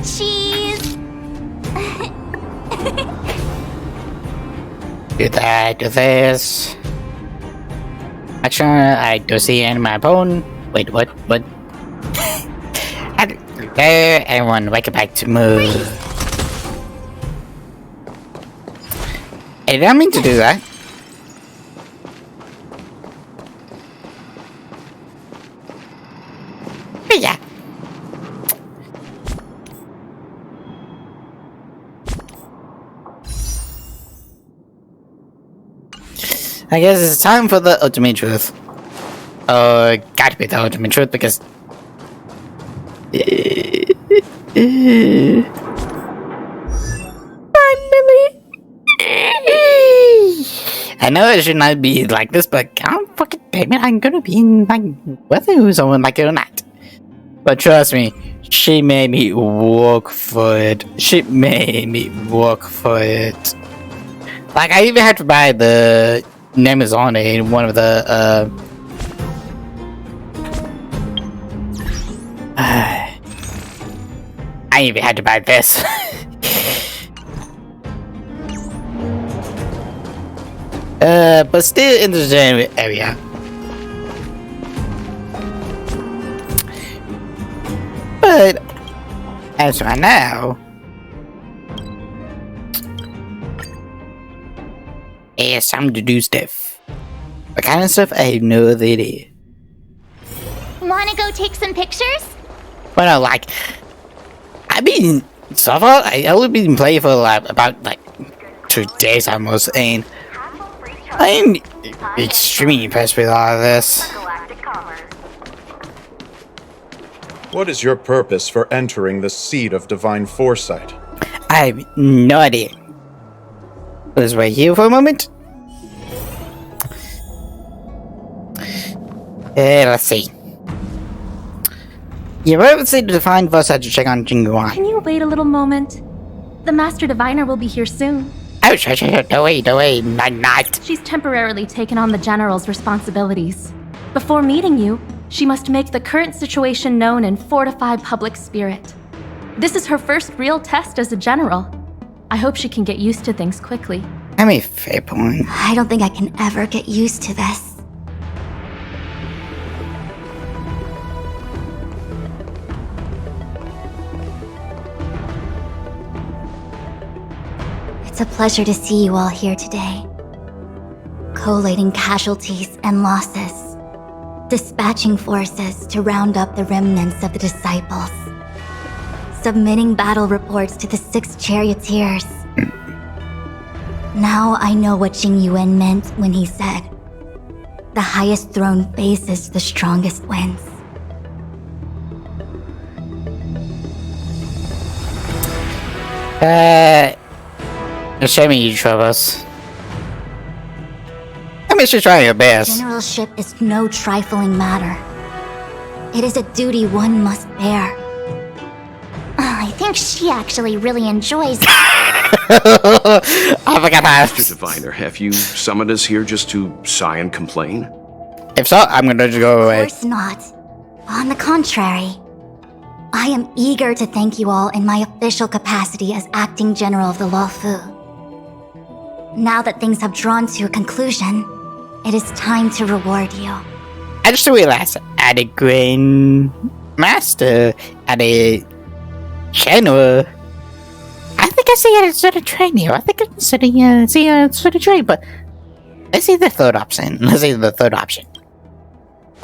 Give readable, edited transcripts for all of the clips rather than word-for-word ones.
cheese. Do that, do this. Actually, I do see in my phone. Wait, what? There, everyone, welcome back to move. I didn't mean to do that. But yeah. I guess it's time for the ultimate truth. Gotta be the ultimate truth because... Finally! I know it should not be like this, but God fucking damn it, I'm gonna be in like whether someone like it or not. But trust me, she made me work for it. Like I even had to buy the Amazon in one of the I even had to buy this. But still in the same area. But as right now, it's time to do stuff. What kind of stuff? I have no idea. Wanna go take some pictures? But no, like, I've been so far. I only been playing for like about like 2 days almost, and I'm extremely impressed with all of this. What is your purpose for entering the seat of divine foresight? I have no idea. Let's wait here for a moment. Let's see. You were able to see the divine foresight to check on Jinguan. Can you wait a little moment? The Master Diviner will be here soon. Oh, sure. No way, not. She's temporarily taken on the General's responsibilities. Before meeting you, she must make the current situation known and fortify public spirit. This is her first real test as a General. I hope she can get used to things quickly. I mean, fair point. I don't think I can ever get used to this. It's a pleasure to see you all here today. Collating casualties and losses. Dispatching forces to round up the remnants of the disciples. Submitting battle reports to the 6 charioteers. Now I know what Jing Yuan meant when he said, "The highest throne faces the strongest wins." Show me each of us. I mean, she's trying her best. Generalship is no trifling matter. It is a duty one must bear. I think she actually really enjoys it. I forgot how. Mr. Diviner, have you summoned us here just to sigh and complain? If so, I'm gonna just go away. Of course not. On the contrary, I am eager to thank you all in my official capacity as acting general of the Luofu. Now that things have drawn to a conclusion, it is time to reward you. I just realized at a Grand Master, at a General, I think I see a sort of train here. I think I see a sort of train, but let's see the third option.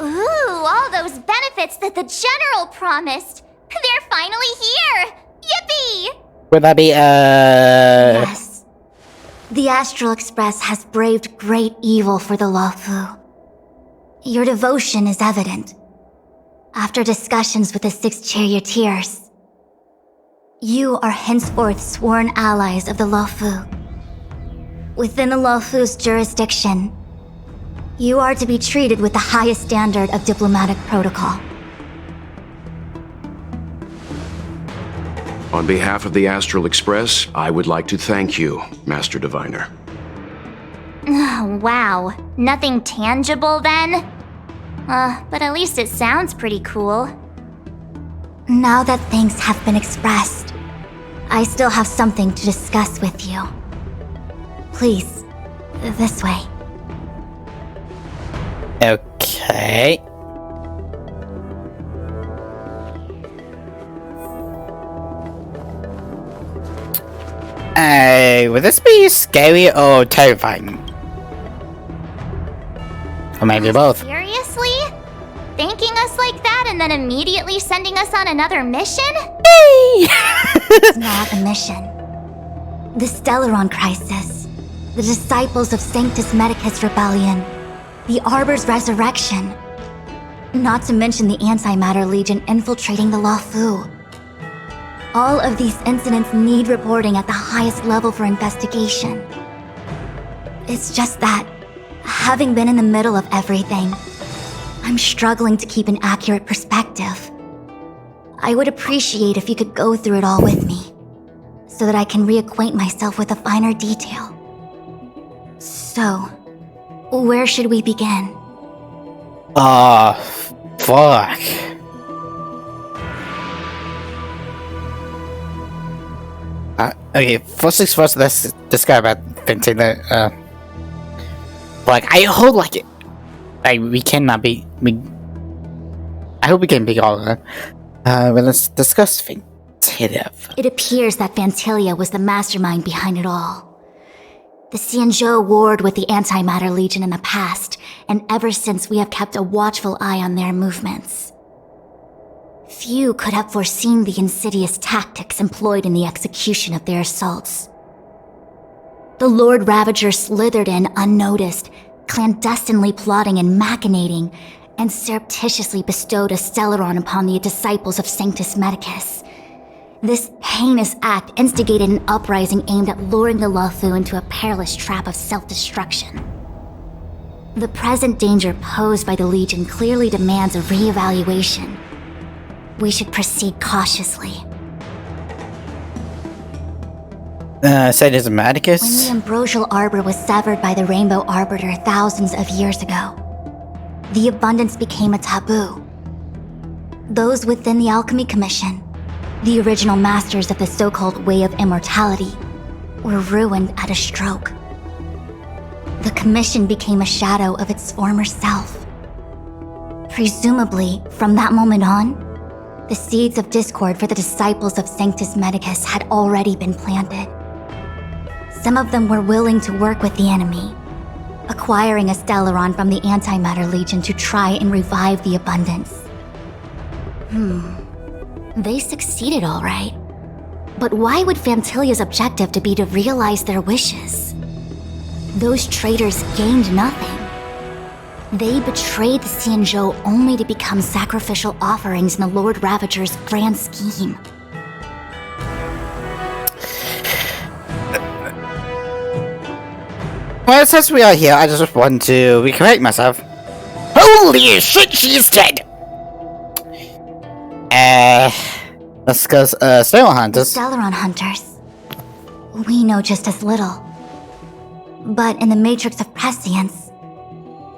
Ooh, all those benefits that the General promised. They're finally here! Yippee! Would that be, Yes. The Astral Express has braved great evil for the Luofu. Your devotion is evident. After discussions with the 6 charioteers, you are henceforth sworn allies of the Luofu. Within the Luofu's jurisdiction, you are to be treated with the highest standard of diplomatic protocol. On behalf of the Astral Express, I would like to thank you, Master Diviner. Wow, nothing tangible then? But at least it sounds pretty cool. Now that things have been expressed, I still have something to discuss with you. Please, this way. Okay. Would this be scary or terrifying? Or maybe both. Seriously? Thanking us like that and then immediately sending us on another mission? It's not a mission. The Stellaron Crisis, the Disciples of Sanctus Medicus Rebellion, the Arbor's resurrection, not to mention the Antimatter Legion infiltrating the Luofu. All of these incidents need reporting at the highest level for investigation. It's just that, having been in the middle of everything, I'm struggling to keep an accurate perspective. I would appreciate if you could go through it all with me, so that I can reacquaint myself with a finer detail. So, where should we begin? Fuck. Okay, first things first, let's discuss about Fantilla. Like, I hope, like we cannot be. I hope we can be all. But let's discuss Fantilla. It appears that Fantilia was the mastermind behind it all. The Xianzhou warred with the Antimatter Legion in the past, and ever since we have kept a watchful eye on their movements. Few could have foreseen the insidious tactics employed in the execution of their assaults. The Lord Ravager slithered in unnoticed, clandestinely plotting and machinating, and surreptitiously bestowed a Stellaron upon the disciples of Sanctus Medicus. This heinous act instigated an uprising aimed at luring the Luofu into a perilous trap of self-destruction. The present danger posed by the Legion clearly demands a re-evaluation. We should proceed cautiously. Sanctus Medicus? When the Ambrosial Arbor was severed by the Rainbow Arbiter thousands of years ago, the Abundance became a taboo. Those within the Alchemy Commission, the original masters of the so-called Way of Immortality, were ruined at a stroke. The Commission became a shadow of its former self. Presumably, from that moment on, the seeds of discord for the disciples of Sanctus Medicus had already been planted. Some of them were willing to work with the enemy, acquiring a Stellaron from the Antimatter Legion to try and revive the Abundance. They succeeded all right. But why would Fantilia's objective to be to realize their wishes? Those traitors gained nothing. They betrayed the Xianzhou only to become sacrificial offerings in the Lord Ravager's grand scheme. Well, since we are here, I just want to recorrect myself. Holy shit, she's dead! Let's go, Stellaron Hunters. Stellaron Hunters. We know just as little. But in the Matrix of Prescience,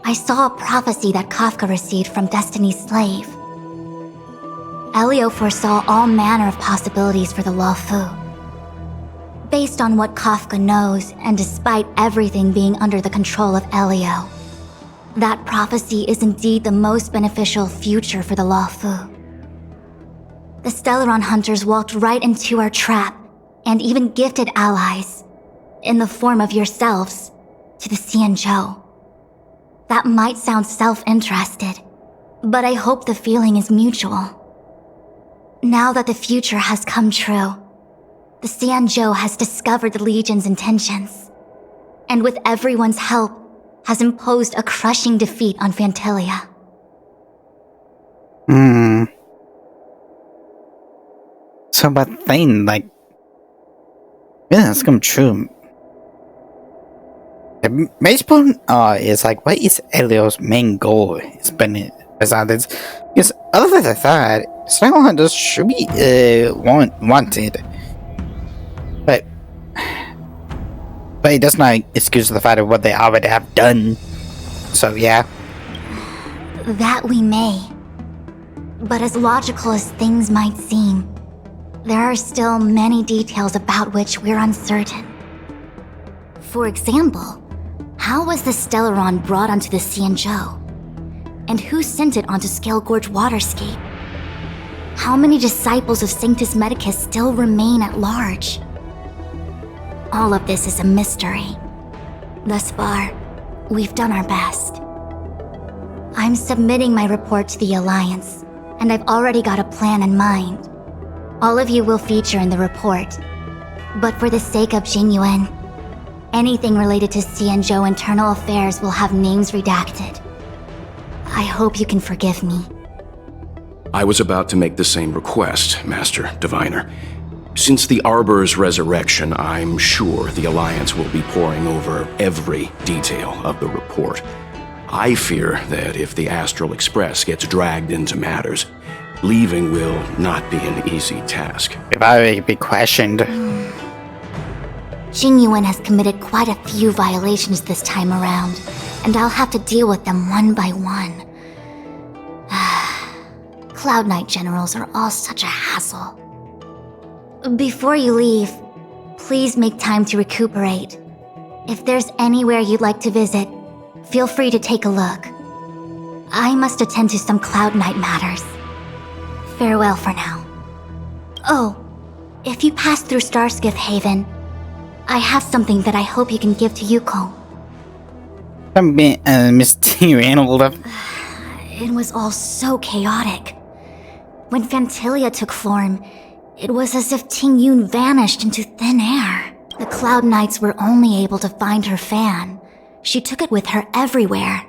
I saw a prophecy that Kafka received from Destiny's slave. Elio foresaw all manner of possibilities for the Luofu. Based on what Kafka knows, and despite everything being under the control of Elio, that prophecy is indeed the most beneficial future for the Luofu. The Stellaron Hunters walked right into our trap, and even gifted allies, in the form of yourselves, to the Xianzhou. That might sound self-interested, but I hope the feeling is mutual. Now that the future has come true, the Xianzhou has discovered the Legion's intentions, and with everyone's help, has imposed a crushing defeat on Fantilia. So, but thing, like, yeah, it's come true. The main point is like, what is Elio's main goal? It's been besides, because other than that, Stellaron Hunters should be wanted, but it does not excuse the fact of what they already have done. So yeah, That we may. But as logical as things might seem, there are still many details about which we're uncertain. For example, how was the Stellaron brought onto the Xianzhou? And who sent it onto Scale Gorge Waterscape? How many disciples of Sanctus Medicus still remain at large? All of this is a mystery. Thus far, we've done our best. I'm submitting my report to the Alliance, and I've already got a plan in mind. All of you will feature in the report. But for the sake of Jingyuan, anything related to Xianzhou internal affairs will have names redacted. I hope you can forgive me. I was about to make the same request, Master Diviner. Since the Arbor's resurrection, I'm sure the Alliance will be poring over every detail of the report. I fear that if the Astral Express gets dragged into matters, leaving will not be an easy task. If I were to be questioned, Jingyuan has committed quite a few violations this time around, and I'll have to deal with them one by one. Cloud Knight generals are all such a hassle. Before you leave, please make time to recuperate. If there's anywhere you'd like to visit, feel free to take a look. I must attend to some Cloud Knight matters. Farewell for now. Oh, if you pass through Starskiff Haven, I have something that I hope you can give to Yukong. Misty Ranald. It was all so chaotic. When Phantilia took form, it was as if Ting Yun vanished into thin air. The Cloud Knights were only able to find her fan. She took it with her everywhere.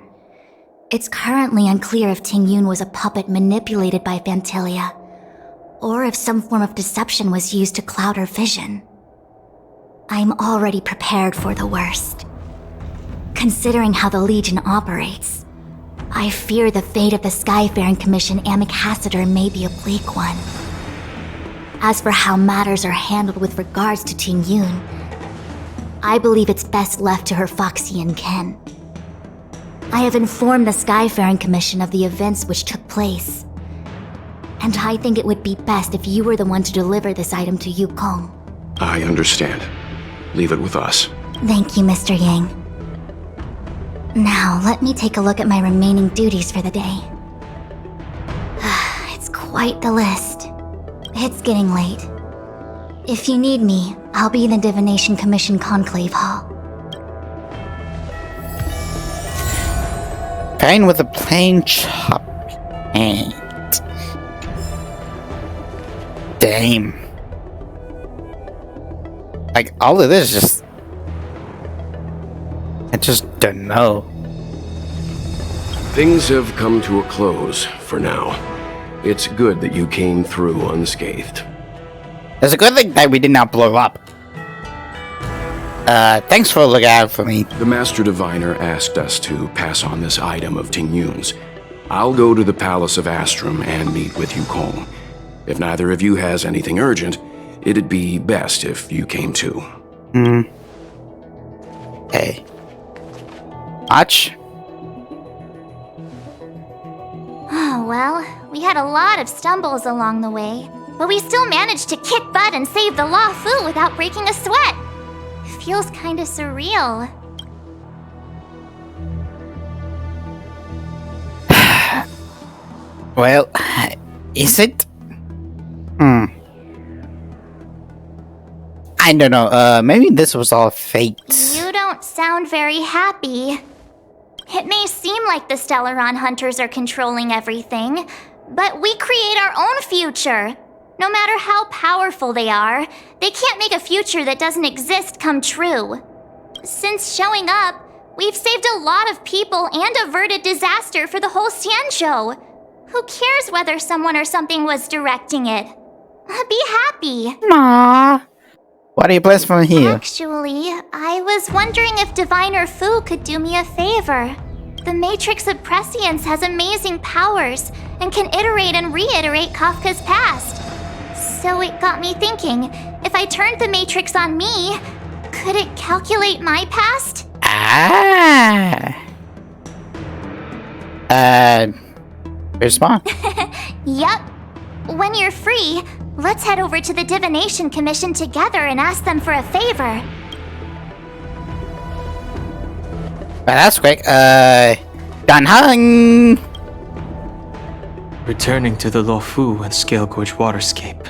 It's currently unclear if Ting Yun was a puppet manipulated by Phantilia, or if some form of deception was used to cloud her vision. I'm already prepared for the worst. Considering how the Legion operates, I fear the fate of the Skyfaring Commission Ambassador may be a bleak one. As for how matters are handled with regards to Ting Yun, I believe it's best left to her Foxian kin. I have informed the Skyfaring Commission of the events which took place, and I think it would be best if you were the one to deliver this item to Yukong. I understand. Leave it with us. Thank you, Mr. Yang. Now, let me take a look at my remaining duties for the day. It's quite the list. It's getting late. If you need me, I'll be in the Divination Commission Conclave Hall. Fine with a plain chop paint. Damn. Like, all of this just... I just don't know. Things have come to a close for now. It's good that you came through unscathed. It's a good thing that we did not blow up. Thanks for looking out for me. The Master Diviner asked us to pass on this item of Ting Yun's. I'll go to the Palace of Astrum and meet with Yukong. If neither of you has anything urgent, it'd be best if you came too. Hey. Watch. Oh, well, we had a lot of stumbles along the way, but we still managed to kick butt and save the Law Fu without breaking a sweat. Feels kinda surreal. Well, is it? I don't know, maybe this was all fate. You don't sound very happy. It may seem like the Stellaron Hunters are controlling everything, but we create our own future. No matter how powerful they are, they can't make a future that doesn't exist come true. Since showing up, we've saved a lot of people and averted disaster for the whole Xianzhou. Who cares whether someone or something was directing it? Be happy. Aww. What do you place from here? Actually, I was wondering if Diviner Fu could do me a favor. The Matrix of Prescience has amazing powers and can iterate and reiterate Kafka's past. So it got me thinking, if I turned the Matrix on me, could it calculate my past? Respond. Yep. When you're free, let's head over to the Divination Commission together and ask them for a favor. But that's quick. Dan Heng! Returning to the Luofu and Scale Gorge waterscape.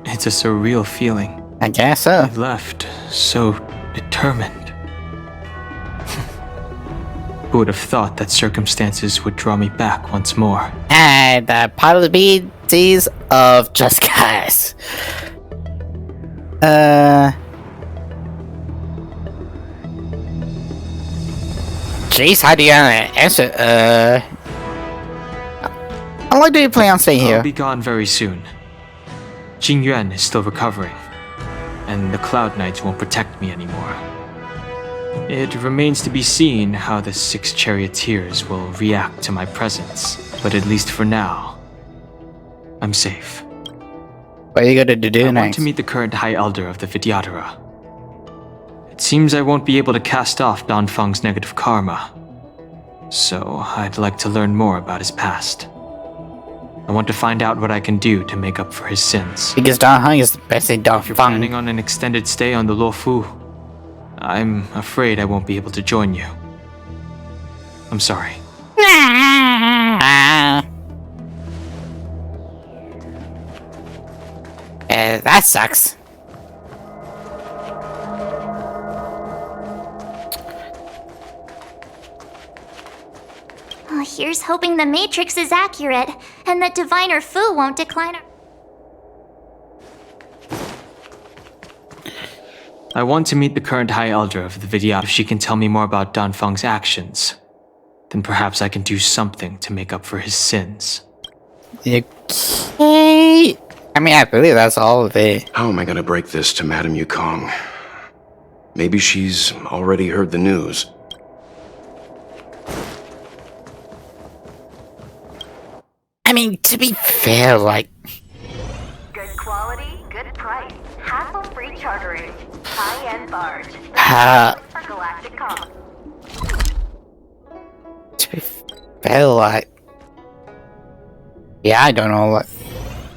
It's a surreal feeling. I guess so. I left so determined. Who would have thought that circumstances would draw me back once more? And the possibilities of Just Cause. Jeez, how do you answer? How long do you plan on staying I'll here? be gone very soon. Jing Yuan is still recovering, and the Cloud Knights won't protect me anymore. It remains to be seen how the 6 charioteers will react to my presence, but at least for now, I'm safe. What are you gonna do I want next? to meet the current High Elder of the Vidyadhara. It seems I won't be able to cast off Danfeng's negative karma, so I'd like to learn more about his past. I want to find out what I can do to make up for his sins. Because Dan Heng is the best in If you're planning Danfeng. on an extended stay on the Luofu, I'm afraid I won't be able to join you. I'm sorry. That sucks. Oh, here's hoping the Matrix is accurate, and that Diviner Fu won't decline our... I want to meet the current High Elder of the Vidyadhara. If she can tell me more about Danfeng's actions, then perhaps I can do something to make up for his sins. Okay. I mean, I believe that's all of it. How am I gonna break this to Madame Yukong? Maybe she's already heard the news. I mean, to be fair, like, Good quality, good price. Hassle-free chartering. High-end barge. For Galactic Commons. to be fair, like, yeah, I don't know what.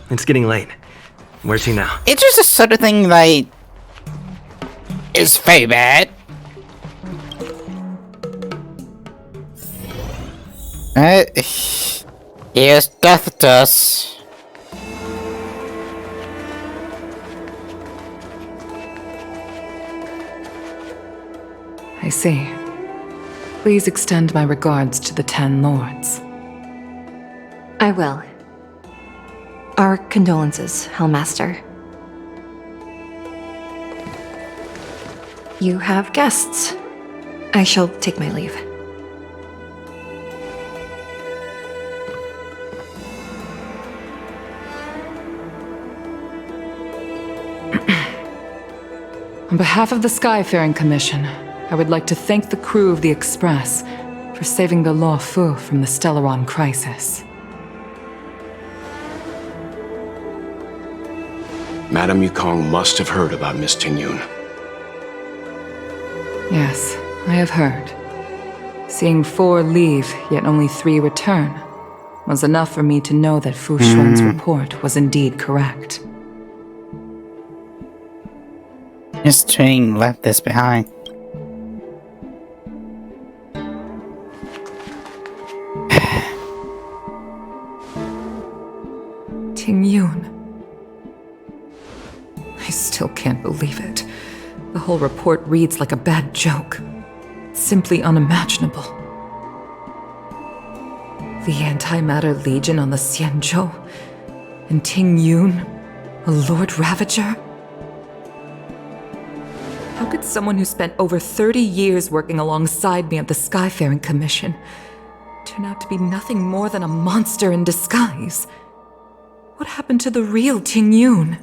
It's getting late. Where's he now? It's just a sort of thing like is very bad. Here's Death Dust. I see. Please extend my regards to the 10 lords. I will. Our condolences, Hellmaster. You have guests. I shall take my leave. On behalf of the Skyfaring Commission, I would like to thank the crew of the Express for saving the Luofu from the Stellaron crisis. Madame Yukong must have heard about Miss Tingyun. Yes, I have heard. Seeing 4 leave, yet only 3 return, was enough for me to know that Fu Xuan's report was indeed correct. Miss Ting left this behind. Tingyun. I still can't believe it. The whole report reads like a bad joke. Simply unimaginable. The Antimatter Legion on the Xianzhou, and Tingyun, a Lord Ravager? How could someone who spent over 30 years working alongside me at the Skyfaring Commission turn out to be nothing more than a monster in disguise? What happened to the real Tingyun?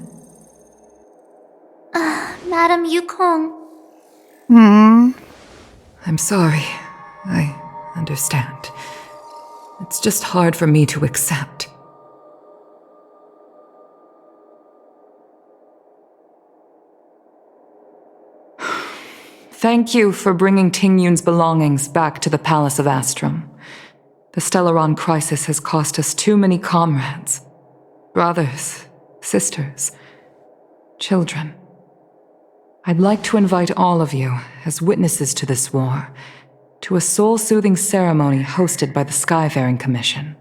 Madame Yukong. I'm sorry. I understand. It's just hard for me to accept. Thank you for bringing Tingyun's belongings back to the Palace of Astrum. The Stellaron crisis has cost us too many comrades. Brothers, sisters, children. I'd like to invite all of you, as witnesses to this war, to a soul-soothing ceremony hosted by the Skyfaring Commission.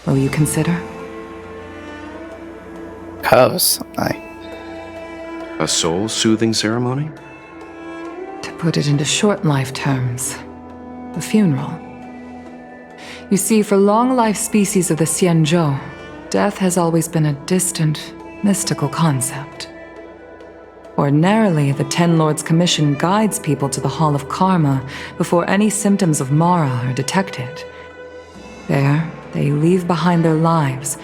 Will you consider? Course. A soul-soothing ceremony? To put it into short life terms, a funeral. You see, for long-life species of the Xianzhou, death has always been a distant, mystical concept. Ordinarily, the Ten Lords Commission guides people to the Hall of Karma before any symptoms of Mara are detected. There, they leave behind their lives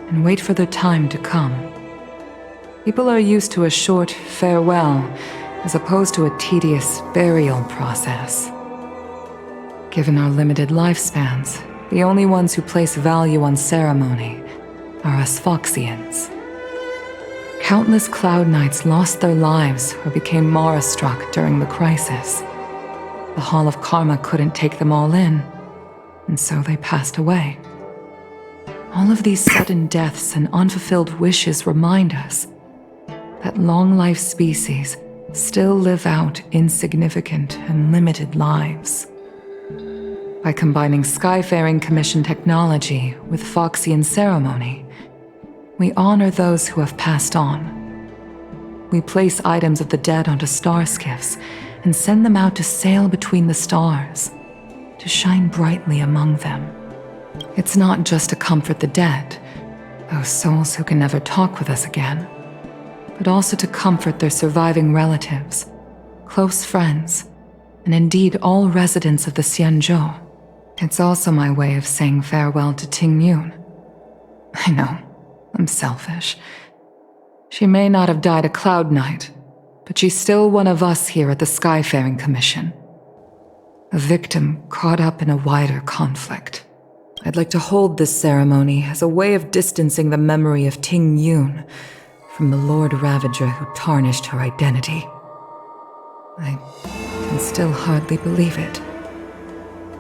and wait for their time to come. People are used to a short farewell as opposed to a tedious burial process. Given our limited lifespans, the only ones who place value on ceremony are us Foxians. Countless Cloud Knights lost their lives or became Mara-struck during the crisis. The Hall of Karma couldn't take them all in, and so they passed away. All of these sudden deaths and unfulfilled wishes remind us that long-life species still live out insignificant and limited lives. By combining Skyfaring Commission technology with Foxian ceremony, we honor those who have passed on. We place items of the dead onto star skiffs and send them out to sail between the stars, to shine brightly among them. It's not just to comfort the dead, those souls who can never talk with us again, but also to comfort their surviving relatives, close friends, and indeed all residents of the Xianzhou. It's also my way of saying farewell to Ting Yun. I know, I'm selfish. She may not have died a Cloud Knight, but she's still one of us here at the Skyfaring Commission. A victim caught up in a wider conflict. I'd like to hold this ceremony as a way of distancing the memory of Ting Yun from the Lord Ravager who tarnished her identity. I can still hardly believe it.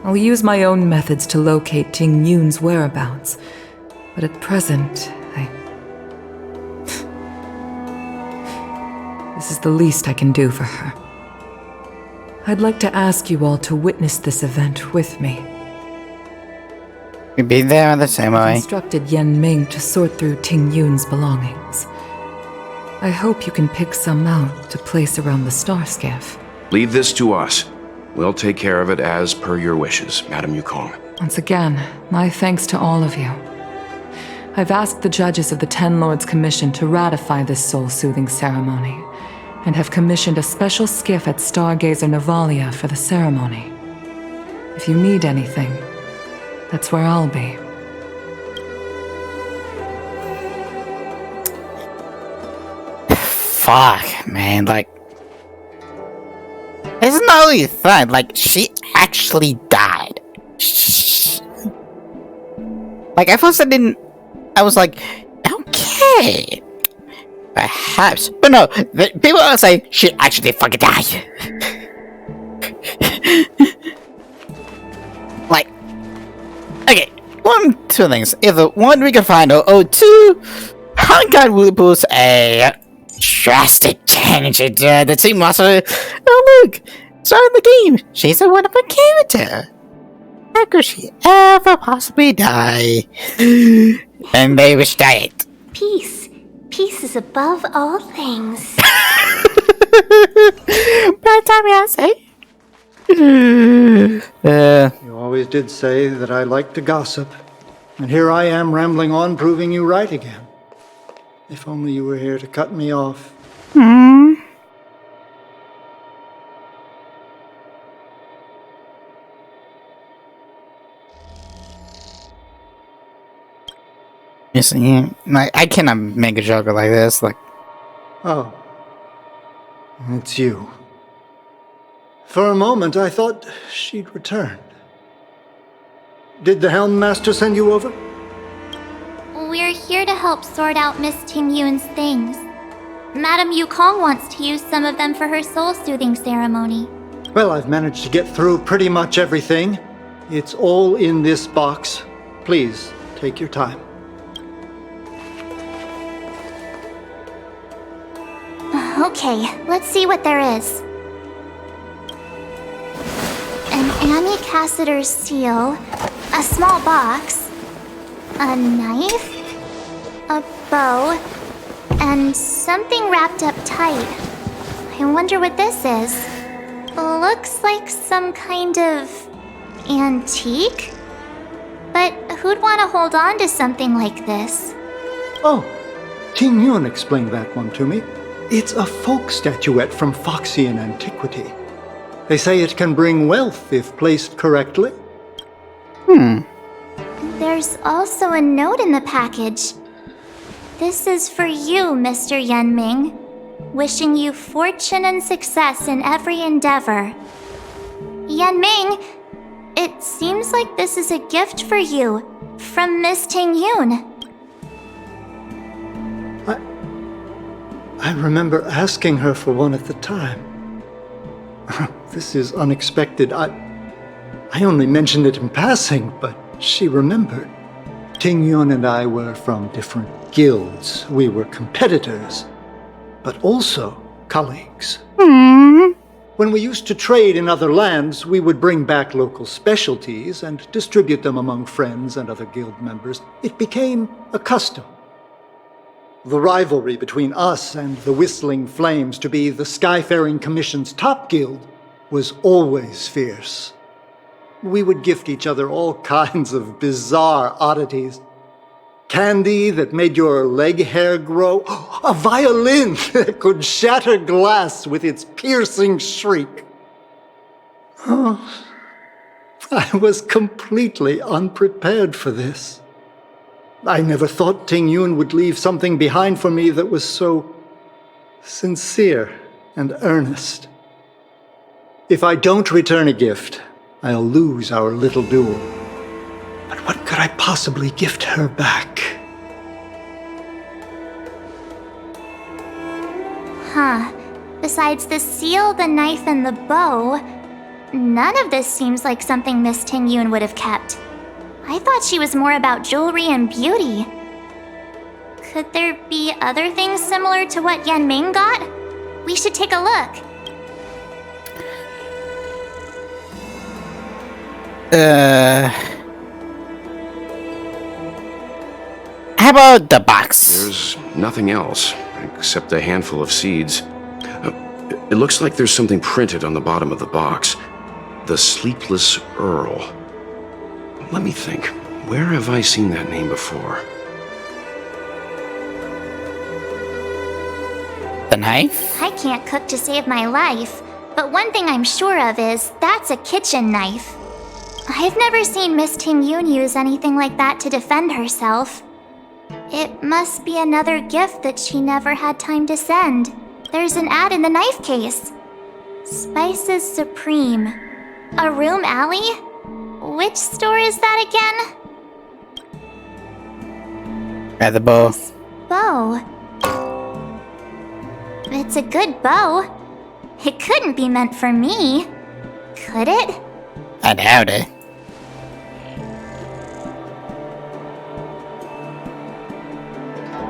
I'll use my own methods to locate Ting Yun's whereabouts, but at present, this is the least I can do for her. I'd like to ask you all to witness this event with me. We'd be there the same I way. instructed Yen Ming to sort through Ting Yun's belongings. I hope you can pick some out to place around the star skiff. Leave this to us. We'll take care of it as per your wishes, Madame Yukong. Once again, my thanks to all of you. I've asked the judges of the Ten Lords Commission to ratify this soul-soothing ceremony, and have commissioned a special skiff at Stargazer Navalia for the ceremony. If you need anything, that's where I'll be. Fuck, man, like... It's not only fun, like, she actually died. Like, at first I was like, okay. Perhaps. But no, people are saying she actually fucking died. Like, okay, two things. Either one, we can find her, or two, Honkai will boost a drastic change in the team monster. Oh look, so in the game, she's a wonderful character. How could she ever possibly die? And they wish died. Peace. Peace is above all things. Bad time, Beyonce. You always did say that I like to gossip. And here I am rambling on, proving you right again. If only you were here to cut me off. You see, like, I cannot make a joke like this, like... Oh. It's you. For a moment, I thought she'd returned. Did the Helm Master send you over? We're here to help sort out Miss Ting Yun's things. Madame Yukong wants to use some of them for her soul-soothing ceremony. Well, I've managed to get through pretty much everything. It's all in this box. Please, take your time. Okay, let's see what there is. An Annie Cassiter's seal, a small box, a knife, a bow, and something wrapped up tight. I wonder what this is. Looks like some kind of antique? But who'd want to hold on to something like this? Oh, Ting Yun explained that one to me. It's a folk statuette from Foxian antiquity. They say it can bring wealth if placed correctly. There's also a note in the package. This is for you, Mr. Yenming. Wishing you fortune and success in every endeavor. Yenming, it seems like this is a gift for you from Miss Ting Yun. I remember asking her for one at the time. This is unexpected. I only mentioned it in passing, but she remembered. Ting Yun and I were from different guilds. We were competitors, but also colleagues. When we used to trade in other lands, we would bring back local specialties and distribute them among friends and other guild members. It became a custom. The rivalry between us and the Whistling Flames to be the Skyfaring Commission's top guild was always fierce. We would gift each other all kinds of bizarre oddities. Candy that made your leg hair grow. A violin that could shatter glass with its piercing shriek. Oh, I was completely unprepared for this. I never thought Ting Yun would leave something behind for me that was so sincere and earnest. If I don't return a gift, I'll lose our little duel. But what could I possibly gift her back? Huh. Besides the seal, the knife, and the bow, none of this seems like something Miss Ting Yun would have kept. I thought she was more about jewelry and beauty. Could there be other things similar to what Yenming got? We should take a look. How about the box? There's nothing else, except a handful of seeds. It looks like there's something printed on the bottom of the box. The Sleepless Earl. Let me think. Where have I seen that name before? The knife? I can't cook to save my life, but one thing I'm sure of is that's a kitchen knife. I've never seen Miss Ting Yun use anything like that to defend herself. It must be another gift that she never had time to send. There's an ad in the knife case. Spices Supreme. A room alley? Which store is that again? At the bow. Bow. It's a good bow. It couldn't be meant for me, could it? I doubt it.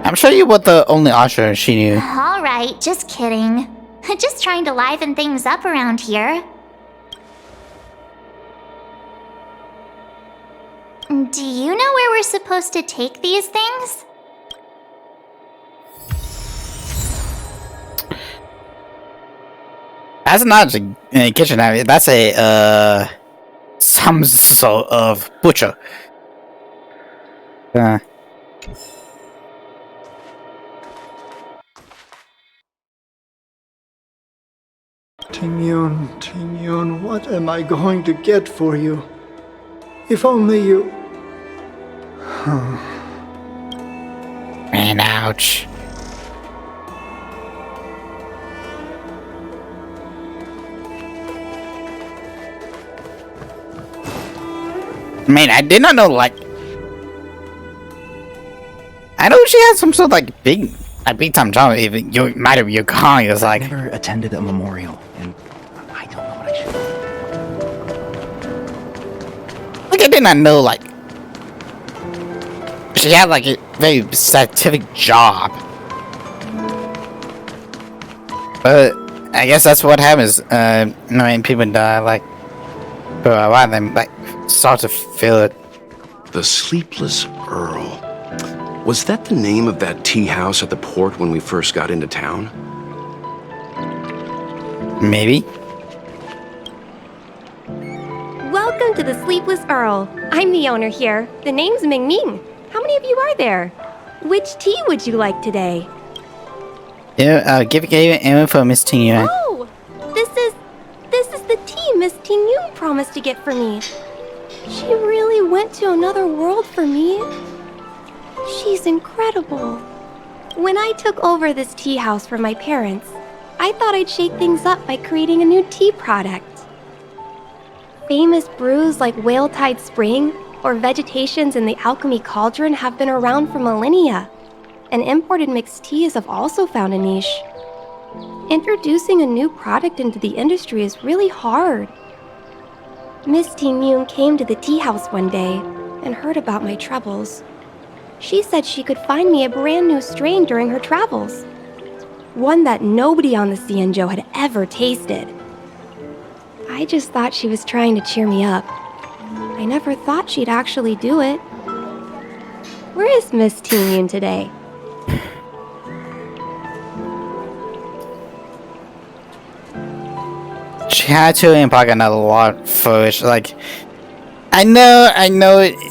I'm sure you were the only usher she knew. Alright, just kidding. Just trying to liven things up around here. Do you know where we're supposed to take these things? That's not a kitchen knife. That's a some sort of butcher. Ting Yun, what am I going to get for you? If only you... Man, ouch. Man, I did not know, like... I know she had some sort of, like, big time job. Even you might have your calling is like... Never attended a memorial, and I don't know what I Like, I did not know, like, she had, like, a very scientific job. But I guess that's what happens. When people die, like, for a while, they, like, start to feel it. The Sleepless Earl. Was that the name of that tea house at the port when we first got into town? Maybe. Welcome to the Sleepless Earl. I'm the owner here. The name's Ming Ming. How many of you are there? Which tea would you like today? Yeah, give info, Miss Ting Yuan. Oh, this is the tea Miss Ting Yun promised to get for me. She really went to another world for me. She's incredible. When I took over this tea house from my parents, I thought I'd shake things up by creating a new tea product. Famous brews like Whale Tide Spring or Vegetations in the Alchemy Cauldron have been around for millennia, and imported mixed teas have also found a niche. Introducing a new product into the industry is really hard. Miss Ting Yun came to the tea house one day and heard about my troubles. She said she could find me a brand new strain during her travels, one that nobody on the Xianzhou had ever tasted. I just thought she was trying to cheer me up. I never thought she'd actually do it. Where is Miss Ting Yun today? She had to embark another lot first. Like, I know,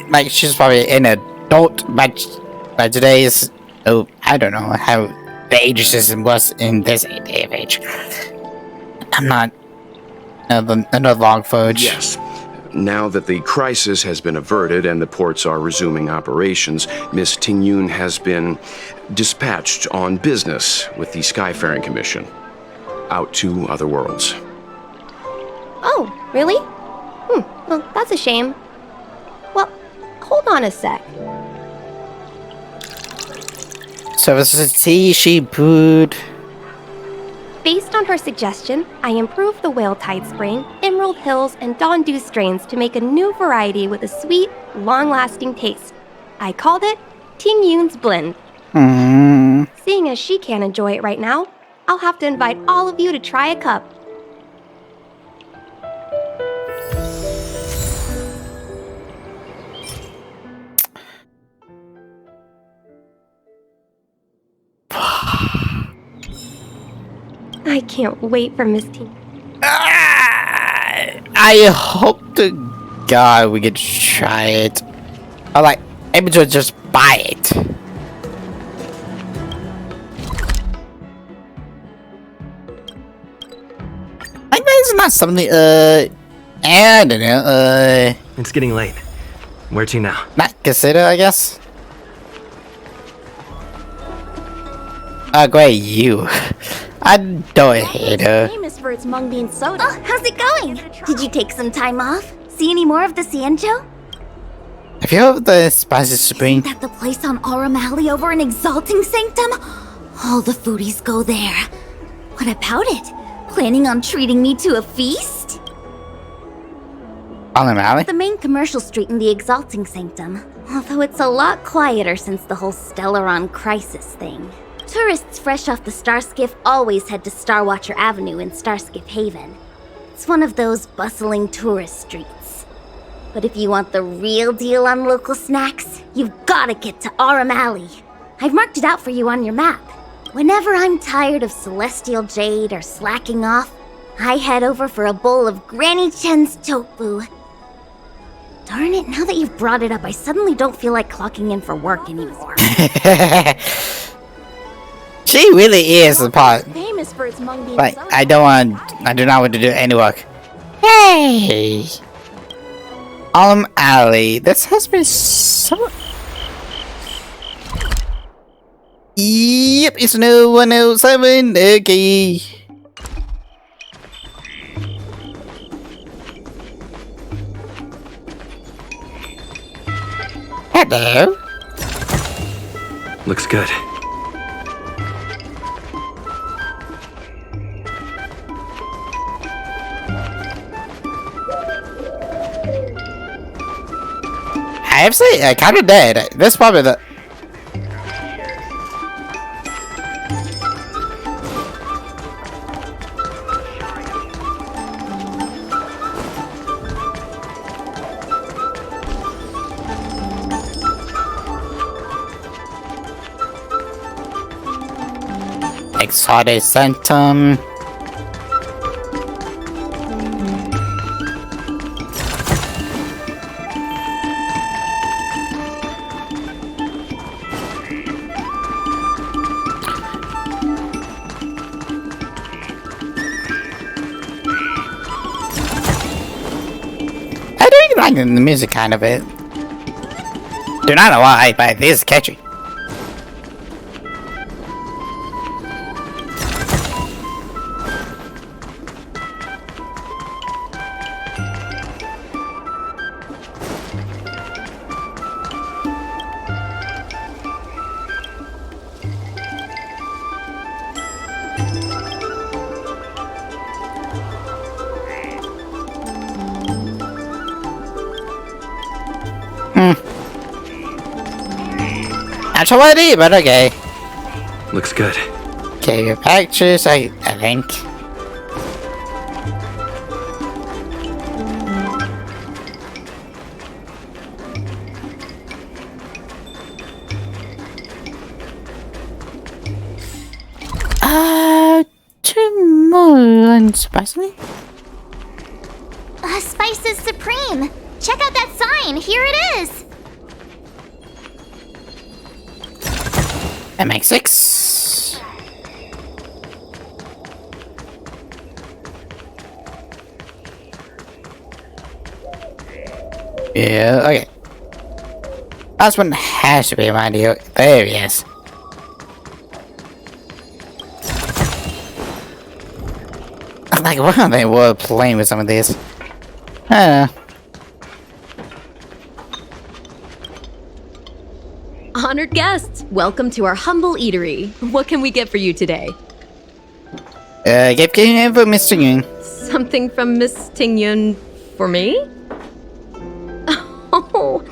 like, she's probably an adult, but today is, oh, I don't know how the age system was in this day of age. I'm not another long fudge. Yes. Now that the crisis has been averted and the ports are resuming operations, Miss Ting Yun has been dispatched on business with the Skyfaring Commission out to other worlds. Oh, really? Well, that's a shame. Well, hold on a sec. So this is tea she brewed. Based on her suggestion, I improved the Whale Tide Spring, Emerald Hills, and Dawn Dew strains to make a new variety with a sweet, long-lasting taste. I called it Ting Yun's Blend. Seeing as she can't enjoy it right now, I'll have to invite all of you to try a cup. I can't wait for Miss Ting. I hope to God we could try it. Or like, able to just buy it. Like, that's not something, I don't know, It's getting late. Where to now? not consider, I guess. Great, you. I don't hate her. Famous for its mung bean soda. Oh, how's it going? Did you take some time off? See any more of the Xianzhou? Have you heard of the Spicy Spring? That the place on Aurum Alley over in Exalting Sanctum? All the foodies go there. What about it? Planning on treating me to a feast? Aurum Alley? The main commercial street in the Exalting Sanctum. Although it's a lot quieter since the whole Stellaron crisis thing. Tourists fresh off the Starskiff always head to Starwatcher Avenue in Starskiff Haven. It's one of those bustling tourist streets. But if you want the real deal on local snacks, you've gotta get to Aurum Alley. I've marked it out for you on your map. Whenever I'm tired of Celestial Jade or slacking off, I head over for a bowl of Granny Chen's tofu. Darn it, now that you've brought it up, I suddenly don't feel like clocking in for work anymore. She really is the part. Famous for its mung bean Like, soda. I do not want to do any work. Hey! Aurum Alley. This has been so... Yep, it's no 107. Okay. Hello. Looks good. actually kind of dead. This is probably the. Exotic Centum. I do really like the music kind of it. Do not know why, but it is catchy. That's what I did, but okay. Looks good. Okay, your pictures, I think. Two more unsurprisingly. Spice is supreme. Check out that sign. Here it is. MX6. Yeah, okay. Last one has to be my deal. There he is. Like, why are they were playing with some of these? Honored guests, welcome to our humble eatery. What can we get for you today? Give game for Mr. Yun. Something from Miss Tingyun for me? Oh,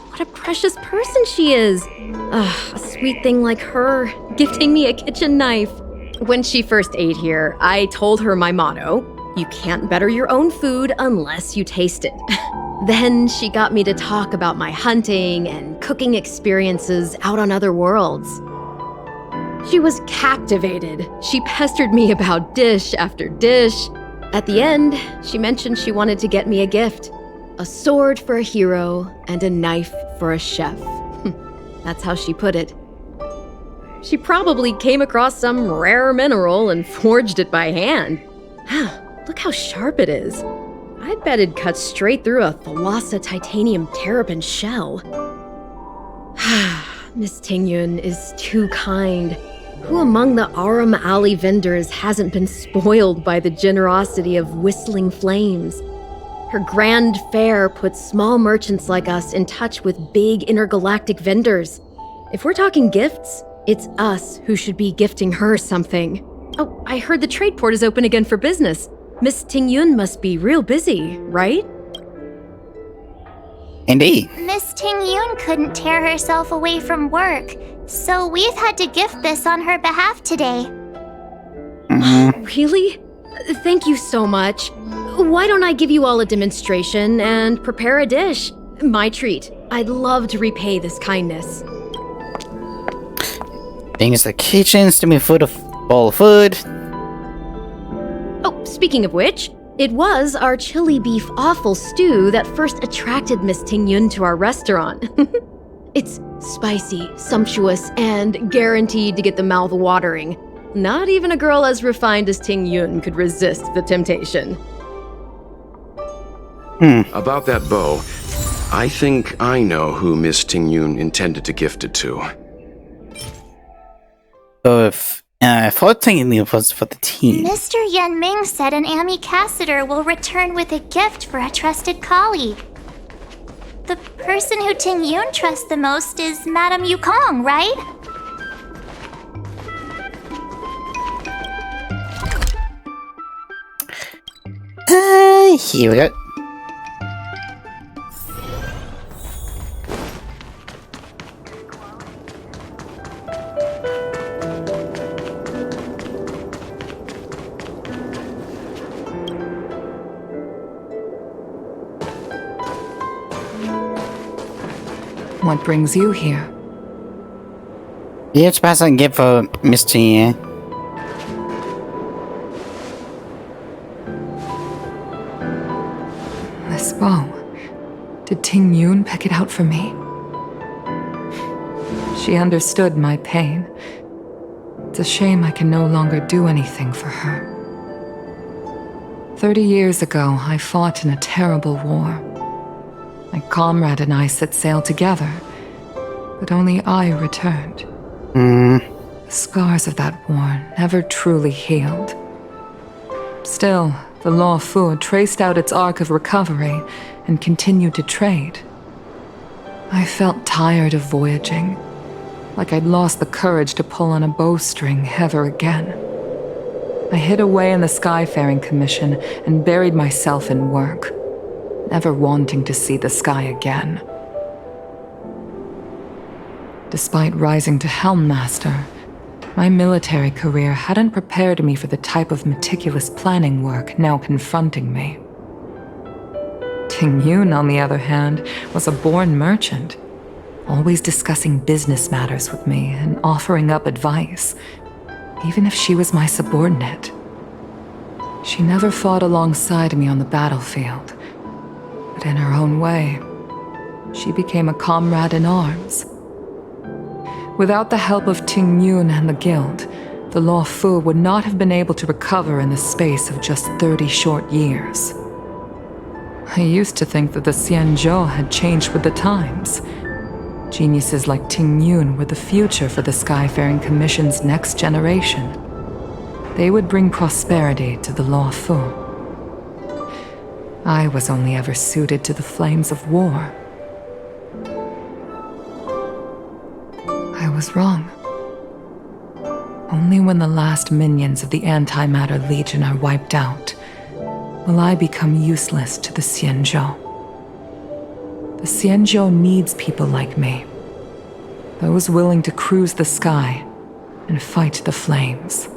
what a precious person she is. A sweet thing like her, gifting me a kitchen knife. When she first ate here, I told her my motto, you can't better your own food unless you taste it. Then she got me to talk about my hunting and cooking experiences out on other worlds. She was captivated. She pestered me about dish after dish. At the end, she mentioned she wanted to get me a gift. A sword for a hero and a knife for a chef. That's how she put it. She probably came across some rare mineral and forged it by hand. Look how sharp it is. I bet it'd cut straight through a Thalassa titanium terrapin shell. Miss Tingyun is too kind. Who among the Aram Alley vendors hasn't been spoiled by the generosity of Whistling Flames? Her grand fare puts small merchants like us in touch with big intergalactic vendors. If we're talking gifts, it's us who should be gifting her something. Oh, I heard the trade port is open again for business. Miss Tingyun must be real busy, right? Indeed. Miss Tingyun couldn't tear herself away from work, so we've had to gift this on her behalf today. Really? Thank you so much. Why don't I give you all a demonstration and prepare a dish? My treat. I'd love to repay this kindness. Things the kitchens to me food of bowl of food. Oh, speaking of which, it was our chili beef offal stew that first attracted Miss Tingyun to our restaurant. It's spicy, sumptuous, and guaranteed to get the mouth watering. Not even a girl as refined as Tingyun could resist the temptation. About that bow, I think I know who Miss Tingyun intended to gift it to. I thought Tingyun was for the team. Mr. Yan Ming said an ambassador will return with a gift for a trusted colleague. The person who Tingyun trusts the most is Madame Yukong, right? Here we go. What brings you here? Here's a gift for Mr. Yan. This bow. Did Ting Yun pick it out for me? She understood my pain. It's a shame I can no longer do anything for her. 30 years ago, I fought in a terrible war. My comrade and I set sail together, but only I returned. The scars of that war never truly healed. Still, the Law Fu traced out its arc of recovery and continued to trade. I felt tired of voyaging, like I'd lost the courage to pull on a bowstring ever again. I hid away in the Skyfaring Commission and buried myself in work, never wanting to see the sky again. Despite rising to Helm Master, my military career hadn't prepared me for the type of meticulous planning work now confronting me. Ting Yun, on the other hand, was a born merchant, always discussing business matters with me and offering up advice, even if she was my subordinate. She never fought alongside me on the battlefield, but in her own way, she became a comrade in arms. Without the help of Ting Yun and the Guild, the Law Fu would not have been able to recover in the space of just 30 short years. I used to think that the Xianzhou had changed with the times. Geniuses like Ting Yun were the future for the Skyfaring Commission's next generation. They would bring prosperity to the Law Fu. I was only ever suited to the flames of war. I was wrong. Only when the last minions of the Antimatter Legion are wiped out will I become useless to the Xianzhou. The Xianzhou needs people like me, those willing to cruise the sky and fight the flames.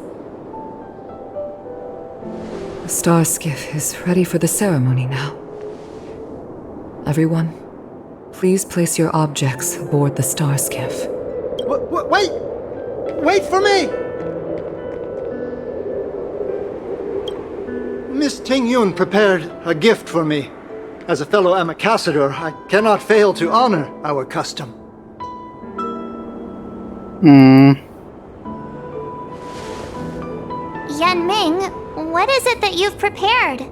The star skiff is ready for the ceremony now. Everyone, please place your objects aboard the star skiff. Wait! Wait for me! Miss Ting Yun prepared a gift for me. As a fellow ambassador, I cannot fail to honor our custom. Yan Ming, what is it that you've prepared?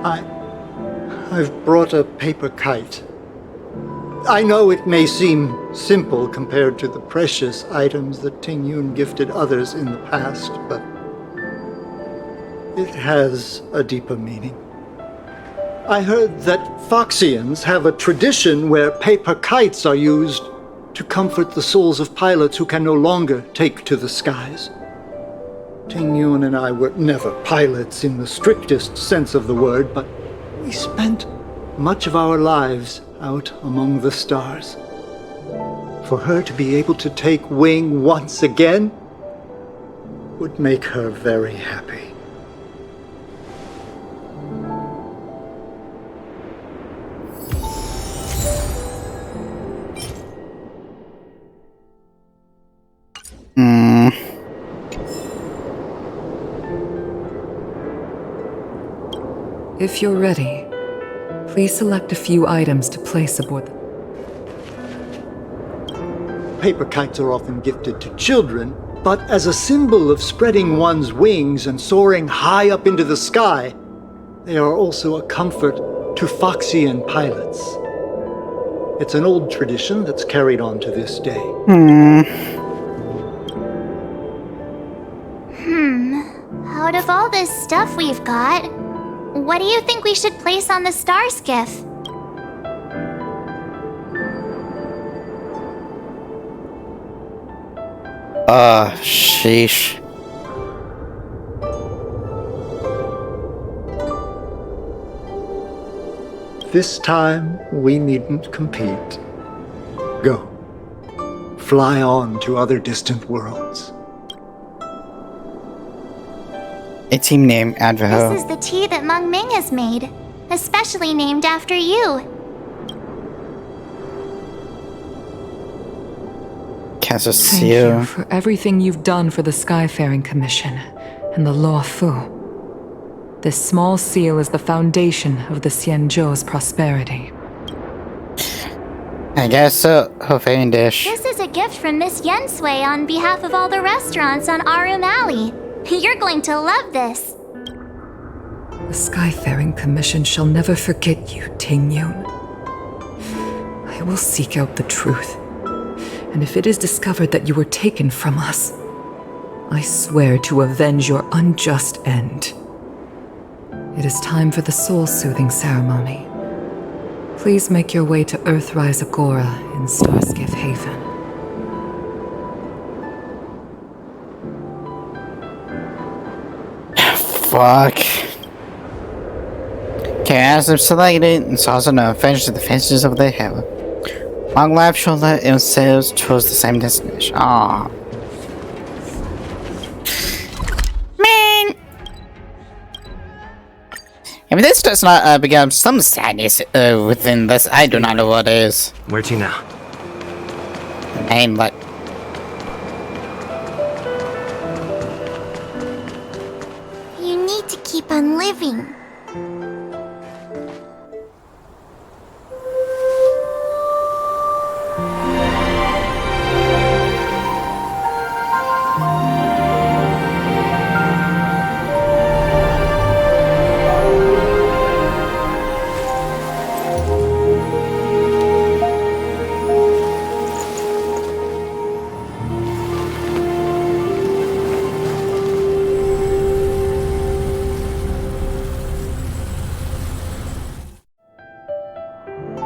I've brought a paper kite. I know it may seem simple compared to the precious items that Ting Yun gifted others in the past, but it has a deeper meaning. I heard that Foxians have a tradition where paper kites are used to comfort the souls of pilots who can no longer take to the skies. Ting Yun and I were never pilots in the strictest sense of the word, but we spent much of our lives out among the stars. For her to be able to take wing once again would make her very happy. If you're ready, please select a few items to place aboard the... Paper kites are often gifted to children, but as a symbol of spreading one's wings and soaring high up into the sky, they are also a comfort to Foxian pilots. It's an old tradition that's carried on to this day. Out of all this stuff we've got, what do you think we should place on the star skiff? Sheesh. This time, we needn't compete. Go. Fly on to other distant worlds. A team name, Advaho. This is the tea that Meng Ming has made, especially named after you. Has a Thank seal. you for everything you've done for the Skyfaring Commission and the Law Fu. This small seal is the foundation of the Xianzhou's prosperity. I guess so. Hopefully dish. This is a gift from Miss Yensui on behalf of all the restaurants on Arum Alley. You're going to love this. The Skyfaring Commission shall never forget you, Ting Yun. I will seek out the truth. And if it is discovered that you were taken from us, I swear to avenge your unjust end. It is time for the soul-soothing ceremony. Please make your way to Earthrise Agora in Starskiff Haven. Fuck. Okay, as I'm selected, and saws an avenge the defenses of the heaven. Long life shall let themselves towards the same destination. Aww. Man! If this does not become some sadness within this, I do not know what is. Where to now? Name like. You need to keep on living.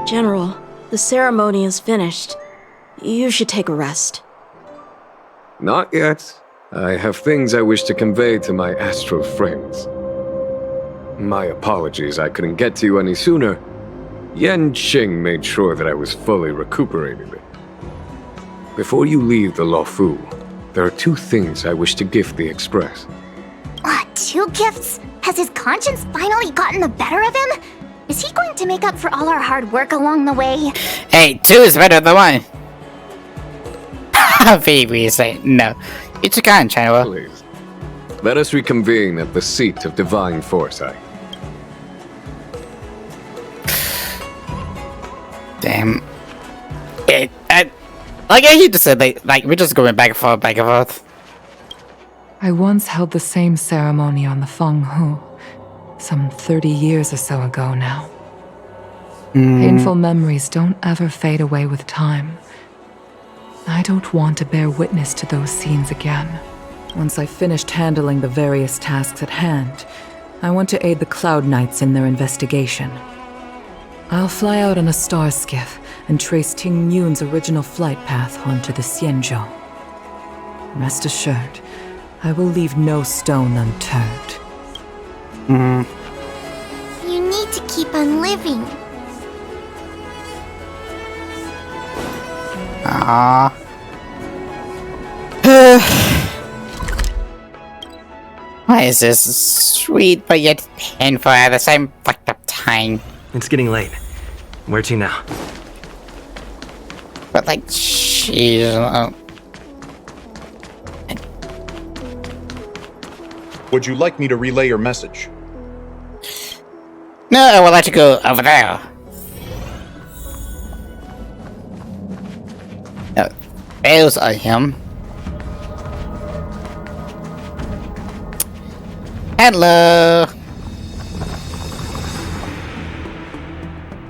General, the ceremony is finished. You should take a rest. Not yet. I have things I wish to convey to my astral friends. My apologies I couldn't get to you any sooner. Yan Qing made sure that I was fully recuperated. Before you leave the Luofu, there are two things I wish to gift the Express. What, 2 gifts? Has his conscience finally gotten the better of him? Is he going to make up for all our hard work along the way? Hey, 2 is better than 1. Baby, say no. It's a kind, China. Please. Let us reconvene at the seat of divine foresight. Damn. Like I hate to say, like we're just going back and forth, back and forth. I once held the same ceremony on the Feng Hu, some 30 years or so ago now. Painful memories don't ever fade away with time. I don't want to bear witness to those scenes again. Once I've finished handling the various tasks at hand, I want to aid the Cloud Knights in their investigation. I'll fly out on a star skiff and trace Ting Yun's original flight path onto the Xianzhou. Rest assured, I will leave no stone unturned. You need to keep on living. Ah. Why is this sweet but yet painful at the same fucked up time? It's getting late. Where to now? But like, jeez. Would you like me to relay your message? No, I will let you go over there. No, those are him. Hello.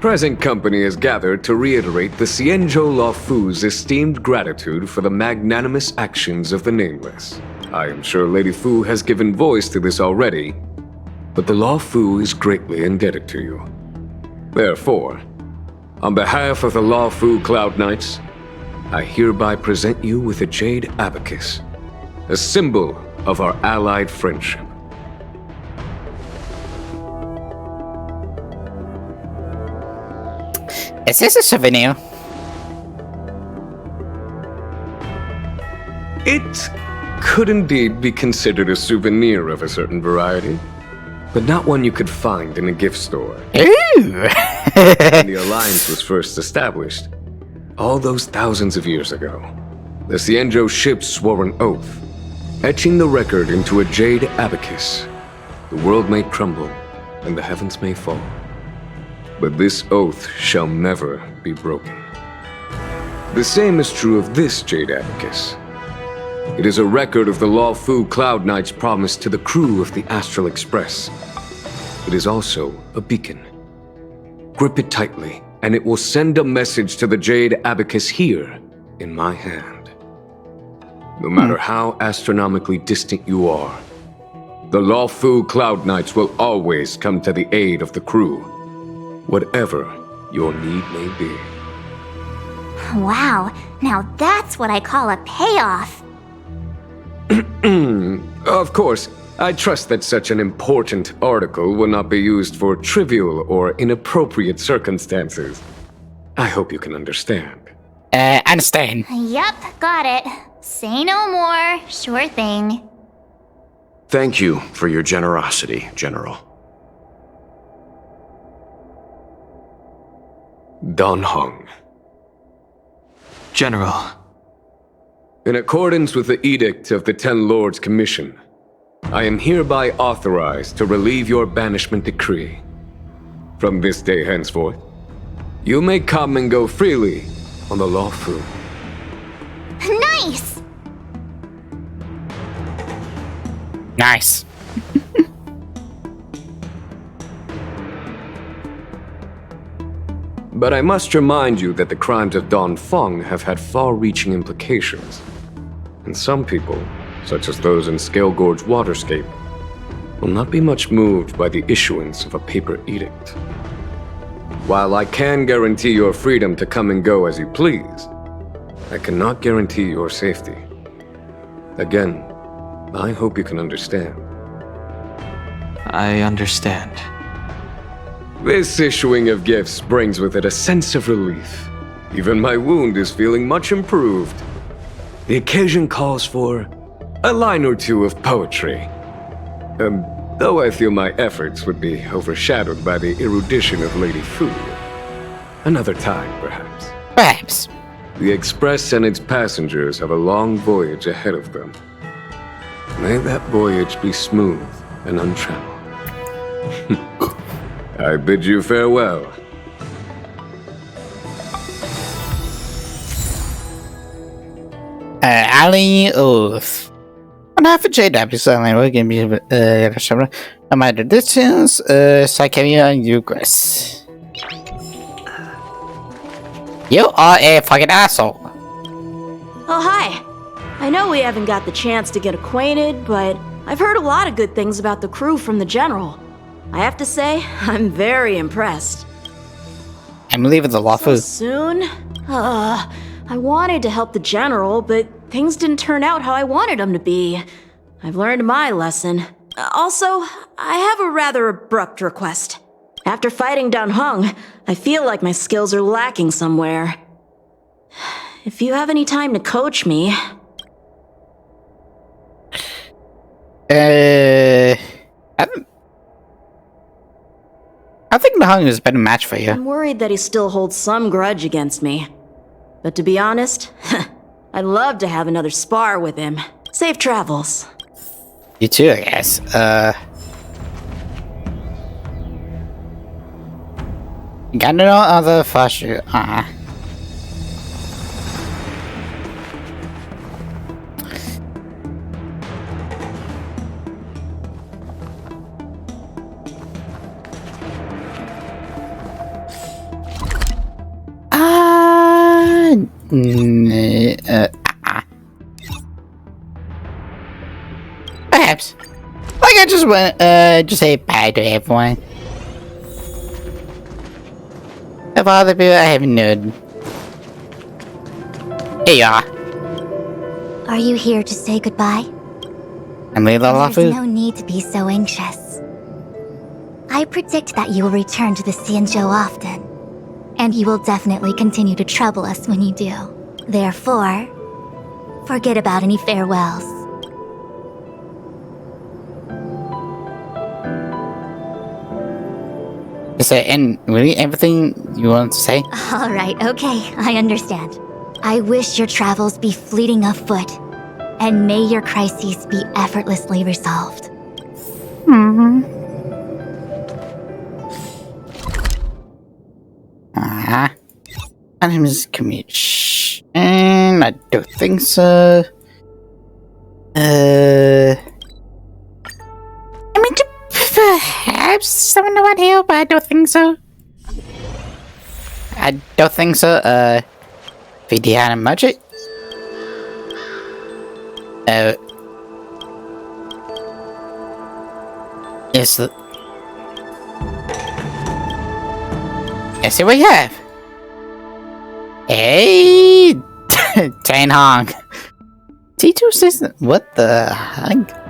Present company is gathered to reiterate the Xianzhou Luofu's esteemed gratitude for the magnanimous actions of the Nameless. I am sure Lady Fu has given voice to this already, but the Luofu is greatly indebted to you. Therefore, on behalf of the Luofu Cloud Knights, I hereby present you with a jade abacus, a symbol of our allied friendship. Is this a souvenir? It could indeed be considered a souvenir of a certain variety, but not one you could find in a gift store. Ooh! When the Alliance was first established, all those thousands of years ago, The Xianzhou ships swore an oath, etching the record into a jade abacus. The world may crumble, and the heavens may fall, but this oath shall never be broken. The same is true of this jade abacus. It is a record of the Luofu Cloud Knight's promise to the crew of the Astral Express. It is also a beacon. Grip it tightly, and it will send a message to the jade abacus here in my hand. No matter how astronomically distant you are, the Luofu Cloud Knights will always come to the aid of the crew, whatever your need may be. Wow, now that's what I call a payoff. Of course, I trust that such an important article will not be used for trivial or inappropriate circumstances. I hope you can understand. Understand. Yep, got it. Say no more. Sure thing. Thank you for your generosity, General. Dan Heng. General. In accordance with the Edict of the Ten Lords Commission, I am hereby authorized to relieve your banishment decree. From this day henceforth, you may come and go freely on the Luofu. Nice! Nice. But I must remind you that the crimes of Dongfeng have had far-reaching implications. And some people, such as those in Scale Gorge Waterscape, will not be much moved by the issuance of a paper edict. While I can guarantee your freedom to come and go as you please, I cannot guarantee your safety. Again, I hope you can understand. I understand. This issuing of gifts brings with it a sense of relief. Even my wound is feeling much improved. The occasion calls for a line or two of poetry. Though I feel my efforts would be overshadowed by the erudition of Lady Fu. Another time, perhaps. Perhaps. The Express and its passengers have a long voyage ahead of them. May that voyage be smooth and untrammeled. I bid you farewell. Ali Oath. On half a jade episode, we're going to be no matter distance, Psycheria and Ugress. You are a fucking asshole. Oh, hi. I know we haven't got the chance to get acquainted, but I've heard a lot of good things about the crew from the General. I have to say, I'm very impressed. I'm leaving the Luofu. So soon? I wanted to help the General, but things didn't turn out how I wanted them to be. I've learned my lesson. Also, I have a rather abrupt request. After fighting Dan Heng, I feel like my skills are lacking somewhere. If you have any time to coach me... I think the Hung is a better match for you. I'm worried that he still holds some grudge against me. But to be honest, I'd love to have another spar with him. Safe travels. You too, I guess. Got no other foster. Perhaps. Like I just went, just say bye to everyone. Of all the people I haven't known. Here you are. Are you here to say goodbye? I'm leaving the There's Luofu. no need to be so anxious. I predict that you will return to the Xianzhou often. And you will definitely continue to trouble us when you do. Therefore, forget about any farewells. Is there really everything you want to say? Alright, okay, I understand. I wish your travels be fleeting of foot, and may your crises be effortlessly resolved. My name is Commission. I don't think so. I mean, perhaps someone would help, but I don't think so. I don't think so. Vidiana Mudget. Yes. Let's see what we have. Hey, Tan Hong. T2 system. What the heck?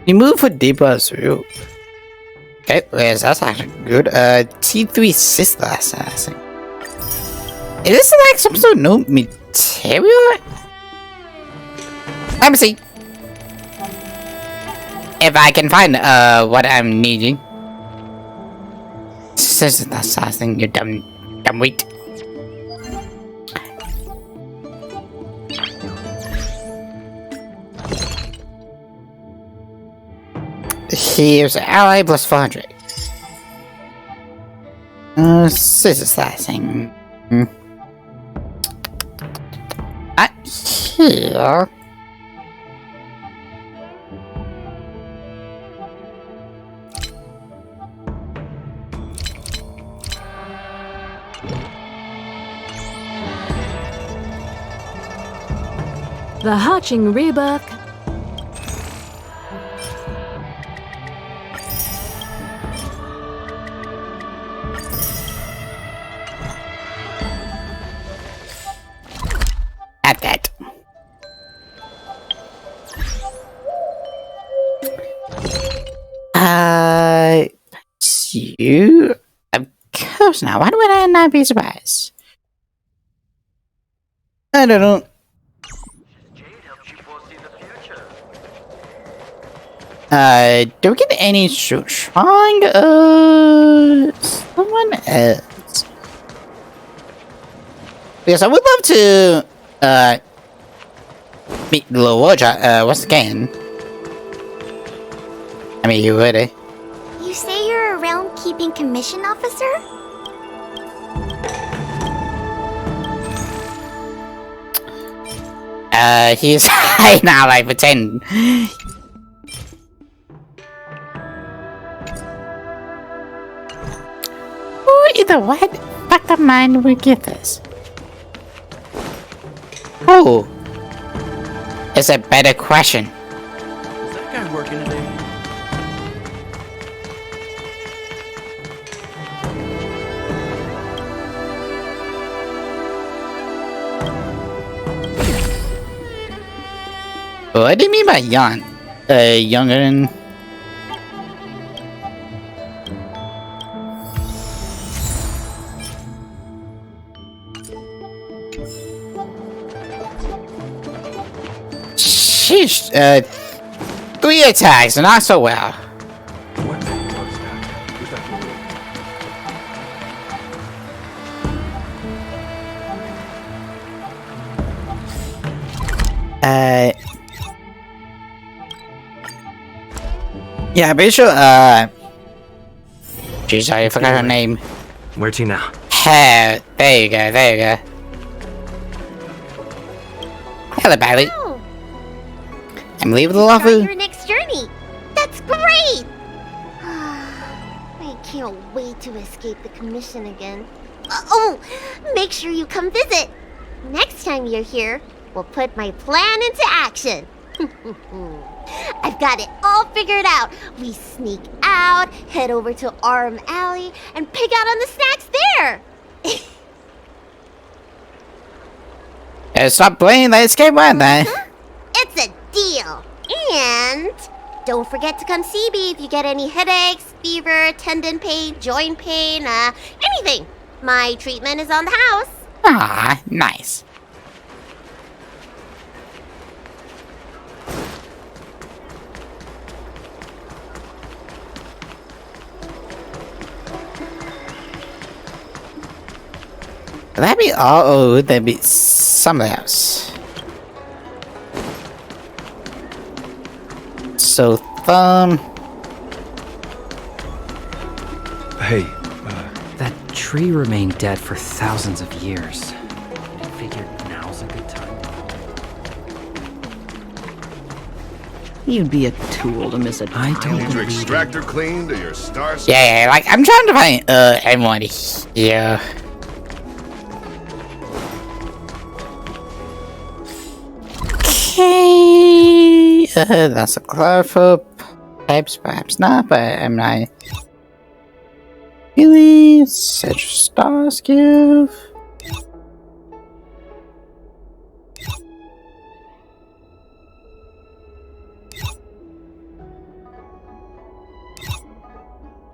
You move for deeper through. Okay, well, that's actually good. T3 sister assassin. Is this like some sort of new material? Let me see. If I can find what I'm needing. Sister assassin, you dumb wheat. Here's ally plus 400. Scissor slicing. Here. The hatching rebirth. At that. You? Of course not. Why would I not be surprised? I don't know. Do we get any strong? Someone else. Because I would love to, meet the little warrior, once again. I mean, you would, eh? You say you're a realm-keeping commission officer? He's high now, like, pretend. Who in the what fucked up mind will get this? Oh. It's a better question. Is that guy working today? What do you mean by young? Younger than... Sheesh, 3 attacks, not so well. Yeah, I'm pretty sure, Jeez, I forgot her name. Where to now? There you go, there you go. Hello, Bailey. I'm leaving the Start Lafu. your next journey. That's great. I can't wait to escape the commission again. Oh, make sure you come visit. Next time you're here, we'll put my plan into action. I've got it all figured out. We sneak out, head over to Arm Alley, and pick out on the snacks there. Stop playing that escape one, then. It's a deal. And don't forget to come see me if you get any headaches, fever, tendon pain, joint pain, anything. My treatment is on the house. Ah, nice. Would that be all, or would that be something else? So, thumb. Hey, that tree remained dead for thousands of years. I figured now's a good time. You'd be a tool to miss a I don't Need your extractor cleaned or your stars? Yeah, like, I'm trying to find, everyone here. Okay, that's a chlorophyll. Perhaps not, but I'm not. Really? Such a star skill.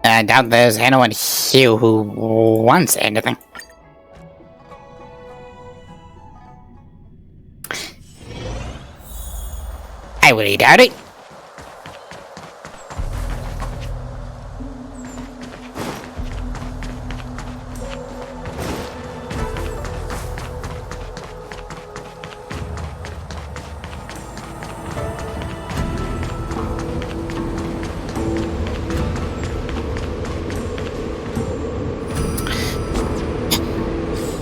I doubt there's anyone here who wants anything. I really doubt it.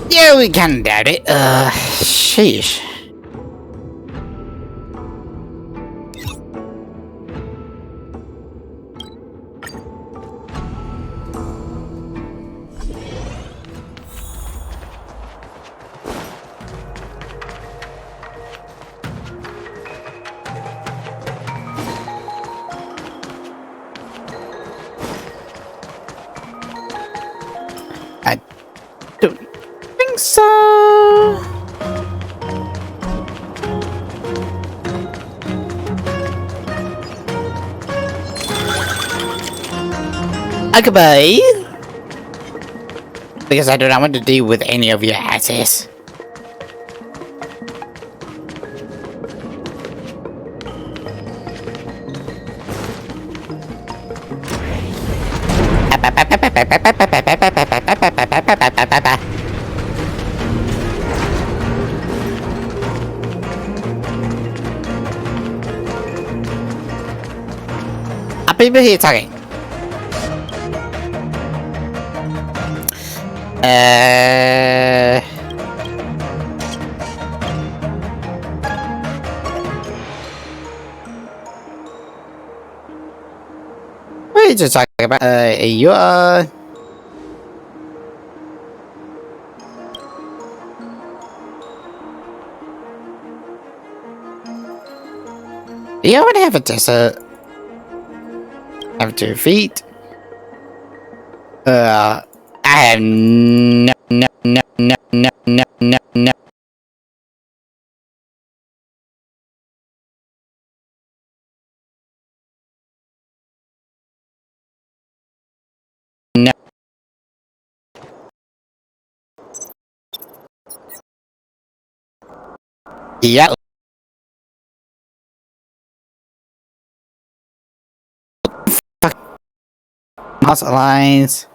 Yeah, we can doubt it. Sheesh. I don't think so. Goodbye. Because I do not want to deal with any of your asses. Are people here talking? What are you just talking about? You are... You already have a desert. Have 2 feet. I have no. Yeah. Muscle lines.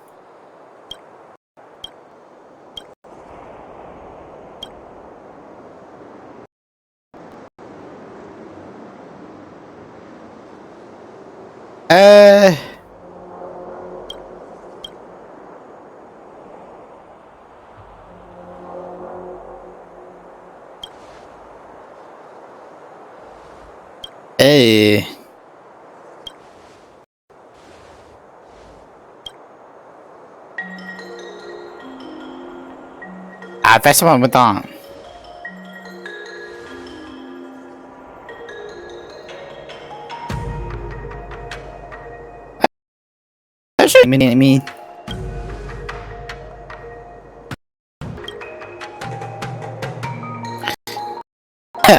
Hey. That's the one with on. Me.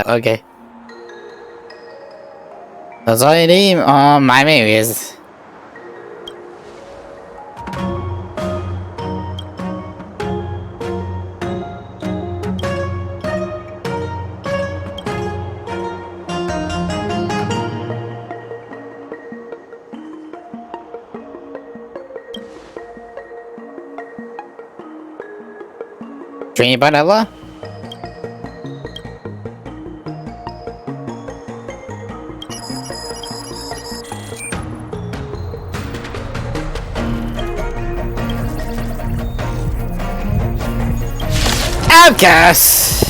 Okay. That's all you need on my movies. Trained by Allah? Outcast!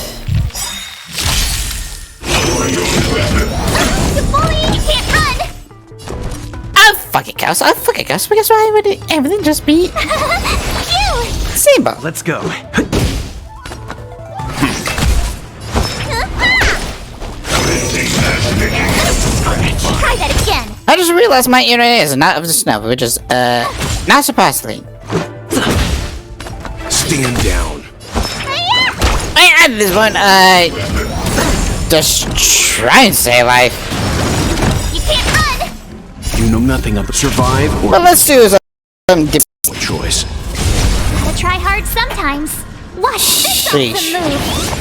Fucking cows! I fucking cows! Because why would everything just be Simba? Let's go. Try that again. I just realized my internet is not of the snow, which is not surprisingly. Stand down. At this point, just try and stay alive. You can't run. You know nothing of the survive or Well, let's do some choice. I try hard sometimes. Watch this Sheesh. awesome move.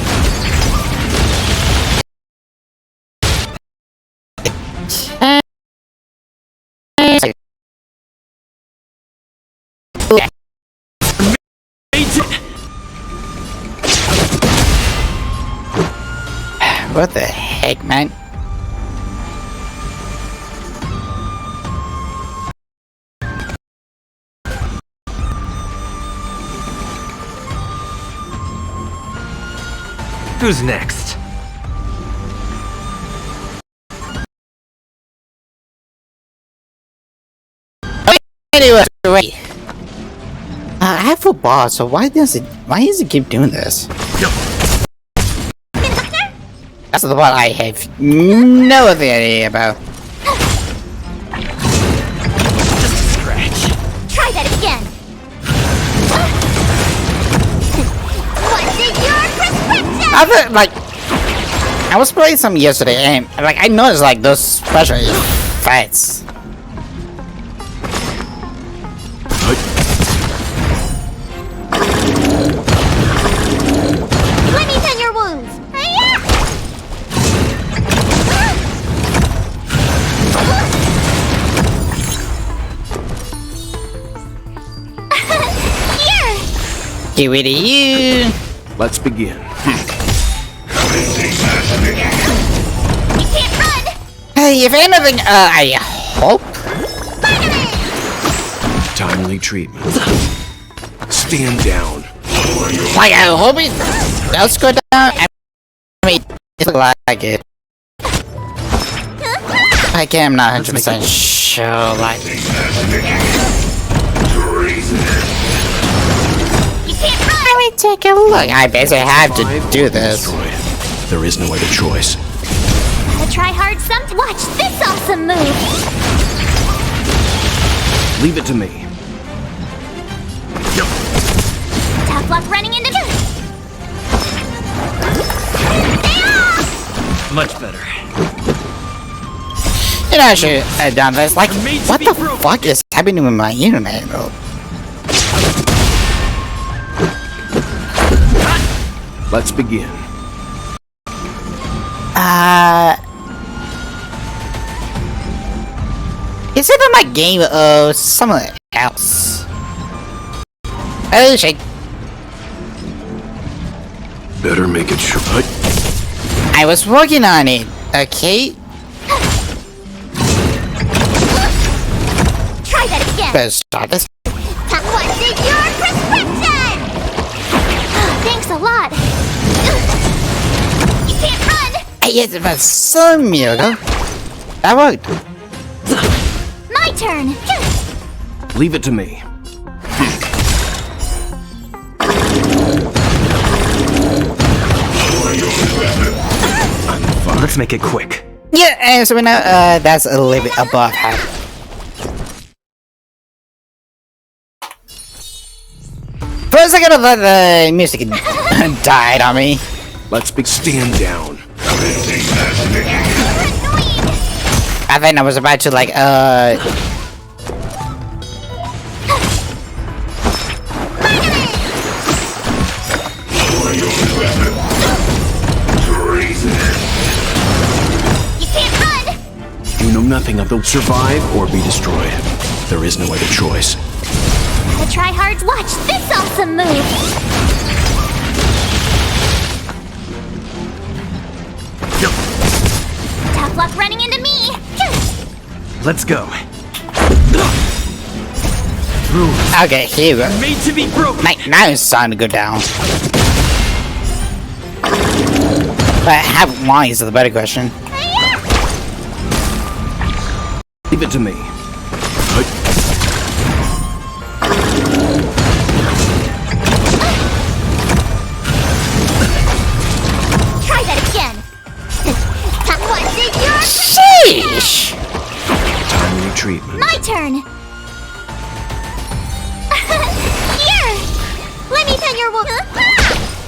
What the heck, man? Who's next? Anyway, wait. I have a boss, so why does it keep doing this? That's the one I have no idea about. Just a scratch. Try that again. What's in your prescription? I thought, like, I was playing some yesterday, and like I noticed like those special fights. Let me tend your wounds. Here. Give it to you. Let's begin. You can't run. Hey, if anything, I hope. Timely treatment. Stand down. Like I hope it does go down. I mean, it looks like it. I'm not 100% sure. Like. Let me take a look. I basically have to do this. There is no other choice. I try hard some. Watch this awesome move. Leave it to me. Tough luck running into this. Much better. You know, I should have done this. Like, what the fuck is happening with my internet, bro? Let's begin. Is it in my game or somewhere else? Oh shit. Better make it short. I was working on it, okay? Try that again. Better start this. What's in your prescription? Thanks a lot. You can't run. Hey, yes, it was some miracle. That worked. My turn. Leave it to me. Let's make it quick. Yeah, and so now that's a little bit above half. For a second, I thought the music died on me. Let's stand down. I think I was about to like You know nothing of the survive or be destroyed. There is no other choice. I try hard. Watch this awesome move. luck running into me! Let's go. Okay, here we go. Made to be broken. Now it's time to go down. But how long is the better question? Leave it to me. Try that again! What did your... Sheesh! Timely treatment. My turn! Here! Let me pet your wolf.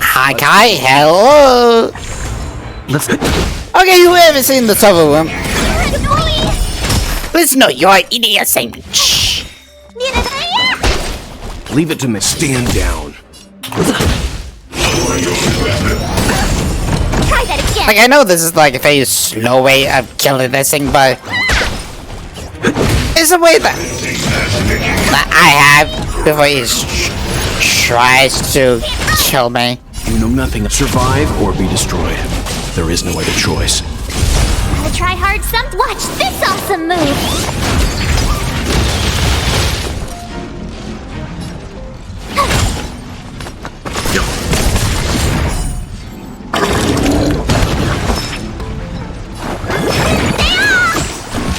Hi, Kai. Hello. Let's go. Okay, whoever's in the server room. Let's know you're eating a sandwich. Leave it to me. Stand down. Try that again! Like, I know this is like a very slow way of killing this thing, but it's a way that I have before he tries to kill me. You know nothing. Survive or be destroyed. There is no other choice. Wanna try hard some? Watch this awesome move!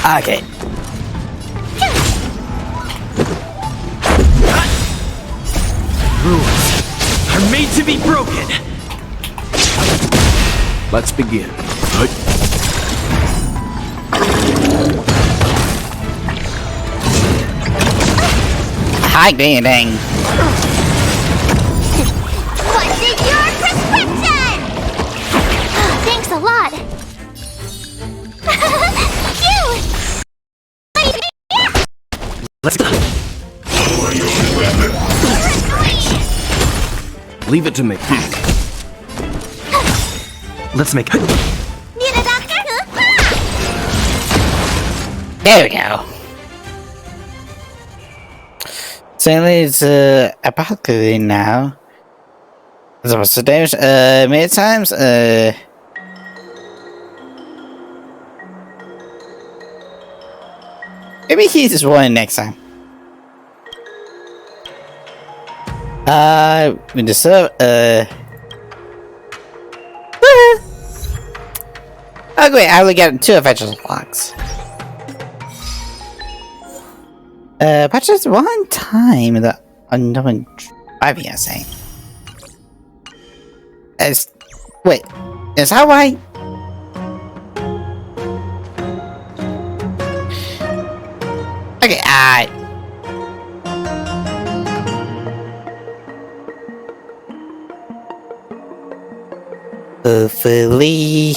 Okay. Rules are made to be broken. Let's begin. Hi, dang dang. What did your prescription? Thanks a lot. Cute! Let's go. Leave it to me. Let's make. Need a doctor? There we go. So it's apocalypse now. So what's the damage? Many times, maybe he's just one next time. We deserve, oh great, I will get 2 adventure blocks. But just one time the unknown driving, I say. Wait, is that right? Okay, hopefully.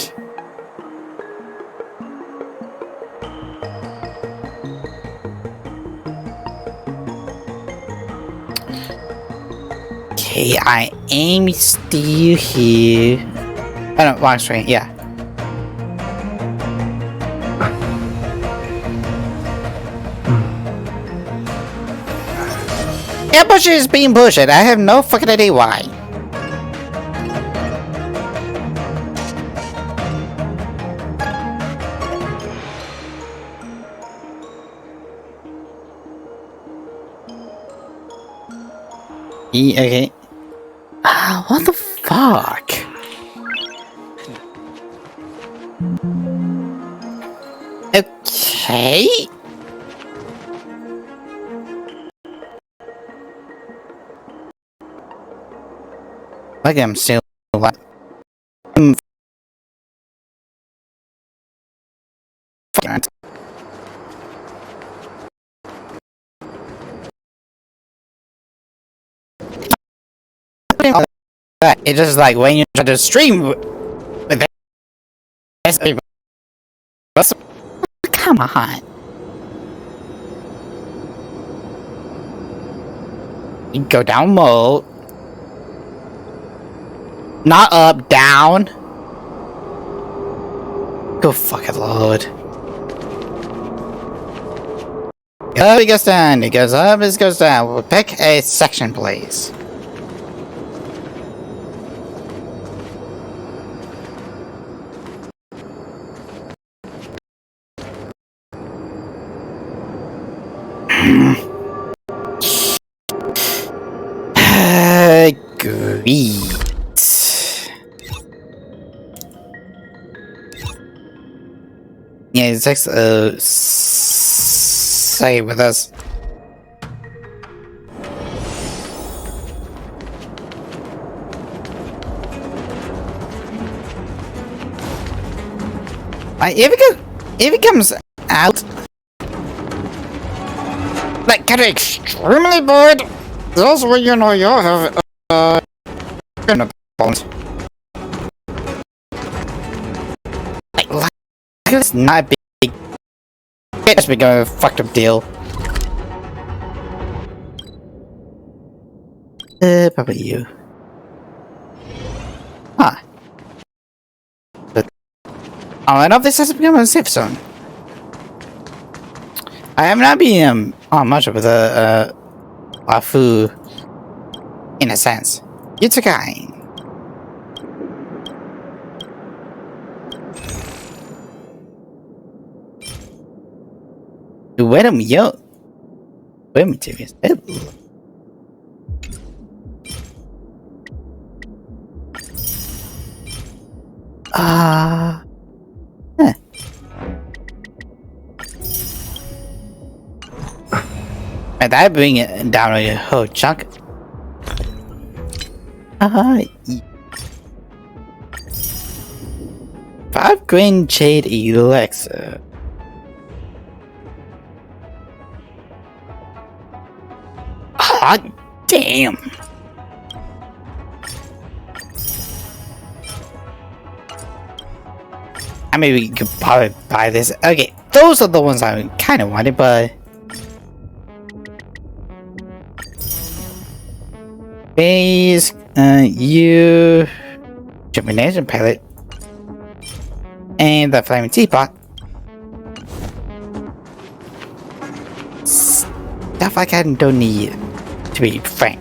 Okay, I am still here. Oh no, wrong screen, yeah. Yeah, Bush is being bullshit. I have no fucking idea why. Okay. What the fuck? Okay. Like I'm still like it's just like when you try to stream with it. Come on. You go down mode. Not up, down. Go fucking lord. Up, it goes down. It goes up, it goes down. We'll pick a section, please. Sweet. Yeah, it's like stay with us. If it comes out like kind of extremely bored, that's when you know you have an opponent. Like it's not big. It has become a fucked up deal. Probably you. Huh. But I know this has become a safe zone. I have not been on much of the Wafu in a sense. It's a guy. Wait a minute, yo. Wait a minute, And I bring it down a whole chunk. 5 green jade elixir. Hot damn. I mean, we could probably buy this. Okay, those are the ones I kind of wanted, but base, you, germination pellet, and the flaming teapot. Stuff like I don't need, to be frank.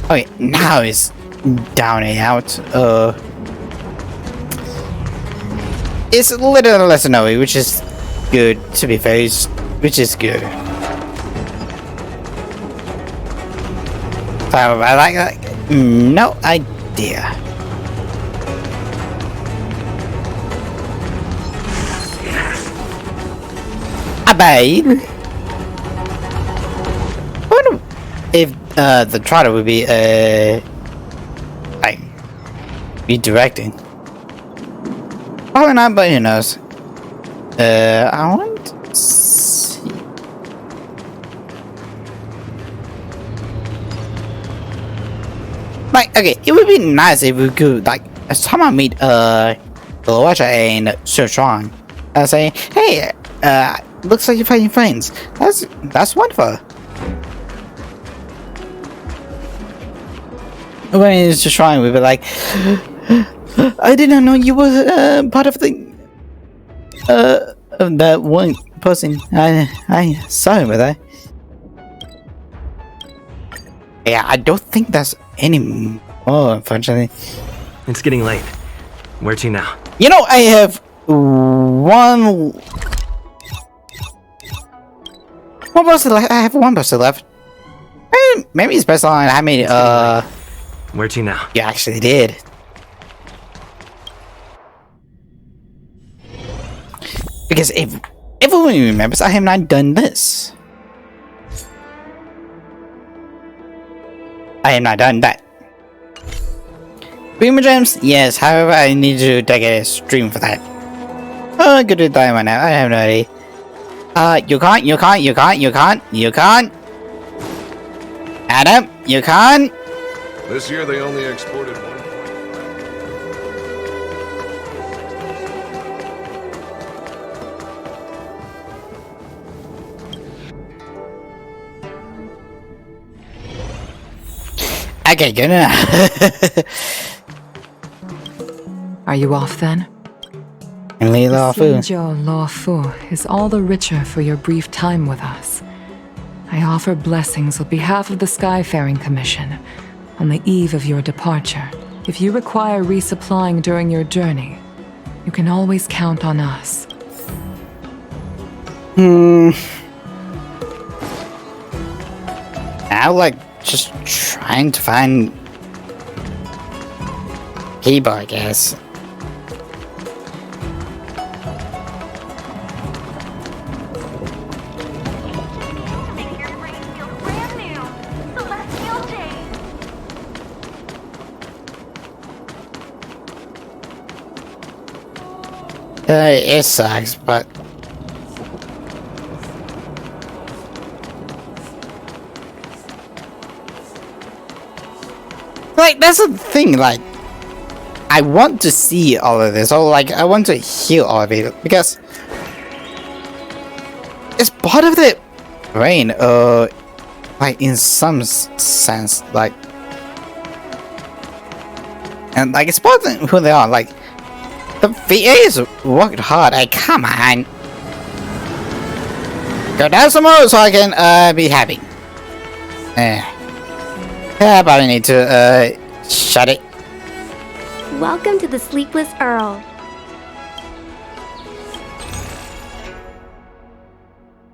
Okay, now it's down and out. It's a little less annoying, which is good, to be fair, which is good. So I like that. No idea. I bet. I wonder if the trotter would be like redirecting. Probably not, but who knows. I want to see. Like, okay, it would be nice if we could, like, somehow meet, Aloysia and Sichuan. Saying, hey, looks like you're fighting friends. That's wonderful. When Sichuan would be like, I did not know you were part of the that one person. I sorry about that. Yeah, I don't think that's any more, unfortunately. It's getting late. Where to now? You know, I have one person left. I have one person left. Maybe it's best on I made Where to now? You actually did. Because if everyone remembers, I have not done this. I have not done that. Prima gems? Yes, however, I need to take a stream for that. Oh, good to die right now. I have no idea. You can't. Adam, you can't. This year they only exported 1. Okay, good enough. Are you off then? And Li Luofu. Xinzhou Luofu is all the richer for your brief time with us. I offer blessings on behalf of the Skyfaring Commission on the eve of your departure. If you require resupplying during your journey, you can always count on us. I would like just trying to find people, I guess. It sucks, but like that's the thing. Like, I want to see all of this, or like I want to hear all of it because it's part of the brain, like in some sense, like, and like it's part of who they are, like. The VAs worked hard. Hey, come on. Go down some more so I can be happy. I probably need to shut it. Welcome to the Sleepless Earl.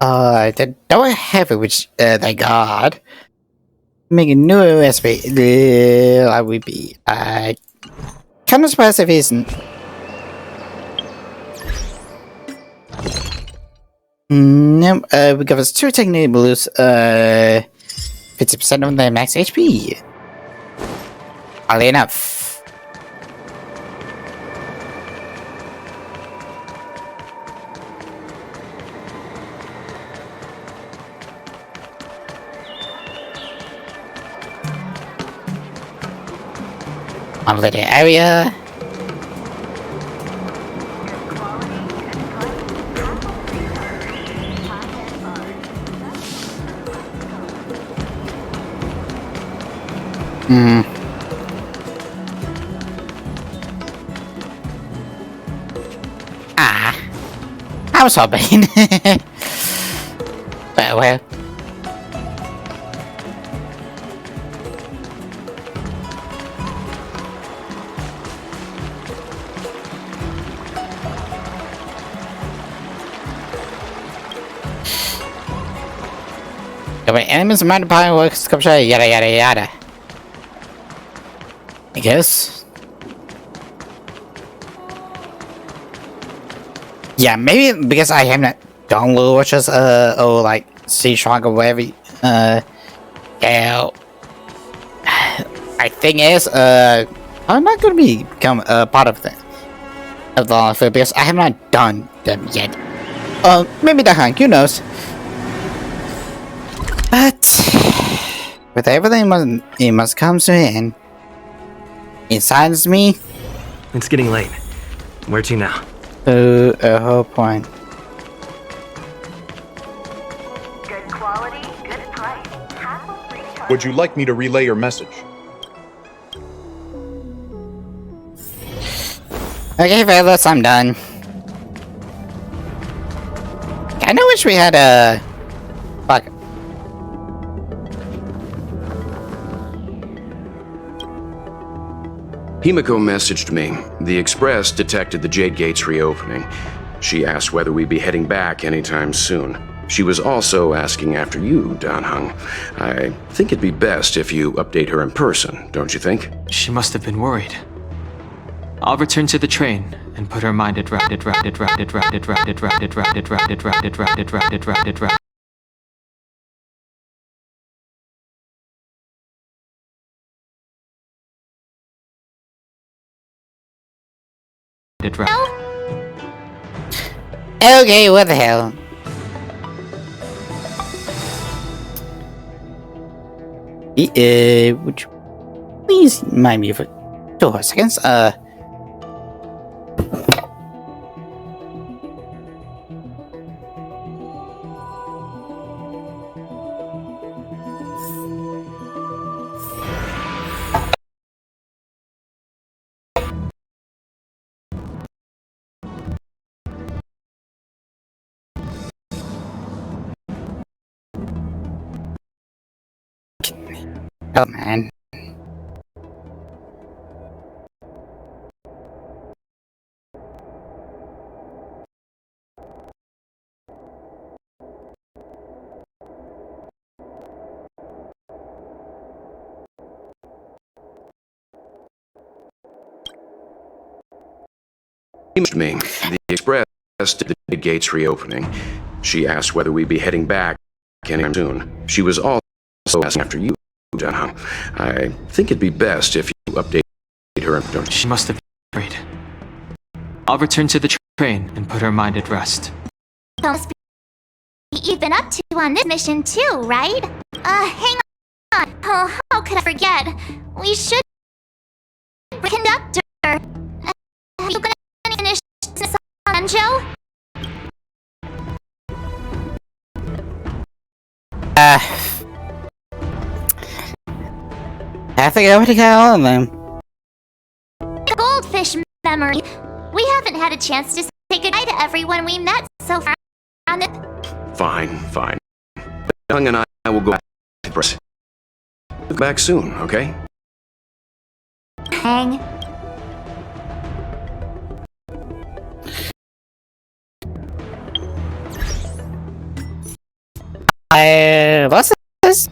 The door heavy which they got. Make a new USB. I will be kind of surprised if it's no, we got us 2 technical blues, 50% of their max HP. Oddly enough. Unlit area. I was hoping. But well. Enemies amount of power works, yada yada yada. I guess. Yeah, maybe because I haven't downloaded watches, or like see stronger whatever. Yeah. I think is I'm not gonna become a part of the Lawful because I have not done them yet. Maybe the hunk, who knows? But with everything, it must come to an end. It silenced me. It's getting late. Where to now? To a whole point. Good quality, good price. Hassle-free charge. Would you like me to relay your message? Okay, fellas, I'm done. I know wish we had a... Fuck. Himiko messaged me. The Express detected the Jade Gates reopening. She asked whether we'd be heading back anytime soon. She was also asking after you, Dan Heng. I think it'd be best if you update her in person, don't you think? She must have been worried. I'll return to the train and put her mind at rest. Okay, what the hell? Would you please remind me for 2 seconds? Oh man. me. The Express did the gates reopening. She asked whether we'd be heading back anytime soon. She was also asking after you, Jenna. I think it'd be best if you update her. She must have been afraid. I'll return to the train and put her mind at rest. Must be you've been up to on this mission too, right? Hang on. Oh, how could I forget? We should conductor. Have you got any initiatives on Joe? I think I already got all of them. Goldfish memory. We haven't had a chance to say goodbye to everyone we met so far on the... Fine. Young and I will go back to press. Back soon, okay? Hang. What's this?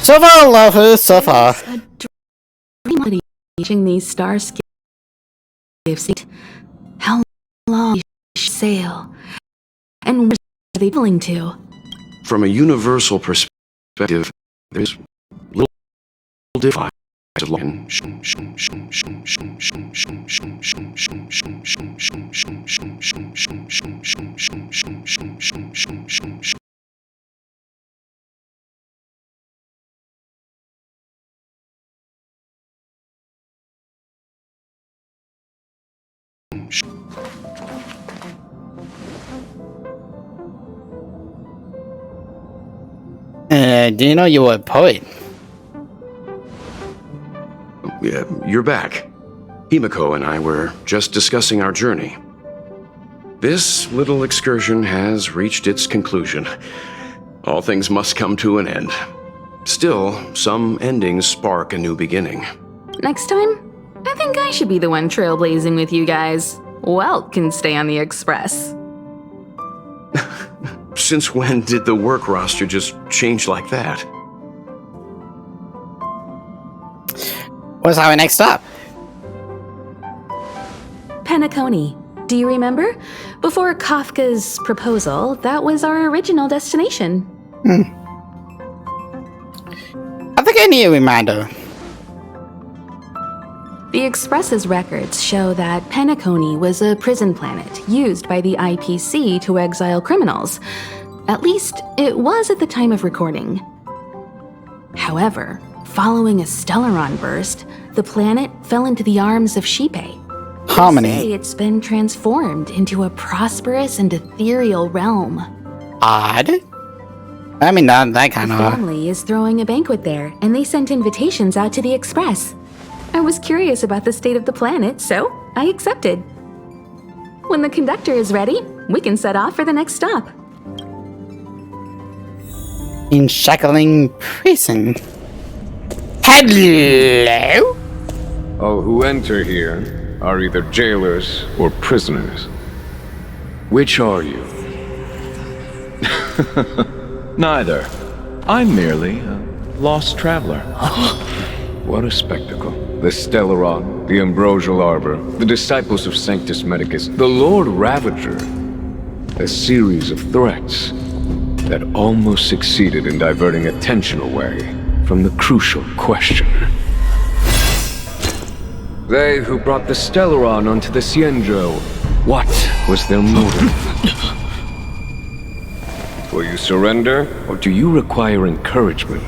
So far, love her, so far. Reaching these starscapes. How long should sail? And where are they traveling to? From a universal perspective, there's little difference. Do you know you were a poet? Yeah, you're back. Himiko and I were just discussing our journey. This little excursion has reached its conclusion. All things must come to an end. Still, some endings spark a new beginning. Next time, I think I should be the one trailblazing with you guys. Welt can stay on the Express. Since when did the work roster just change like that? What's our next stop? Penacony. Do you remember? Before Kafka's proposal, that was our original destination. I think I need a reminder. The Express's records show that Penacony was a prison planet used by the IPC to exile criminals. At least, it was at the time of recording. However, following a Stellaron burst, the planet fell into the arms of Xipe. Harmony. They say it's been transformed into a prosperous and ethereal realm. Odd? I mean, not that kind The of... family is throwing a banquet there, and they sent invitations out to the Express. I was curious about the state of the planet, so I accepted. When the conductor is ready, we can set off for the next stop. In Shackling Prison. Hello? All who enter here are either jailers or prisoners. Which are you? Neither. I'm merely a lost traveler. What a spectacle. The Stellaron, the Ambrosial Arbor, the disciples of Sanctus Medicus, the Lord Ravager. A series of threats that almost succeeded in diverting attention away from the crucial question. They who brought the Stellaron onto the Cienjo, what was their motive? Will you surrender, or do you require encouragement,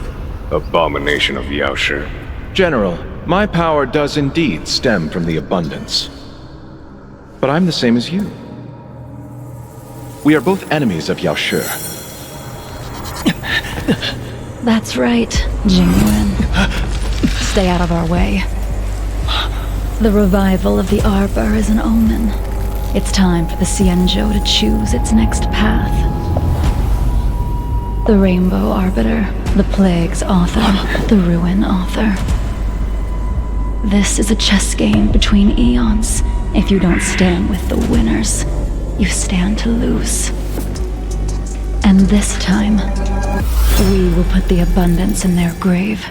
abomination of Yaoshi? General, my power does indeed stem from the abundance. But I'm the same as you. We are both enemies of Yaoshi. That's right, Jingyuan. Stay out of our way. The revival of the Arbor is an omen. It's time for the Cienjo to choose its next path. The Rainbow Arbiter, the Plague's author, the Ruin author. This is a chess game between eons. If you don't stand with the winners, you stand to lose. And this time, we will put the abundance in their grave.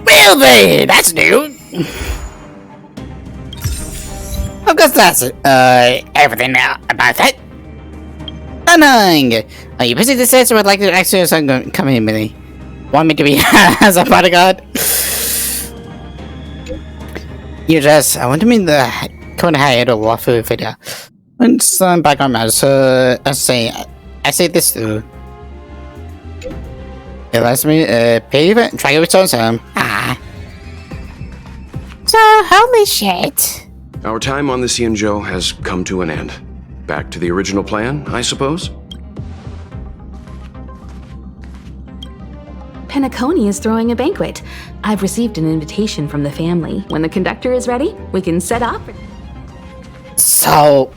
Really? That's new. Of course, that's everything now about that. Stunning! Are you busy this day? So I'd like to actually come in with me. Want me to be as a bodyguard? You just, I want to meet the current head of Wafu video. And some background matters, so I say this too. It lets me pay you, try to return some. So, holy shit. Our time on the Xianzhou has come to an end. Back to the original plan, I suppose? Penacony is throwing a banquet. I've received an invitation from the family. When the conductor is ready, we can set up. So...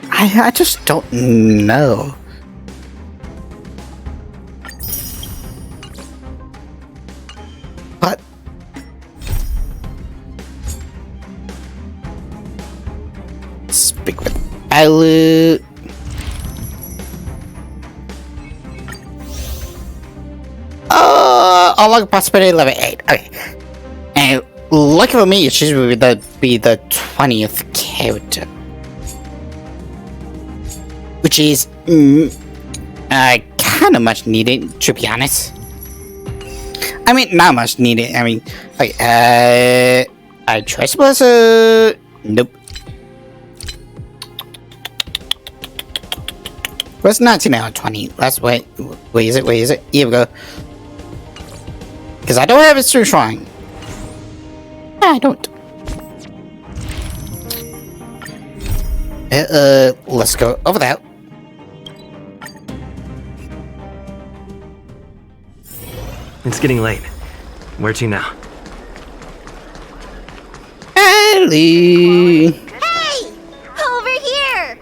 I just don't know. But... Speak with Alu. Unlock possibility level 8. Okay. And lucky for me, she's be the 20th character. Which is kind of much needed, to be honest. I mean, not much needed. I mean, like, I choice plus nope. What's 19 out of 20? Let's wait. Where is it? Where is it? Here we go. Because I don't have it too strong. I don't. Let's go over that. It's getting late. Where to now? Ellie! Hey! Over here!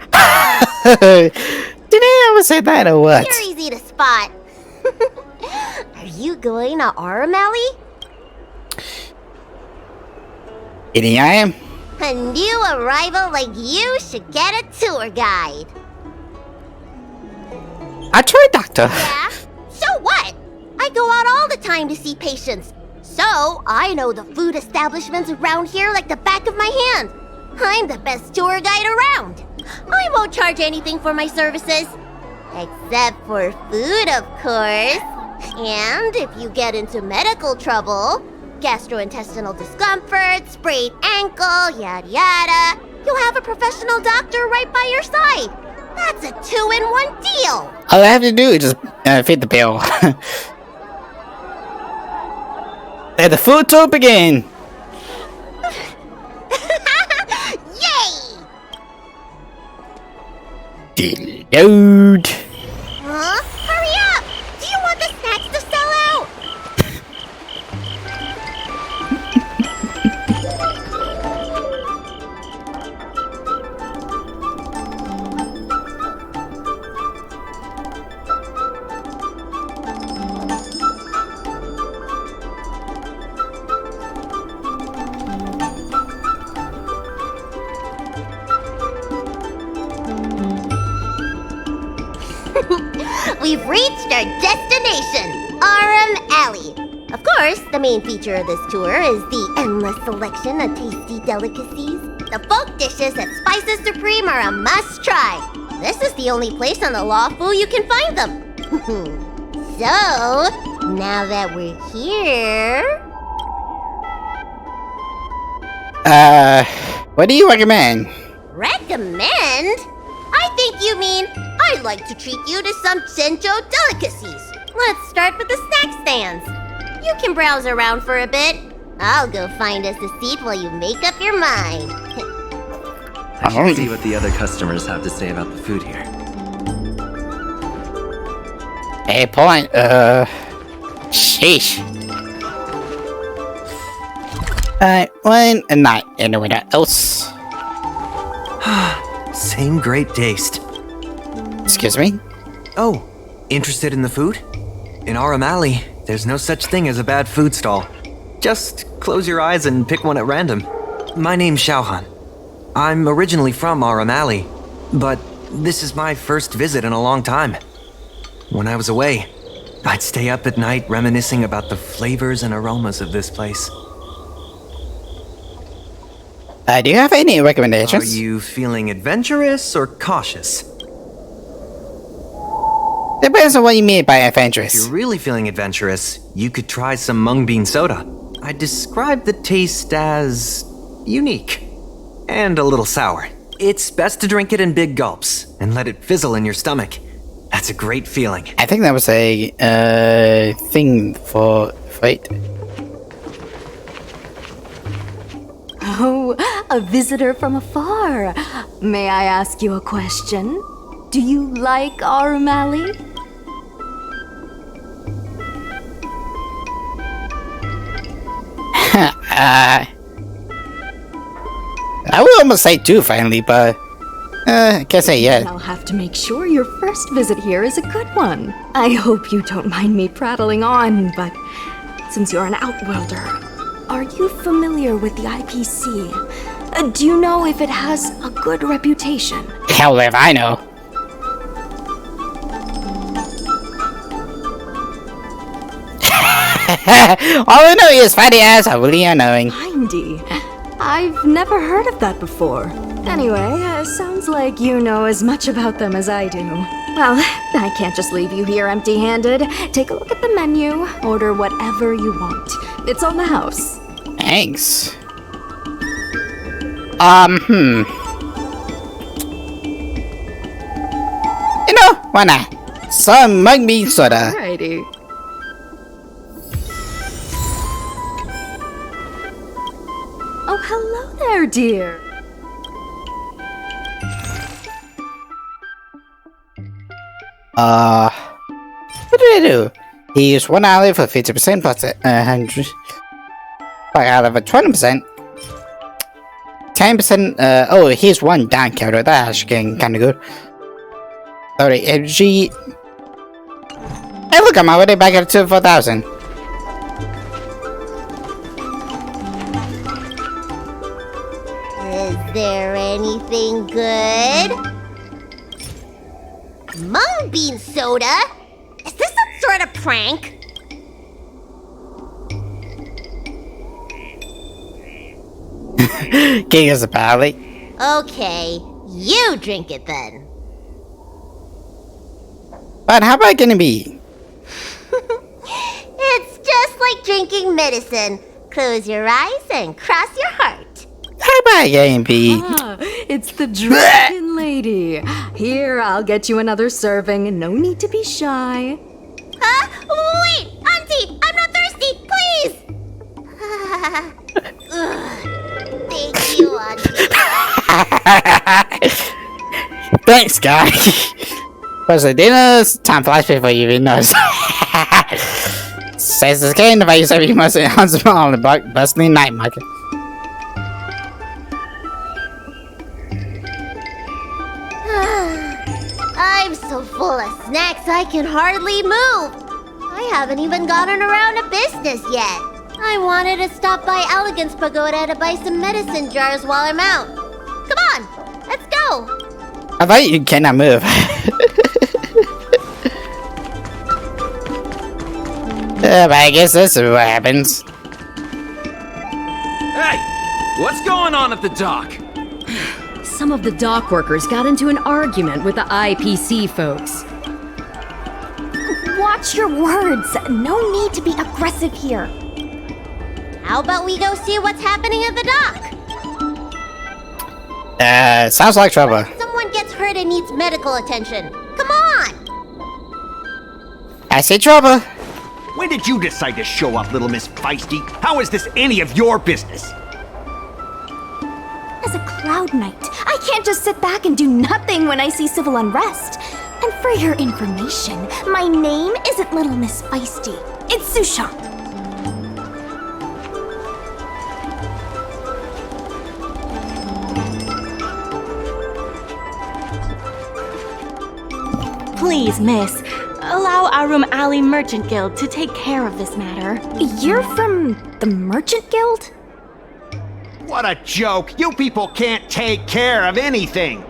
Did I ever say that or what? You're easy to spot. Are you going to Aramelli? Eating I am. A new arrival like you should get a tour guide. A tour doctor? Yeah? So what? I go out all the time to see patients. So, I know the food establishments around here like the back of my hand. I'm the best tour guide around. I won't charge anything for my services. Except for food, of course. And if you get into medical trouble, gastrointestinal discomfort, sprained ankle, yada yada, you'll have a professional doctor right by your side. That's a 2-in-1 deal. All I have to do is just feed the bill. Let the food tour begin. Yay! Dude. Huh? Hurry up! Do you want the snacks to sell out? We've reached our destination, Aram Alley. Of course, the main feature of this tour is the endless selection of tasty delicacies. The folk dishes at Spices Supreme are a must-try. This is the only place on the Lawfu you can find them. So, now that we're here... What do you recommend? Recommend? I think you mean I'd like to treat you to some Xianzhou delicacies. Let's start with the snack stands. You can browse around for a bit. I'll go find us a seat while you make up your mind. I should see what the other customers have to say about the food here. Hey, point. Sheesh. One and not anywhere else. Same great taste. Excuse me? Oh, interested in the food? In Aram Alley, there's no such thing as a bad food stall. Just close your eyes and pick one at random. My name's Xiaohan. I'm originally from Aram Alley, but this is my first visit in a long time. When I was away, I'd stay up at night reminiscing about the flavors and aromas of this place. Do you have any recommendations? Are you feeling adventurous or cautious? Depends on what you mean by adventurous. If you're really feeling adventurous, you could try some mung bean soda. I describe the taste as unique and a little sour. It's best to drink it in big gulps and let it fizzle in your stomach. That's a great feeling. I think that was a thing for fate. Oh, a visitor from afar. May I ask you a question? Do you like Aram Alley? I would almost say 2 finally, but I can't say yet. I'll have to make sure your first visit here is a good one. I hope you don't mind me prattling on, but since you're an Outworlder, are you familiar with the IPC? Do you know if it has a good reputation? Hell if I know. All I know is fatty ass are really annoying. Mindy. I've never heard of that before. Anyway, sounds like you know as much about them as I do. Well, I can't just leave you here empty-handed. Take a look at the menu, order whatever you want. It's on the house. Thanks. You know, why not? Some mung bean soda. Alrighty. Oh, hello there, dear. What did I do? He used 1 olive for 50% plus 100. 5 olive for 20%. 10%, oh, here's 1 down counter. That's actually kinda good. Sorry, energy. Hey, look, I'm already back up to 4,000. Is there anything good? Mung bean soda? Is this some sort of prank? King is a pally. Okay, you drink it then. But how about gonna be? It's just like drinking medicine. Close your eyes and cross your heart. How about getting be? Ah, it's the Dragon Lady. Here, I'll get you another serving. No need to be shy. Huh? Wait! Auntie! I'm not thirsty! Please! Thank you, Auntie. Thanks, guy. Plus, dinner's time flies before you even know. Says the game if I use every most answer on the bustling night market. I'm so full of snacks I can hardly move. I haven't even gotten around to business yet. I wanted to stop by Elegance Pagoda to buy some medicine jars while I'm out. Come on, let's go. I thought you cannot move. But I guess this is what happens. Hey, what's going on at the dock? Some of the dock workers got into an argument with the IPC folks. Watch your words. No need to be aggressive here. How about we go see what's happening at the dock? Sounds like trouble. Someone gets hurt and needs medical attention. Come on! I see trouble. When did you decide to show up, little Miss Feisty? How is this any of your business? As a Cloud Knight, I can't just sit back and do nothing when I see civil unrest. And for your information, my name isn't Little Miss Feisty. It's Sushan. Please, miss, allow Arum Alley Merchant Guild to take care of this matter. You're from the Merchant Guild? What a joke! You people can't take care of anything!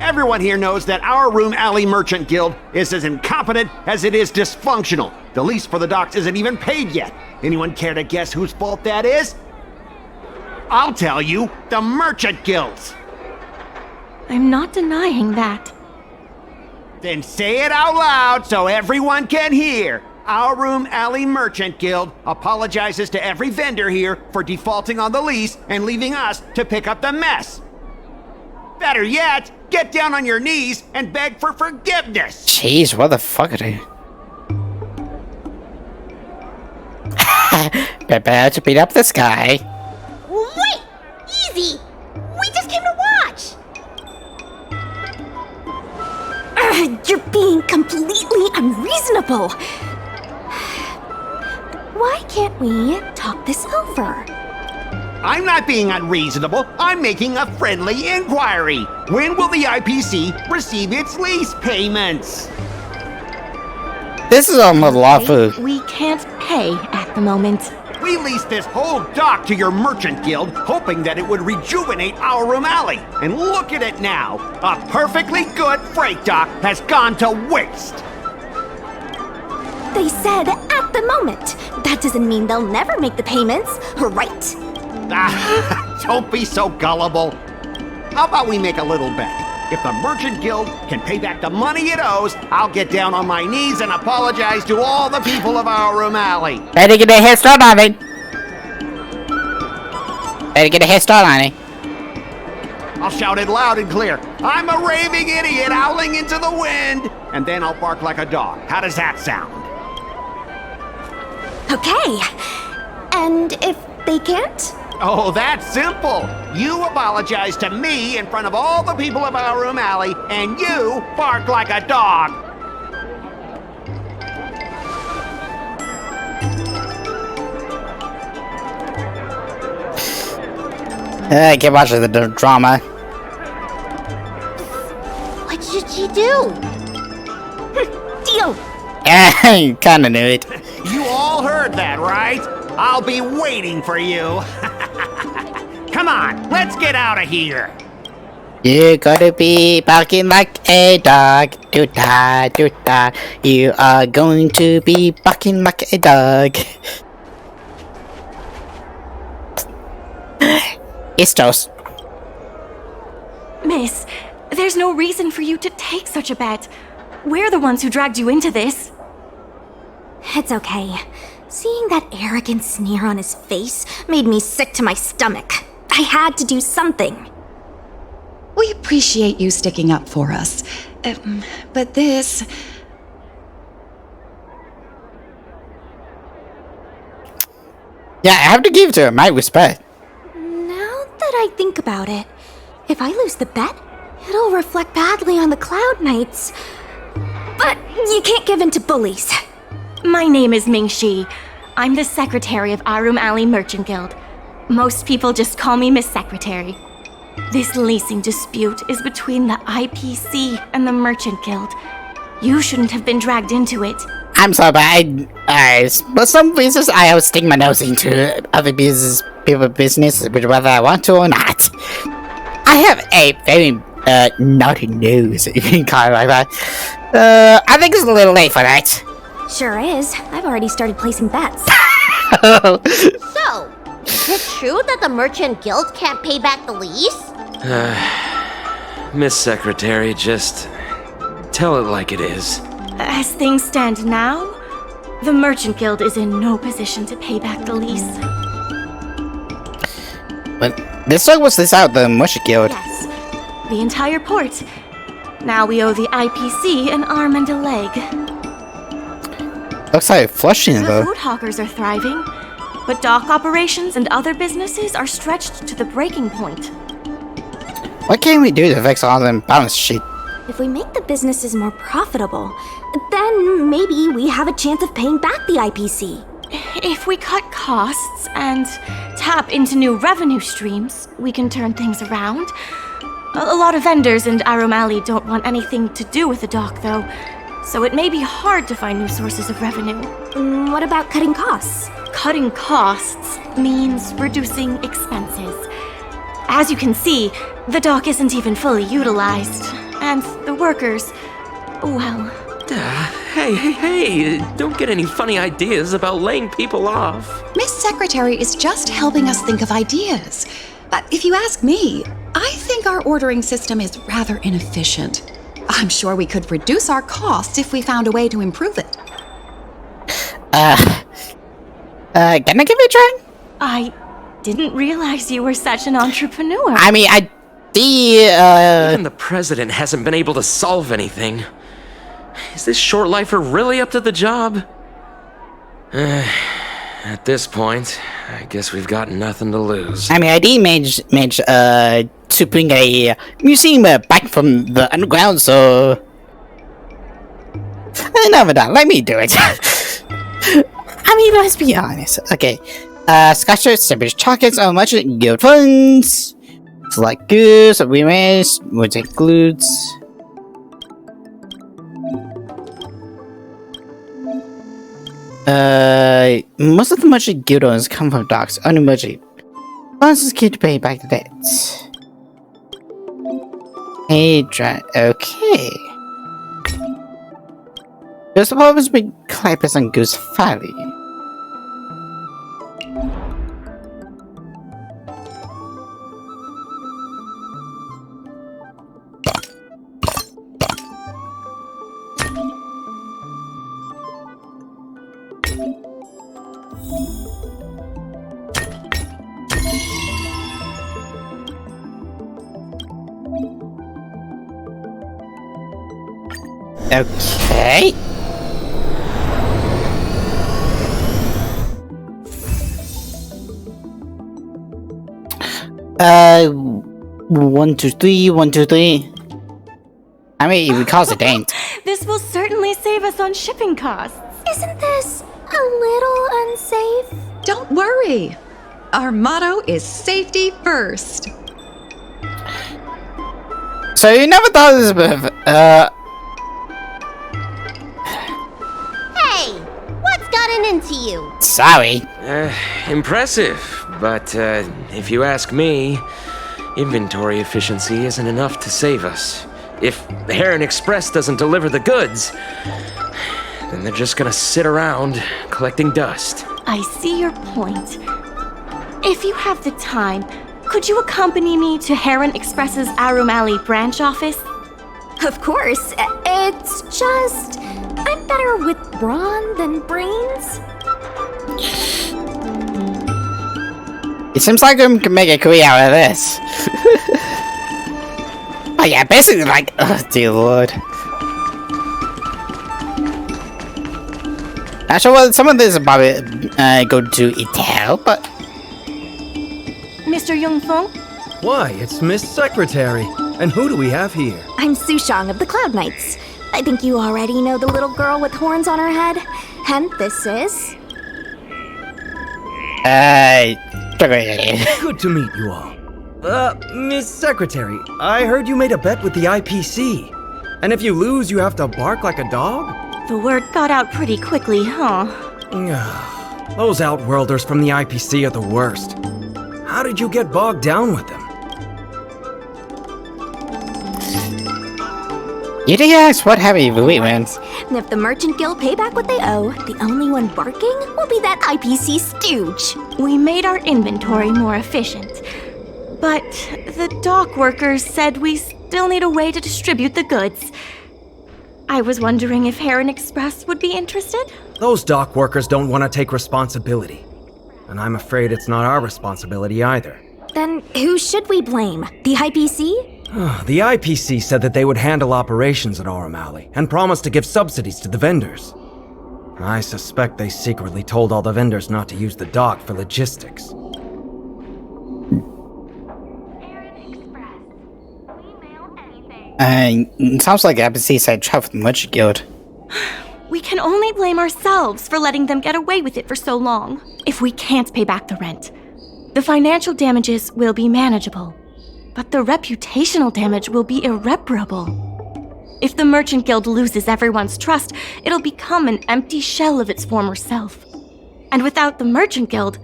Everyone here knows that our Room Alley Merchant Guild is as incompetent as it is dysfunctional. The lease for the docks isn't even paid yet. Anyone care to guess whose fault that is? I'll tell you, the Merchant Guild's. I'm not denying that. Then say it out loud so everyone can hear. Our Room Alley Merchant Guild apologizes to every vendor here for defaulting on the lease and leaving us to pick up the mess. Better yet, get down on your knees and beg for forgiveness. Jeez, what the fuck are they? Prepare to beat up this guy. Wait! Easy! We just came to watch! You're being completely unreasonable. Why can't we talk this over? I'm not being unreasonable. I'm making a friendly inquiry. When will the IPC receive its lease payments? This is almost lawful. We can't pay at the moment. We leased this whole dock to your merchant guild, hoping that it would rejuvenate our Room Alley. And look at it now. A perfectly good freight dock has gone to waste. They said at the moment. That doesn't mean they'll never make the payments, right? Don't be so gullible. How about we make a little bet? If the Merchant Guild can pay back the money it owes, I'll get down on my knees and apologize to all the people of our Room Alley. Better get a head start on it. Better get a head start on it. I'll shout it loud and clear. I'm a raving idiot howling into the wind. And then I'll bark like a dog. How does that sound? Okay. And if they can't? Oh, that's simple. You apologize to me in front of all the people of our Room Alley, and you bark like a dog. I can't watch the drama. What should she do? Deal. I kinda knew it. You all heard that, right? I'll be waiting for you. Come on, let's get out of here. You gotta be barking like a dog. Do-da, do-da. You are going to be barking like a dog. It's toast. Miss, there's no reason for you to take such a bet. We're the ones who dragged you into this. It's okay. Seeing that arrogant sneer on his face made me sick to my stomach. I had to do something. We appreciate you sticking up for us. But this... Yeah, I have to give it to her my respect. Now that I think about it, if I lose the bet, it'll reflect badly on the Cloud Knights. But you can't give in to bullies. My name is Ming Shi. I'm the secretary of Arum Alley Merchant Guild. Most people just call me Miss Secretary. This leasing dispute is between the IPC and the Merchant Guild. You shouldn't have been dragged into it. I'm sorry, but for some reasons I always stick my nose into other people's business, whether I want to or not. I have a very naughty nose, if you can call it like that. I think it's a little late for that. Sure is. I've already started placing bets. So, is it true that the Merchant Guild can't pay back the lease? Miss Secretary, just tell it like it is. As things stand now, the Merchant Guild is in no position to pay back the lease. But this song was this out the Merchant Guild. Yes, the entire port. Now we owe the IPC an arm and a leg. Looks like Flushing The though. food hawkers are thriving, but dock operations and other businesses are stretched to the breaking point. What can we do to fix all them balance sheet? If we make the businesses more profitable, then maybe we have a chance of paying back the IPC. If we cut costs and tap into new revenue streams, we can turn things around. A lot of vendors in Arum Alley don't want anything to do with the dock, though, so it may be hard to find new sources of revenue. What about cutting costs? Cutting costs means reducing expenses. As you can see, the dock isn't even fully utilized, and the workers, well... Hey, don't get any funny ideas about laying people off. Miss Secretary is just helping us think of ideas. But if you ask me, I think our ordering system is rather inefficient. I'm sure we could reduce our costs if we found a way to improve it. Can I give it a try? I didn't realize you were such an entrepreneur. I mean, Even the president hasn't been able to solve anything. Is this short lifer really up to the job? At this point, I guess we've got nothing to lose. I mean, I did manage to bring a museum back from the underground, so... Never done, let me do it. I mean, let's be honest. Okay, Scotch established chocolates on much guild funds. Select goods, remains, which includes... most of the merchant guild owners come from docks. Only merchant funds is key to pay back the debts. Hey, okay. You're supposed to be clappers on Goose Valley. Okay. One, two, three, 1, 2, 3. I mean, we cause it ain't. This will certainly save us on shipping costs. Isn't this a little unsafe? Don't worry. Our motto is safety first. So you never thought this before? Hey, what's gotten into you? Sorry. Impressive, but if you ask me, inventory efficiency isn't enough to save us. If the Heron Express doesn't deliver the goods, then they're just gonna sit around collecting dust. I see your point. If you have the time, could you accompany me to Heron Express's Arum Alley branch office? Of course. It's just... I'm better with brawn than brains. It seems like we can make a career out of this. Oh yeah, basically like, oh dear lord. Not sure what some of this is probably go to Ital, but... Mr. Yongfeng? Why, it's Miss Secretary. And who do we have here? I'm Sushang of the Cloud Knights. I think you already know the little girl with horns on her head. And this is... Good to meet you all. Miss Secretary, I heard you made a bet with the IPC. And if you lose, you have to bark like a dog? The word got out pretty quickly, huh? Those Outworlders from the IPC are the worst. How did you get bogged down with them? You didn't ask what happened if we went. And if the Merchant Guild pay back what they owe, the only one barking will be that IPC stooge. We made our inventory more efficient. But the dock workers said we still need a way to distribute the goods. I was wondering if Heron Express would be interested? Those dock workers don't want to take responsibility. And I'm afraid it's not our responsibility either. Then who should we blame? The IPC? The IPC said that they would handle operations at Arum Alley and promised to give subsidies to the vendors. I suspect they secretly told all the vendors not to use the dock for logistics. Sounds like the IPC said trouble with the Merchant Guild. We can only blame ourselves for letting them get away with it for so long. If we can't pay back the rent, the financial damages will be manageable. but the reputational damage will be irreparable. If the Merchant Guild loses everyone's trust, it'll become an empty shell of its former self. And without the Merchant Guild,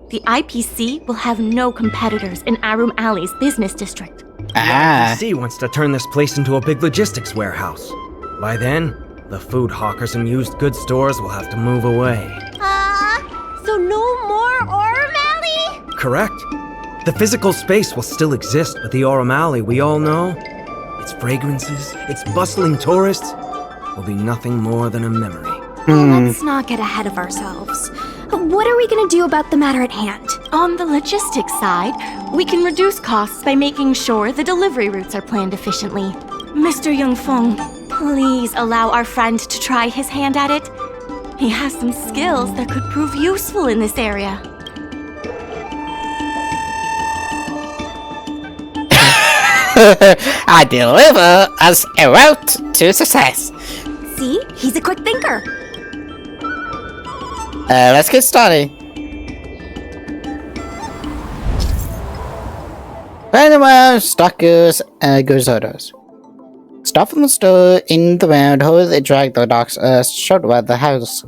the IPC will have no competitors in Arum Alley's business district. The IPC wants to turn this place into a big logistics warehouse. By then, the food hawkers and used goods stores will have to move away. So no more Aurum Alley? Correct. The physical space will still exist, but the Aurum Alley we all know, its fragrances, its bustling tourists, will be nothing more than a memory. Let's not get ahead of ourselves. What are we gonna do about the matter at hand? On the logistics side, we can reduce costs by making sure the delivery routes are planned efficiently. Mr. Yongfeng, please allow our friend to try his hand at it. He has some skills that could prove useful in this area. I deliver as a route to success. See? He's a quick thinker. Let's get started. Randomized stalkers and goods orders. Stop from the store in the round, hold and drag the docks short by the house.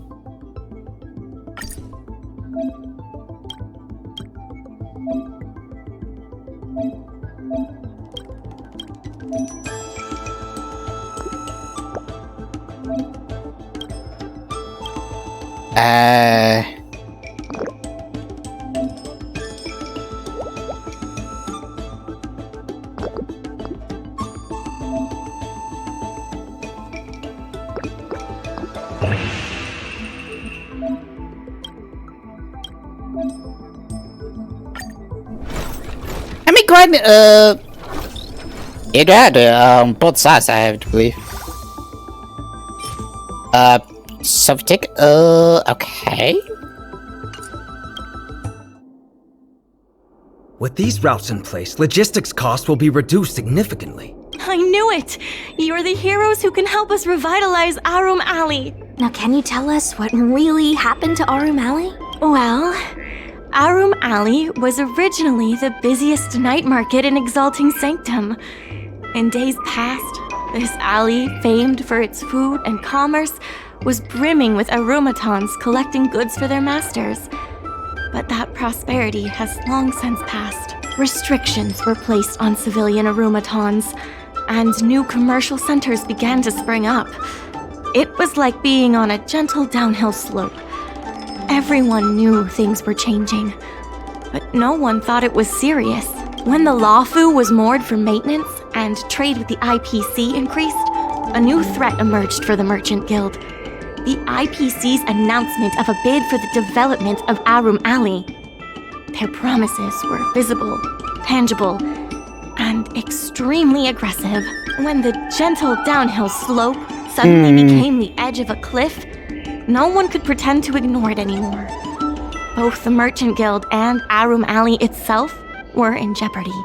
Let me go ahead and, it had, both sides, I have to believe. Subtick, okay. With these routes in place, logistics costs will be reduced significantly. I knew it! You're the heroes who can help us revitalize Arum Alley. Now can you tell us what really happened to Aurum Alley? Well, Arum Alley was originally the busiest night market in Exalting Sanctum. In days past, this alley, famed for its food and commerce, was brimming with aromatons collecting goods for their masters. But that prosperity has long since passed. Restrictions were placed on civilian aromatons, and new commercial centers began to spring up. It was like being on a gentle downhill slope. Everyone knew things were changing, but no one thought it was serious. When the Lawfu was moored for maintenance and trade with the IPC increased, a new threat emerged for the Merchant Guild. The IPC's announcement of a bid for the development of Arum Alley. Their promises were visible, tangible, and extremely aggressive. When the gentle downhill slope suddenly became the edge of a cliff, no one could pretend to ignore it anymore. Both the Merchant Guild and Arum Alley itself were in jeopardy.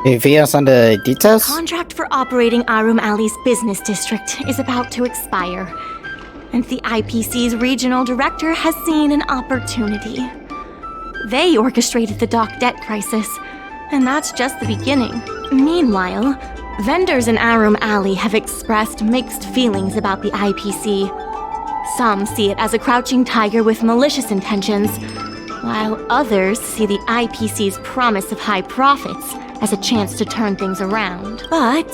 Reveal us on the details? Contract for operating Arum Alley's business district is about to expire, and the IPC's regional director has seen an opportunity. They orchestrated the dock debt crisis, and that's just the beginning. Meanwhile, vendors in Arum Alley have expressed mixed feelings about the IPC. Some see it as a crouching tiger with malicious intentions, while others see the IPC's promise of high profits as a chance to turn things around. But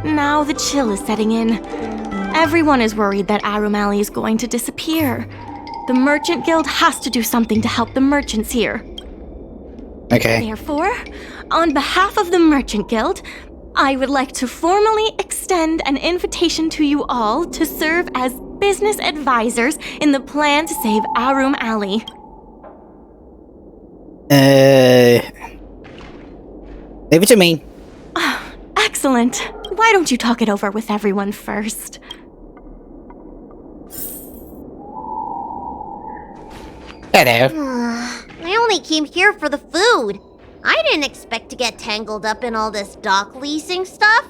now the chill is setting in. Everyone is worried that Arum Alley is going to disappear. The Merchant Guild has to do something to help the merchants here. Okay. Therefore, on behalf of the Merchant Guild, I would like to formally extend an invitation to you all to serve as business advisors in the plan to save Arum Alley. Leave it to me. Excellent. Why don't you talk it over with everyone first? Hello. I only came here for the food. I didn't expect to get tangled up in all this dock leasing stuff.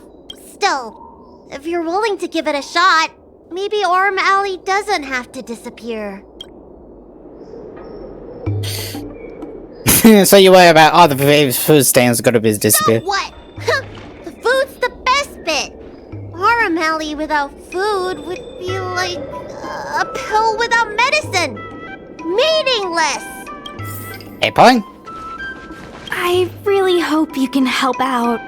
Still, if you're willing to give it a shot, maybe Aurum Alley doesn't have to disappear. So you worry about all the food stands gonna be disappear. What? The food's the best bit. Arum Alley without food would be like a pill without medicine. Meaningless. Hey, Pong. I really hope you can help out.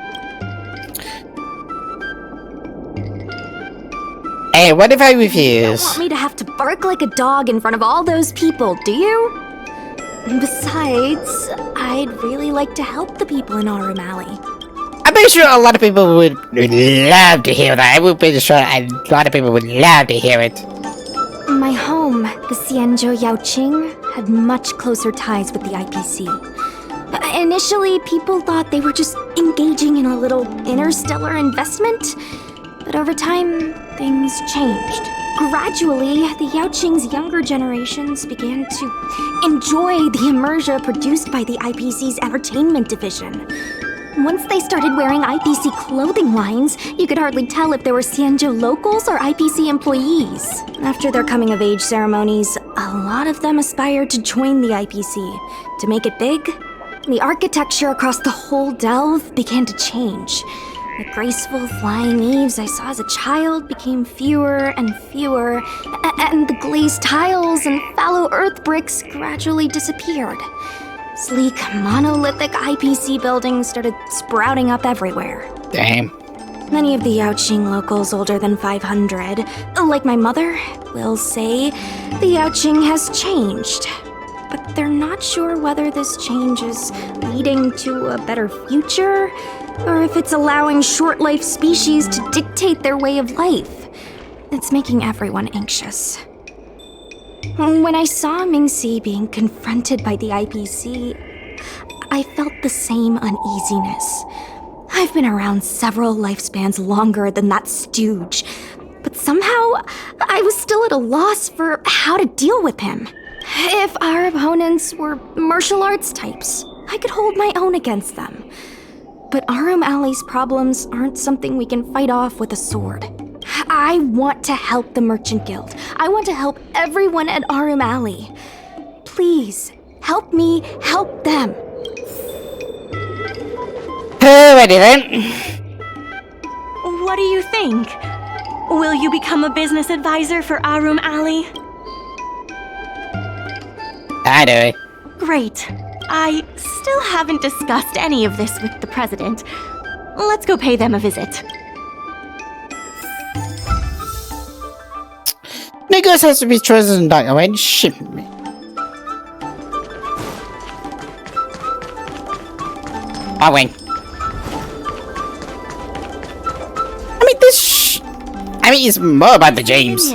Hey, what if I You refuse? don't want me to have to bark like a dog in front of all those people, do you? Besides, I'd really like to help the people in Arum Alley. I'm pretty sure a lot of people would love to hear that. I'm pretty sure a lot of people would love to hear it. My home, the Xianzhou Yaoqing, had much closer ties with the IPC. Initially, people thought they were just engaging in a little interstellar investment, but over time, things changed. Gradually, the Yaoqing's younger generations began to enjoy the immersia produced by the IPC's entertainment division. Once they started wearing IPC clothing lines, you could hardly tell if they were Xianzhou locals or IPC employees. After their coming-of-age ceremonies, a lot of them aspired to join the IPC. To make it big, the architecture across the whole delve began to change. The graceful flying eaves I saw as a child became fewer and fewer, and the glazed tiles and fallow earth bricks gradually disappeared. Sleek, monolithic IPC buildings started sprouting up everywhere. Damn. Many of the Yaoqing locals older than 500, like my mother, will say the Yaoqing has changed. But they're not sure whether this change is leading to a better future, or if it's allowing short-life species to dictate their way of life. It's making everyone anxious. When I saw Mingxi being confronted by the IPC, I felt the same uneasiness. I've been around several lifespans longer than that stooge, but somehow I was still at a loss for how to deal with him. If our opponents were martial arts types, I could hold my own against them. But Arum Alley's problems aren't something we can fight off with a sword. I want to help the Merchant Guild. I want to help everyone at Arum Alley. Please, help me help them. Alrighty then. What do you think? Will you become a business advisor for Arum Alley? I do. Great. I still haven't discussed any of this with the president. Let's go pay them a visit. Nicholas has to be chosen by when ship me. I win. I mean, it's more about the James.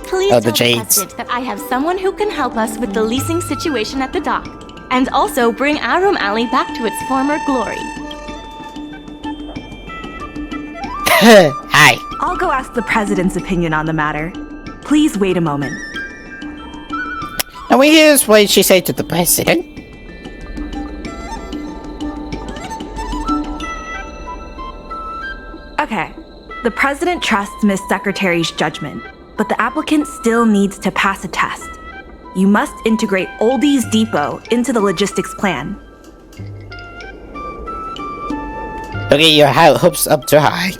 Please Oh, tell the Jades. president that I have someone who can help us with the leasing situation at the dock, and also bring Arum Alley back to its former glory. Hi. I'll go ask the president's opinion on the matter. Please wait a moment. Now here's what she said to the president. Okay. The president trusts Miss Secretary's judgment, but the applicant still needs to pass a test. You must integrate Oldies Depot into the logistics plan. Okay, your hopes up too high.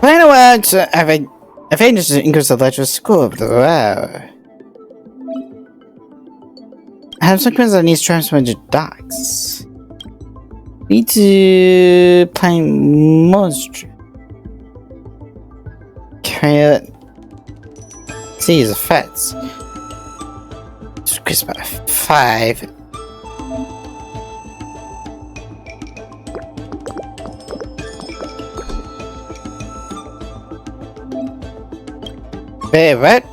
Final words have advantage to increase the electrical score of the wow. I have some that needs transferred to docks. Need to plan monster. Carry see his effects. Increase by 5. Wait, what?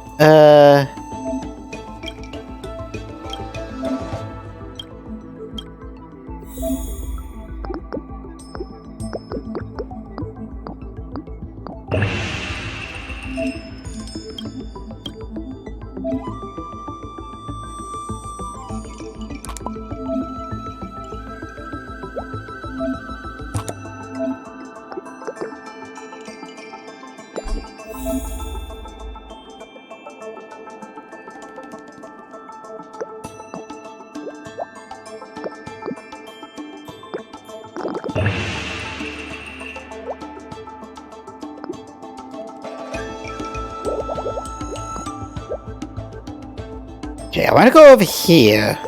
Okay, I want to go over here.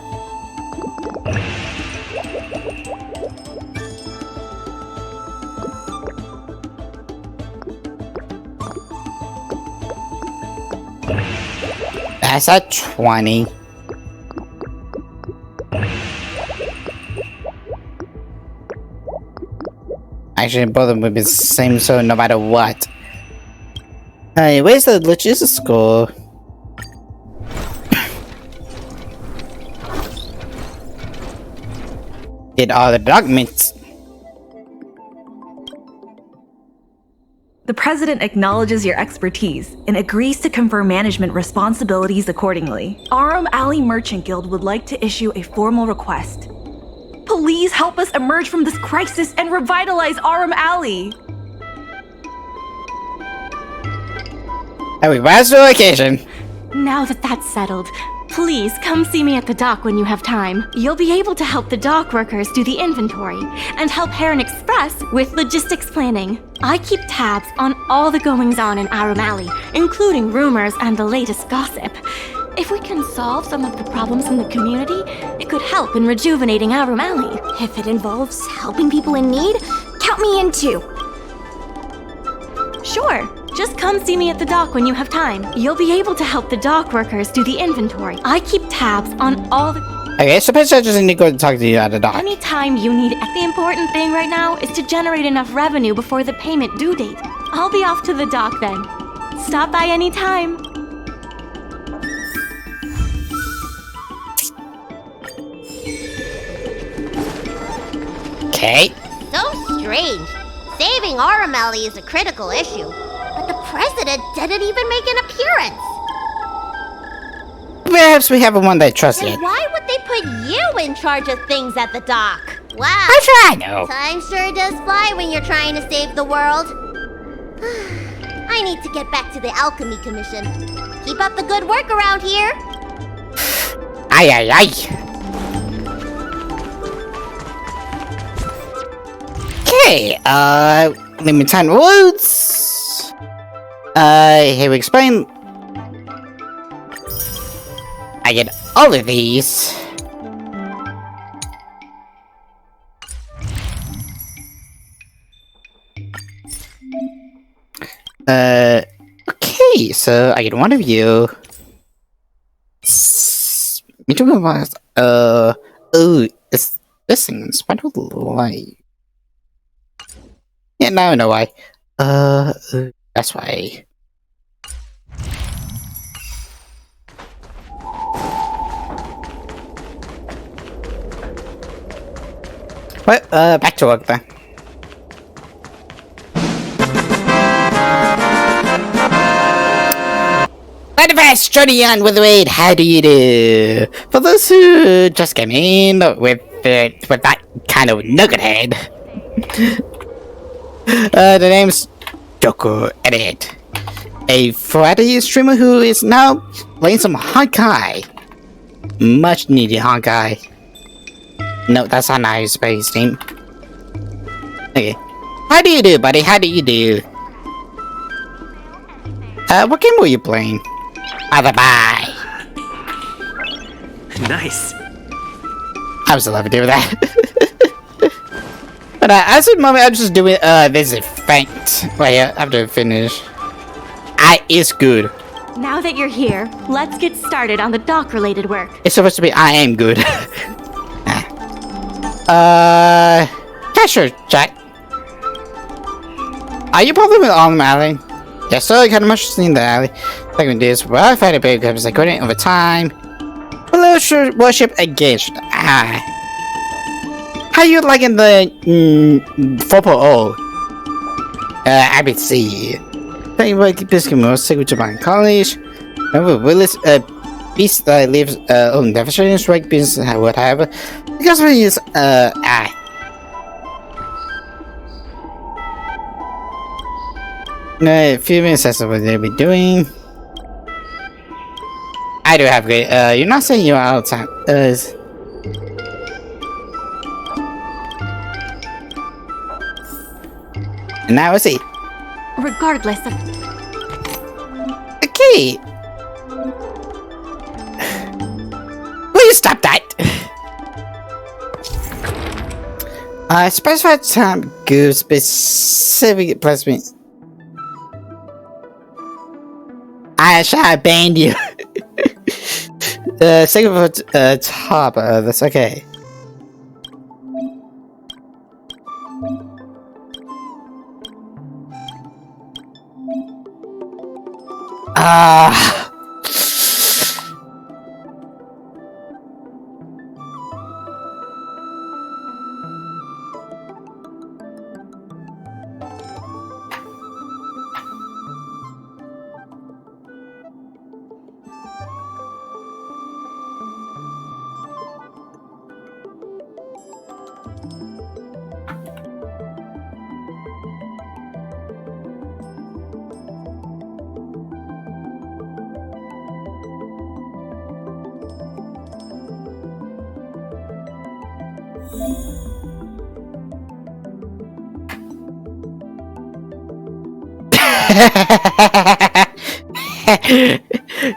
That's at 20. Actually, both of them would be the same, so no matter what. Hey, where's the logistics score? Did all the documents. The president acknowledges your expertise and agrees to confer management responsibilities accordingly. Arum Alley Merchant Guild would like to issue a formal request. Please help us emerge from this crisis and revitalize Arum Alley. Hey, where's the location? Now that that's settled, please come see me at the dock when you have time. You'll be able to help the dock workers do the inventory and help Heron Express with logistics planning. I keep tabs on all the goings-on in Arum Alley, including rumors and the latest gossip. If we can solve some of the problems in the community, it could help in rejuvenating Arum Alley. If it involves helping people in need, count me in too. Sure. Just come see me at the dock when you have time. You'll be able to help the dock workers do the inventory. I keep tabs on all the... Okay, suppose I just need to go and talk to you at the dock. Anytime you need... The important thing right now is to generate enough revenue before the payment due date. I'll be off to the dock then. Stop by anytime. Okay. So strange. Saving Arum Alley is a critical issue, but the president didn't even make an appearance. Perhaps we haven't one that I trust yet. And why would they put you in charge of things at the dock? Wow. I know. Time sure does fly when you're trying to save the world. I need to get back to the Alchemy Commission. Keep up the good work around here. Aye, aye, aye. Okay, limit time words. Here we explain. I get all of these. Okay, so I get one of you. Me too. Oh, it's this thing in spite of the light. Yeah, now I know why. That's why. Well, back to work then. Manifest, Johnny on with the raid. How do you do? For those who just came in with that kind of nugget head. The name's Joko Edit, a Friday streamer who is now playing some Honkai. Much needed Honkai. No, that's not how you spell his name. Okay. How do you do, buddy? How do you do? What game were you playing? Bye. Nice. I was allowed to do that. But as of the moment, I'm just doing this effect right here after I finish. It's good. Now that you're here, let's get started on the dock-related work. It's supposed to be I am good. Yeah, sure, Jack. Are you probably with Arum Alley? Yes, sir, I kind of much seen the alley. Like this, well, I find a big because I couldn't over time. Worship engaged. How you liking the 4.0? IBC. Thank you for this most secret to my college. Remember Willis beast lives on devastation strike business whatever. Because we use a few minutes that's what they'll be doing. I do have great you're not saying you're out of time. And now let's see. Regardless of... Okay. Specify time gives specific placement. I shall ban you. Second for top, that's okay.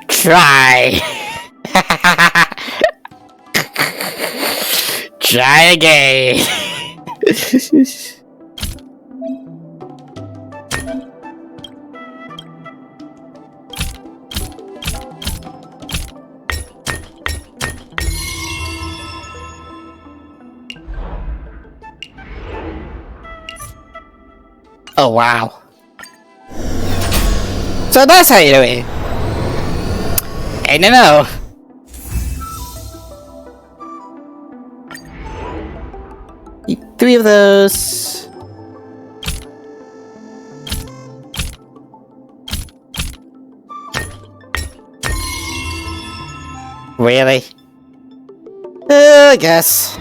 Try. Try again. Oh wow. So that's how you do it. I don't know. Three of those. Really? I guess.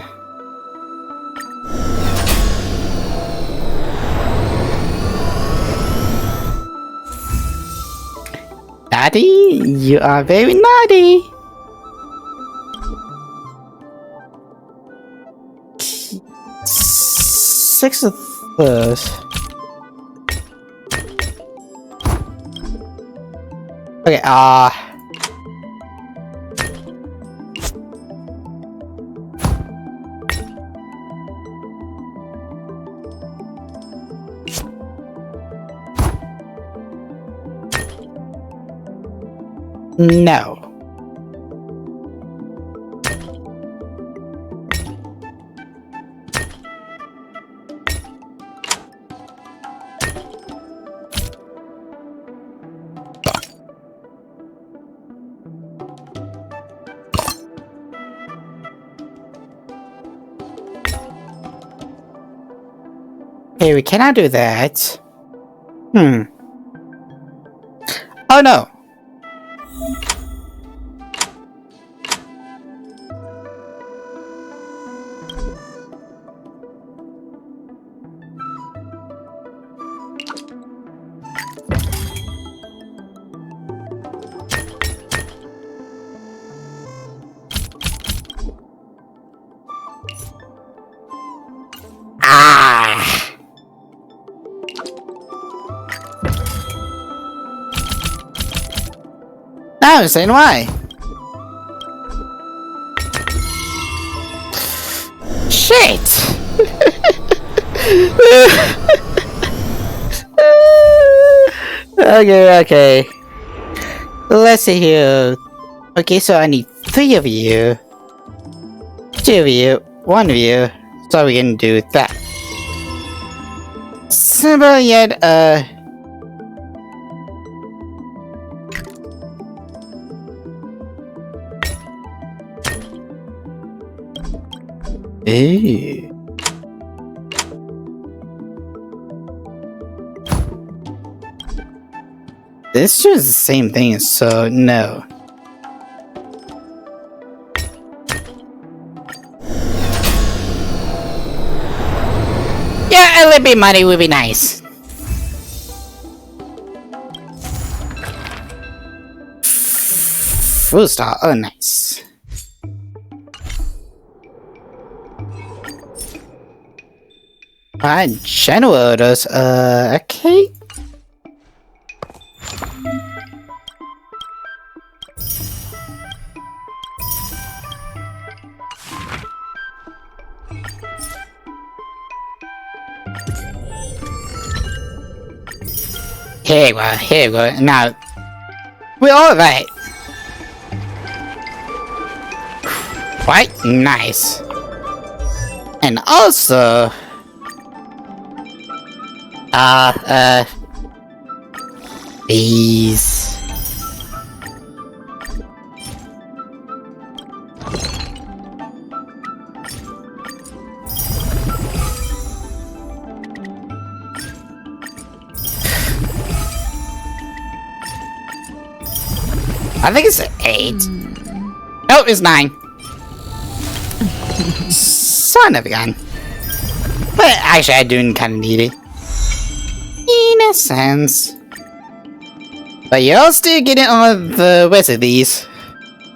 Naughty? You are very naughty. Six of those. Okay, no. Hey, we cannot do that. Oh no. I understand why. Shit! Okay. Let's see here. Okay, so I need 3 of you. 2 of you. 1 of you. So we can do that. Simple yet, Ooh. This is the same thing, so no. Yeah, a little bit money would be nice. Full star, oh nice. General orders, okay. Here we go. Now, we're all right. Quite nice. And also, these. I think it's 8. Oh, it's 9. Son of a gun. But actually, I do kind of need it. In a sense. But you're still getting all the rest of these.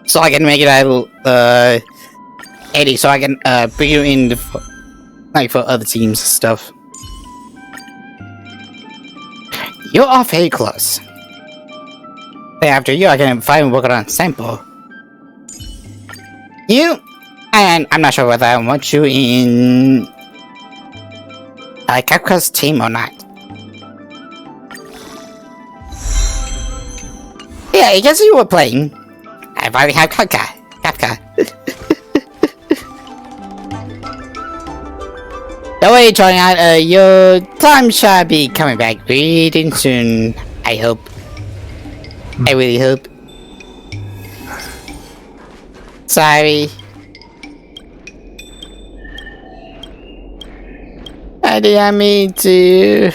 So I can make it out 80, so I can bring you in for, like, for other teams stuff. You are very close. After you, I can finally work on a sample. You, and I'm not sure whether I want you in Kafka's team or not. Yeah, I guess you were playing. I've already had Kafka. Don't worry, trying out. Your time shall be coming back really soon. I hope. I really hope. Sorry. I didn't mean to.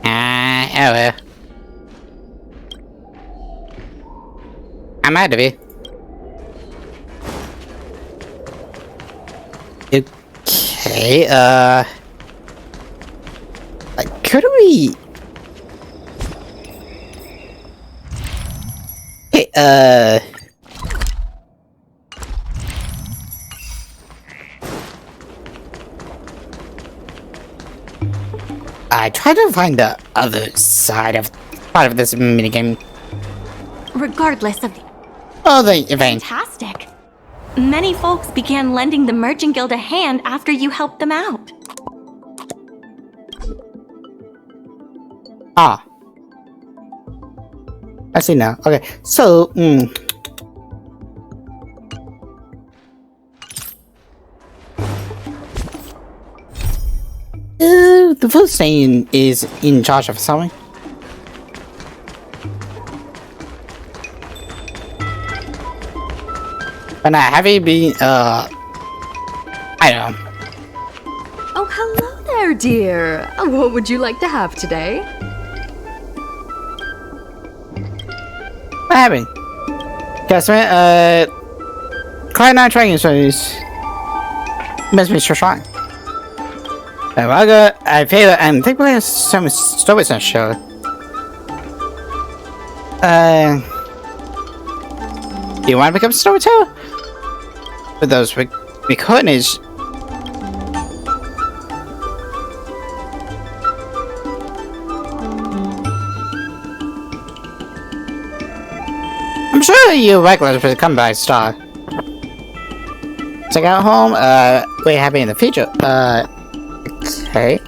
Oh well. I'm out of here. Okay, could we... Hey, I tried to find the other side of part of this minigame. Regardless of the event. Fantastic. Many folks began lending the Merchant Guild a hand after you helped them out. Ah. I see now. Okay, so, the food stain is in charge of something. But now, have you been, I don't know. Oh, hello there, dear. What would you like to have today? What happened? Customer, Cloud9 Training Service. Must be strong. I feel and think we have some stories on show. Do you want to become a storyteller? With those recordings. I'm sure you regulars will come by star. Check out home, we're happy in the future. Okay.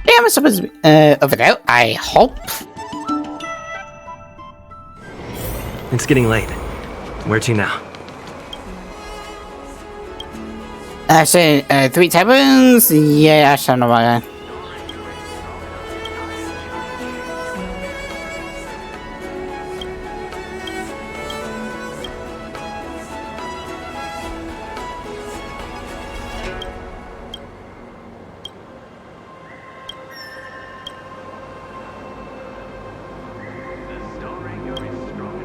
Yeah, I'm supposed to be over there, I hope. It's getting late. Where to now? I say 3 taverns? Yeah, I don't know about that.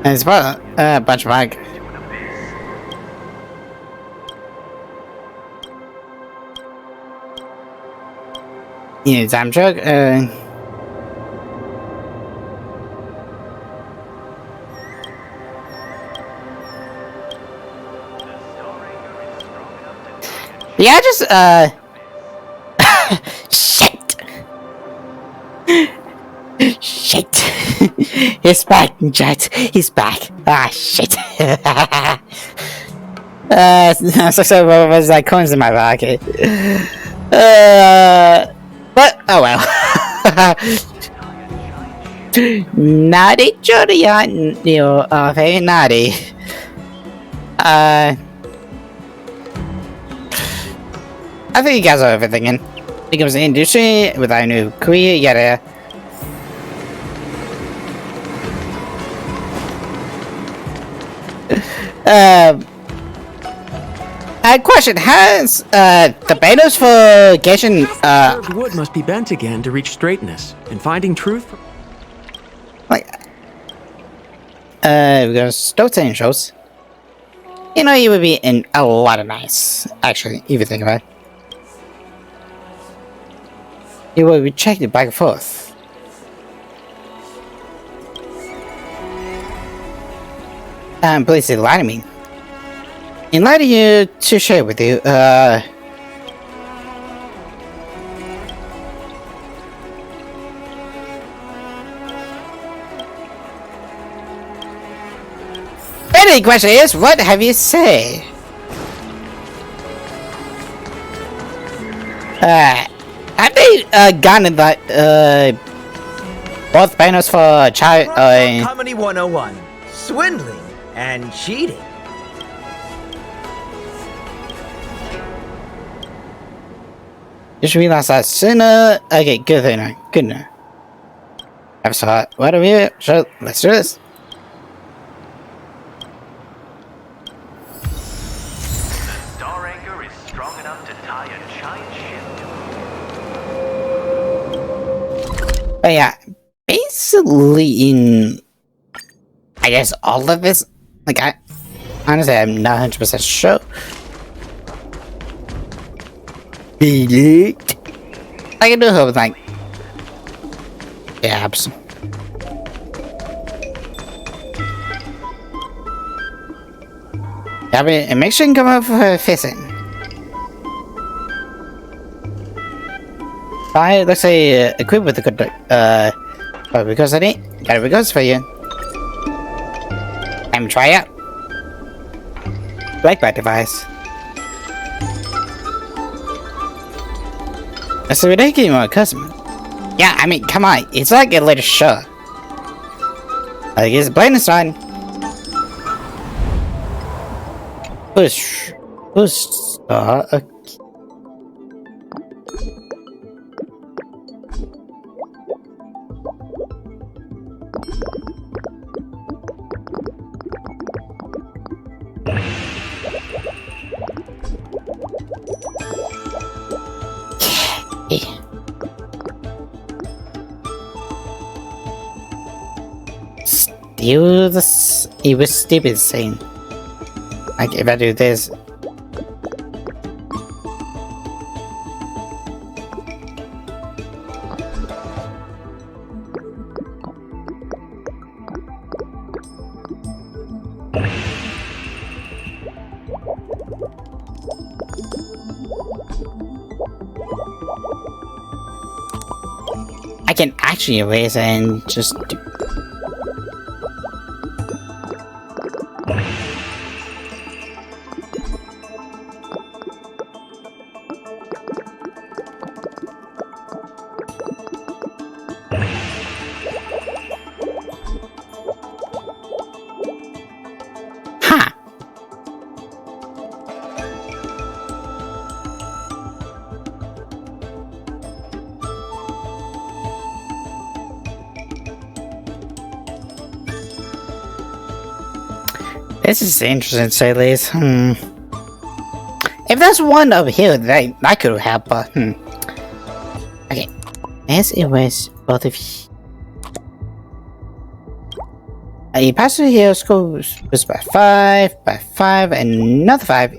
And it's about a bunch of mag. Yeah, time truck. Yeah, just shit. Shit. He's back, Jet. He's back. Ah, shit. So what was like coins in my pocket? But oh well. Naughty Julian, you are very naughty. I think you guys are overthinking. I think it was the industry with our new career, yada. Question, has the Betos for Gation Curved wood must be bent again to reach straightness, and finding truth we got Stoten shows. You know, you would be in a lot of nice, actually, if you think about it. You will be checked back and forth. Please enlighten me. Enlighten you to share with you, the question is, what have you say? Have they gotten that both banners for child Comedy 101. Swindling and cheating. Just realized that sooner. Okay, good thing. Good enough. I've saw it. What are we? So let's do this. Star anchor is strong enough to tie a giant ship. But yeah, basically in, I guess all of this, like honestly I'm not 100% sure. I can do it with like abs. Yeah, but make sure you come up for fishing. Let's say equipped with the good but because I need got regards for you. I'm try out. Black bat device. That's a ridiculous customer. Yeah, I mean, come on, it's like a little show. I guess blind sign. Push, okay. Still this, it was stupid saying. Like if I do this. I can actually erase and just do. This is interesting, say least. If there's one over here that could help, but okay. Let's erase both of you. You pass through here, scores by 5, and another 5.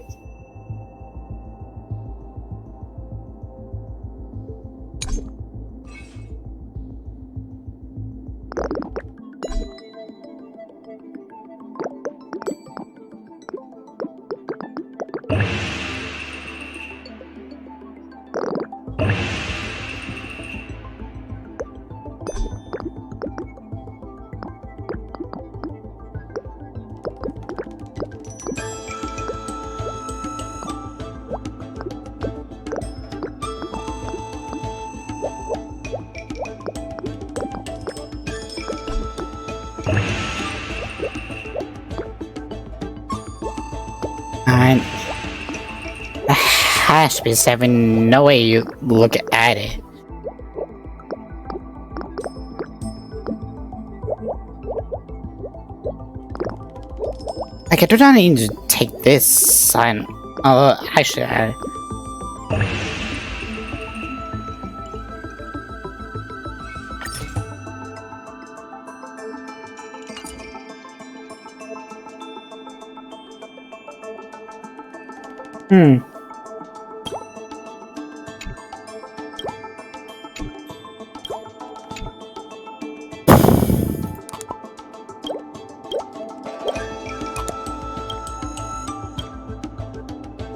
9. There has to be 7. No way you look at it. Like, I do not need to take this sign. Oh, actually,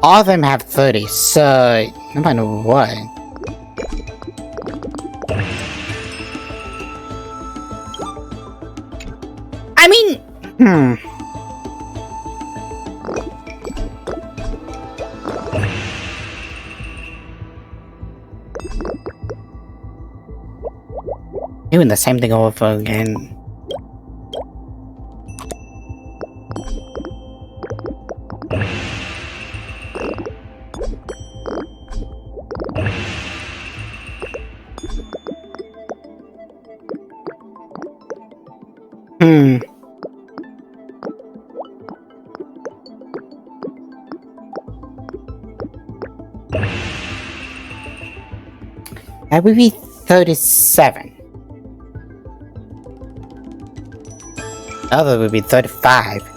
all of them have 30, so no matter what. I mean, doing the same thing over again. That would be 37. The other would be 35.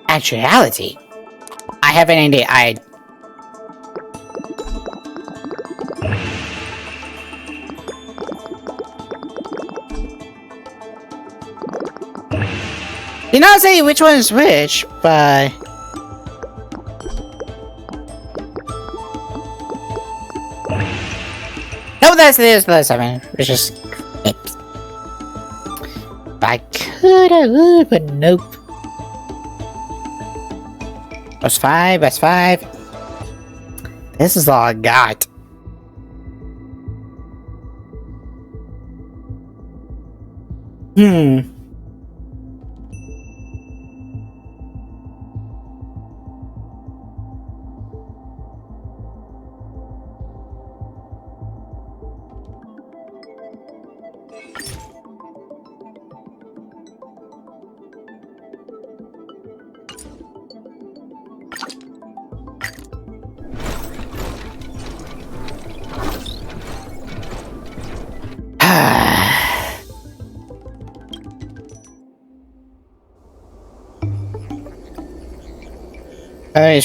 Actuality, I have an idea. Did not say which one is which, but no, that's this. That's I mean, it's just. If I could, I would, but nope. That's 5, that's 5. This is all I got.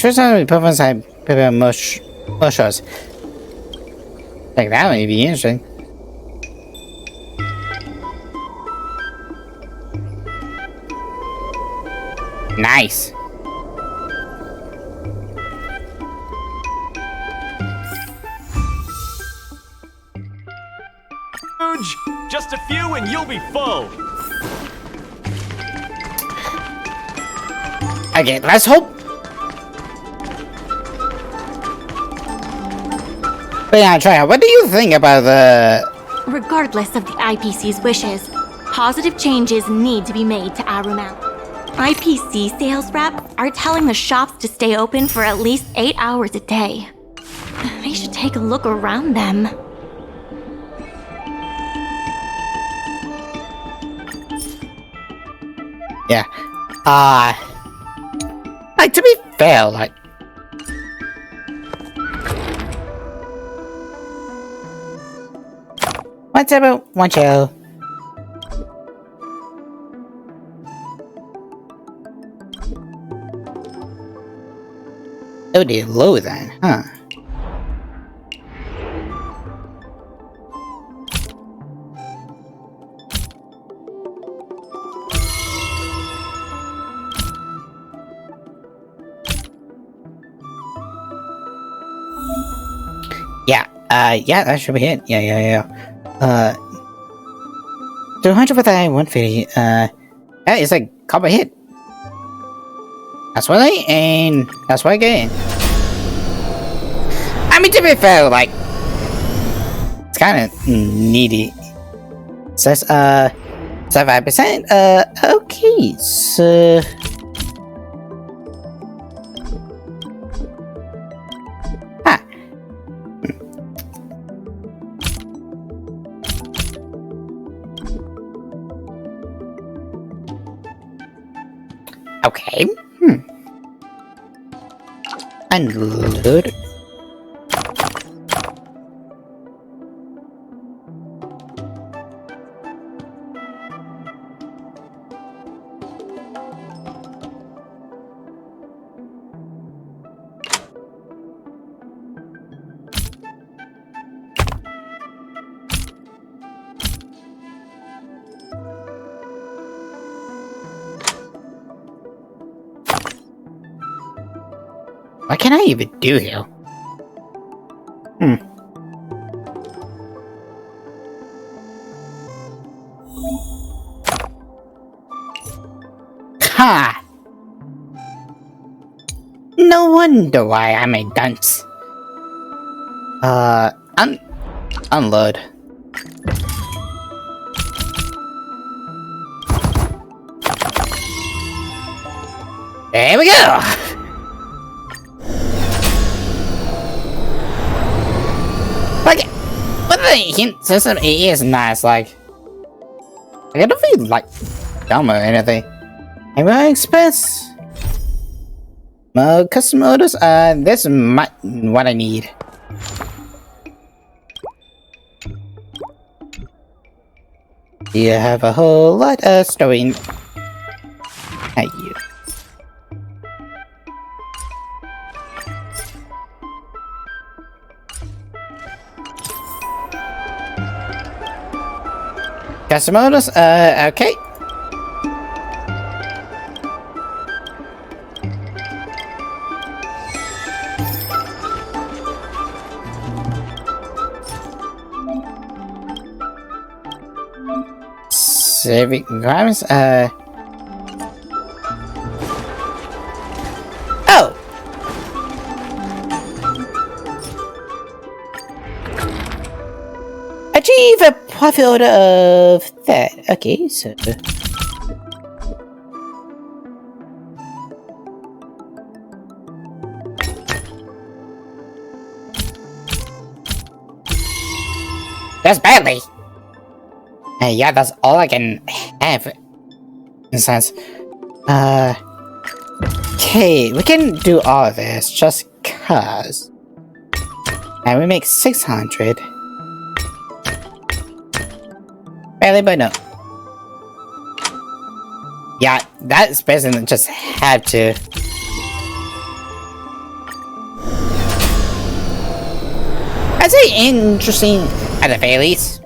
First time we put inside paper mushers. Like that would be interesting. Nice. Just a few and you'll be full. Okay, let's hope. But yeah, try. What do you think about the? Regardless of the IPC's wishes, positive changes need to be made to Arum Alley. IPC sales reps are telling the shops to stay open for at least 8 hours a day. They should take a look around them. Yeah. Like, to be fair, like... What's up, one chill? Oh, they're low then, huh? Yeah, that should be it. Yeah. 200 with a 150. That is a combo hit. That's what and that's what I get. I mean, to be fair, like, it's kind of needy. It says, 75%. Okay, so. Okay. Unload. What can I even do here? Ha! No wonder why I'm a dunce. Unload. There we go! Like, but the hint system is nice, like, I don't feel like dumb or anything. Anyway, Express. Custom orders, this might what I need. You have a whole lot of story at you. Custom orders, okay. Saving requirements, oh! Achieve a profit order of that. Okay, so. That's badly. Yeah, that's all I can have. In a sense. Okay, we can do all of this just cause. And we make 600. Barely, but no. Yeah, that person just had to. I'd say interesting at the very least.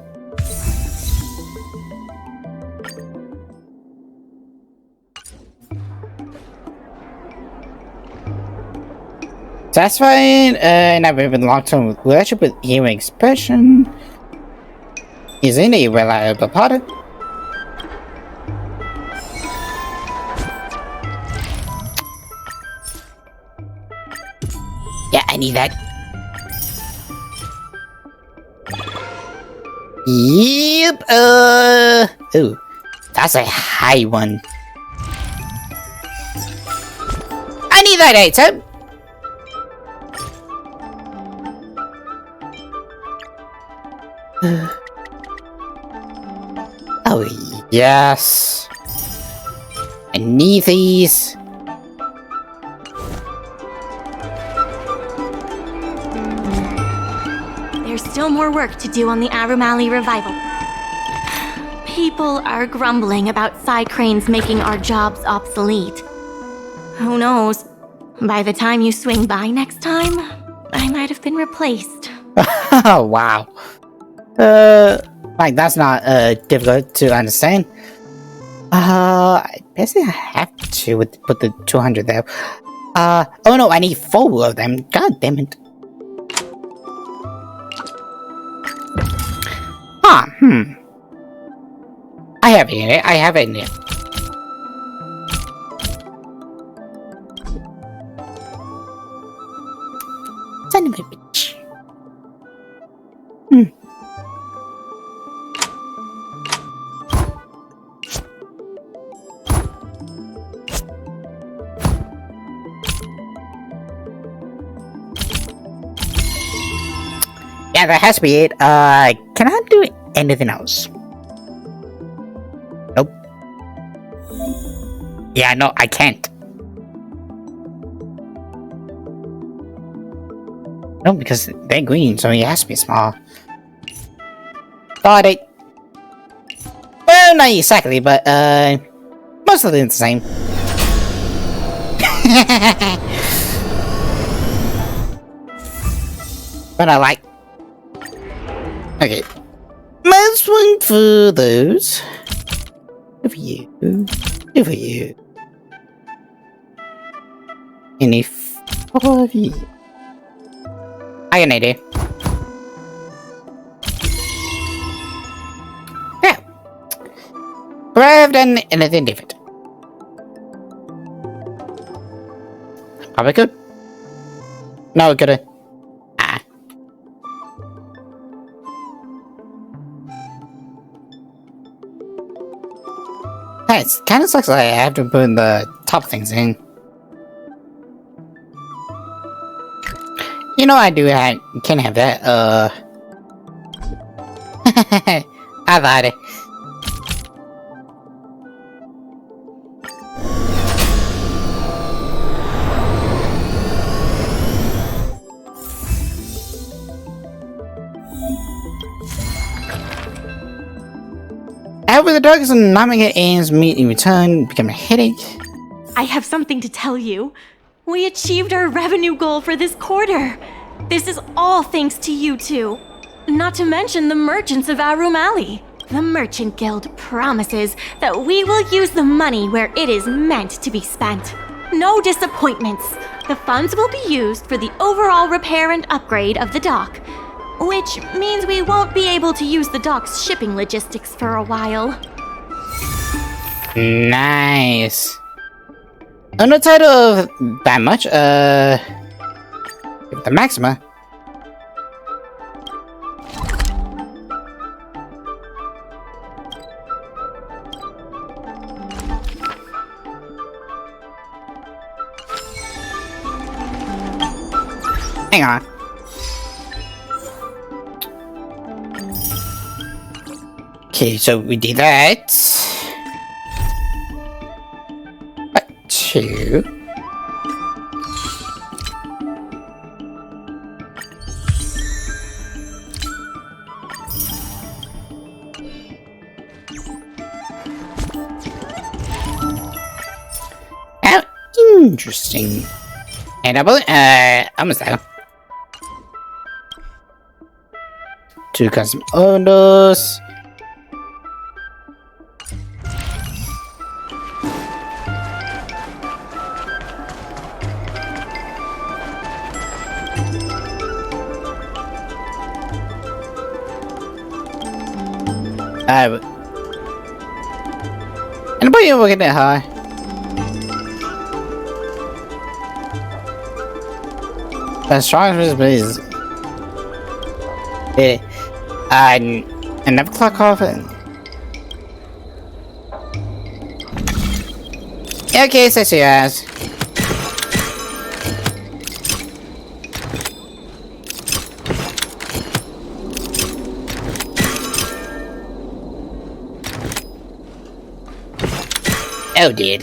Satisfying, and I've been long-term relationship with Human Expression. Using a reliable product. Yeah, I need that. Yep, ooh, that's a high one. I need that item. Oh, yes. I need these. There's still more work to do on the Arum Alley revival. People are grumbling about side cranes making our jobs obsolete. Who knows? By the time you swing by next time, I might have been replaced. Oh, wow. Like, that's not, difficult to understand. I basically have to put the 200 there. Oh no, I need 4 of them. God damn it. I have it in it. I have it in it. Son of a bitch. Yeah, that has to be it. Can I do anything else? Nope. Yeah, no, I can't. No, because they're green, so it has to be small. Got it. Well, not exactly, but, most of them the same. But I like. Okay. Let's one for those. Good for you. Good for you. Any 4 of you. I got an idea. Yeah. But I've done anything different. Probably could. No, it couldn't. It kind of sucks that I have to put the top things in. You know I do. I can't have that. I lied. However, the drugs and not making ends meet in return become a headache. I have something to tell you. We achieved our revenue goal for this quarter. This is all thanks to you two. Not to mention the merchants of Arum Alley. The Merchant Guild promises that we will use the money where it is meant to be spent. No disappointments. The funds will be used for the overall repair and upgrade of the dock. Which means we won't be able to use the dock's shipping logistics for a while. Nice. I'm not tired of that much. The Maxima. Hang on. Okay, so we did that. 2. How interesting. And almost there. 2 custom orders. Anybody ever get that high? As strong as it is. Yeah. I never clock off it. Okay, so she has. Oh dear.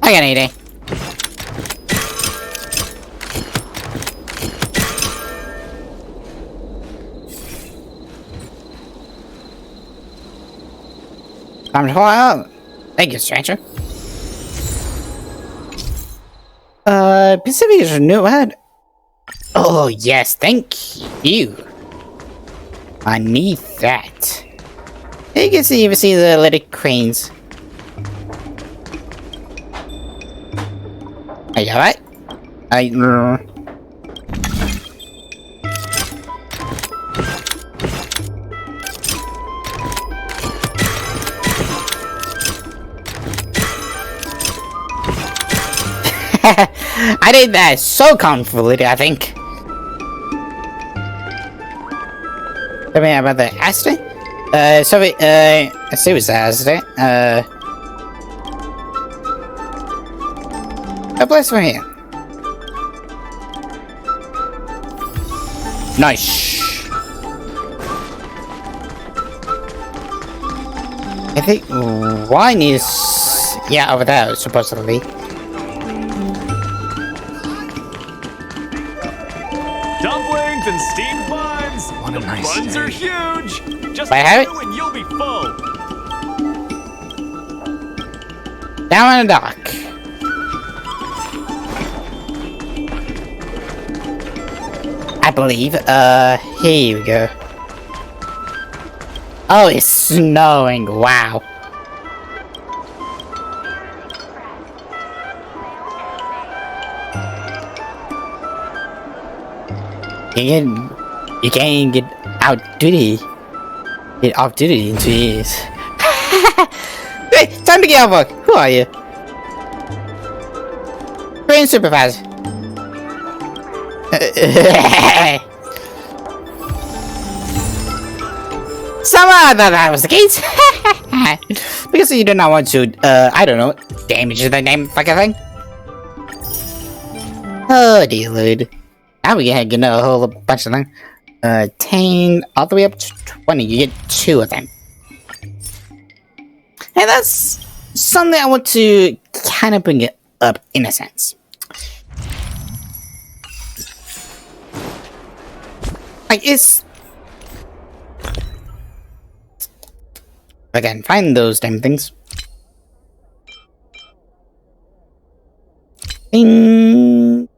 I got an idea. Time to fly out. Thank you, stranger. Pacific is a new ad. Oh yes, thank you. I need that. You can even see the little cranes. Are you alright? I did that so convoluted, I think. Tell me about the accident? Sorry, a serious accident. A place from here. Nice. I think wine is over there supposedly. Dumplings and steamed buns. What a nice Buns day. are huge. Just I have it? two and you'll be full. Down on the dock. I believe. Here we go. Oh, it's snowing. Wow. You can't get out duty. Get off duty in 2 years. Hey, time to get out of work. Who are you? Train supervisor. Somehow that was the case. Because you do not want to, I don't know, damage the name fucking thing. Oh dear lord. Now we can get a whole bunch of them. 10 all the way up to 20. You get 2 of them. And that's something I want to kind of bring it up in a sense. Like, it's... I can find those damn things. Ding.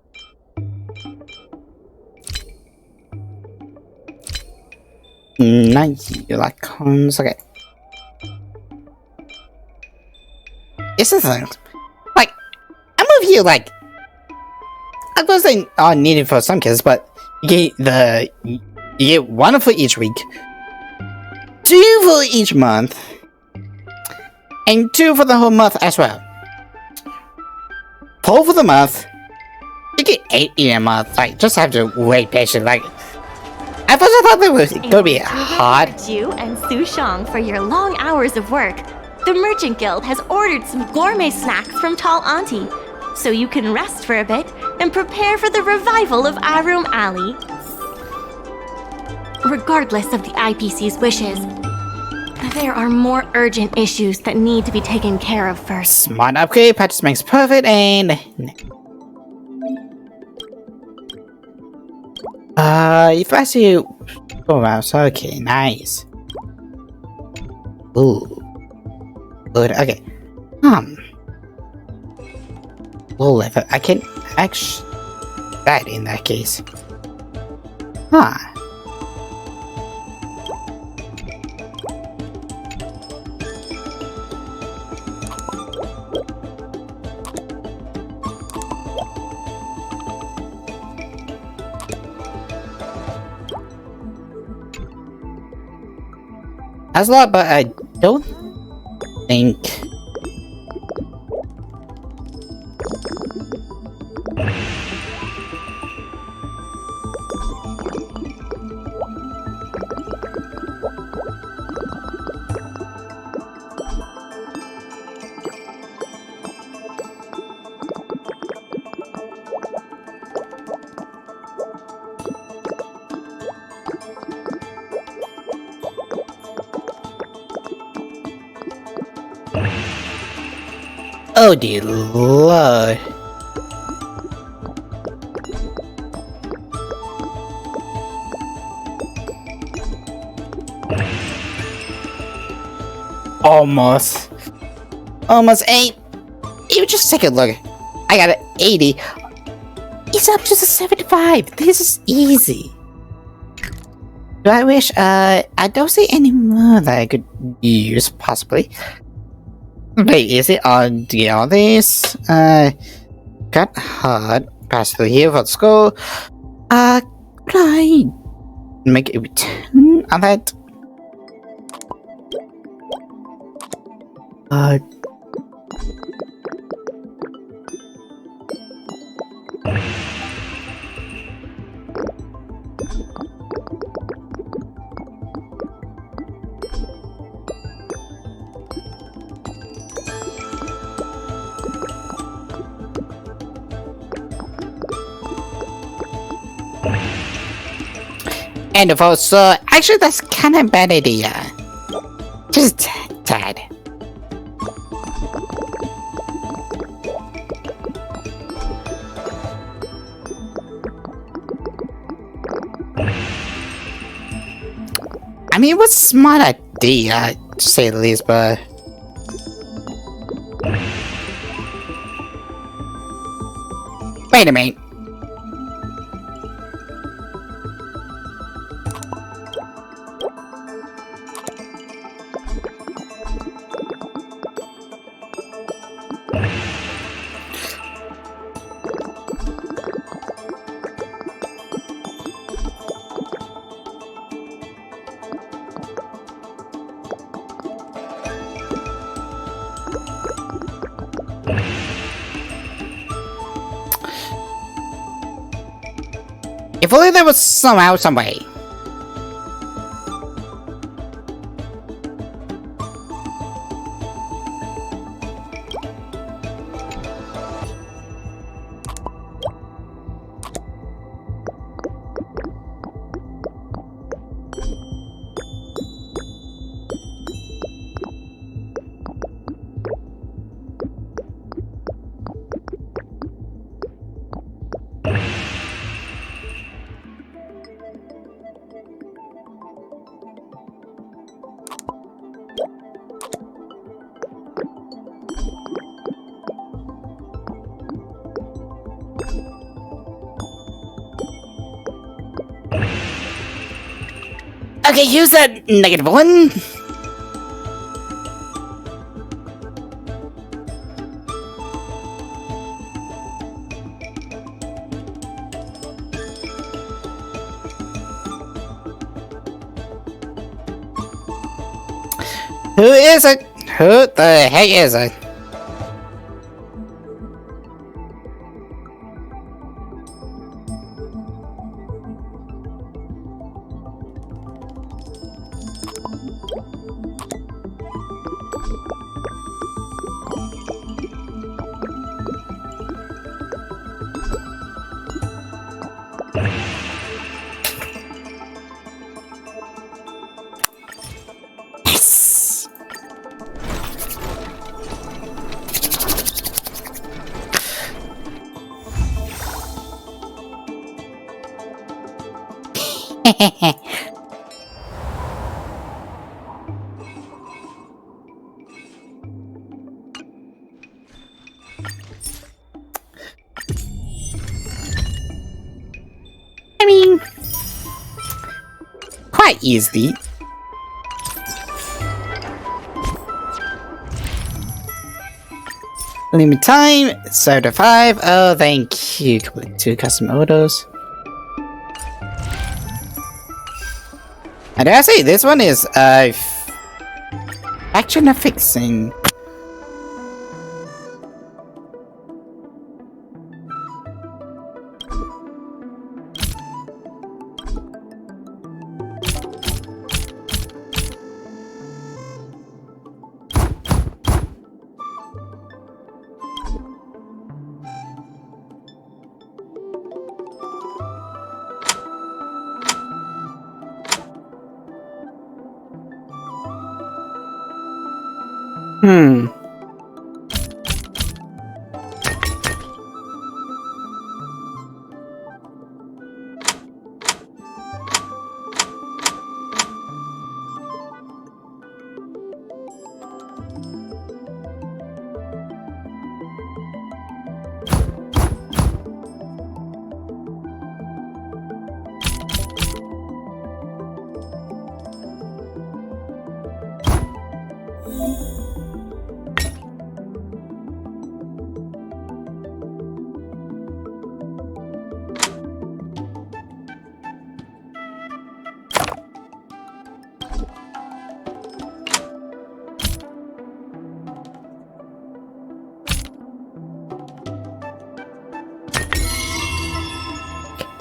Nice, you like cones? Okay. It's the thing. Like, I'm over here, like, I'm gonna say are needed for some kids, but you get 1 for each week, 2 for each month, and 2 for the whole month as well. 4 for the month. You get 8 in a month. Like, just have to wait patiently. Like, at first I thought they were gonna be hard. You and Su Shang for your long hours of work. The Merchant Guild has ordered some gourmet snacks from Tall Auntie, so you can rest for a bit and prepare for the revival of Arum Alley. Regardless of the IPC's wishes, there are more urgent issues that need to be taken care of first. Smart upgrade, practice makes perfect, and... if I see you... Oh wow, so okay, nice. Ooh. Good, okay. Well, if I can actually... that in that case. Huh. That's a lot, but I don't think... Oh dear lord. Almost 8. You just take a look. I got an 80. It's up to the 75. This is easy. Do I wish? I don't see any more that I could use, possibly. Wait, is it on to get all this? Got hard. Pass through here for school. Could I make a return on that? And of also, actually, that's kind of a bad idea. Just a tad. I mean, it was a smart idea, to say the least, but... Wait a minute. If only there was somehow, some way. Okay, use that -1. Who is it? Who the heck is it? I mean, quite easily. Limit time, 0 to 5. Oh, thank you. Complete 2 custom autos. And I say this one is action and fixing.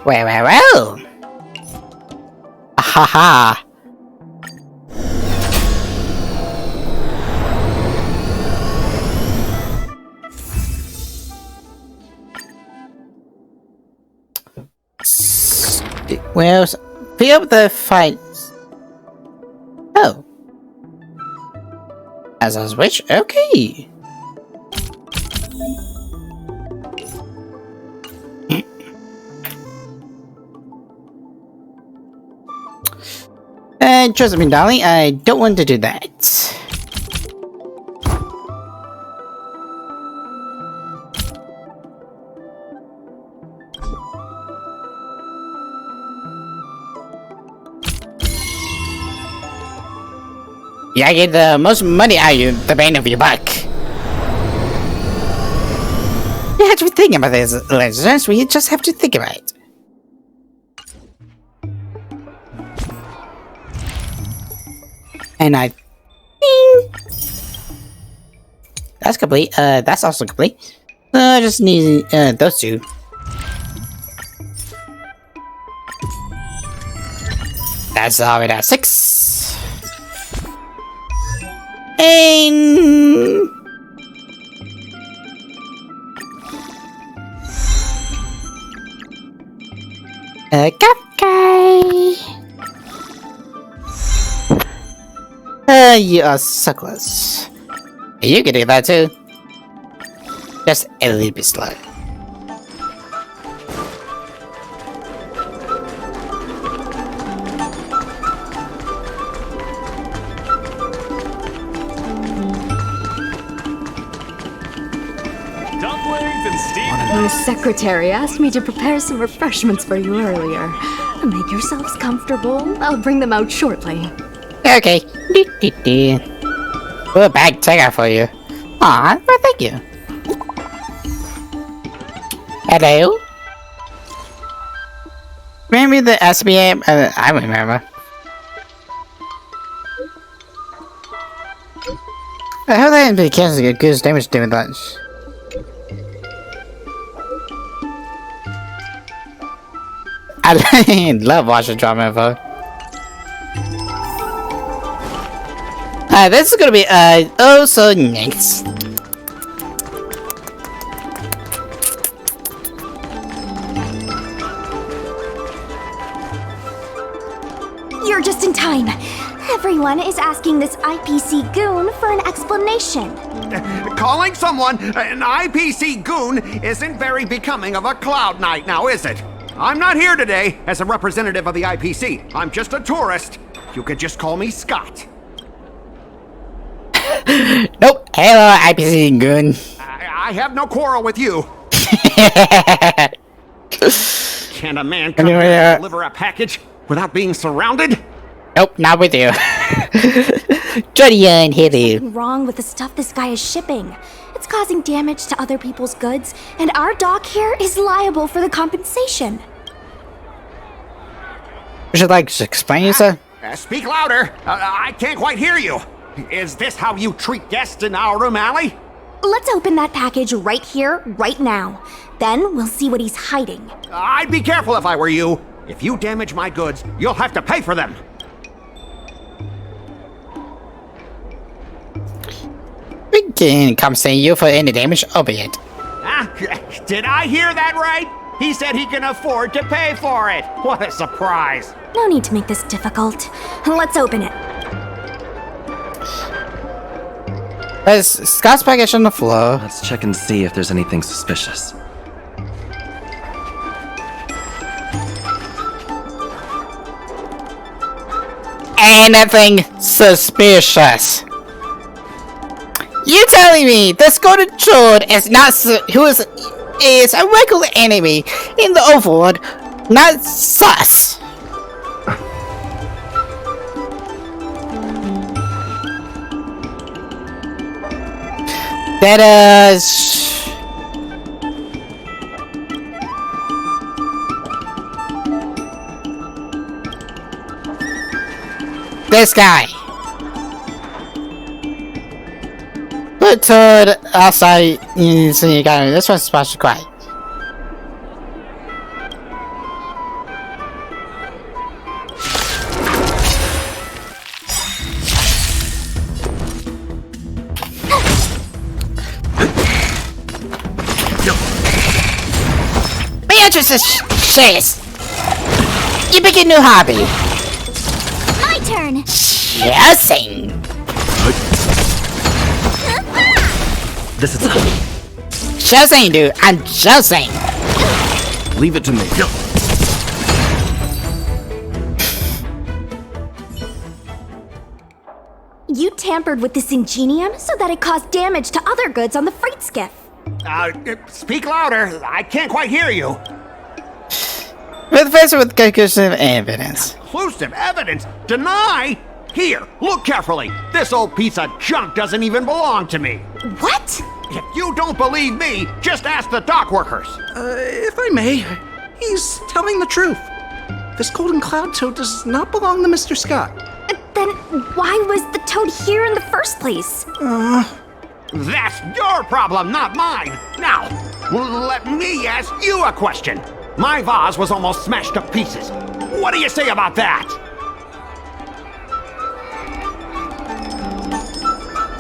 Well. Haha. Well, pick up the fights. Oh. As I was rich? Okay. Trust me, darling, I don't want to do that. Yeah, I get the most money out of you, the bang of your buck. You have to be thinking about this, Legends. We just have to think about it. And I think that's complete. That's also complete. I just need those two. That's already at 6. And Guy. You are so close. You can do that too. Just a little bit slow. My secretary asked me to prepare some refreshments for you earlier. Make yourselves comfortable. I'll bring them out shortly. Okay. We're a bag takeout for you. Aw, well, thank you. Hello? Remember the SBA? I remember. I hope that didn't cancel get good damage doing that. I love watching drama info. This is gonna be oh so nice. You're just in time. Everyone is asking this IPC goon for an explanation. Calling someone an IPC goon isn't very becoming of a Cloud Knight, now is it? I'm not here today as a representative of the IPC. I'm just a tourist. You could just call me Scott. Nope. Hello, IPC goon. I have no quarrel with you. Can a man come here and deliver a package without being surrounded? Nope, not with you. Jodian, hello. Something wrong with the stuff this guy is shipping. It's causing damage to other people's goods, and our dock here is liable for the compensation. Would you like to explain yourself? Speak louder. I can't quite hear you. Is this how you treat guests in our room, Allie? Let's open that package right here, right now. Then we'll see what he's hiding. I'd be careful if I were you. If you damage my goods, you'll have to pay for them. We can compensate you for any damage, albeit. Did I hear that right? He said he can afford to pay for it. What a surprise. No need to make this difficult. Let's open it. There's Scott's package on the floor. Let's check and see if there's anything suspicious. Anything suspicious? You telling me this Golden Sword is not is a regular enemy in the overworld, not sus? That is this guy. Put Toad outside in the academy. This one's supposed to cry. Waitress Chase! You pick a new hobby. My turn. Jousing. This is Jousing, dude. I'm jousing. Leave it to me. You tampered with this ingenium so that it caused damage to other goods on the freight skiff. Speak louder. I can't quite hear you. With conclusive evidence. Conclusive evidence? Deny? Here, look carefully. This old piece of junk doesn't even belong to me. What? If you don't believe me, just ask the dock workers. If I may, he's telling the truth. This golden cloud toad does not belong to Mr. Scott. Then why was the toad here in the first place? That's your problem, not mine. Now, let me ask you a question. My vase was almost smashed to pieces. What do you say about that?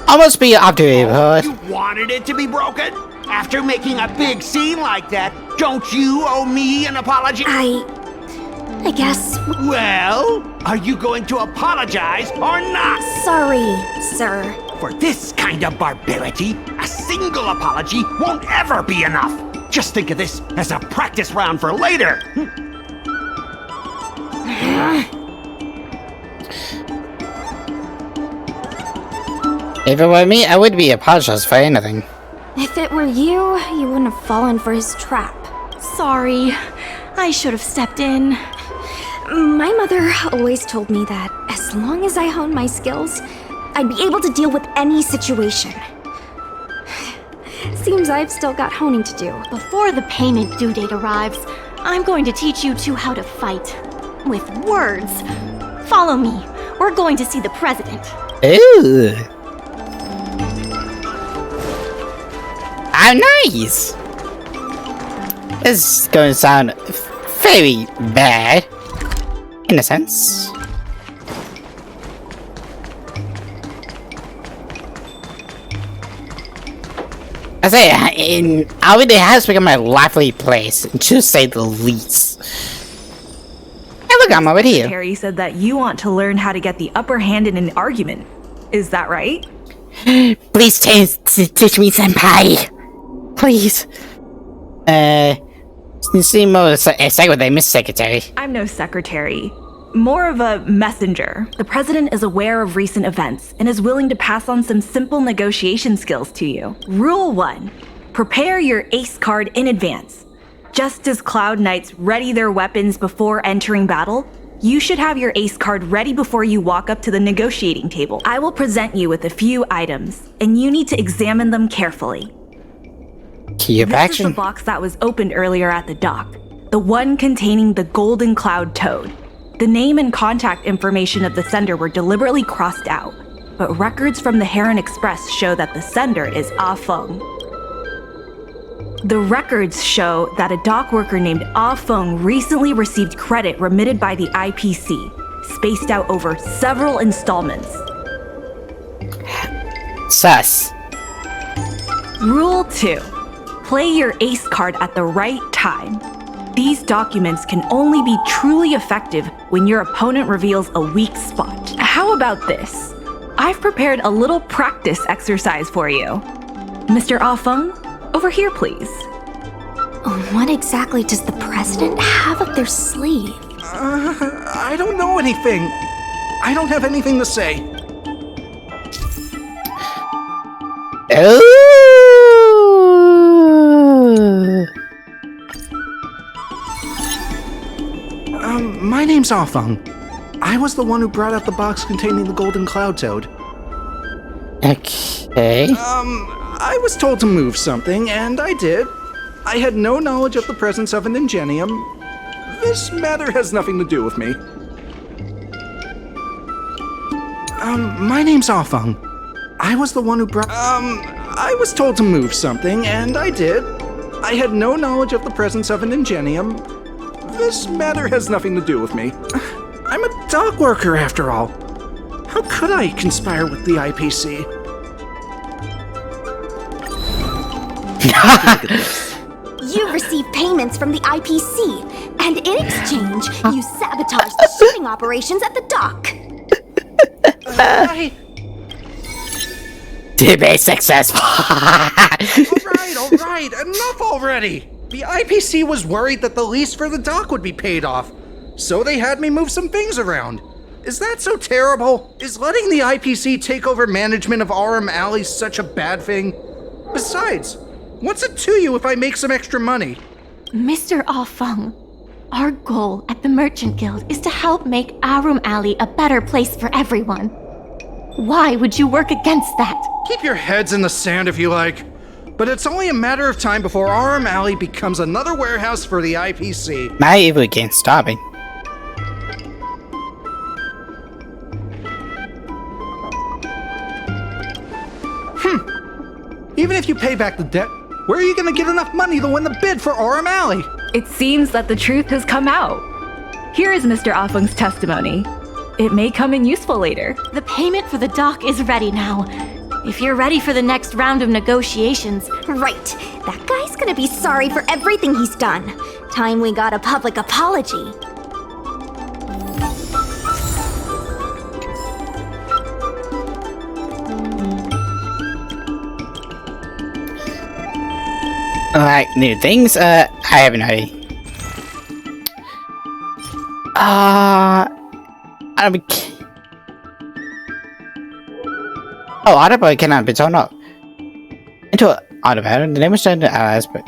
Almost be up to it, bud. You wanted it to be broken? After making a big scene like that, don't you owe me an apology? I guess. Well, are you going to apologize or not? Sorry, sir. For this kind of barbarity, a single apology won't ever be enough. Just think of this as a practice round for later. If it were me, I would be apologized for anything. If it were you, you wouldn't have fallen for his trap. Sorry. I should have stepped in. My mother always told me that as long as I honed my skills, I'd be able to deal with any situation. Seems I've still got honing to do. Before the payment due date arrives, I'm going to teach you two how to fight. With words. Follow me. We're going to see the president. Ooh. How nice! This is going to sound very bad. In a sense. I say, Albany has become a lively place, to say the least. Hey, look, I'm over here. Terry said that you want to learn how to get the upper hand in an argument. Is that right? Please teach me, senpai. Please. Simo Secretary, Miss Secretary. I'm no secretary. More of a messenger. The president is aware of recent events and is willing to pass on some simple negotiation skills to you. Rule 1. Prepare your ace card in advance. Just as Cloud Knights ready their weapons before entering battle, you should have your ace card ready before you walk up to the negotiating table. I will present you with a few items, and you need to examine them carefully. Key of action. This is the box that was opened earlier at the dock. The one containing the golden cloud toad. The name and contact information of the sender were deliberately crossed out, but records from the Heron Express show that the sender is Ah Feng. The records show that a dock worker named Ah Feng recently received credit remitted by the IPC, spaced out over several installments. Sus. Rule 2. Play your ace card at the right time. These documents can only be truly effective when your opponent reveals a weak spot. How about this? I've prepared a little practice exercise for you. Mr. Ah Feng, over here please. What exactly does the president have up their sleeve? I don't know anything. I don't have anything to say. Ooh. My name's Ah Feng. I was the one who brought out the box containing the golden cloud toad. Okay. I was told to move something, and I did. I had no knowledge of the presence of an ingenium. This matter has nothing to do with me. My name's Ah Feng. I was the one who brought... I was told to move something, and I did. I had no knowledge of the presence of an ingenium. This matter has nothing to do with me. I'm a dock worker, after all. How could I conspire with the IPC? Look at this. You receive payments from the IPC, and in exchange, you sabotage the shipping operations at the dock. Debate successful. All right, enough already! The IPC was worried that the lease for the dock would be paid off, so they had me move some things around. Is that so terrible? Is letting the IPC take over management of Aurum Alley such a bad thing? Besides, what's it to you if I make some extra money? Mr. Ah Feng, our goal at the Merchant Guild is to help make Aurum Alley a better place for everyone. Why would you work against that? Keep your heads in the sand if you like. But it's only a matter of time before Aurum Alley becomes another warehouse for the IPC. Not if we can't stop it. Even if you pay back the debt, where are you gonna get enough money to win the bid for Aurum Alley? It seems that the truth has come out. Here is Mr. Ah Feng's testimony. It may come in useful later. The payment for the dock is ready now. If you're ready for the next round of negotiations. Right. That guy's gonna be sorry for everything he's done. Time we got a public apology. Like new things? I have no idea. I don't be. Oh, Autobot cannot be turned up. Into Autobot, the name was turned to allies, but.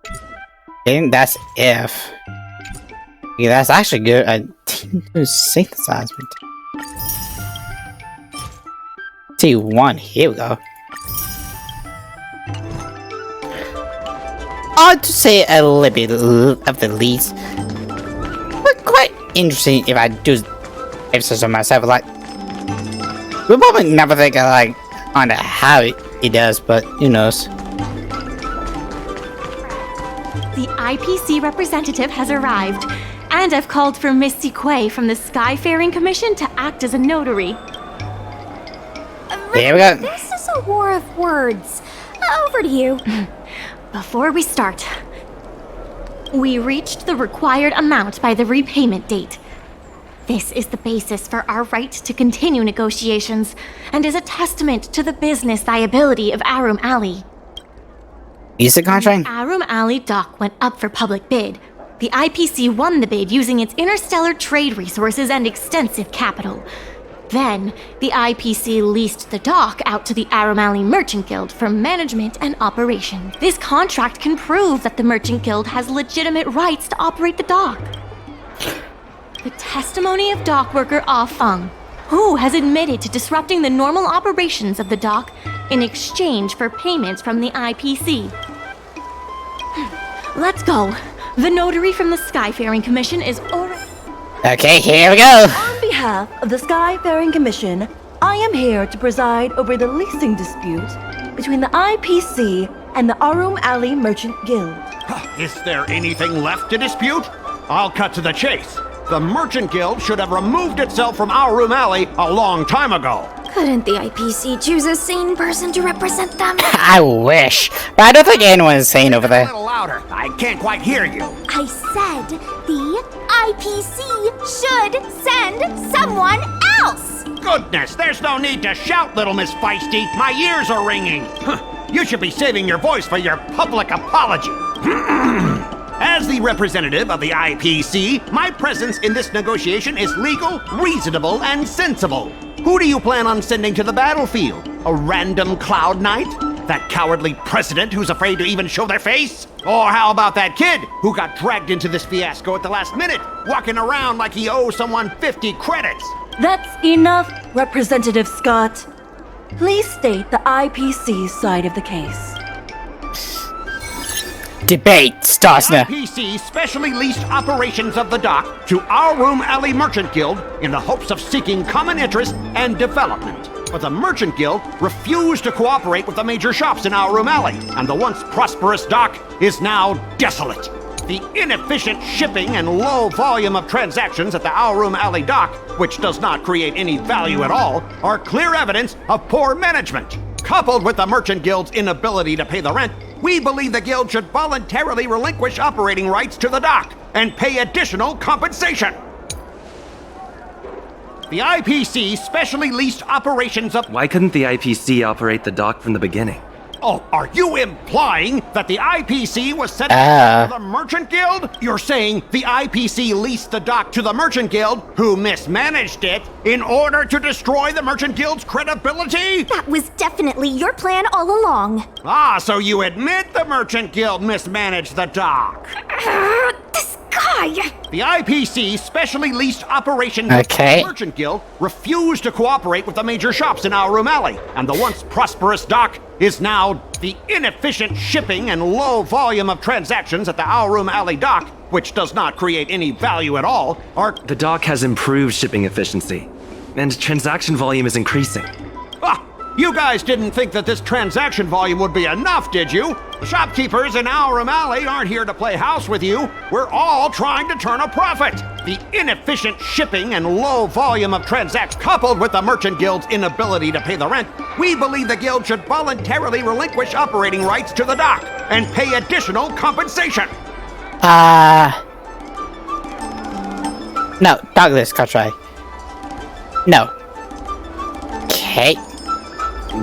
I think that's if. Yeah, that's actually good. I didn't do synthesize. T1, here we go. I'll just say a little bit of the least. But quite interesting if I do episodes on myself. Like, we'll probably never think of like on how it does, but who knows. The IPC representative has arrived, and I've called for Miss Siquei from the Skyfaring Commission to act as a notary. There we go. This is a war of words. Over to you. Before we start, we reached the required amount by the repayment date. This is the basis for our right to continue negotiations, and is a testament to the business viability of Aurum Alley. Is the contract? Aurum Alley dock went up for public bid. The IPC won the bid using its interstellar trade resources and extensive capital. Then, the IPC leased the dock out to the Aurum Alley Merchant Guild for management and operation. This contract can prove that the Merchant Guild has legitimate rights to operate the dock. The testimony of dock worker Ah Feng, who has admitted to disrupting the normal operations of the dock in exchange for payments from the IPC. Let's go. The notary from the Skyfaring Commission is already... Okay, here we go. On behalf of the Skyfaring Commission, I am here to preside over the leasing dispute between the IPC and the Aurum Alley Merchant Guild. Is there anything left to dispute? I'll cut to the chase. The Merchant Guild should have removed itself from Aurum Alley a long time ago. Couldn't the IPC choose a sane person to represent them? I wish, but I don't think anyone's sane over there. A little louder. I can't quite hear you. I said the IPC should send someone else! Goodness, there's no need to shout, little Miss Feisty. My ears are ringing. You should be saving your voice for your public apology. As the representative of the IPC, my presence in this negotiation is legal, reasonable, and sensible. Who do you plan on sending to the battlefield? A random Cloud Knight? That cowardly president who's afraid to even show their face? Or how about that kid who got dragged into this fiasco at the last minute, walking around like he owes someone 50 credits? That's enough, Representative Scott. Please state the IPC's side of the case. Debate, Stasna. IPC specially leased operations of the dock to Aurum Alley Merchant Guild in the hopes of seeking common interest and development. But the Merchant Guild refused to cooperate with the major shops in Aurum Alley, and the once prosperous dock is now desolate. the inefficient shipping and low volume of transactions at the Our Room Alley dock, which does not create any value at all, are clear evidence of poor management. Coupled with the Merchant Guild's inability to pay the rent, we believe the Guild should voluntarily relinquish operating rights to the dock and pay additional compensation. The IPC specially leased operations of... Why couldn't the IPC operate the dock from the beginning? Oh, are you implying that the IPC was set up for the Merchant Guild? You're saying the IPC leased the dock to the Merchant Guild, who mismanaged it, in order to destroy the Merchant Guild's credibility? That was definitely your plan all along. Ah, so you admit the Merchant Guild mismanaged the dock. This guy! The IPC specially leased operations of the Merchant Guild refused to cooperate with the major shops in Our Room Alley, and the once prosperous dock is now the inefficient shipping and low volume of transactions at the Our Room Alley dock, which does not create any value at all, are... The dock has improved shipping efficiency, and transaction volume is increasing. Ah, you guys didn't think that this transaction volume would be enough, did you? The shopkeepers in Our Room Alley aren't here to play house with you. We're all trying to turn a profit. The inefficient shipping and low volume of transactions, coupled with the Merchant Guild's inability to pay the rent, we believe the Guild should voluntarily relinquish operating rights to the dock and pay additional compensation. No, Douglas, Cartwright. No. Okay.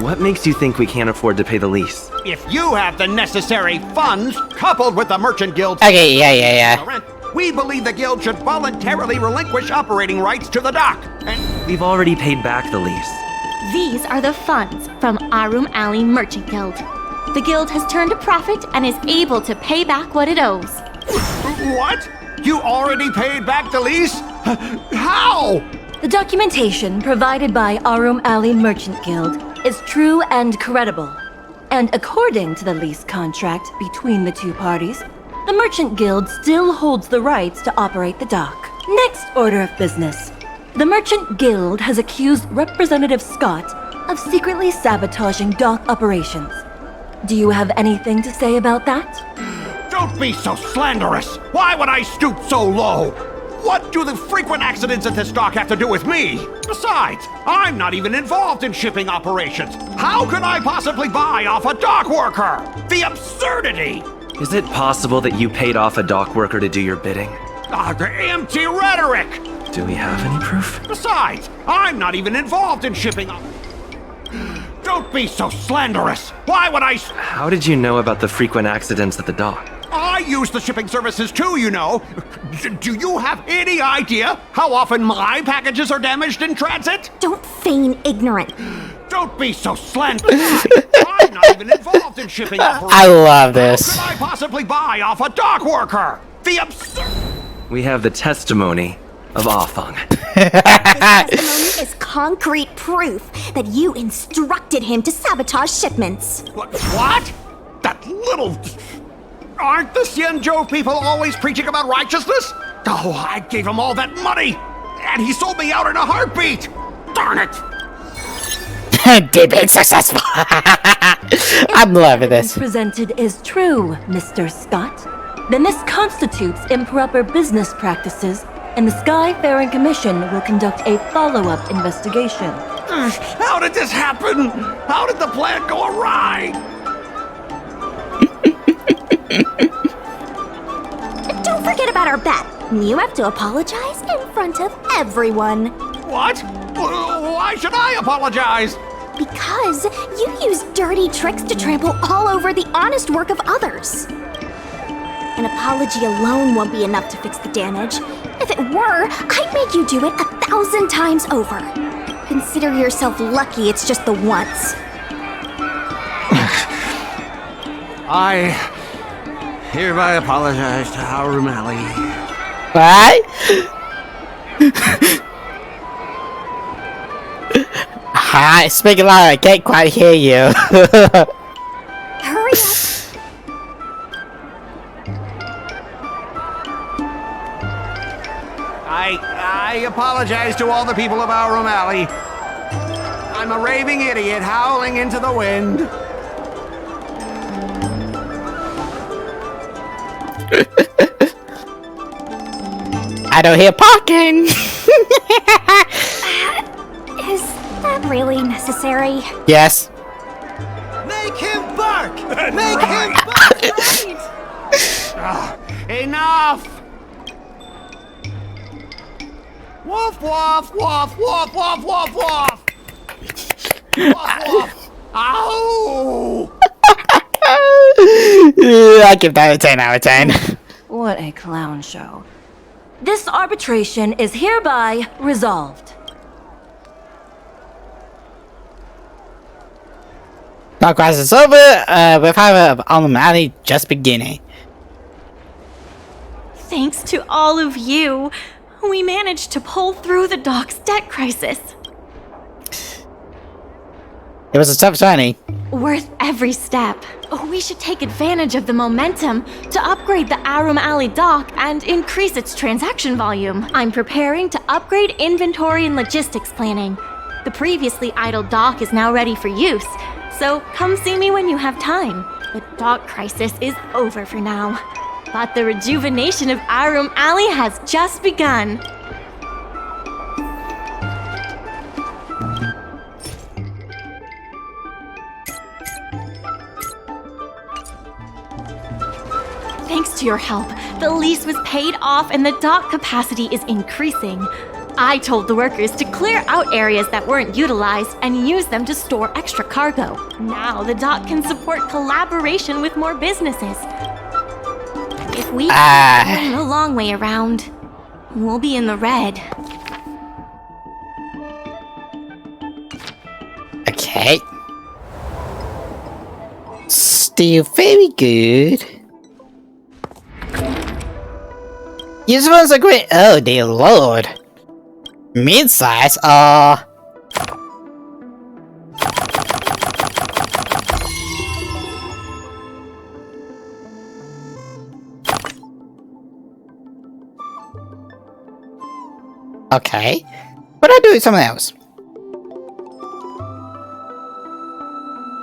What makes you think we can't afford to pay the lease? If you have the necessary funds, coupled with the Merchant Guild's... Okay, yeah. We believe the Guild should voluntarily relinquish operating rights to the dock. And we've already paid back the lease. These are the funds from Our Room Alley Merchant Guild. The Guild has turned a profit and is able to pay back what it owes. What? You already paid back the lease? How? The documentation provided by Our Room Alley Merchant Guild is true and credible. And according to the lease contract between the two parties, the Merchant Guild still holds the rights to operate the dock. Next order of business. The Merchant Guild has accused Representative Scott of secretly sabotaging dock operations. Do you have anything to say about that? Don't be so slanderous! Why would I stoop so low? What do the frequent accidents at this dock have to do with me? Besides, I'm not even involved in shipping operations. How could I possibly buy off a dock worker? The absurdity! Is it possible that you paid off a dock worker to do your bidding? The empty rhetoric! Do we have any proof? Besides, I'm not even involved in shipping Don't be so slanderous! Why would I... How did you know about the frequent accidents at the dock? I use the shipping services too, you know. Do you have any idea how often my packages are damaged in transit? Don't feign ignorant. Don't be so slanderous. I'm not even involved in shipping operations. I love this. How could I possibly buy off a dock worker? The absurd... We have the testimony of Afang. This testimony is concrete proof that you instructed him to sabotage shipments. What? That little... Aren't the Xianzhou people always preaching about righteousness? Oh, I gave him all that money, and he sold me out in a heartbeat! Darn it! Debate successful. I'm loving this. Presented is true, Mr. Scott. Then this constitutes improper business practices, and the Skyfaring Commission will conduct a follow-up investigation. How did this happen? How did the plan go awry? Don't forget about our bet. You have to apologize in front of everyone. What? Why should I apologize? Because you use dirty tricks to trample all over the honest work of others. An apology alone won't be enough to fix the damage. If it were, I'd make you do it 1,000 times over. Consider yourself lucky it's just the once. I hereby apologize to Our Room Alley. What? Hi, speak loud, I can't quite hear you. Hurry up. I apologize to all the people of Our Room Alley. I'm a raving idiot howling into the wind. I don't hear parking. Is that really necessary? Yes. Make him bark! Make him bark! Enough! Woof, woof, woof, woof, woof, woof, woof! Woof, woof! Ow! I give that a 10 out of 10. What a clown show. This arbitration is hereby resolved. Dark Crisis is over, revival of Arkham Alley just beginning. Thanks to all of you, we managed to pull through the dock's debt crisis. It was a tough journey. Worth every step. We should take advantage of the momentum to upgrade the Arum Alley dock and increase its transaction volume. I'm preparing to upgrade inventory and logistics planning. The previously idle dock is now ready for use, so come see me when you have time. The dock crisis is over for now, but the rejuvenation of Arum Alley has just begun. Thanks to your help, the lease was paid off and the dock capacity is increasing. I told the workers to clear out areas that weren't utilized and use them to store extra cargo. Now the dock can support collaboration with more businesses. If we keep going the long way around, we'll be in the red. Okay. Still very good. These ones are great. Oh dear lord. Mid-size, okay. But I'll do something else.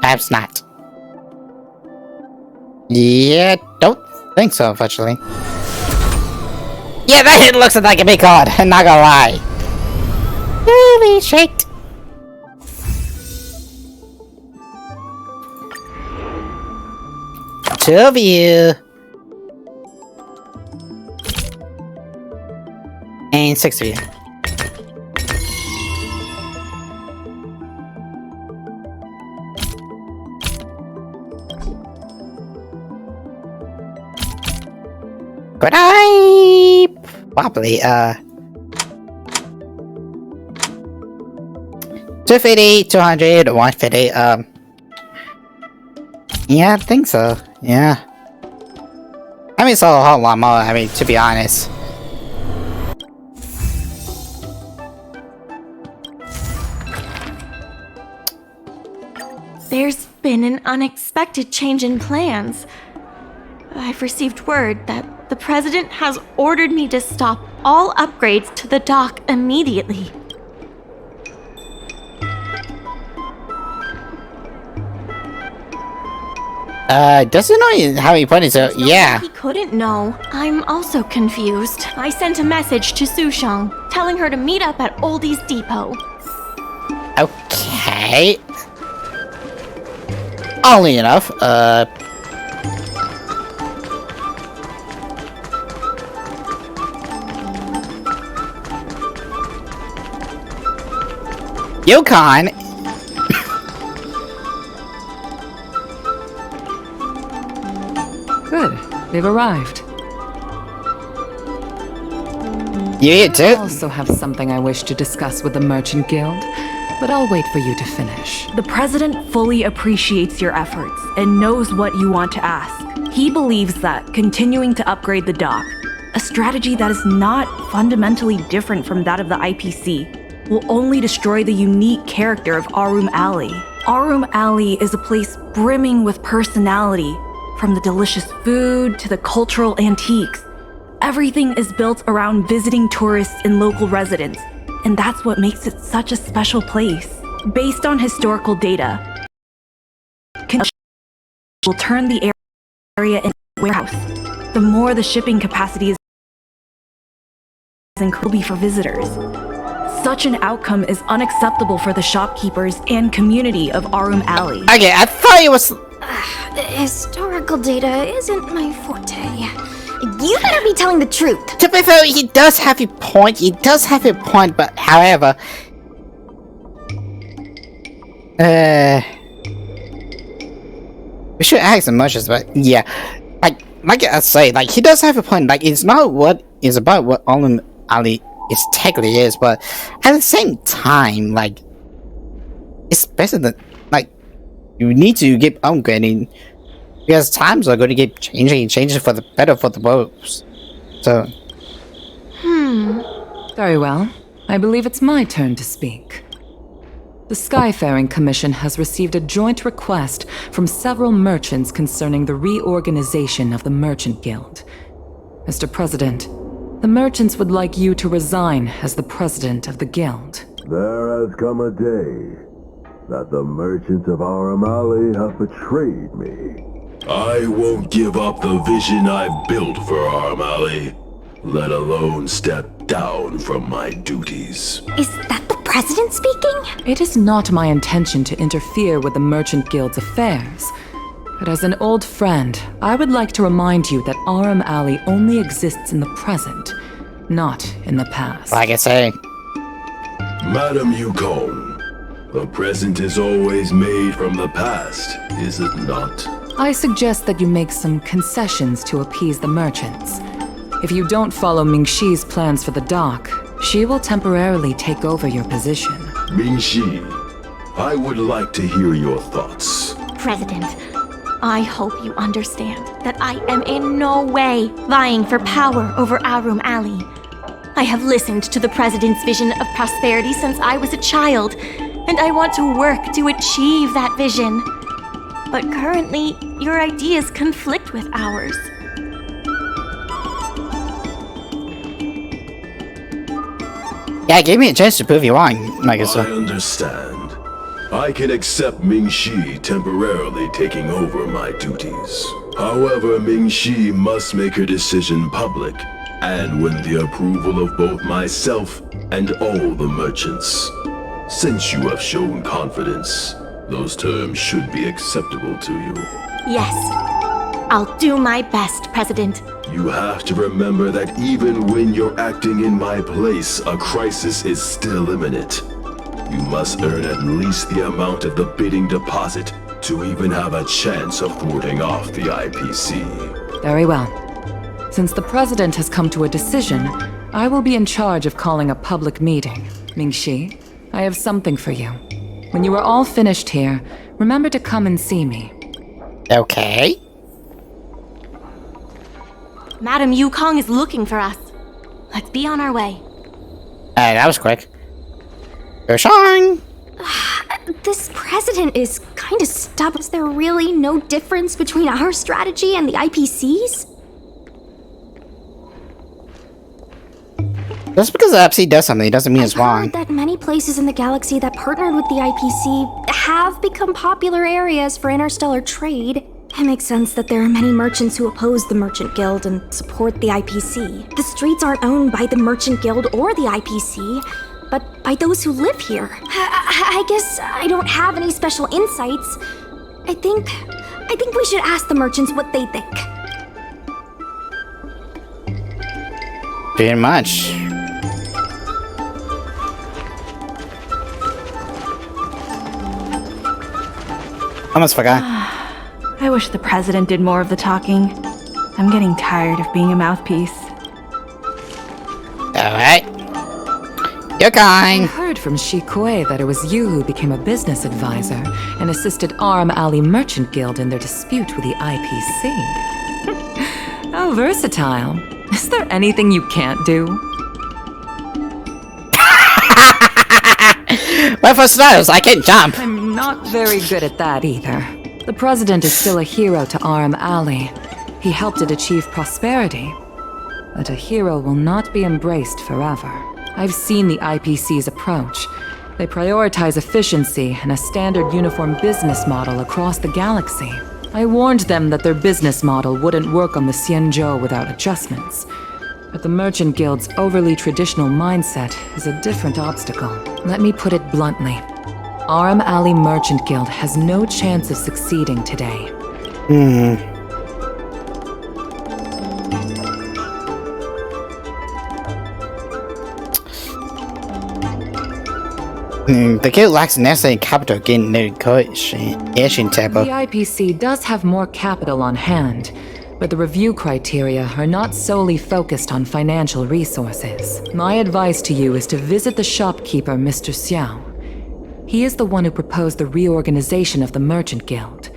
Perhaps not. Yeah, don't think so, unfortunately. Yeah, that hit looks like a big card, I'm not gonna lie. Holy shit. Two of you. And 6 of you. Could I probably 250, 200, 150, yeah, I think so, yeah. I mean, it's a whole lot more, I mean, to be honest. There's been an unexpected change in plans. I've received word that the president has ordered me to stop all upgrades to the dock immediately. Doesn't know how he put it, so yeah. He couldn't know. I'm also confused. I sent a message to Sushang, telling her to meet up at Oldie's Depot. Okay. Oddly enough, Yukon. Good. They've arrived. You here too? I also have something I wish to discuss with the Merchant Guild, but I'll wait for you to finish. The president fully appreciates your efforts and knows what you want to ask. He believes that continuing to upgrade the dock, a strategy that is not fundamentally different from that of the IPC, will only destroy the unique character of Arum Alley. Arum Alley is a place brimming with personality, from the delicious food to the cultural antiques. Everything is built around visiting tourists and local residents, and that's what makes it such a special place. Based on historical data, will turn the area into a warehouse. The more the shipping capacity is and could be for visitors. Such an outcome is unacceptable for the shopkeepers and community of Arum Alley. Okay, I thought it was. Historical data isn't my forte. You better be telling the truth. To be fair, he does have a point. He does have a point, but however, we should ask the merchants. But yeah, like I say, like he does have a point. Like it's not what is about what Arum Alley is technically is, but at the same time, like it's better than like you need to keep upgrading. Because times are going to keep changing for the better for the worse. So. Very well. I believe it's my turn to speak. The Skyfaring Commission has received a joint request from several merchants concerning the reorganization of the Merchant Guild. Mr. President, the merchants would like you to resign as the president of the guild. There has come a day that the merchants of Arum Alley have betrayed me. I won't give up the vision I've built for Arum Alley, let alone step down from my duties. Is that the president speaking? It is not my intention to interfere with the Merchant Guild's affairs, but as an old friend, I would like to remind you that Arum Alley only exists in the present, not in the past. Like I say. Madam Yukong, the present is always made from the past, is it not? I suggest that you make some concessions to appease the merchants. If you don't follow Mingxi's plans for the dock, she will temporarily take over your position. Mingxi, I would like to hear your thoughts. President, I hope you understand that I am in no way vying for power over Arum Alley. I have listened to the President's vision of prosperity since I was a child, and I want to work to achieve that vision. But currently, your ideas conflict with ours. Yeah, give me a chance to prove you wrong, like I said. I understand. I can accept Mingxi temporarily taking over my duties. However, Mingxi must make her decision public, and win the approval of both myself and all the merchants. Since you have shown confidence, those terms should be acceptable to you. Yes, I'll do my best, President. You have to remember that even when you're acting in my place, a crisis is still imminent. You must earn at least the amount of the bidding deposit to even have a chance of thwarting off the IPC. Very well. Since the president has come to a decision, I will be in charge of calling a public meeting. Mingxi, I have something for you. When you are all finished here, remember to come and see me. Okay. Madam Yukong is looking for us. Let's be on our way. That was quick. Shine. This president is kind of stubborn. Is there really no difference between our strategy and the IPC's? Just because the IPC does something, it doesn't mean it's wrong. I've heard that many places in the galaxy that partnered with the IPC have become popular areas for interstellar trade. It makes sense that there are many merchants who oppose the Merchant Guild and support the IPC. The streets aren't owned by the Merchant Guild or the IPC, but by those who live here. I guess I don't have any special insights. I think we should ask the merchants what they think. Pretty much. Almost forgot. I wish the president did more of the talking. I'm getting tired of being a mouthpiece. Alright. You're kind. I heard from Shikue that it was you who became a business advisor and assisted Arum Alley Merchant Guild in their dispute with the IPC. How versatile. Is there anything you can't do? Well, for starters, I can't jump. I'm not very good at that either. The president is still a hero to Arum Alley. He helped it achieve prosperity. But a hero will not be embraced forever. I've seen the IPC's approach. They prioritize efficiency and a standard uniform business model across the galaxy. I warned them that their business model wouldn't work on the Xianzhou without adjustments. But the Merchant Guild's overly traditional mindset is a different obstacle. Let me put it bluntly. Aram Alley Merchant Guild has no chance of succeeding today. The guild lacks necessary capital to gain negotiation table. The IPC does have more capital on hand, but the review criteria are not solely focused on financial resources. My advice to you is to visit the shopkeeper, Mr. Xiao. He is the one who proposed the reorganization of the Merchant Guild.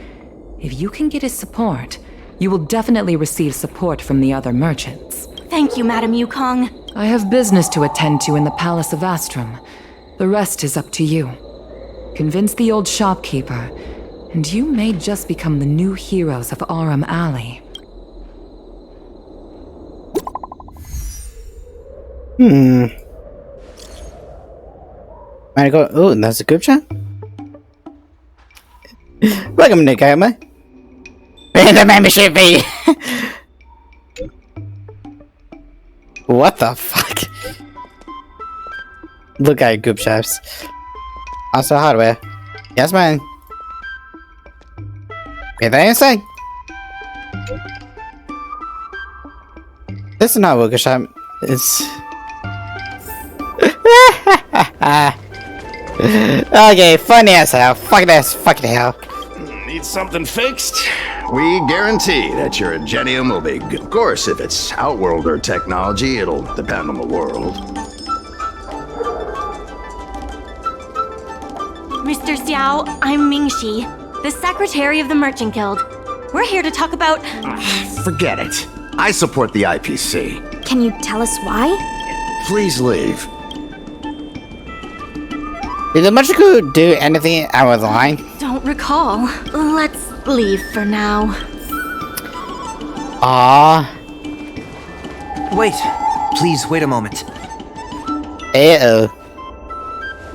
If you can get his support, you will definitely receive support from the other merchants. Thank you, Madam Yukong. I have business to attend to in the Palace of Astrum. The rest is up to you. Convince the old shopkeeper, and you may just become the new heroes of Aram Alley. Might go. Oh, that's a group chat. Welcome to Gamer. And the membership fee. What the fuck? Look at group chats. Also hardware. Yes, man. Anything inside? This is not a workshop. It's. Okay, funny as hell. Fuck this. Fucking hell. Need something fixed? We guarantee that your Ingenium will be good. Of course, if it's Outworlder technology, it'll depend on the world. Mr. Xiao, I'm Mingxi, the secretary of the Merchant Guild. We're here to talk about... Forget it. I support the IPC. Can you tell us why? Please leave. Did the Merchant Guild do anything out of the line? Don't recall. Let's leave for now. Wait. Please wait a moment. Uh-oh.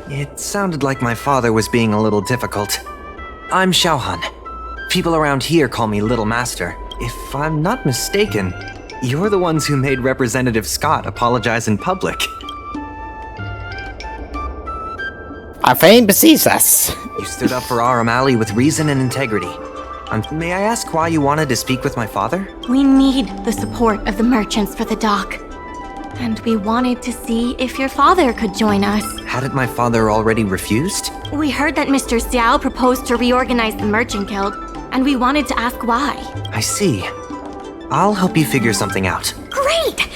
It sounded like my father was being a little difficult. I'm Xiaohan. People around here call me Little Master. If I'm not mistaken, you're the ones who made Representative Scott apologize in public. Our fame precedes us. You stood up for Aram Alley with reason and integrity. May I ask why you wanted to speak with my father? We need the support of the merchants for the dock. And we wanted to see if your father could join us. Hadn't my father already refused? We heard that Mr. Xiao proposed to reorganize the Merchant Guild, and we wanted to ask why. I see. I'll help you figure something out. Great!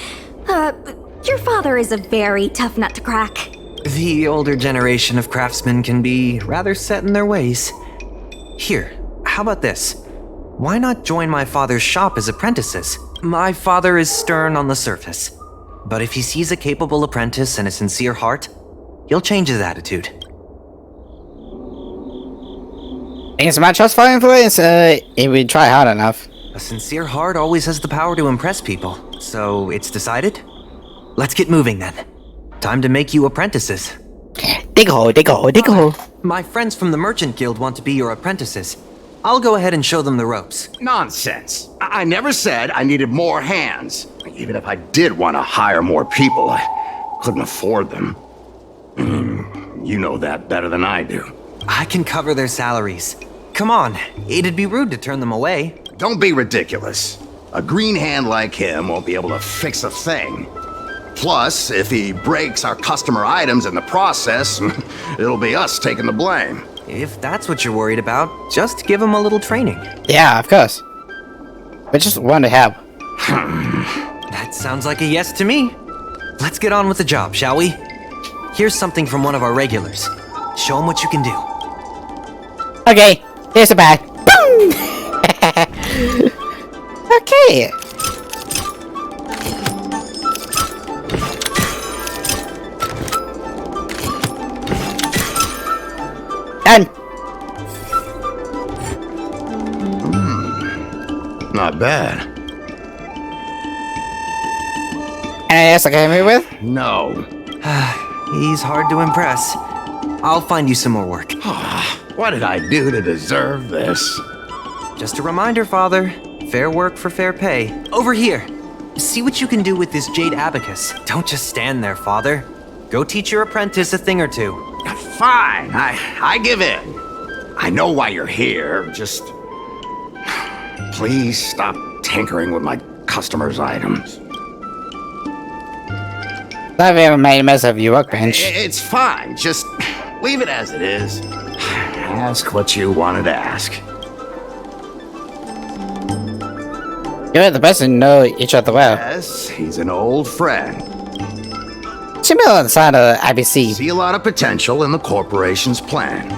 Your father is a very tough nut to crack. The older generation of craftsmen can be rather set in their ways. Here, how about this? Why not join my father's shop as apprentices? My father is stern on the surface, but if he sees a capable apprentice and a sincere heart, he'll change his attitude. It's my trust for influence, if we try hard enough. A sincere heart always has the power to impress people, so it's decided? Let's get moving then. Time to make you apprentices. Dig a hole, dig a hole, dig a hole. My friends from the Merchant Guild want to be your apprentices. I'll go ahead and show them the ropes. Nonsense. I never said I needed more hands. Even if I did want to hire more people, I couldn't afford them. You know that better than I do. I can cover their salaries. Come on, it'd be rude to turn them away. Don't be ridiculous. A green hand like him won't be able to fix a thing. Plus, if he breaks our customer items in the process, it'll be us taking the blame. If that's what you're worried about, just give him a little training. Yeah, of course. We just want to help. That sounds like a yes to me. Let's get on with the job, shall we? Here's something from one of our regulars. Show him what you can do. Okay, here's a bag. Boom! Okay. Done. Not bad. Anything else I can help you with? No. He's hard to impress. I'll find you some more work. What did I do to deserve this? Just a reminder, Father. Fair work for fair pay. Over here. See what you can do with this jade abacus. Don't just stand there, Father. Go teach your apprentice a thing or two. Fine, I give in. I know why you're here, just... Please stop tinkering with my customers' items. I've ever made a mess of your workbench. It's fine, just leave it as it is. Ask what you wanted to ask. You and the person know each other well. Yes, he's an old friend. Similar on the side of IBC. See a lot of potential in the corporation's plan.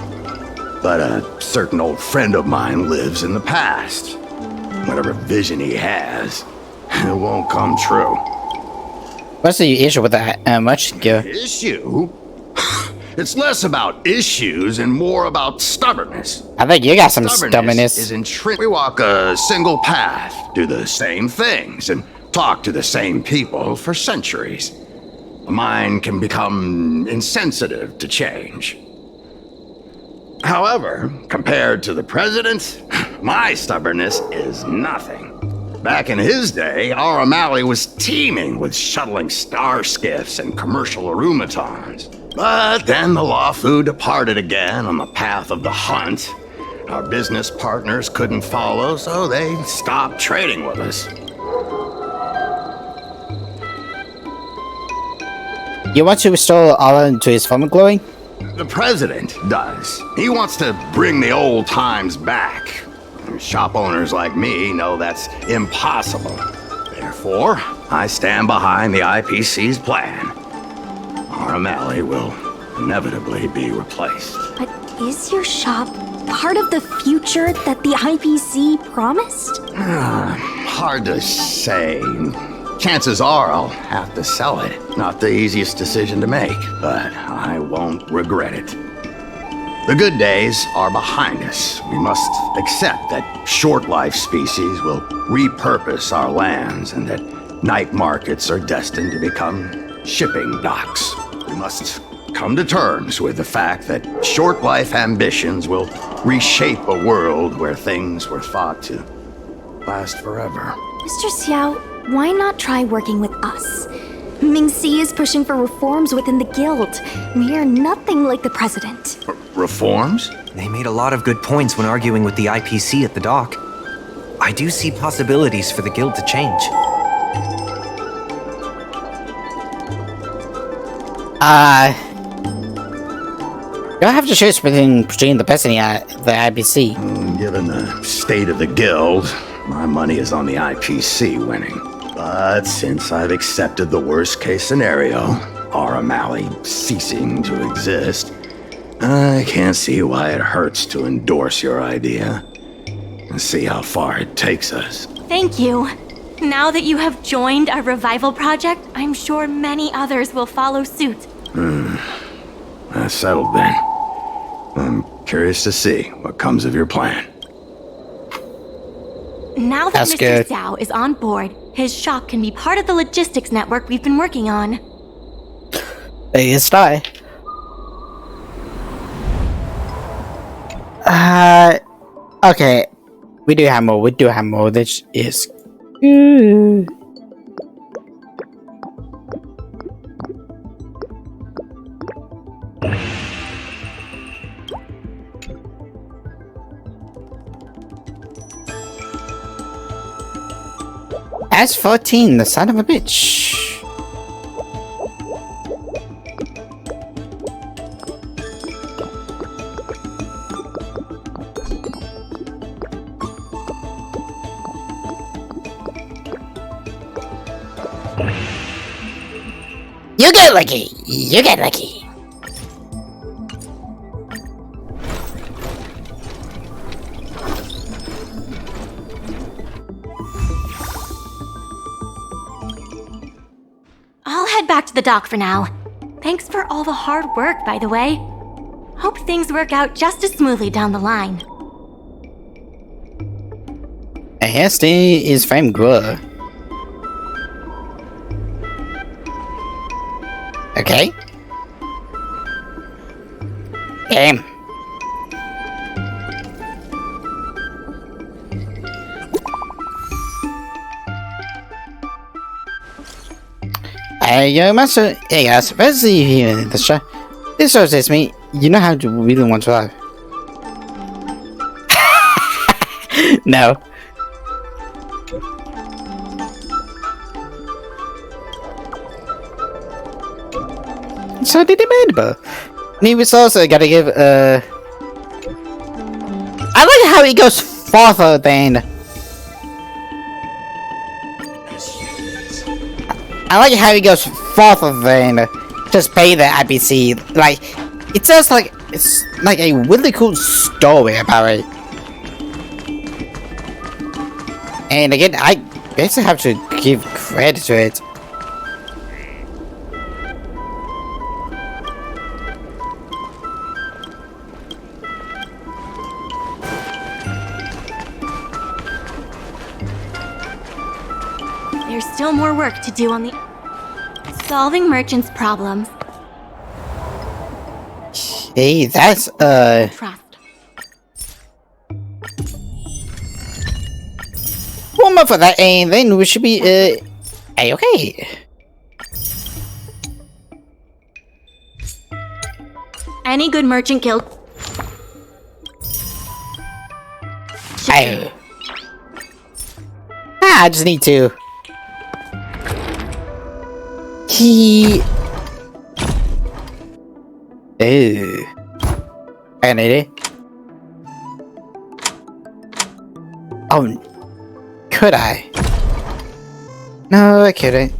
But a certain old friend of mine lives in the past. Whatever vision he has, it won't come true. What's the issue with that merchant guild? Issue? It's less about issues and more about stubbornness. I think you got some stubbornness. Is intrinsic. We walk a single path, do the same things, and talk to the same people for centuries. The mind can become insensitive to change. However, compared to the president, my stubbornness is nothing. Back in his day, Aurum Alley was teeming with shuttling star skiffs and commercial arumatons. But then the Lawfu departed again on the path of the hunt. Our business partners couldn't follow, so they stopped trading with us. You want to restore Aurum to his former glory? The president does. He wants to bring the old times back. Shop owners like me know that's impossible. Therefore, I stand behind the IPC's plan. Aurum Alley will inevitably be replaced. But is your shop part of the future that the IPC promised? Hard to say. Chances are I'll have to sell it. Not the easiest decision to make, but I won't regret it. The good days are behind us. We must accept that short-life species will repurpose our lands and that night markets are destined to become shipping docks. We must come to terms with the fact that short-life ambitions will reshape a world where things were thought to last forever. Mr. Xiao, why not try working with us? Ming-Si is pushing for reforms within the guild. We are nothing like the president. Reforms? They made a lot of good points when arguing with the IPC at the dock. I do see possibilities for the guild to change. You'll have to choose between the person at the IPC. Given the state of the guild, my money is on the IPC winning. But since I've accepted the worst case scenario, Aurum Alley ceasing to exist, I can't see why it hurts to endorse your idea and see how far it takes us. Thank you. Now that you have joined our revival project, I'm sure many others will follow suit. That's settled then. I'm curious to see what comes of your plan. Now that That's Mr. good. Xiao is on board, his shop can be part of the logistics network we've been working on. There you start. Okay. We do have more. This is good. S14, the son of a bitch. You get lucky. You get lucky. I'll head back to the dock for now. Thanks for all the hard work, by the way. Hope things work out just as smoothly down the line. Este is fame good. Okay. Game. Hey, yo, Master. Hey, guys. Let's see you here in the show. This show says me, you know how to really want to live. No. So debatable. He was also gotta give, I like how he goes farther than... I like how he goes farther than just pay the IPC. Like, it sounds like it's like a really cool story about it. And again, I basically have to give credit to it. There's still more work to do on the... Solving merchants' problems. Hey, that's, Trust. one more for that, and then we should be, A-okay. Any good merchant guild... I just need to... Ooh. I need it. Oh, could I? No, I couldn't.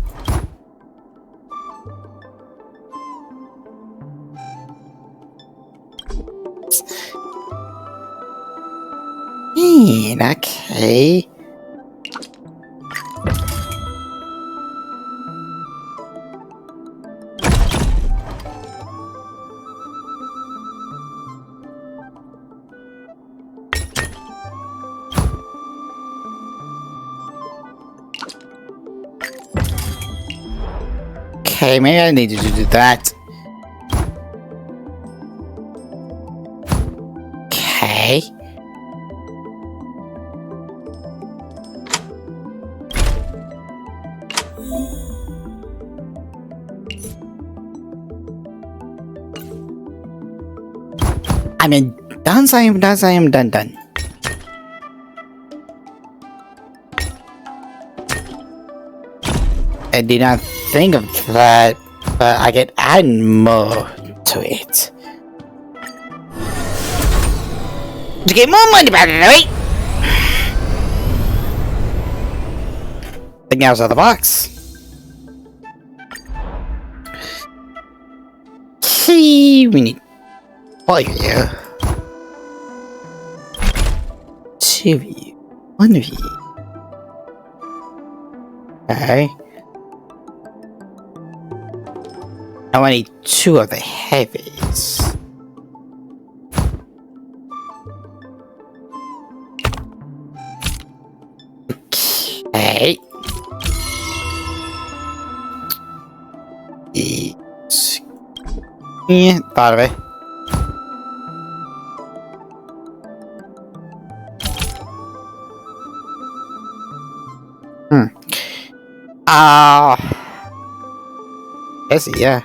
Okay. Okay, maybe I need to do that. Okay. I mean, done. I did not think of that, but I can add more to it. To get more money back, right? Think outside the box. See, we need fire. 2 of you, 1 of you. Okay. Now I need 2 of the heavies. Okay. Yeah, thought of it. Yes, yeah.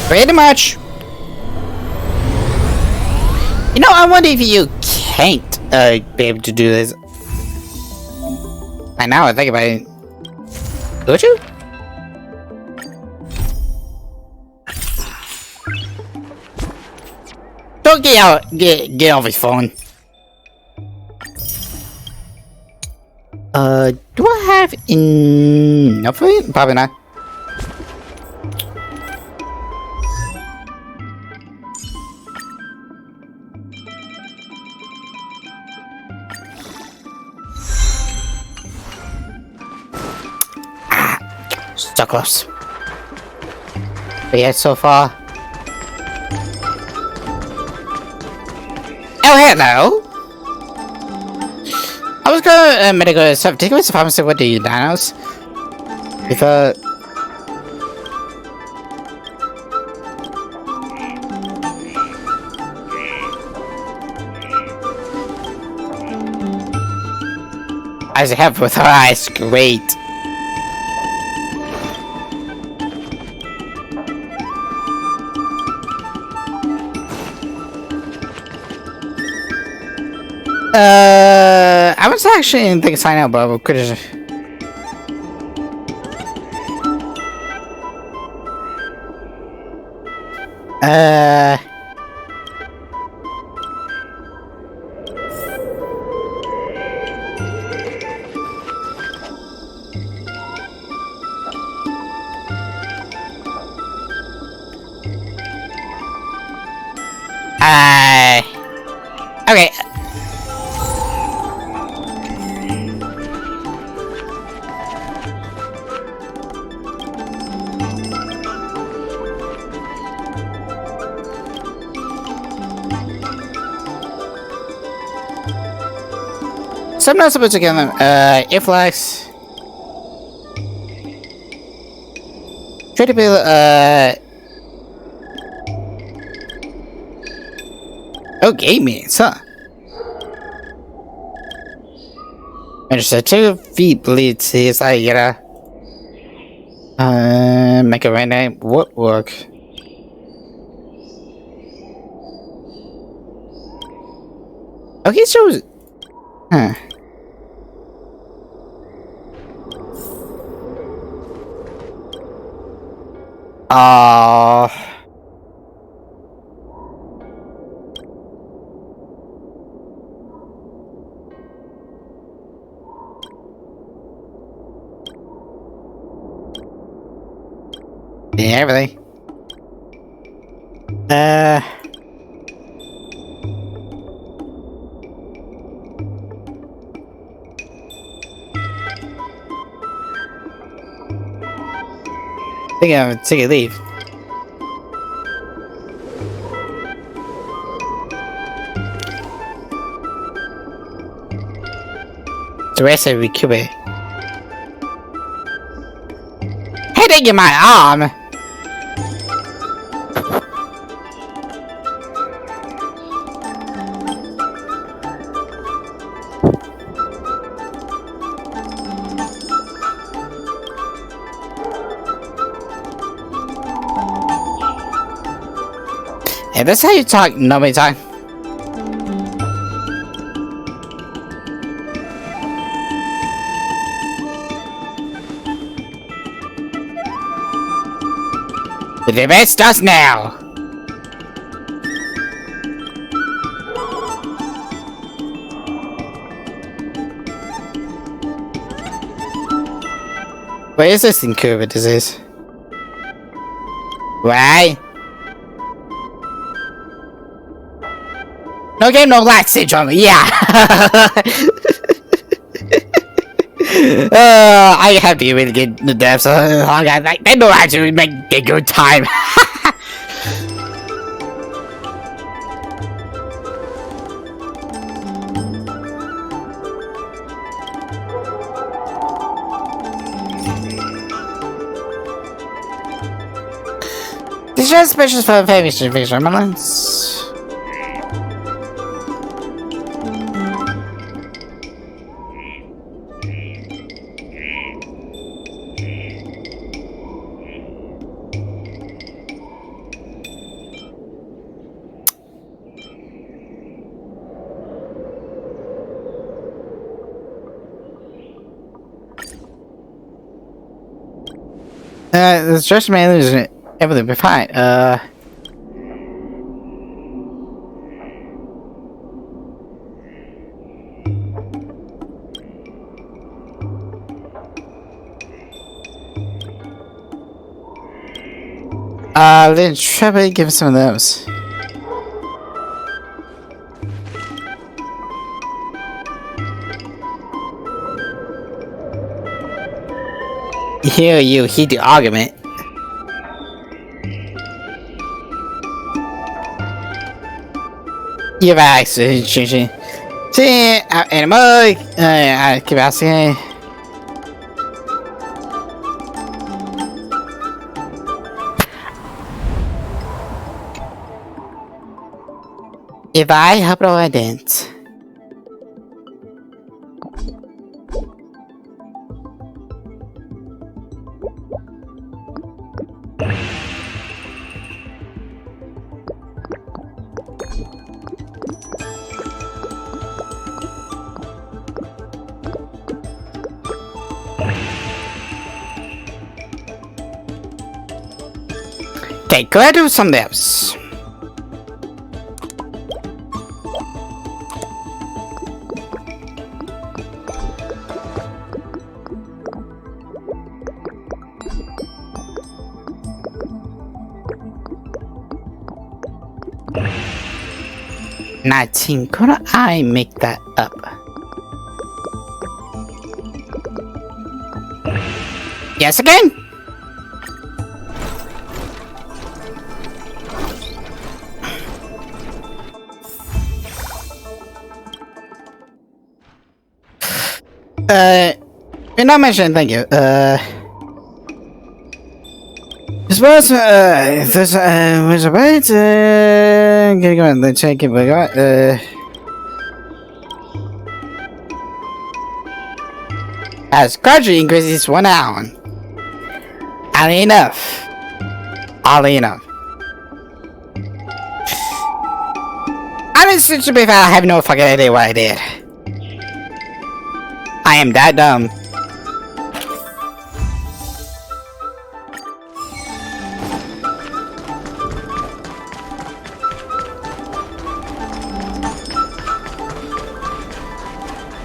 Pretty much. You know, I wonder if you can't be able to do this. And now I think about it. Would you? Don't get off his phone. Do I have enough of it? Probably not. So close. But yeah, so far. Oh, hello! I was going to go to take away the pharmacy with the dinos. If eyes have with her eyes. Great. I was actually in the sign out, but we could have. Okay. So I'm not supposed to get them. Iflax. Try to be oh, gaming, huh? Understood. 2 feet bleed. See, it's like, you know. Make a right name. What work? Okay, so. Huh. Yeah, really. I think I'm gonna take a leave. The rest of it, Cuba. Hitting in my arm. Yeah, that's how you talk. Nobody talk. The debate starts now. What is this incurable disease? Why? No game, no life syndrome. Yeah. I have to really get the devs. They know how to make a good time. This is just special for famous fiction moments. It's just mainly losing everything be fine. Let's try to give some of those. Here you heed the argument. You've actually changing. See, animal. I keep asking. If I help, I didn't. Okay, go ahead and do something else. Could I make that up? Yes, again. You're not mentioning, thank you. As well as, there's, was about, okay, go on, let's check it, we got, as gradually increases 1 hour. Oddly enough. Oddly enough. I mean, since to be fair, I have no fucking idea what I did. I am that dumb.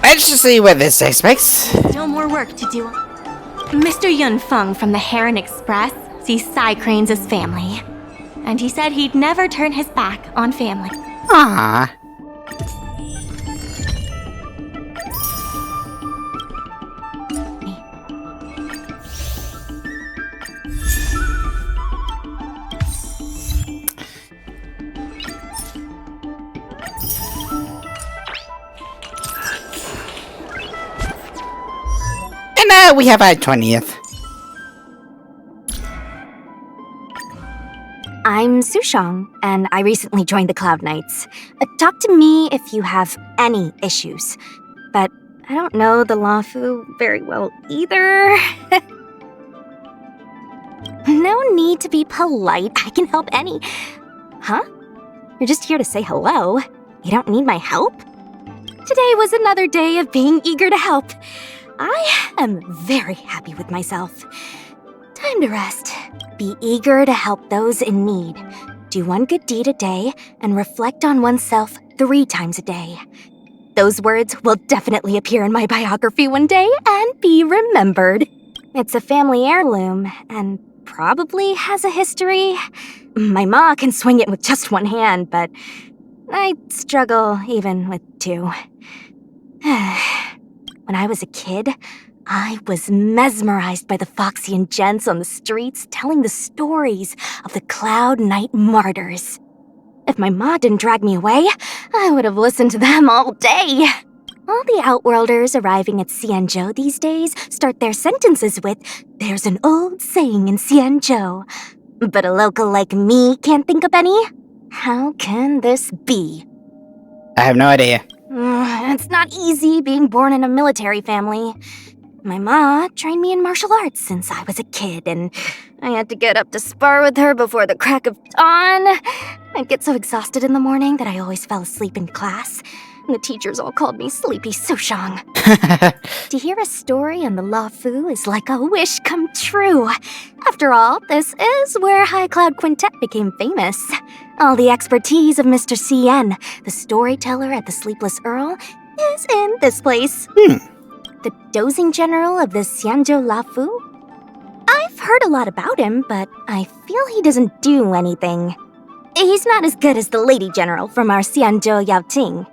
Let's just see what this expects. Still more work to do. Mr. Yun Feng from the Heron Express sees Psy Cranes as family. And he said he'd never turn his back on family. Ah. And we have our 20th. I'm Sushong, and I recently joined the Cloud Knights. Talk to me if you have any issues. But I don't know the Lafu very well either. No need to be polite. I can help any... Huh? You're just here to say hello. You don't need my help? Today was another day of being eager to help. I am very happy with myself. Time to rest. Be eager to help those in need. Do one good deed a day and reflect on oneself 3 times a day. Those words will definitely appear in my biography one day and be remembered. It's a family heirloom and probably has a history. My ma can swing it with just 1 hand, but I struggle even with 2. When I was a kid, I was mesmerized by the Foxian gents on the streets telling the stories of the Cloud Knight martyrs. If my ma didn't drag me away, I would have listened to them all day. All the Outworlders arriving at Xianzhou these days start their sentences with, "There's an old saying in Xianzhou." But a local like me can't think of any? How can this be? I have no idea. It's not easy being born in a military family. My ma trained me in martial arts since I was a kid, and I had to get up to spar with her before the crack of dawn. I'd get so exhausted in the morning that I always fell asleep in class. And the teachers all called me Sleepy Sushong. To hear a story on the Lafu is like a wish come true. After all, this is where High Cloud Quintet became famous. All the expertise of Mr. Cien, the storyteller at the Sleepless Earl, is in this place. The dozing general of the Xianzhou Lafu? I've heard a lot about him, but I feel he doesn't do anything. He's not as good as the lady general from our Xianzhou Yaoting.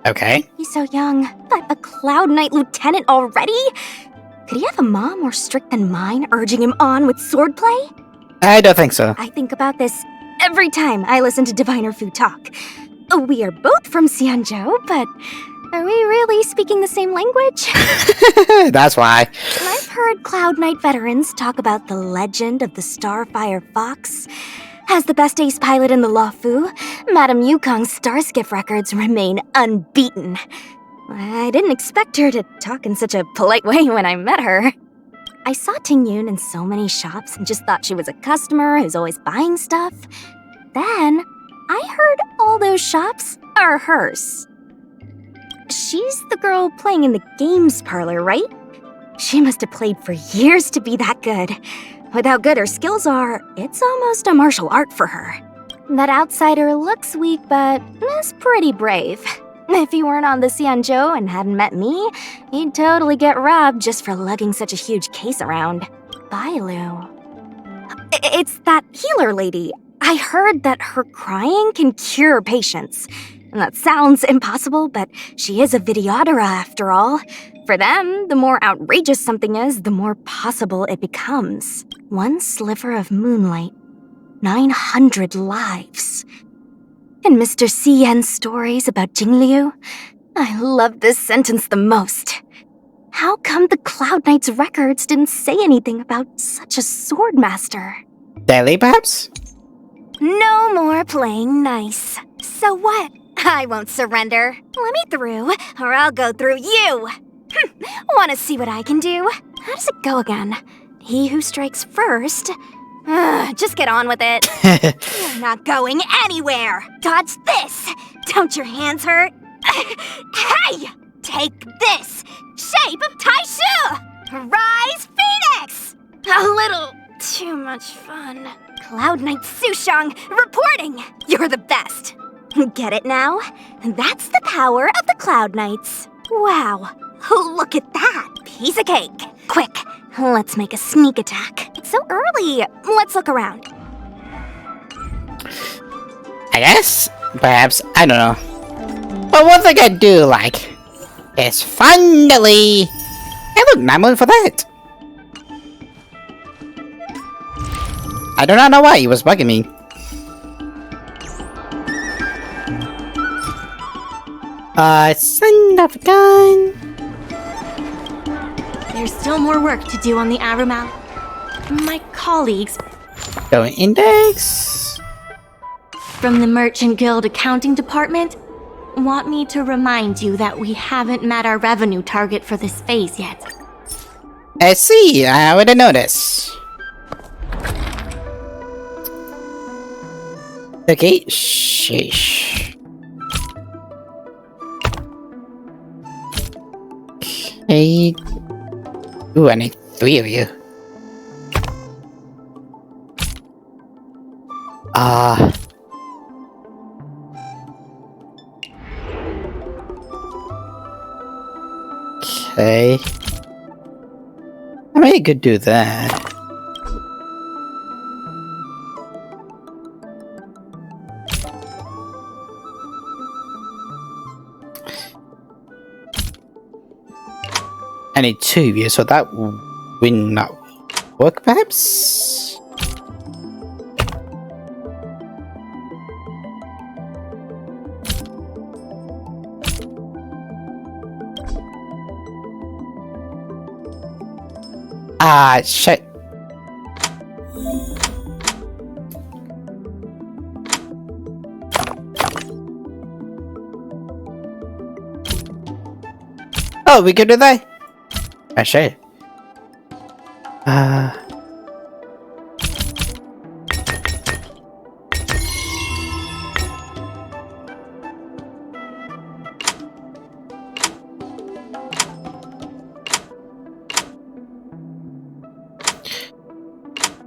Okay. He's so young, but a Cloud Knight lieutenant already? Could he have a mom more strict than mine urging him on with swordplay? I don't think so. I think about this every time I listen to Diviner Fu talk. We are both from Xianzhou, but are we really speaking the same language? That's why. I've heard Cloud Knight veterans talk about the legend of the Starfire Fox. As the best ace pilot in the Lafu, Madame Yukong's Starskiff records remain unbeaten. I didn't expect her to talk in such a polite way when I met her. I saw Ting Yun in so many shops and just thought she was a customer who's always buying stuff. Then, I heard all those shops are hers. She's the girl playing in the games parlor, right? She must have played for years to be that good. With how good her skills are, it's almost a martial art for her. That outsider looks weak, but is pretty brave. If he weren't on the Xianzhou and hadn't met me, he'd totally get robbed just for lugging such a huge case around. Bailu. It's that healer lady. I heard that her crying can cure patients. And that sounds impossible, but she is a Vidyadhara after all. For them, the more outrageous something is, the more possible it becomes. One sliver of moonlight, 900 lives. And Mr. Xian's stories about Jingliu? I love this sentence the most. How come the Cloud Knight's records didn't say anything about such a sword master? Daily, perhaps? No more playing nice. So what? I won't surrender. Let me through, or I'll go through you. Wanna see what I can do? How does it go again? He who strikes first... just get on with it. You're not going anywhere. Dodge this. Don't your hands hurt? Hey! Take this. Shape of Taishu. Rise Phoenix. A little too much fun. Cloud Knight Sushang reporting. You're the best. Get it now? That's the power of the Cloud Knights. Wow. Look at that. Piece of cake. Quick. Let's make a sneak attack. It's so early. Let's look around. I guess? Perhaps. I don't know. But one thing I do like is finally... Hey look, Namon for that. I do not know why he was bugging me. Son of a gun. There's still more work to do on the Arumal. My colleagues Go index. from the Merchant Guild accounting department want me to remind you that we haven't met our revenue target for this phase yet. I see. I would have noticed. Okay, sheesh. Okay. Ooh, I need 3 of you. Okay. I mean, you could do that. I need 2 of you, so that will not work, perhaps? Shit. Oh, we could do that? Shit.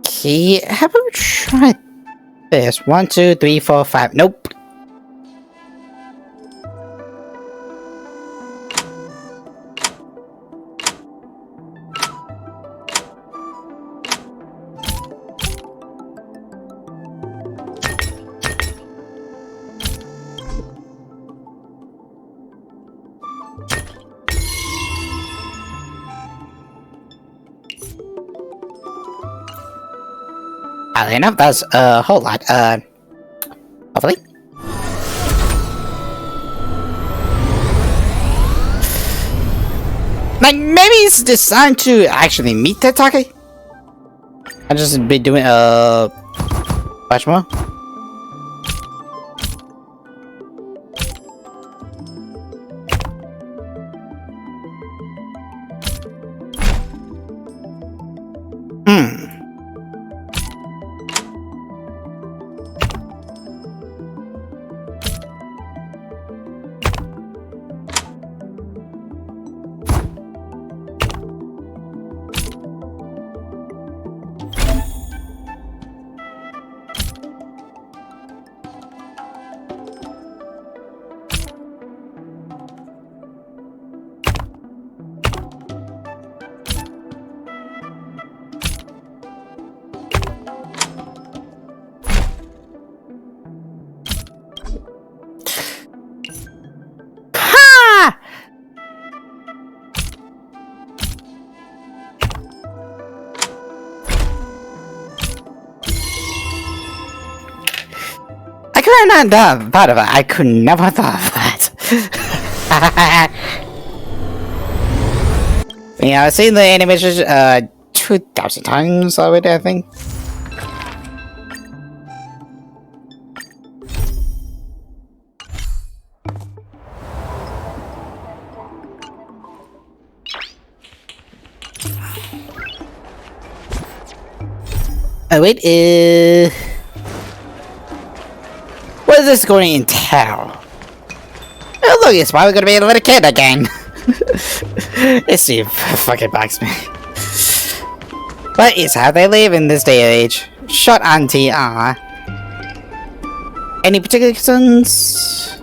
Okay, how about we try this? 1, 2, 3, 4, 5. Nope. Oddly enough, that's a whole lot. Hopefully. Like, maybe it's designed to actually meet Tetake? I'll just be doing, much more. I not thought of it, I could never have thought of that. Yeah, I've seen the animation 2,000 times already, I think. Oh wait, what is this going to entail? Oh look, it's probably gonna be a little kid again. Let's see if fucking bugs me. But it's how they live in this day and age. Shut auntie, Any particular concerns?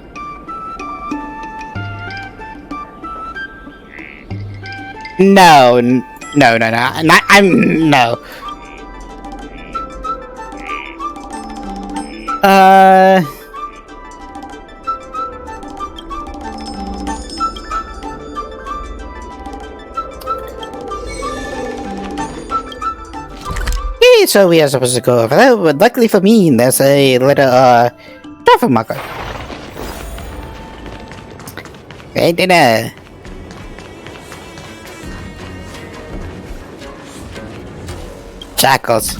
No, no. Okay, so we are supposed to go over there, but luckily for me, there's a little, traffic marker. Okay, dinner. Shackles.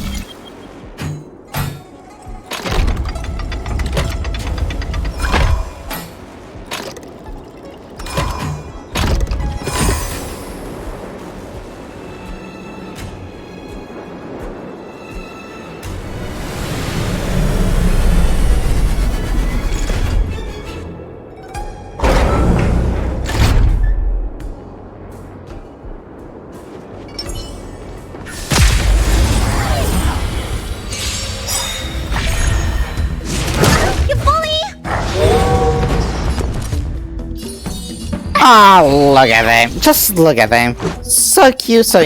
Oh, look at them. Just look at them. So cute, so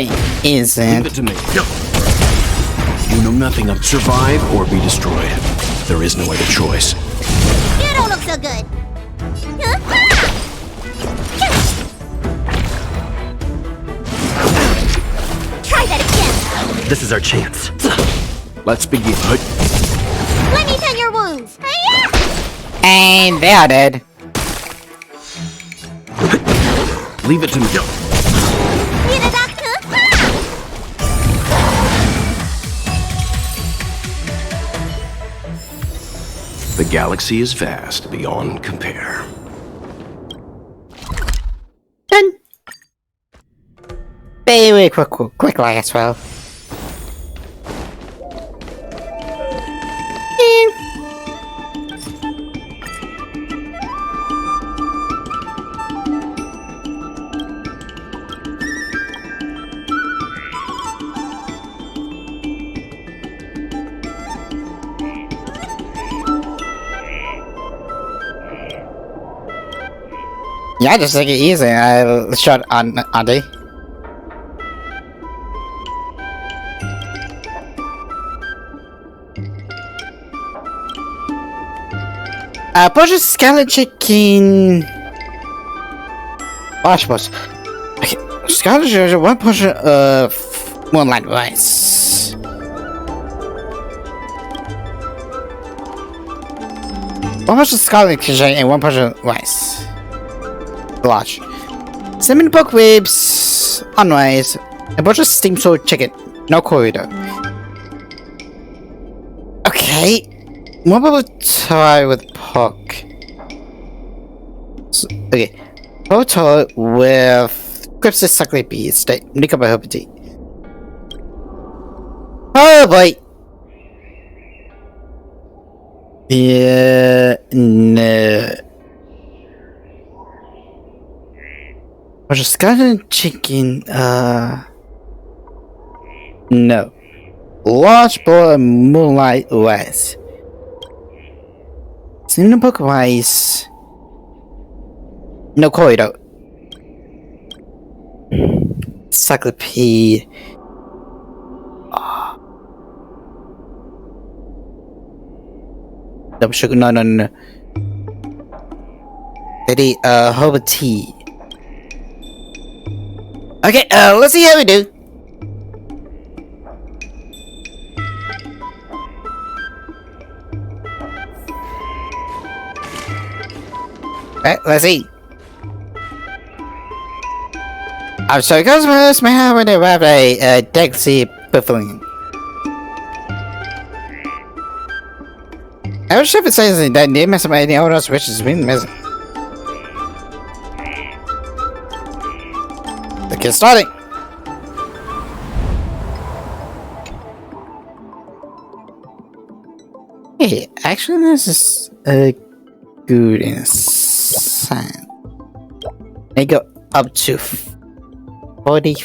innocent. Give it to me. You know nothing of survive or be destroyed. There is no other choice. You don't look so good. Try that again. This is our chance. Let's begin. Let me tend your wounds. And they are dead. Leave it to me. Need a doctor? The galaxy is vast beyond compare. Done. Very quick like as well. Yeah, just take it easy. I'll shot on Andy. Push a skeleton chicken. Watch boss. Okay, skeleton chicken. One push moonlight rice. One push skeleton chicken and one push rice. Large. Cinnamon pork ribs on rice. A bunch of steamed salt chicken. No corridor. Okay. What about try with pork? So, okay. Hotel with cryptic suckling bees. Nick up a herbal tea. Oh boy. Yeah, no. But just skeleton chicken, no. Large bowl of moonlight rice. Cinnamon pork rice. No corridor. Cyclopede. Double sugar, no. Lady, herbal tea. Okay, let's see how we do. Let's eat. I'm sorry, customers may have when they have a taxi pavilion. I wish if it says that name is somebody else which has been missing. The kid's starting. Hey, actually, this is a good in a sign. They go up to 40.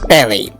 Belly.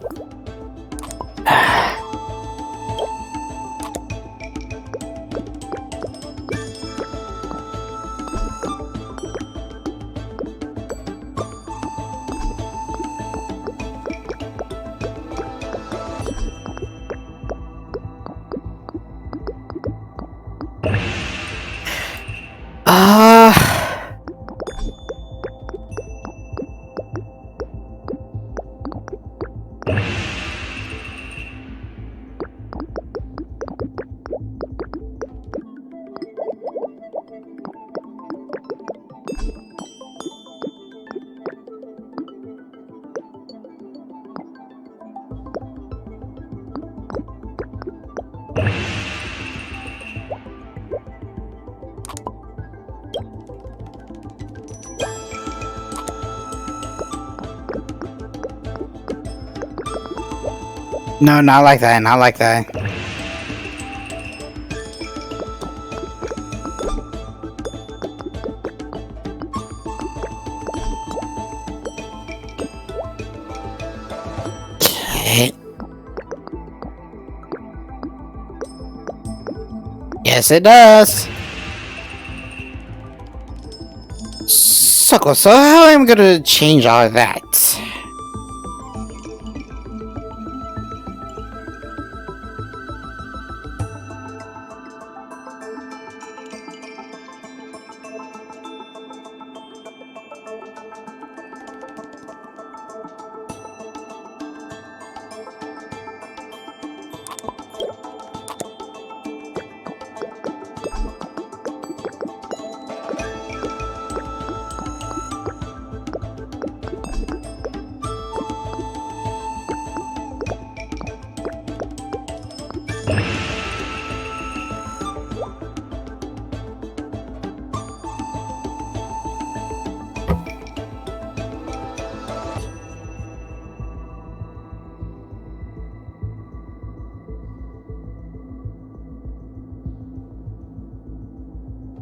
No, not like that, not like that. Okay. Yes, it does. So how am I gonna change all of that?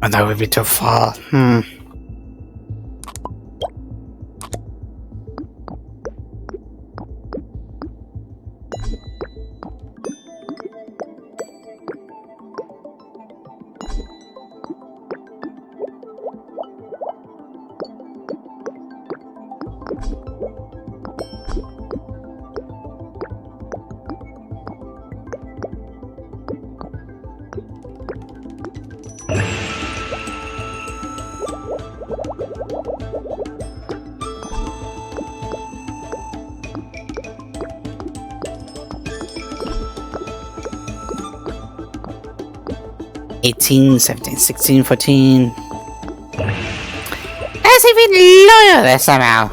Oh, that would be too far. $18, $17, $16, $14. Let's even lower this somehow.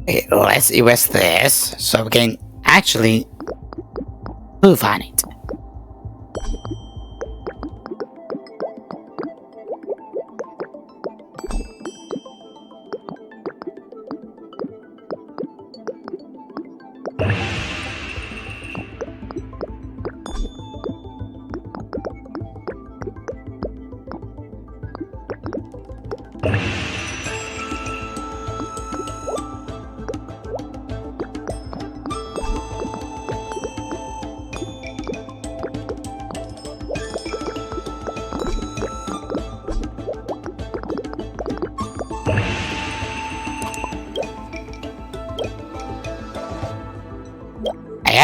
Okay, let's erase this so we can actually move on it.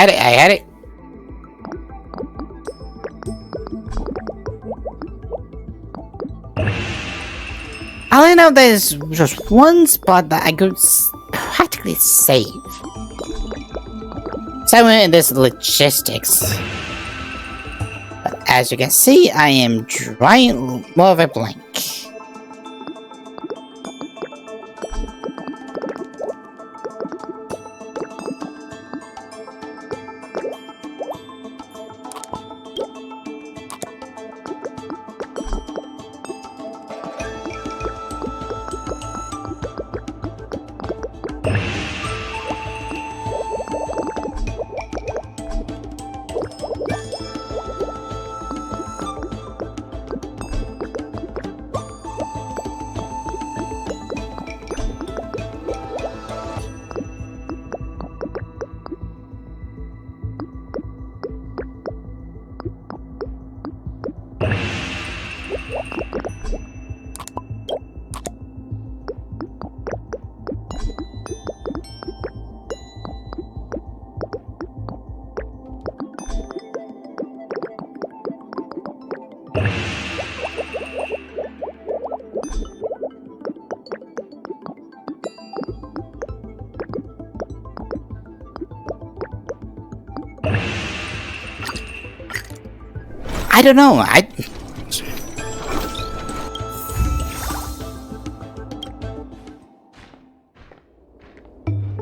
I had it. I only know there's just one spot that I could practically save. Somewhere in this logistics. But as you can see, I am drawing more of a blank. I don't know.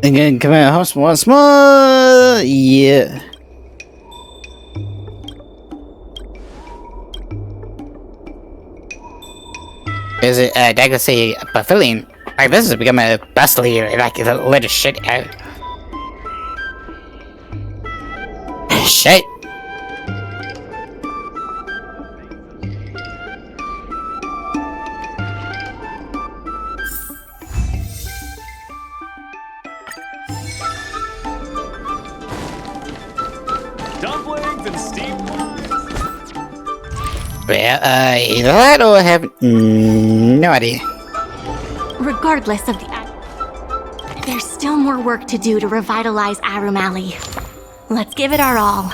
Again, come on, host once more. Yeah. Is it Dagger Pavilion? Like, this has become a bustly, like, the little shit out. Shit. Dumplings and steamed wines. Well, either that or I have no idea. Regardless of the there's still more work to do to revitalize Arum Alley. Let's give it our all.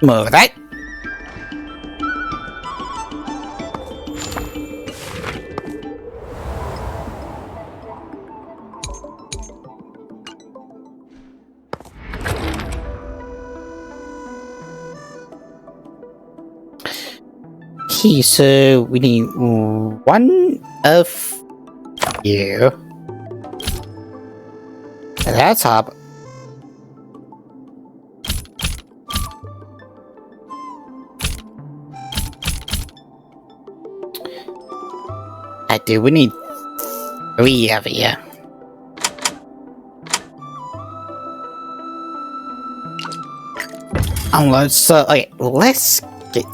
Move that. Okay, so we need one of you at the top. I do. We need 3 of you. Okay, let's get.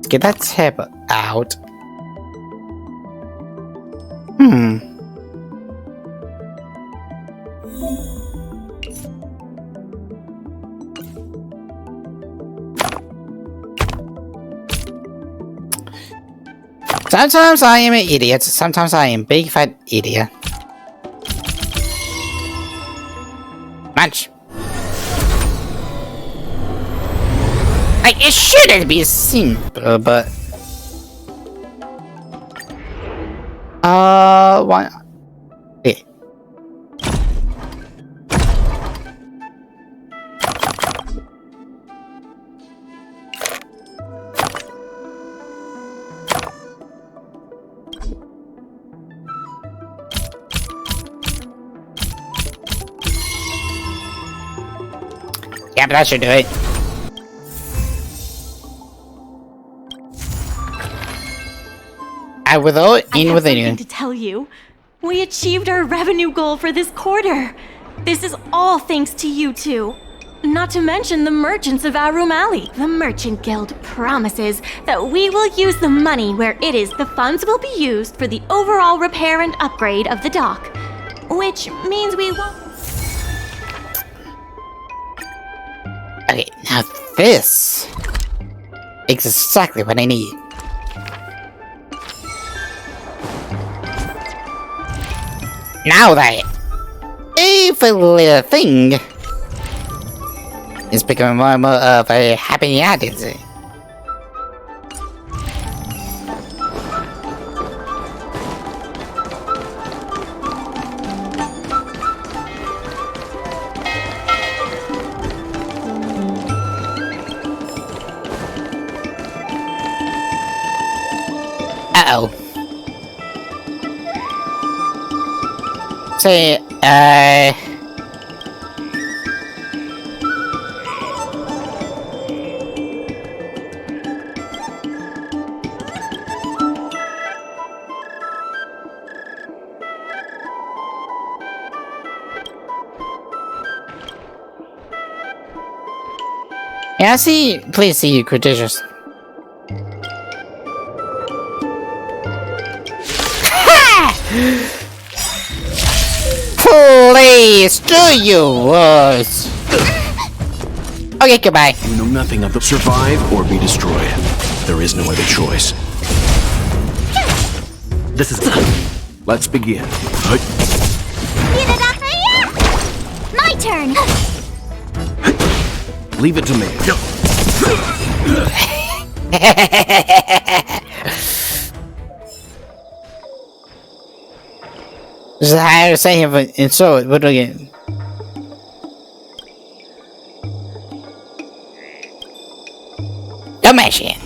get that tip out. Sometimes I am an idiot, sometimes I am big fat idiot. Munch. Like, it shouldn't be simple, but... Why? Yeah. Yeah, but that should do it. I will in I have within you. something to tell you. We achieved our revenue goal for this quarter. This is all thanks to you two. Not to mention the merchants of Arum Alley. The Merchant Guild promises that we will use the money where it is. The funds will be used for the overall repair and upgrade of the dock. Which means we won't... Okay, now this is exactly what I need. Now that every little thing is becoming more and more of a happy identity. Uh-oh. Say, yeah, see, please see you, Cretaceous. Please do yours. Okay, goodbye. You know nothing of the survive or be destroyed. There is no other choice. This is... Let's begin. My turn! Leave it to me. This is how I was saying, but and so what do you? The machine.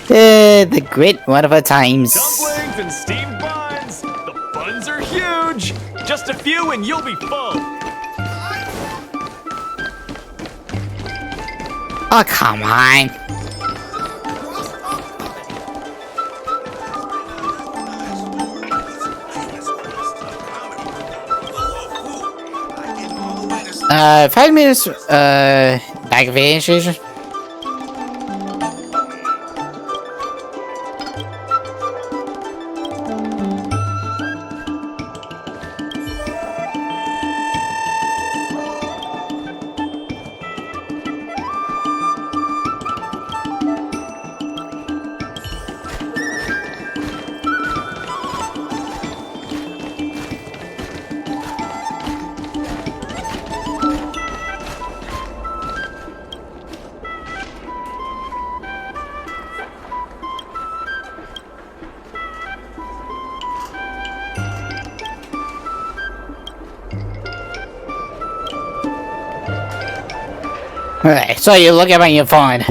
The great wonderful times. Dumplings and steamed buns. The buns are huge. Just a few and you'll be full. Oh, come on. Uh, 5 minutes, back of the station. Alright, so you look at your phone.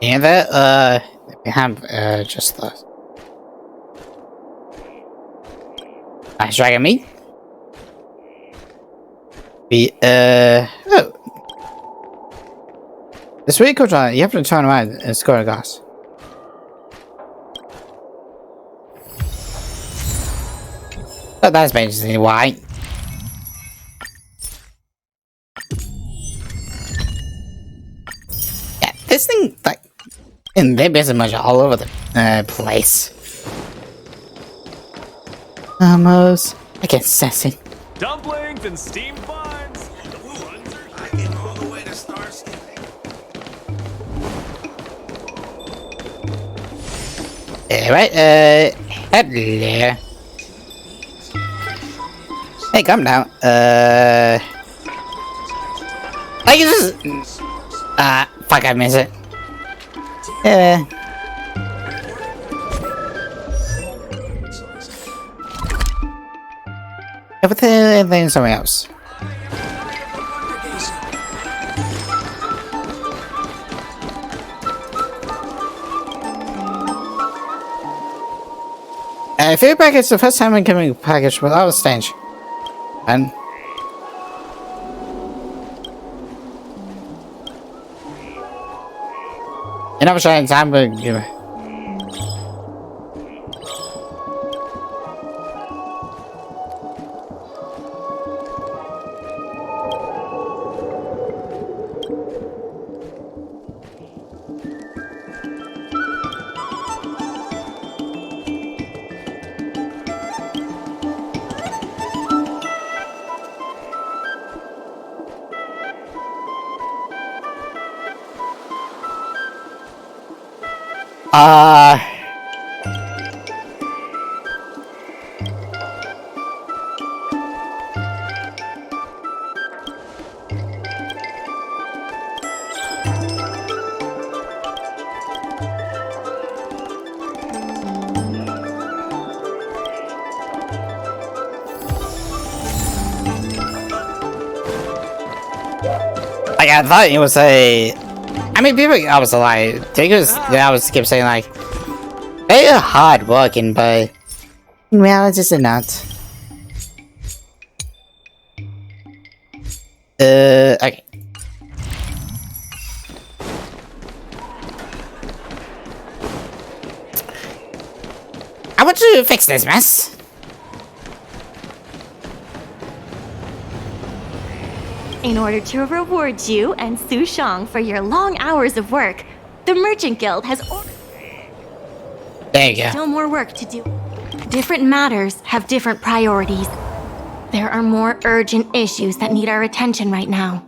And that, we have, just the... Nice dragon meat. The, oh. This really cool try. You have to turn around and score a gas. But that's basically why. Yeah, this thing, like, and they're basically much all over the place. Almost. I can sense it. Dumplings and steamed buns. The buns are I came all the way to Star City. Alright, hello. Hey, come down. I can just... fuck, I missed it. Everything something else. Feedback is the first time I'm coming package without a stench. And enough shine time, but I thought it was a... I mean, people, I was like, they was keep saying like, they are hard working, but in reality, it's not. Okay. I want to fix this mess. In order to reward you and Su Shang for your long hours of work, the Merchant Guild has ordered... There you go. Still more work to do. Different matters have different priorities. There are more urgent issues that need our attention right now.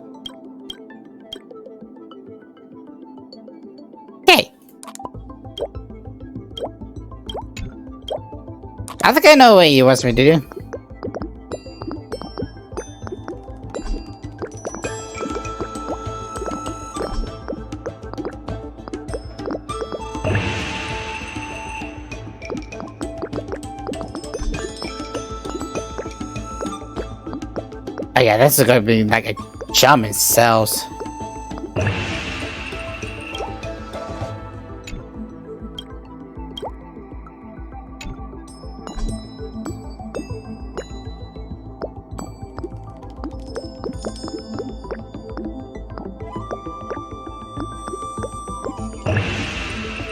Hey. I think I know what he wants me to do. Oh yeah, this is gonna be like a jump in cells.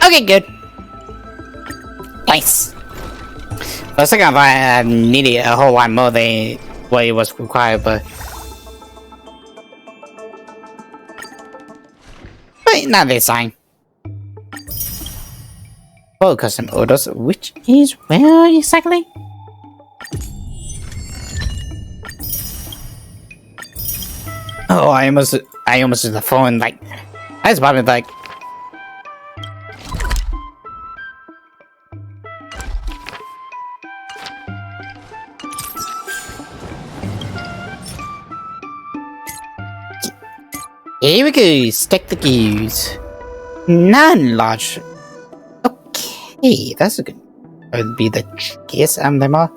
Okay, good. Nice. For a second, I needed a whole lot more than what it was required, but not this time. Oh, custom orders, which is where exactly? Oh, I almost did the phone. Like, I was probably like. Here we go, stack the gears. Non-large. Okay, that's a good. That would be the trickiest them are.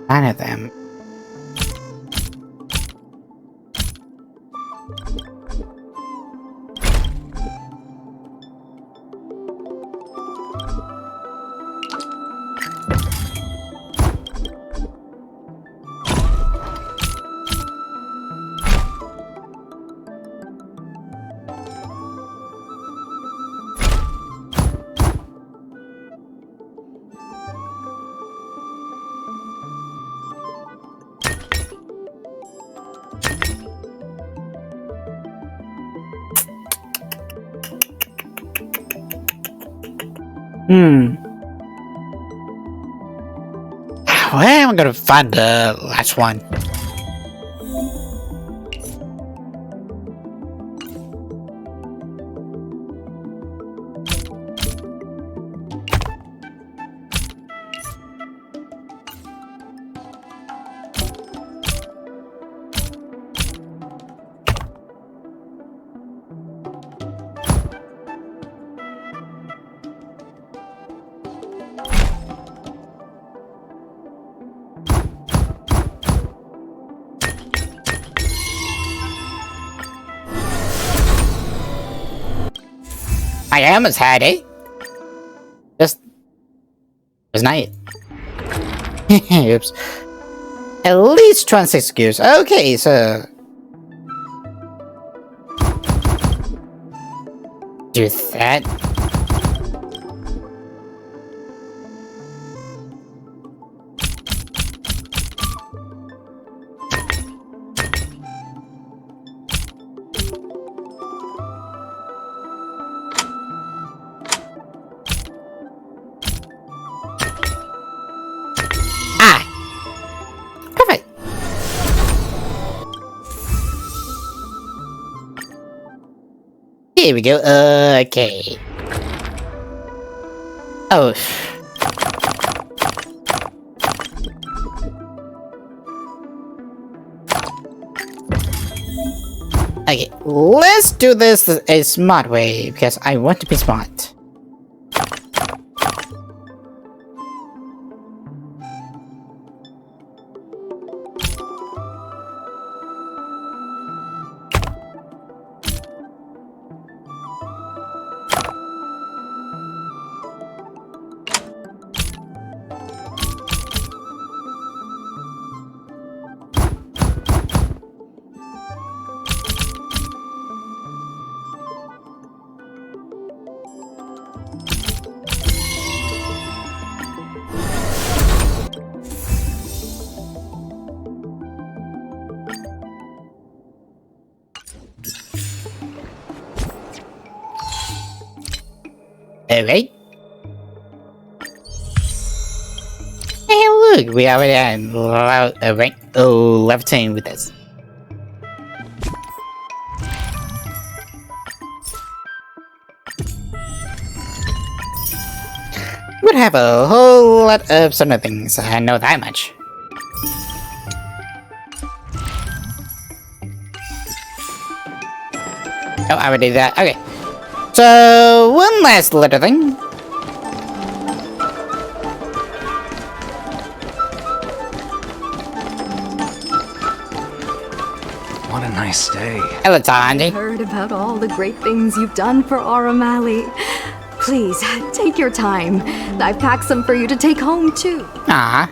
Nine of them. Where am I gonna find the last one? I almost had it. Just was not it. Oops. At least 26 gears. Okay, so do that. Here we go. Okay. Oh. Okay, let's do this a smart way because I want to be smart. Alright. Hey, look, we already are rank 11 with us. Would have a whole lot of some other things, I know that much. Oh, I already did that. Okay. So, one last little thing. What a nice day. Hello, Tandy. I've heard about all the great things you've done for Aurum Alley. Please, take your time. I've packed some for you to take home, too. Ah.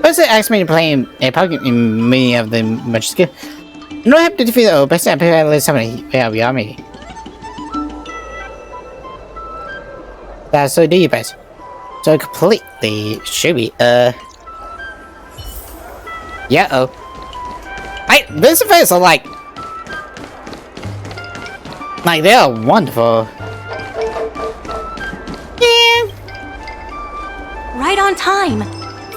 First, it asked me to play a Pokemon in many of the much skill. No, I have to defeat the best epic at least somebody. Yeah, we are me. That's so deep, guys. So completely should be. Yeah. Oh. This face are like they are wonderful. Yeah. Right on time.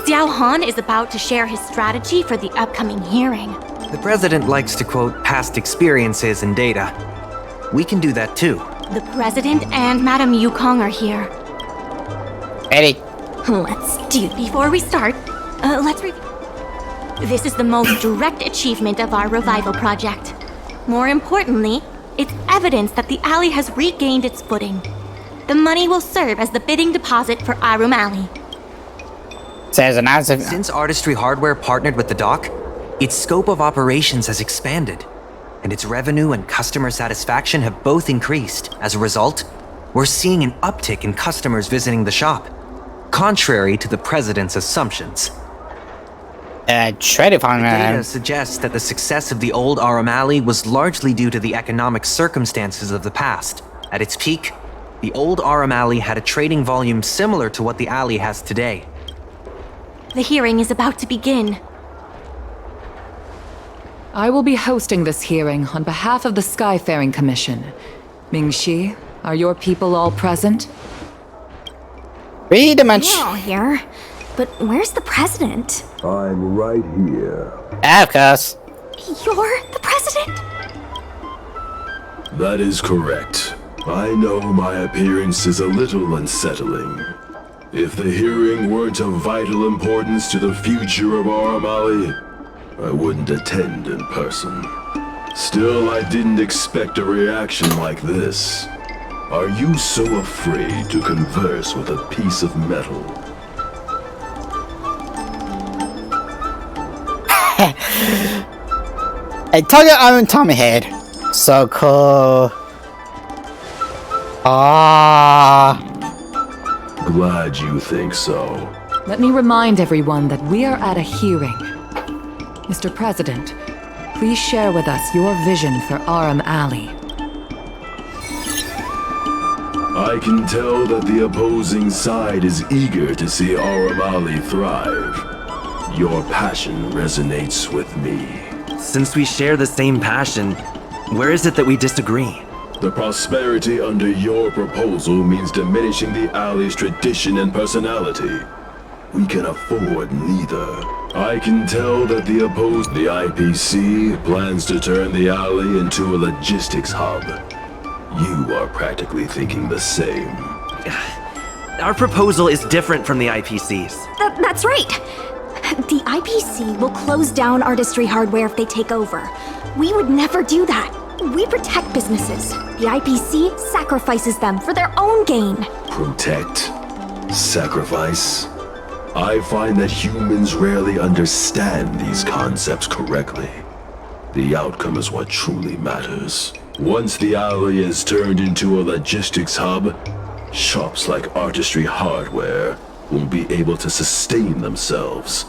Xiao Han is about to share his strategy for the upcoming hearing. The president likes to quote past experiences and data. We can do that too. The president and Madame Yukong are here. Ready? Let's do. Before we start, let's review. This is the most direct achievement of our revival project. More importantly, it's evidence that the alley has regained its footing. The money will serve as the bidding deposit for Aurum Alley. Since Artistry Hardware partnered with the dock, its scope of operations has expanded, and its revenue and customer satisfaction have both increased. As a result, we're seeing an uptick in customers visiting the shop, contrary to the president's assumptions. Data suggests that the success of the old Aurum Alley was largely due to the economic circumstances of the past. At its peak, the old Aurum Alley had a trading volume similar to what the alley has today. The hearing is about to begin. I will be hosting this hearing on behalf of the Skyfaring Commission. Ming-Shi, are your people all present? Read a munch. We're all here. But where's the president? I'm right here. Of course. You're the president? That is correct. I know my appearance is a little unsettling. If the hearing weren't of vital importance to the future of Aram Ali, I wouldn't attend in person. Still, I didn't expect a reaction like this. Are you so afraid to converse with a piece of metal? I told you I'm on Tommy Head. So cool. Glad you think so. Let me remind everyone that we are at a hearing. Mr. President, please share with us your vision for Aram Ali. I can tell that the opposing side is eager to see Aram Ali thrive. Your passion resonates with me. Since we share the same passion, where is it that we disagree? The prosperity under your proposal means diminishing the alley's tradition and personality. We can afford neither. I can tell that the IPC plans to turn the alley into a logistics hub. You are practically thinking the same. Our proposal is different from the IPC's. That's right. The IPC will close down Artistry Hardware if they take over. We would never do that. We protect businesses. The IPC sacrifices them for their own gain. Protect? Sacrifice? I find that humans rarely understand these concepts correctly. The outcome is what truly matters. Once the alley is turned into a logistics hub, shops like Artistry Hardware won't be able to sustain themselves,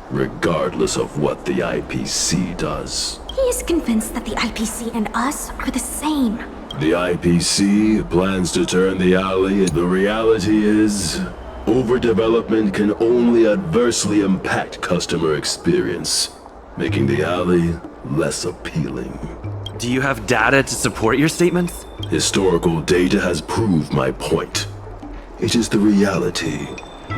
regardless of what the IPC does. He is convinced that the IPC and us are the same. The IPC plans to turn the alley. The reality is, overdevelopment can only adversely impact customer experience, making the alley less appealing. Do you have data to support your statements? Historical data has proved my point. It is the reality,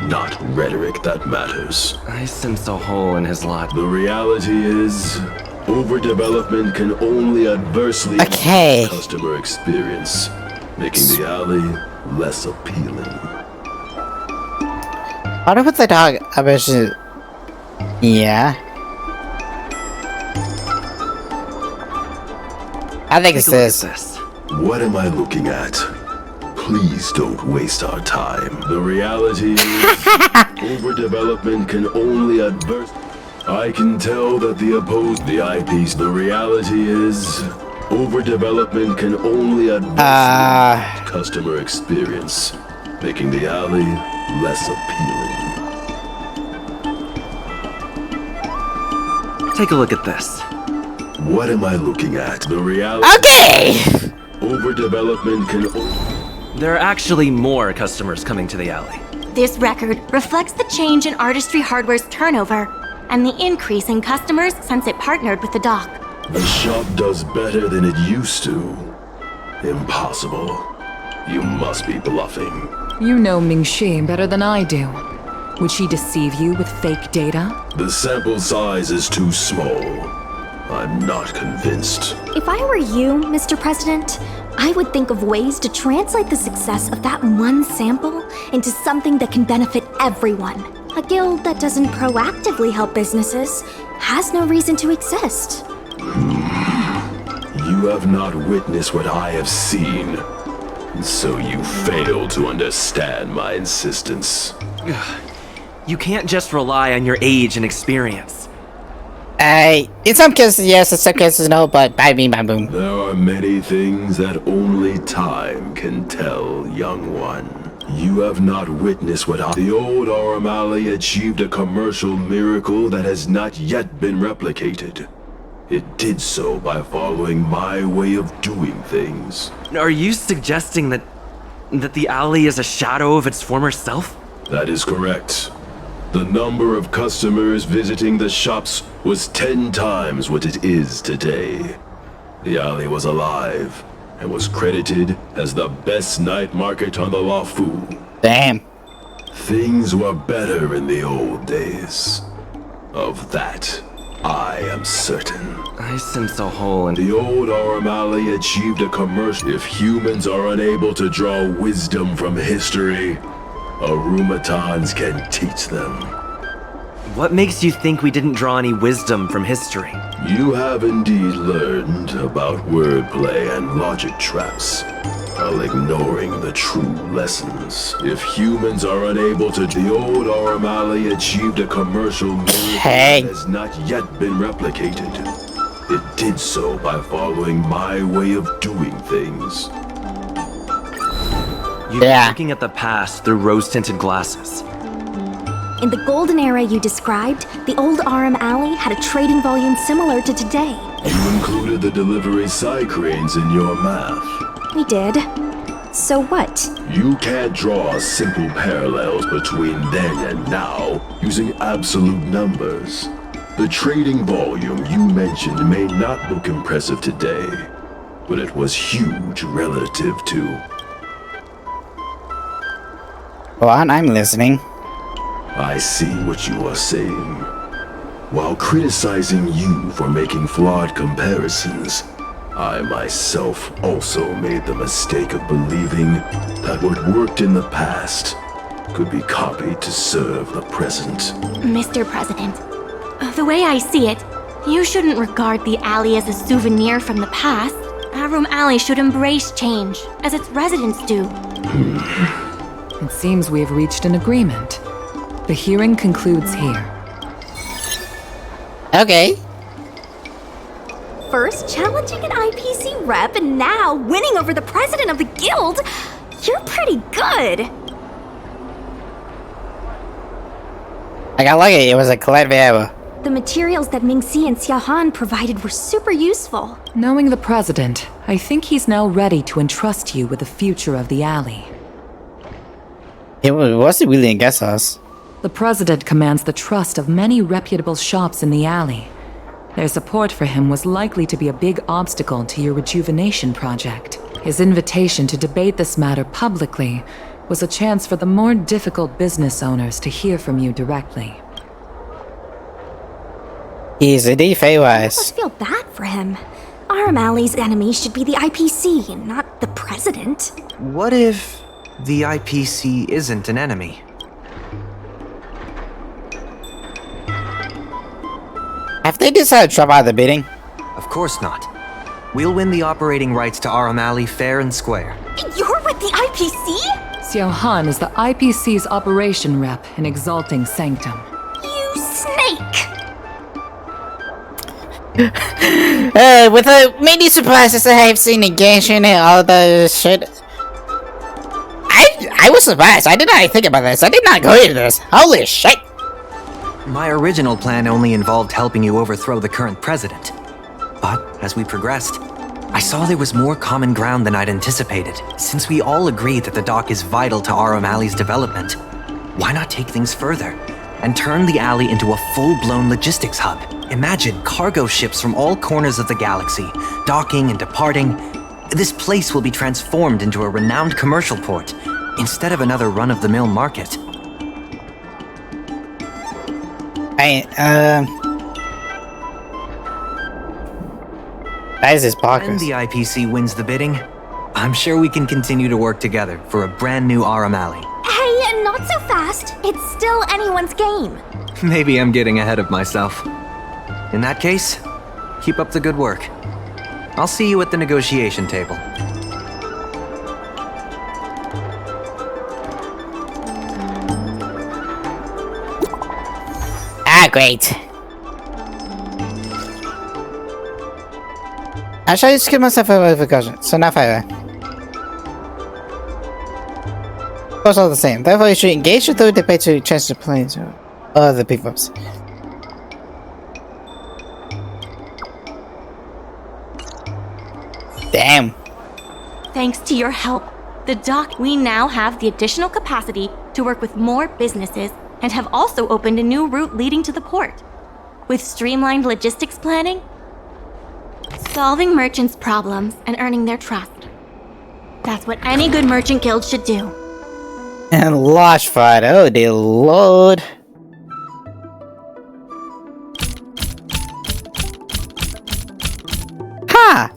not rhetoric, that matters. I sense a hole in his logic. The reality is, overdevelopment can only adversely impact customer experience, making the alley less appealing. What about the dog? Yeah. I think it's this. What am I looking at? Please don't waste our time. The reality is, overdevelopment can only I can tell that the IPs. The reality is, overdevelopment can only adversely customer experience, making the alley less appealing. Take a look at this. What am I looking at? The reality. Okay! Overdevelopment can. There are actually more customers coming to the alley. This record reflects the change in Artistry Hardware's turnover and the increase in customers since it partnered with the dock. The shop does better than it used to. Impossible. You must be bluffing. You know Ming-Shi better than I do. Would she deceive you with fake data? The sample size is too small. I'm not convinced. If I were you, Mr. President, I would think of ways to translate the success of that one sample into something that can benefit everyone. A guild that doesn't proactively help businesses has no reason to exist. You have not witnessed what I have seen, so you fail to understand my insistence. You can't just rely on your age and experience. In some cases yes, in some cases no, but bye bing bam boom. There are many things that only time can tell, young one. You have not witnessed what the old Aram Ali achieved, a commercial miracle that has not yet been replicated. It did so by following my way of doing things. Are you suggesting that the alley is a shadow of its former self? That is correct. The number of customers visiting the shops was 10 times what it is today. The alley was alive and was credited as the best night market on the Luofu. Damn. Things were better in the old days. Of that, I am certain. I sense a hole in the old Aurum Alley achieved a commercial. If humans are unable to draw wisdom from history, Arumatans can teach them. What makes you think we didn't draw any wisdom from history? You have indeed learned about wordplay and logic traps, while ignoring the true lessons. If humans are unable to, the old Aurum Alley achieved a commercial miracle that has not yet been replicated. It did so by following my way of doing things. You're looking at the past through rose-tinted glasses. In the golden era you described, the old Aurum Alley had a trading volume similar to today. You included the delivery side cranes in your math. We did. So what? You can't draw simple parallels between then and now using absolute numbers. The trading volume you mentioned may not look impressive today, but it was huge relative to... What? I'm listening. I see what you are saying. While criticizing you for making flawed comparisons, I myself also made the mistake of believing that what worked in the past could be copied to serve the present. Mr. President, the way I see it, you shouldn't regard the alley as a souvenir from the past. Aurum Alley should embrace change, as its residents do. It seems we have reached an agreement. The hearing concludes here. Okay. First challenging an IPC rep and now winning over the president of the guild. You're pretty good. I got lucky. It was a clever error. The materials that Mingxi and Xiaohan provided were super useful. Knowing the president, I think he's now ready to entrust you with the future of the alley. It wasn't really a guess us. The president commands the trust of many reputable shops in the alley. Their support for him was likely to be a big obstacle to your rejuvenation project. His invitation to debate this matter publicly was a chance for the more difficult business owners to hear from you directly. Easy D, I wise. almost feel bad for him. Aurum Alley's enemy should be the IPC, not the president. What if the IPC isn't an enemy? Have they decided to drop out of the bidding? Of course not. We'll win the operating rights to Aurum Alley fair and square. You're with the IPC? Xiao Han is the IPC's operation rep in Exalting Sanctum. You snake! With the many surprises I have seen engaging in all the shit. I was surprised. I did not think about this. I did not go into this. Holy shit! My original plan only involved helping you overthrow the current president. But as we progressed, I saw there was more common ground than I'd anticipated. Since we all agree that the dock is vital to Aurum Alley's development, why not take things further and turn the alley into a full-blown logistics hub? Imagine cargo ships from all corners of the galaxy, docking and departing. This place will be transformed into a renowned commercial port, instead of another run-of-the-mill market. That is his pocket. When the IPC wins the bidding, I'm sure we can continue to work together for a brand new Aurum Alley. Hey, not so fast. It's still anyone's game. Maybe I'm getting ahead of myself. In that case, keep up the good work. I'll see you at the negotiation table. Ah, great. I shall just give myself a notification, so now fire. Both all the same. Therefore, you should engage with the debate to change the planes or other pick-ups. Damn. Thanks to your help, the dock, we now have the additional capacity to work with more businesses and have also opened a new route leading to the port. With streamlined logistics planning, solving merchants' problems, and earning their trust. That's what any good merchant guild should do. And large fight, oh dear lord. Ha!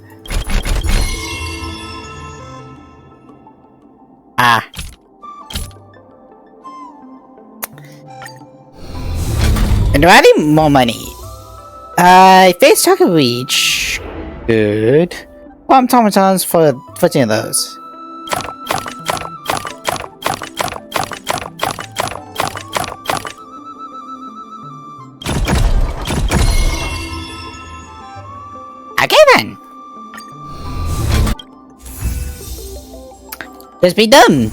Ah. And do I need more money? Face Talker Reach. Good. Well, automatons for 14 of those. Okay then. Let's be done.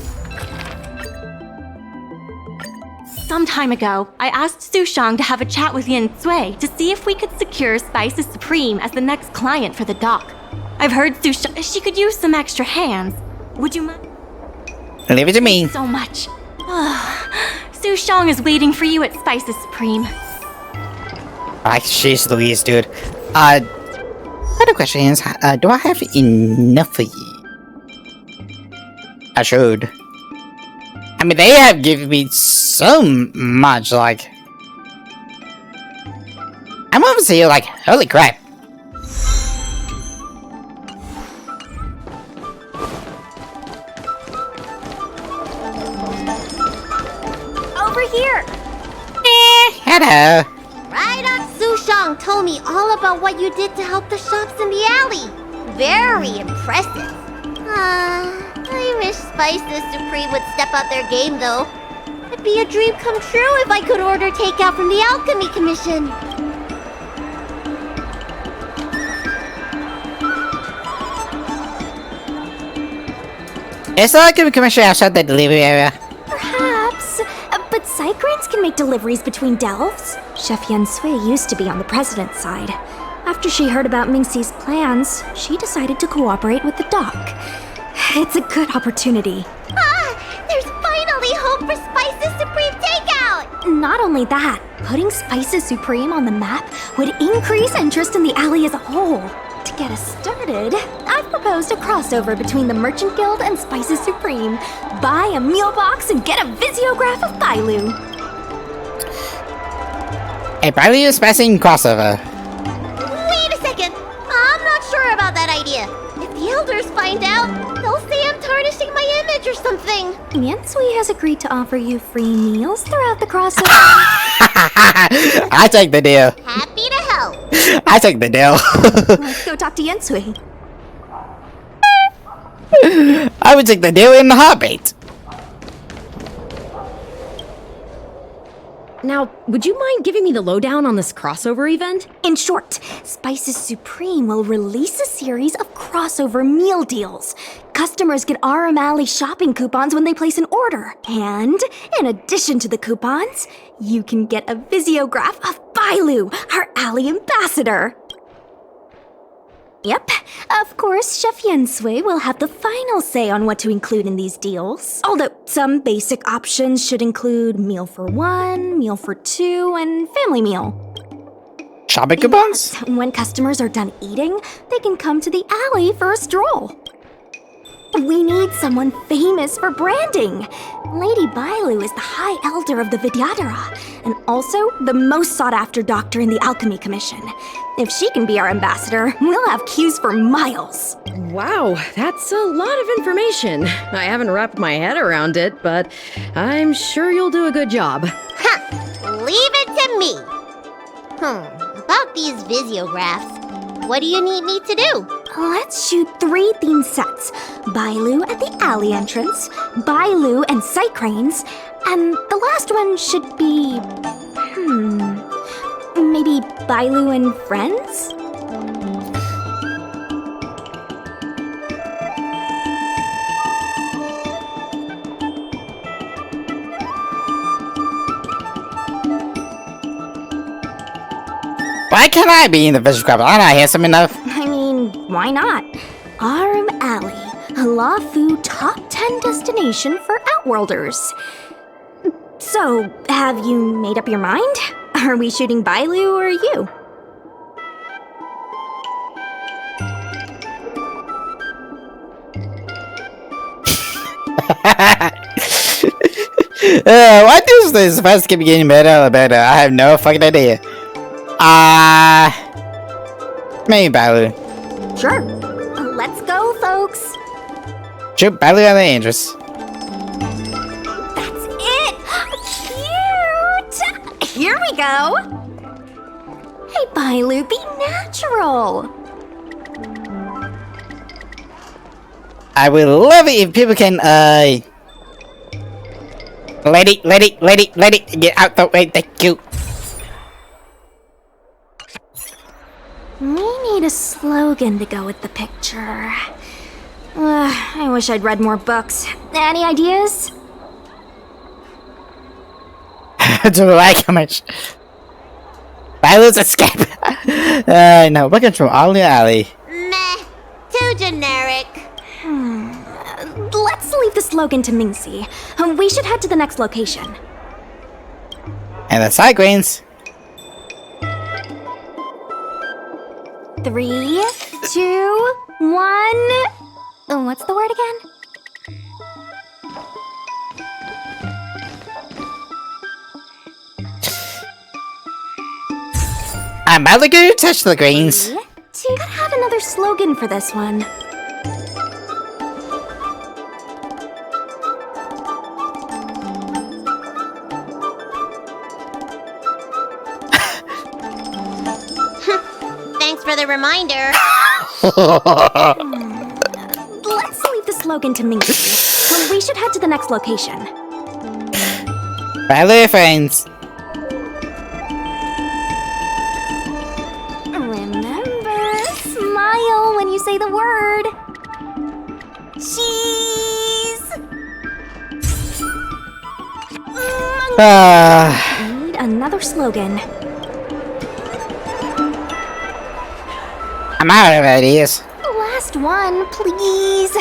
Some time ago, I asked Su Shang to have a chat with Yin Sui to see if we could secure Spices Supreme as the next client for the dock. I've heard Su Shang, she could use some extra hands. Would you mind? Leave it to me. So much. Su Shang is waiting for you at Spices Supreme. Jeez Louise, dude. Other question is, do I have enough for you? I should. I mean, they have given me so much, like... I'm obviously like, holy crap. Over here! Hello. Right on. Su Shang told me all about what you did to help the shops in the alley. Very impressive. I wish Spices Supreme would step up their game, though. It'd be a dream come true if I could order takeout from the Alchemy Commission. Is the Alchemy Commission outside the delivery area? Perhaps. But Cycranes can make deliveries between delves. Chef Yen Sui used to be on the president's side. After she heard about Mingxi's plans, she decided to cooperate with the dock. It's a good opportunity. There's finally hope for Spices Supreme takeout! Not only that, putting Spices Supreme on the map would increase interest in the alley as a whole. To get us started, I've proposed a crossover between the Merchant Guild and Spices Supreme. Buy a meal box and get a visiograph of Bailu. A Bailu Spacing crossover. Wait a second! I'm not sure about that idea. If the elders find out, they'll say I'm tarnishing my image or something. Yen Sui has agreed to offer you free meals throughout the crossover. I take the deal. Happy to help. I take the deal. Let's go talk to Yen Sui. I would take the deal in the heartbeat. Now, would you mind giving me the lowdown on this crossover event? In short, Spices Supreme will release a series of crossover meal deals. Customers get Arum Alley shopping coupons when they place an order. And, in addition to the coupons, you can get a visiograph of Bailu, our alley ambassador. Yep, of course, Chef Yen Sui will have the final say on what to include in these deals. Although some basic options should include meal for one, meal for two, and family meal. Shopping coupons? Yes, when customers are done eating, they can come to the alley for a stroll. We need someone famous for branding. Lady Bailu is the High Elder of the Vidyadhara, and also the most sought-after doctor in the Alchemy Commission. If she can be our ambassador, we'll have queues for miles. Wow, that's a lot of information. I haven't wrapped my head around it, but I'm sure you'll do a good job. Leave it to me. About these visiographs, what do you need me to do? Let's shoot 3 theme sets. Bailu at the alley entrance, Bailu and Cycranes, and the last one should be... maybe Bailu and Friends? Why can't I be in the Visual Club? I'm not handsome enough. I mean, why not? Arum Alley, a LaFu top 10 destination for Outworlders. So, have you made up your mind? Are we shooting Bailu or you? Why does this supposed to keep getting better and better? I have no fucking idea. Maybe Bailu. Sure. Let's go, folks. Shoot Bailu at the entrance. That's it! Cute! Here we go! Hey, Bailu, be natural! I would love it if people can, lady, get out the way, thank you. We need a slogan to go with the picture. I wish I'd read more books. Any ideas? Do like how much? Bailu's escape. No, welcome from Arrow Alley. Meh. Too generic. Let's leave the slogan to Mingxi. We should head to the next location. And the side greens. 3, 2, 1. What's the word again? I'm about to go touch the greens. 3, 2. Gotta have another slogan for this one. Thanks for the reminder. Let's leave the slogan to Mingxi. We should head to the next location. Bailu friends. Remember, smile when you say the word. Cheese! Need another slogan. I'm out of ideas. Last one, please.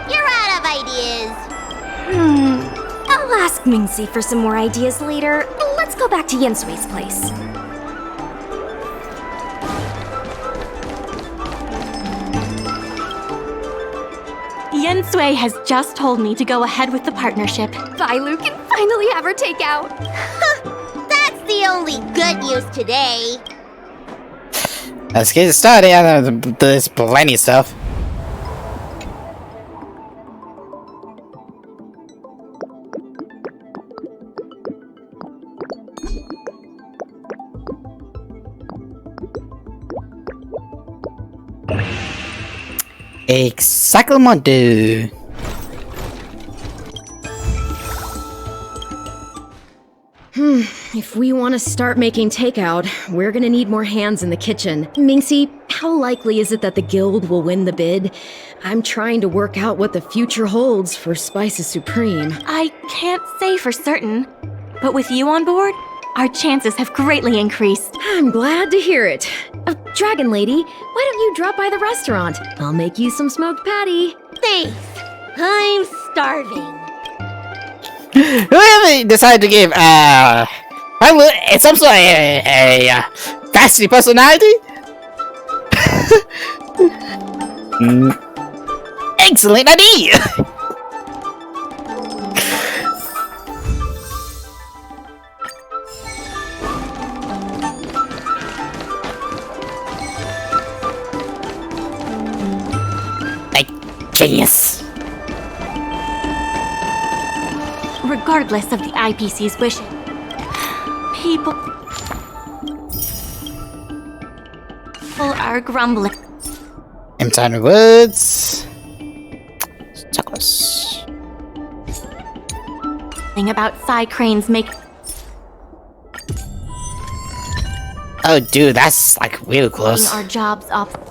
You're out of ideas. I'll ask Mingxi for some more ideas later. Let's go back to Yensui's place. Yensui has just told me to go ahead with the partnership. Bailu can finally have her takeout. That's the only good news today. Let's get started. There's plenty of stuff. Exactly. If we want to start making takeout, we're gonna need more hands in the kitchen. Mingxi, how likely is it that the guild will win the bid? I'm trying to work out what the future holds for Spices Supreme. I can't say for certain, but with you on board, our chances have greatly increased. I'm glad to hear it. Dragon Lady, why don't you drop by the restaurant? I'll make you some smoked patty. Thanks. I'm starving. Whoever decided to give it's some sort of a fasty personality. Excellent idea. Genius. Regardless of the IPC's wishes, people are grumbling. Empty Woods. Chocolates. Thing about Psy Cranes make. Oh, dude, that's like real close. Our jobs up.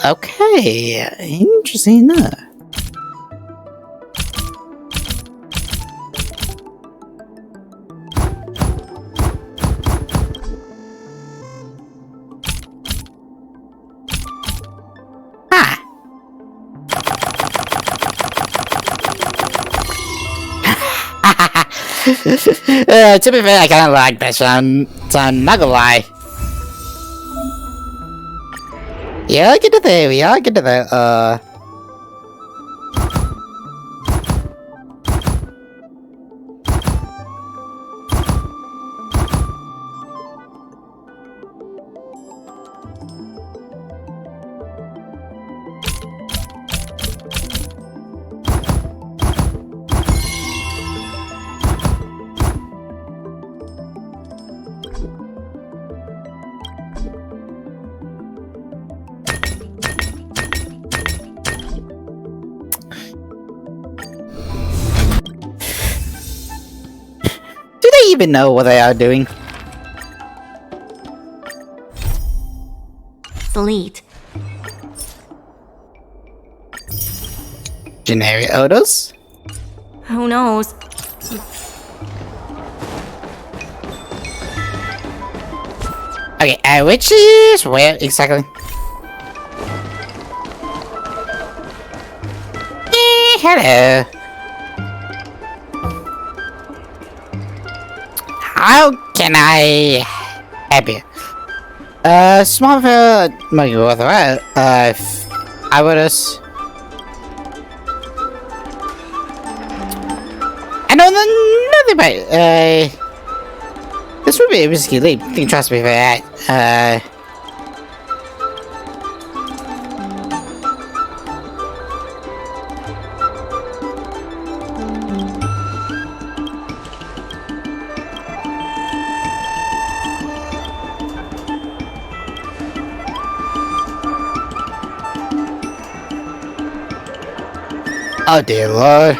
Okay, interesting enough. To be fair, I kind of like that, so I'm not gonna lie. Yeah, I get to there. Yeah, I get to there. Do they even know what they are doing? Sleet. Generic odors? Who knows? Okay, which is where exactly? Hello. How can I help you? Smallville might be worth it. I would just. I know nothing about it. This would be a risky leap. You can trust me for that. Oh dear Lord.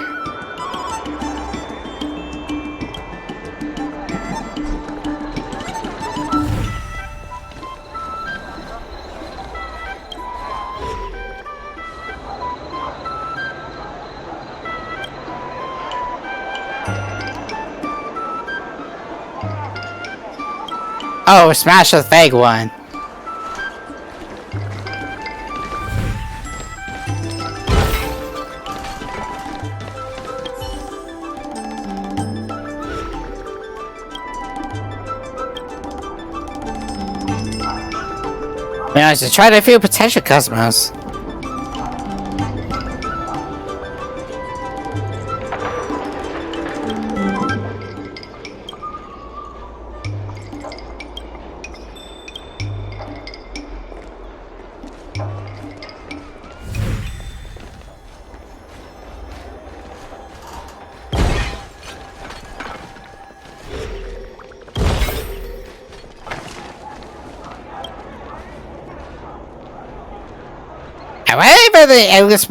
Oh, smash the fake one. Yeah, I should try to few potential customers. Whatever the Elvis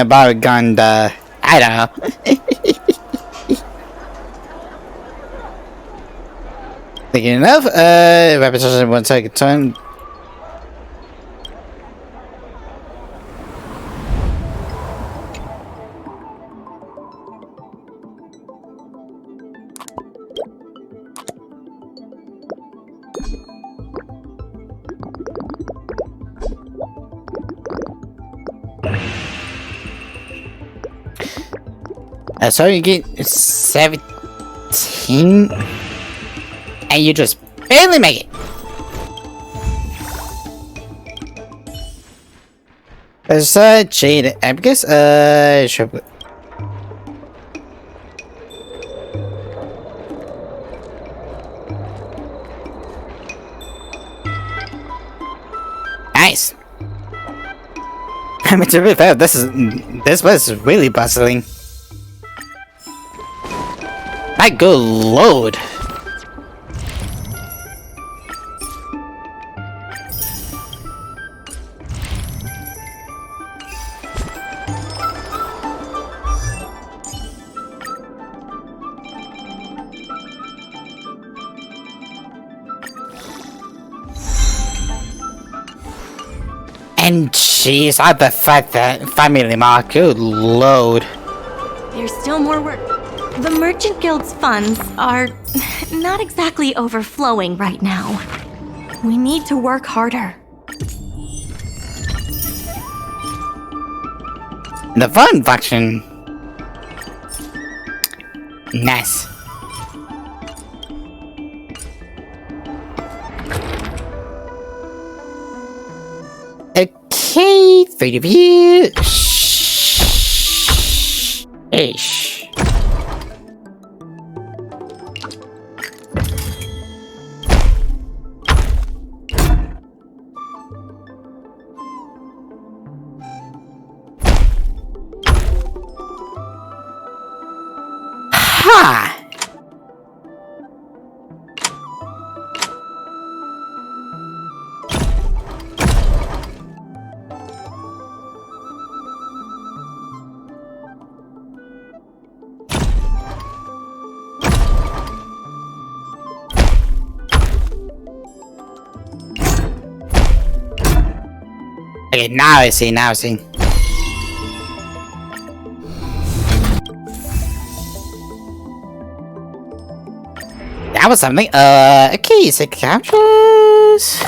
bar gun, I don't know. Thinking enough, repetition 1 second time. So you get 17 and you just barely make it. It's cheated. I guess sure. Nice. I mean, to be fair, this place is really bustling. My good lord. And jeez, I bet that family mark, good lord. There's still more work. The Merchant Guild's funds are not exactly overflowing right now. We need to work harder. The fun faction. Nice. Okay, 3 of you. Ish. Ha! Okay, now I see, now I see. That was something. Okay, so captures.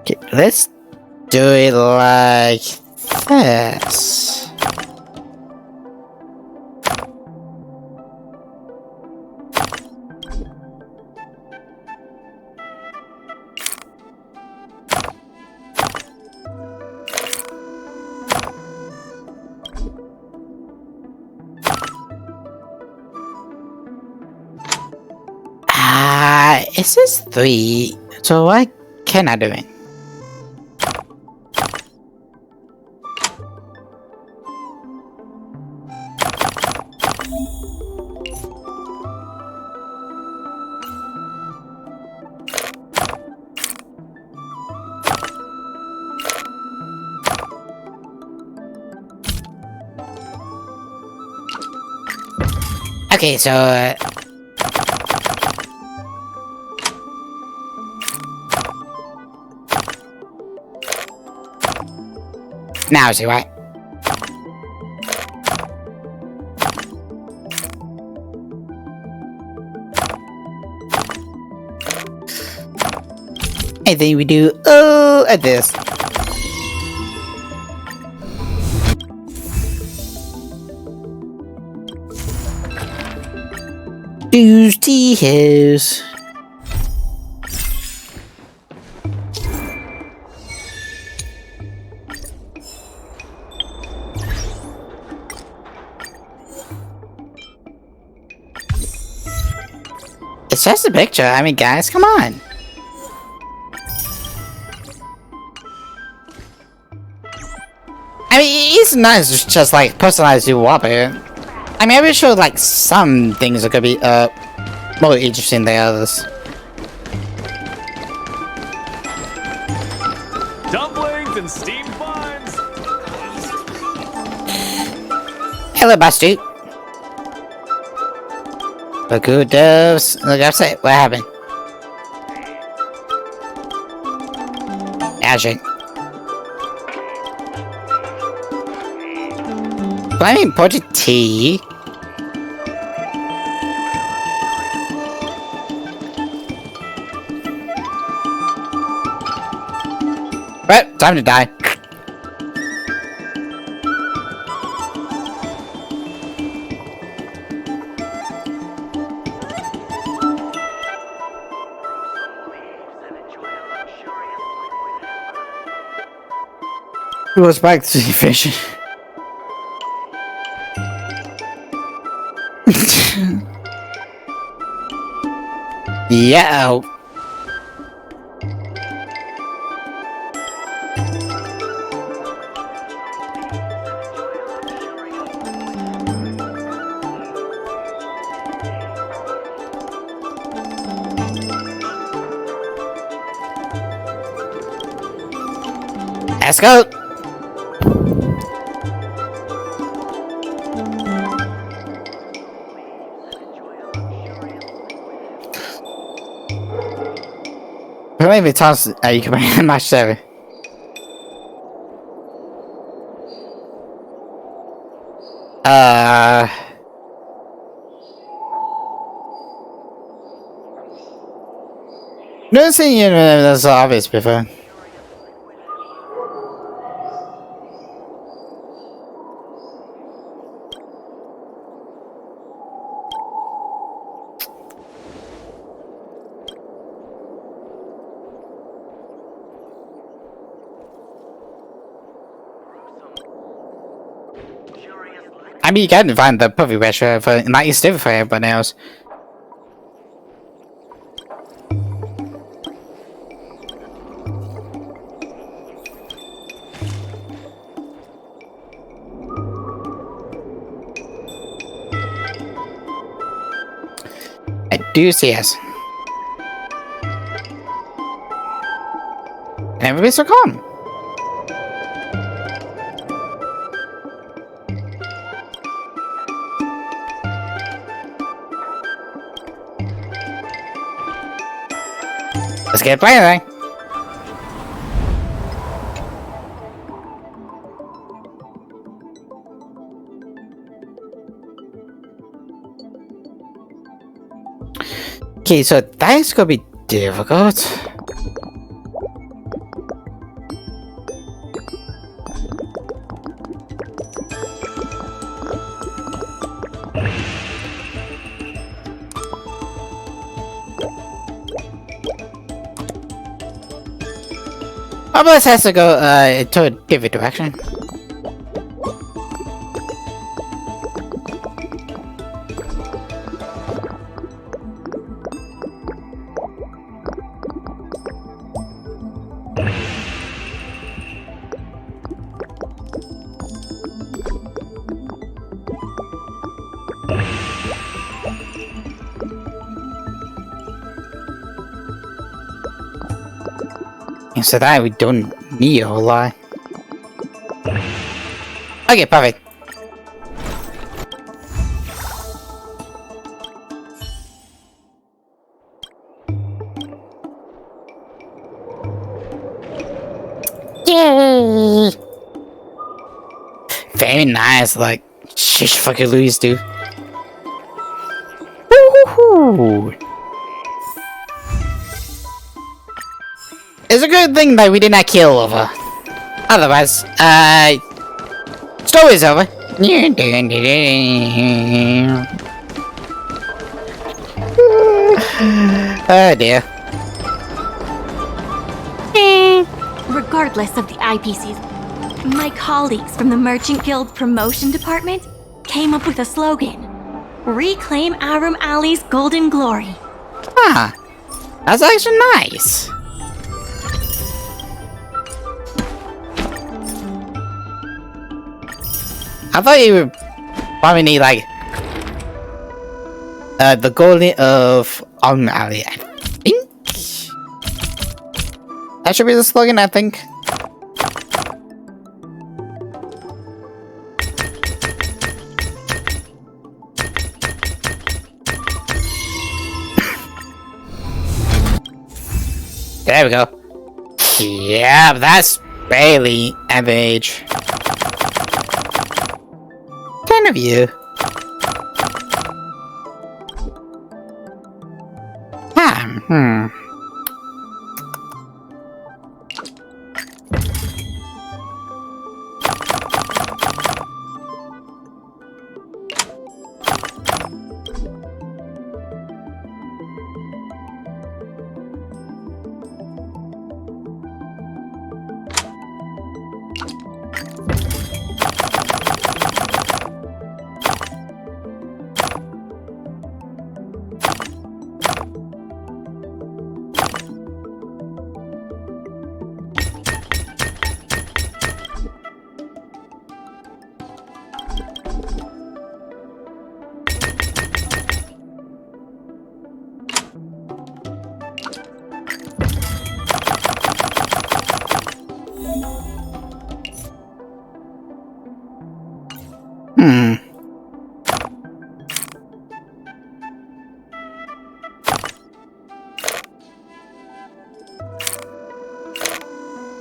Okay, let's do it like this. It says 3, so what can I do it? Okay, so now see what? I think we do at this. Tuesday House. It's just a picture. I mean, guys, come on. I mean, it's nice to just like personalize your wallpaper. I mean, I'm sure like some things are gonna be more interesting than others. Dumplings and steamed buns. Hello, Basti. But good doves. Look, I say, what happened? Magic. I imported tea. Well, time to die. It was back to the fishing. Yeah. Let's go. How many times you can bring a match 7? Never seen you that's obvious before. I mean, you can find the perfect restaurant for nice different for everybody else. I do see us. Everybody's so calm. Let's get playing then. Okay, so that's gonna be difficult. This has to go to a different direction. So that we don't need a whole lot. Okay, perfect. Yay! Very nice, like shish fucking Louis, dude. Woohoo! It's a good thing that we did not kill over. Otherwise, story's over. Oh dear. Regardless of the IPCs, my colleagues from the Merchant Guild Promotion Department came up with a slogan. Reclaim Arum Alley's golden glory. Ah, that's actually nice. I thought you would probably need like the golden of Arum Alley. I think that should be the slogan. I think. There we go. Yeah, that's barely average. 10 of you.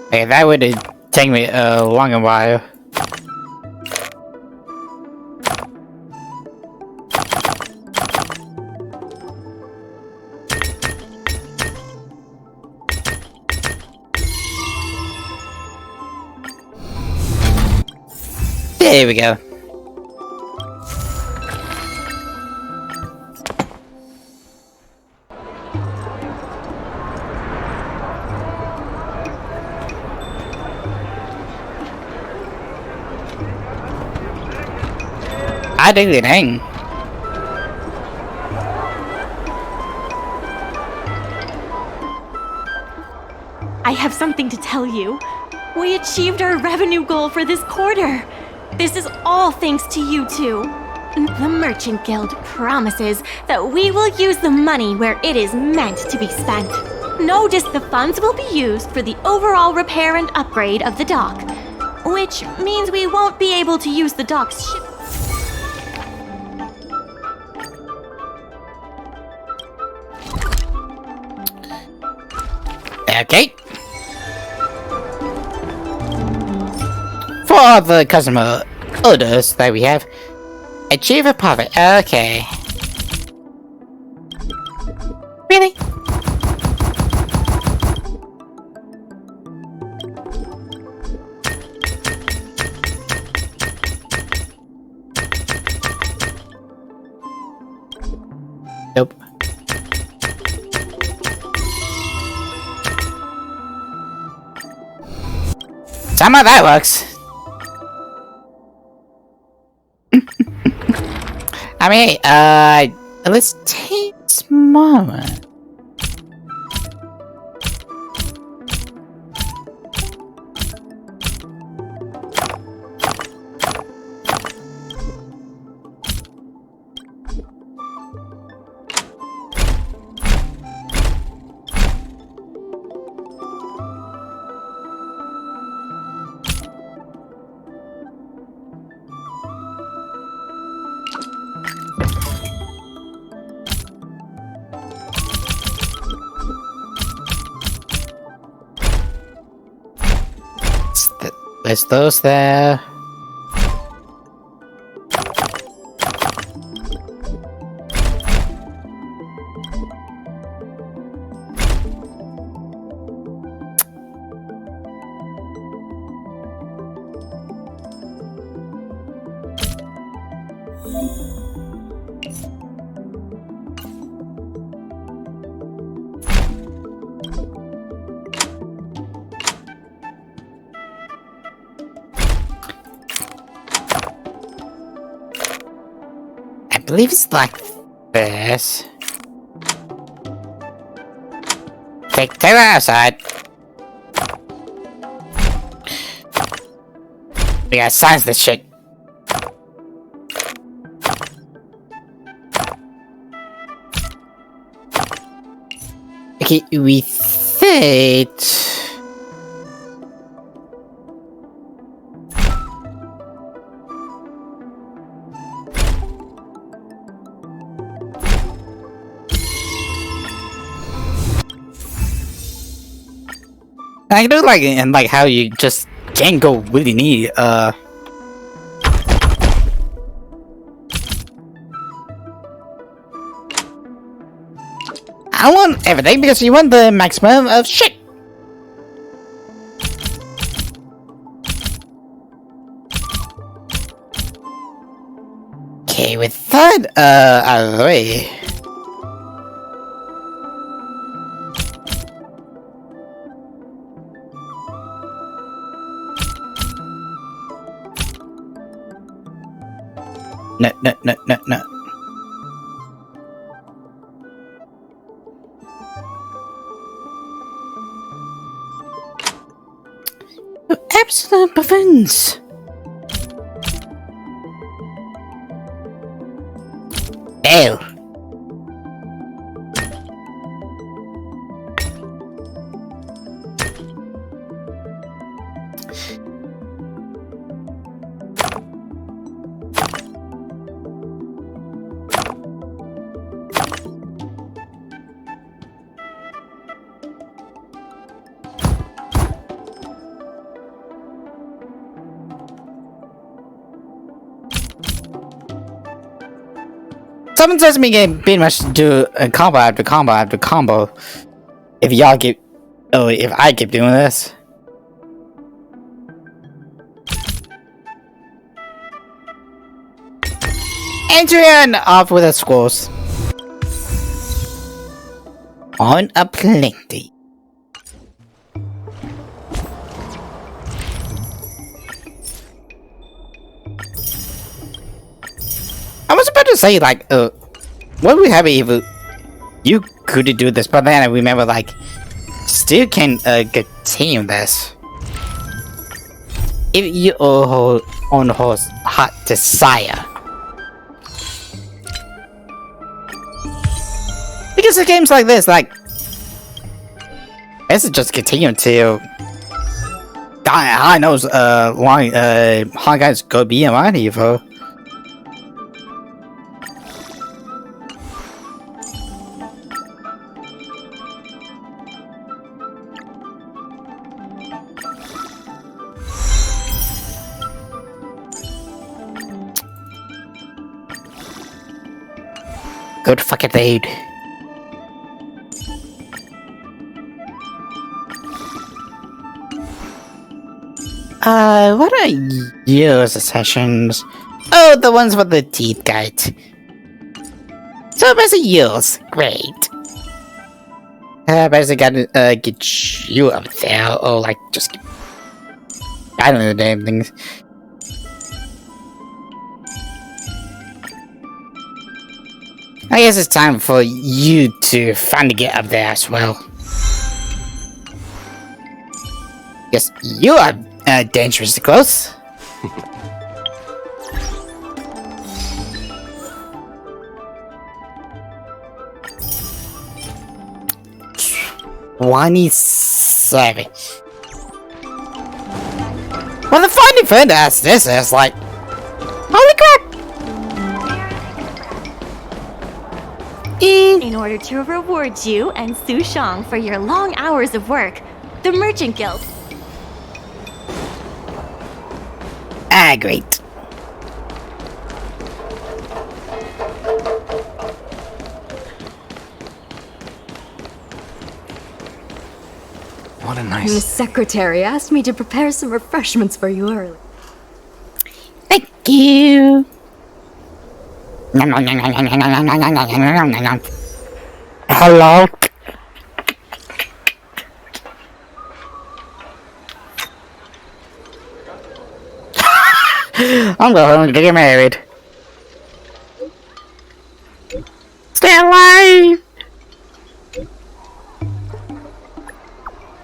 Okay, that would take me a long while. There we go. I do it, hang. I have something to tell you. We achieved our revenue goal for this quarter. This is all thanks to you two. The Merchant Guild promises that we will use the money where it is meant to be spent. Notice the funds will be used for the overall repair and upgrade of the dock, which means we won't be able to use the dock's ship. Okay. For the customer orders that we have, achieve a profit. Okay. Really? Nope. Somehow that works. I mean, let's take this moment. There's those there. I believe it's like this. Take that outside. We gotta science this shit. Okay, we think. I do like it and like how you just can't go really neat. I want everything because you want the maximum of shit. Okay, with that out of the way. No. Absolute buffoons. Ew. Someone says me getting pretty much do a combo after combo after combo. If y'all keep, if I keep doing this. Adrian off with the scores. On a plenty. I was about to say, like, what would we have if you could do this, but then I remember, like, still can continue this. If you own horse hot desire. Because of games like this, like, it's just continue to I knows long how guys go be around here for. Good fucking dude. What are your sessions? Oh, the ones with the teeth guide. So basically yours. Great. Basically gotta get you up there, or like just I don't know the damn things. I guess it's time for you to finally get up there as well. Yes, you are dangerously close. $27. Well, the funny thing is, this is like, holy crap! In order to reward you and Su Shang for your long hours of work, the Merchant Guild. Ah, great. What a The nice... secretary asked me to prepare some refreshments for you early. Thank you. Hello. I'm going to get married. Stay alive.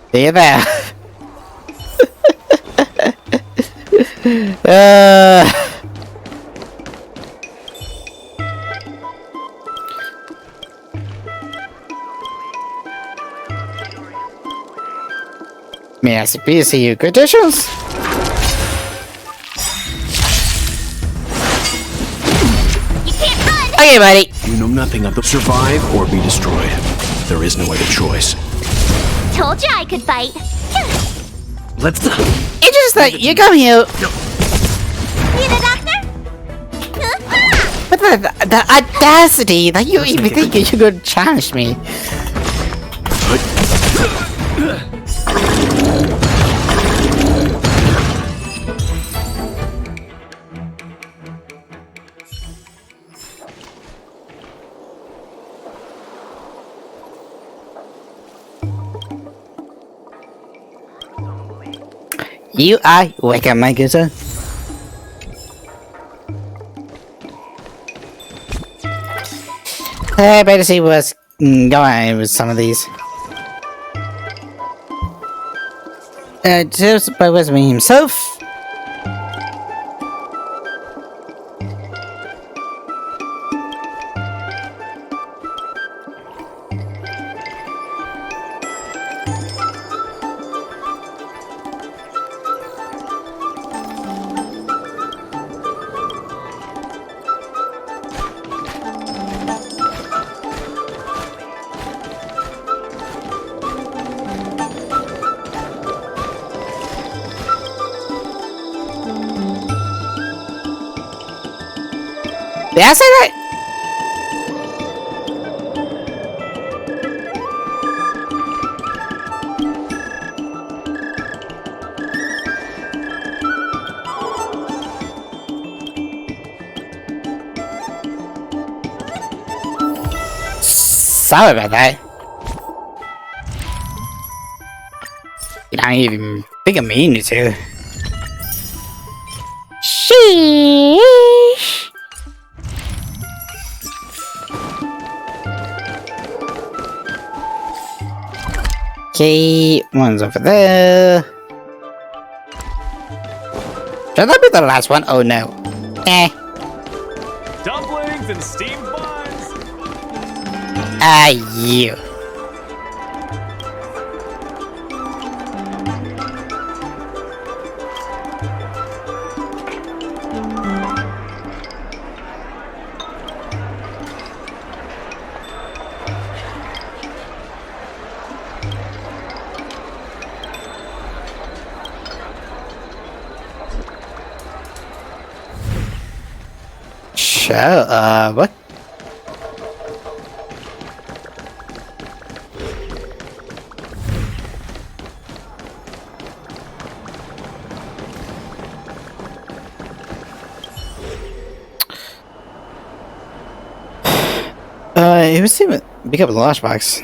Stay there. May I please see your credentials? Okay, buddy. You know nothing of the survive or be destroyed. There is no other choice. Told you I could fight. Let's. It's just that you come here. Need a doctor? But the audacity that you even think you could challenge me. You are welcome, my good sir. I better see what's going on with some of these. Just by with me himself. Did I say that? Sorry about that. You don't even think I'm meaning to. Sheesh. Okay, one's over there. Should that be the last one? Oh no. Eh. Dumplings and steamed buns. You. Sure, what? It was even pick up the launch box.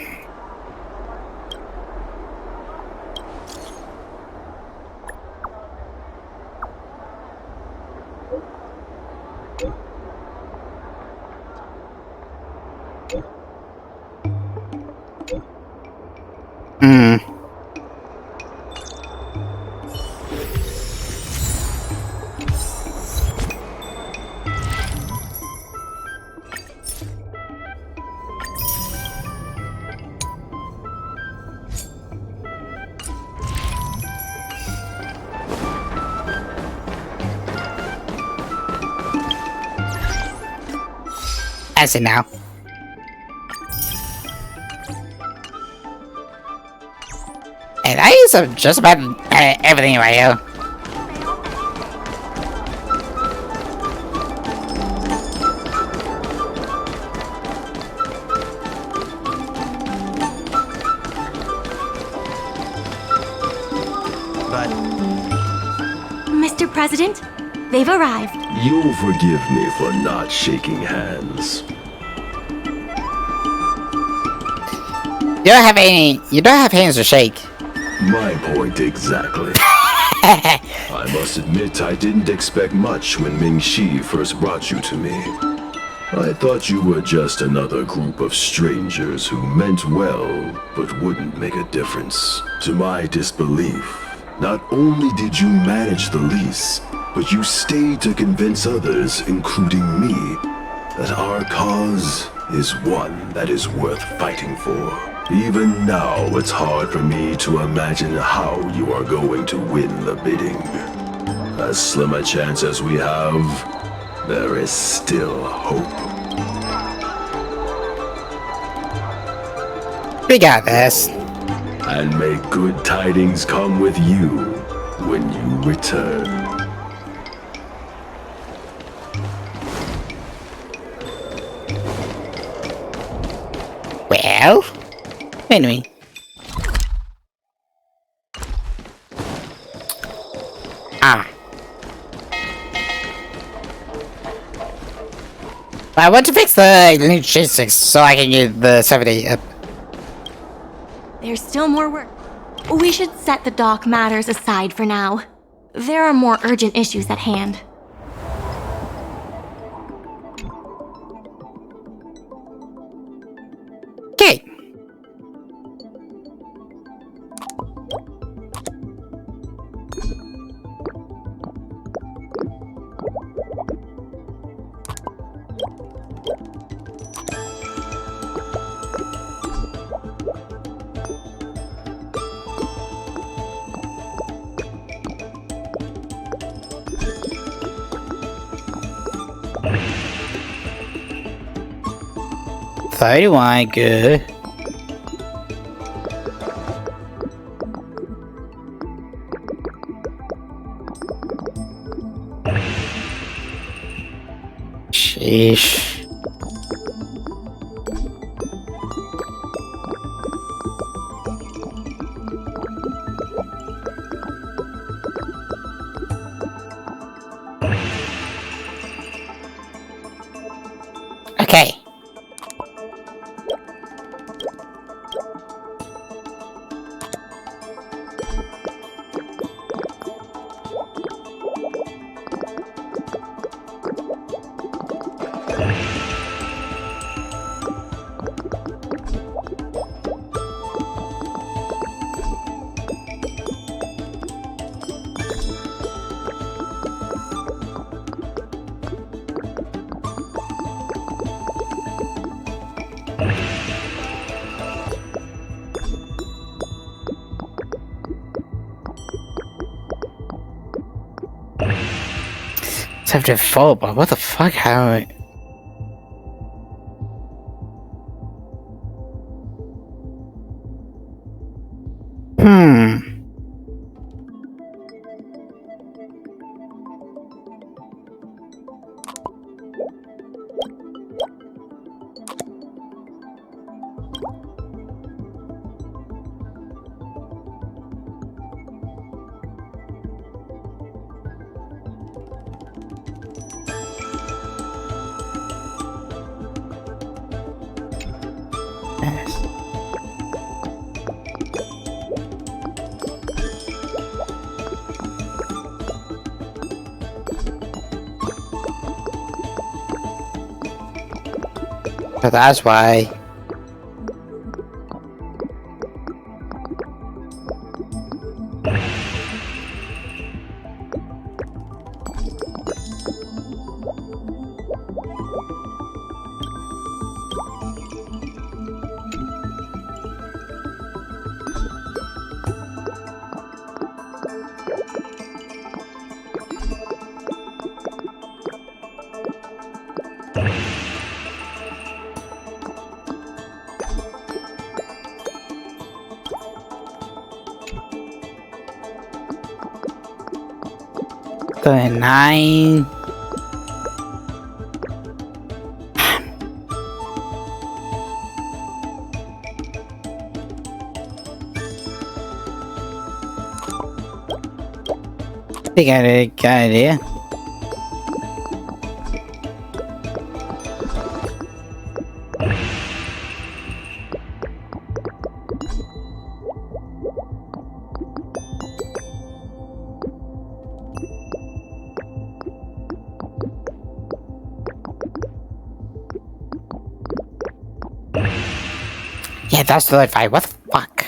I see now. And I use just about everything right here. But Mr. President, they've arrived. You'll forgive me for not shaking hands. You don't have hands to shake. My point exactly. I must admit I didn't expect much when Ming-Shi first brought you to me. I thought you were just another group of strangers who meant well, but wouldn't make a difference. To my disbelief, not only did you manage the lease, but you stayed to convince others, including me, that our cause is one that is worth fighting for. Even now, it's hard for me to imagine how you are going to win the bidding. As slim a chance as we have, there is still hope. We got this. And may good tidings come with you when you return. Well, anyway. I want to fix the logistics so I can get the 70 up. There's still more work. We should set the dock matters aside for now. There are more urgent issues at hand. Okay. $31, good. Sheesh. Okay. Except for full, but what the fuck? How? So that's why. Going 9. I think I did a good idea. Yeah, that's the fight. What the fuck?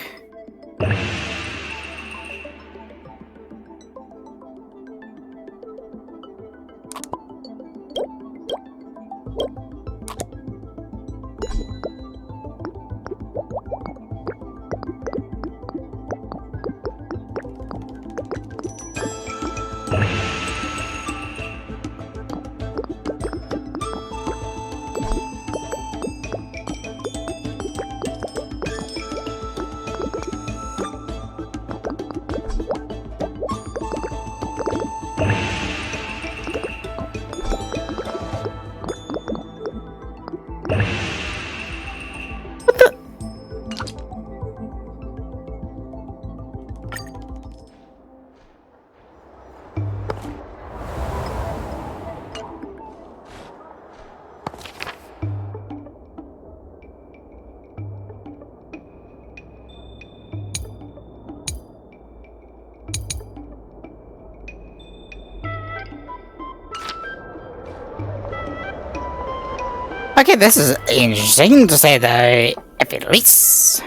Okay, this is interesting to say the at least.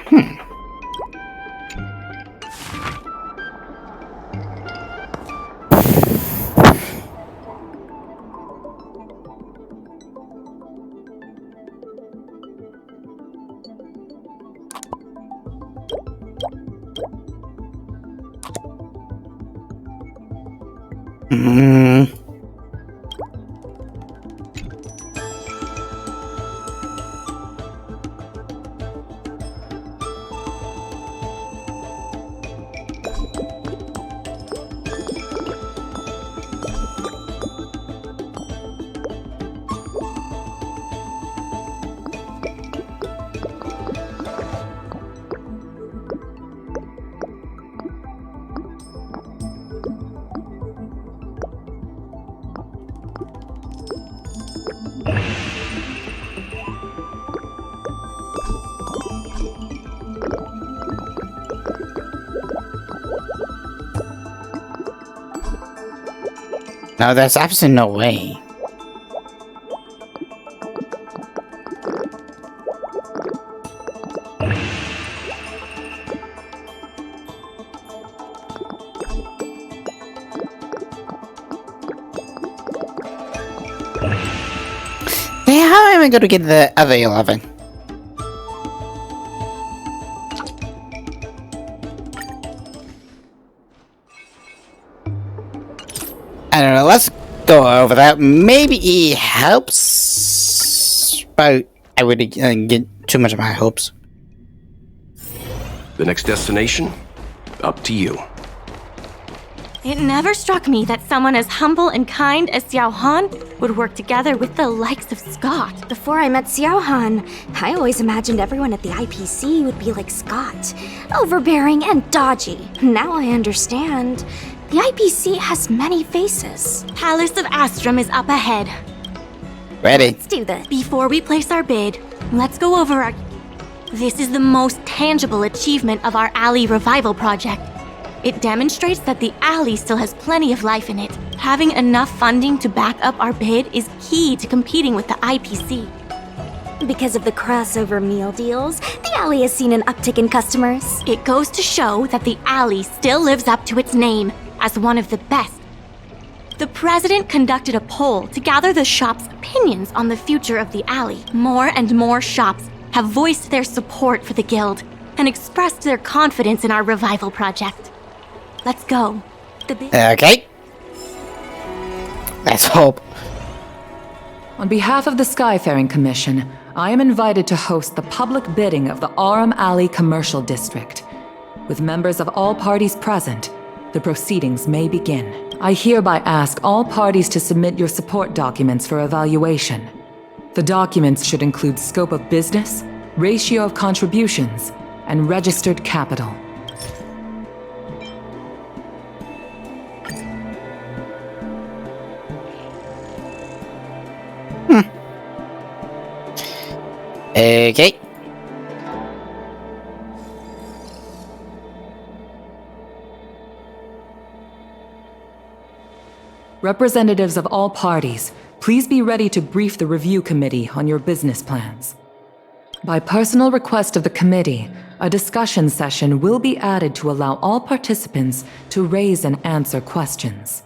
No, there's absolutely no way. Yeah, how am I going to get the other 11? I don't know, let's go over that. Maybe he helps, but I wouldn't get too much of my hopes. The next destination? Up to you. It never struck me that someone as humble and kind as Xiao Han would work together with the likes of Scott. Before I met Xiao Han, I always imagined everyone at the IPC would be like Scott, overbearing and dodgy. Now I understand. The IPC has many faces. Palace of Astrum is up ahead. Ready. Let's do this. Before we place our bid, let's go over our... This is the most tangible achievement of our alley revival project. It demonstrates that the alley still has plenty of life in it. Having enough funding to back up our bid is key to competing with the IPC. Because of the crossover meal deals, the alley has seen an uptick in customers. It goes to show that the alley still lives up to its name as one of the best. The president conducted a poll to gather the shop's opinions on the future of the alley. More and more shops have voiced their support for the guild and expressed their confidence in our revival project. Let's go. Okay. Let's hope. On behalf of the Skyfaring Commission, I am invited to host the public bidding of the Arum Alley Commercial District. With members of all parties present, the proceedings may begin. I hereby ask all parties to submit your support documents for evaluation. The documents should include scope of business, ratio of contributions, and registered capital. Okay. Representatives of all parties, please be ready to brief the review committee on your business plans. By personal request of the committee, a discussion session will be added to allow all participants to raise and answer questions.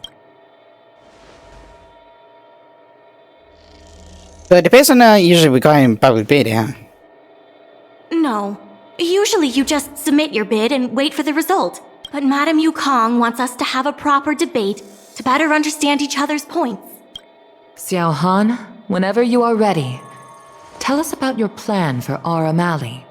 But it depends on usually regarding public bid, yeah? No. Usually you just submit your bid and wait for the result. But Madame Yukong wants us to have a proper debate to better understand each other's points. Xiao Han, whenever you are ready, tell us about your plan for Arum Alley.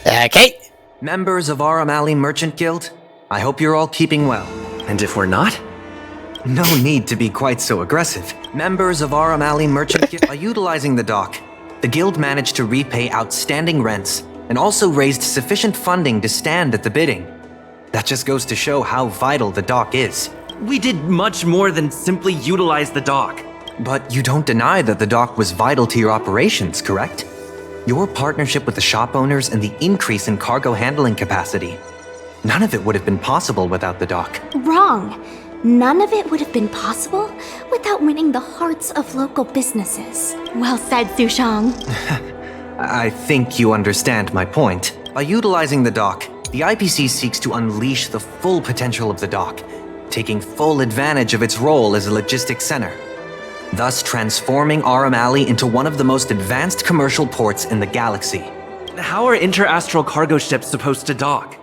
Okay. Members of Arum Alley Merchant Guild, I hope you're all keeping well. And if we're not? No need to be quite so aggressive. Members of Arum Alley Merchant Guild, by utilizing the dock, the guild managed to repay outstanding rents and also raised sufficient funding to stand at the bidding. That just goes to show how vital the dock is. We did much more than simply utilize the dock. But you don't deny that the dock was vital to your operations, correct? Your partnership with the shop owners and the increase in cargo handling capacity. None of it would have been possible without the dock. Wrong. None of it would have been possible without winning the hearts of local businesses. Well said, Sushang. I think you understand my point. By utilizing the dock, the IPC seeks to unleash the full potential of the dock, taking full advantage of its role as a logistics center, thus transforming Arum Alley into one of the most advanced commercial ports in the galaxy. How are interastral cargo ships supposed to dock?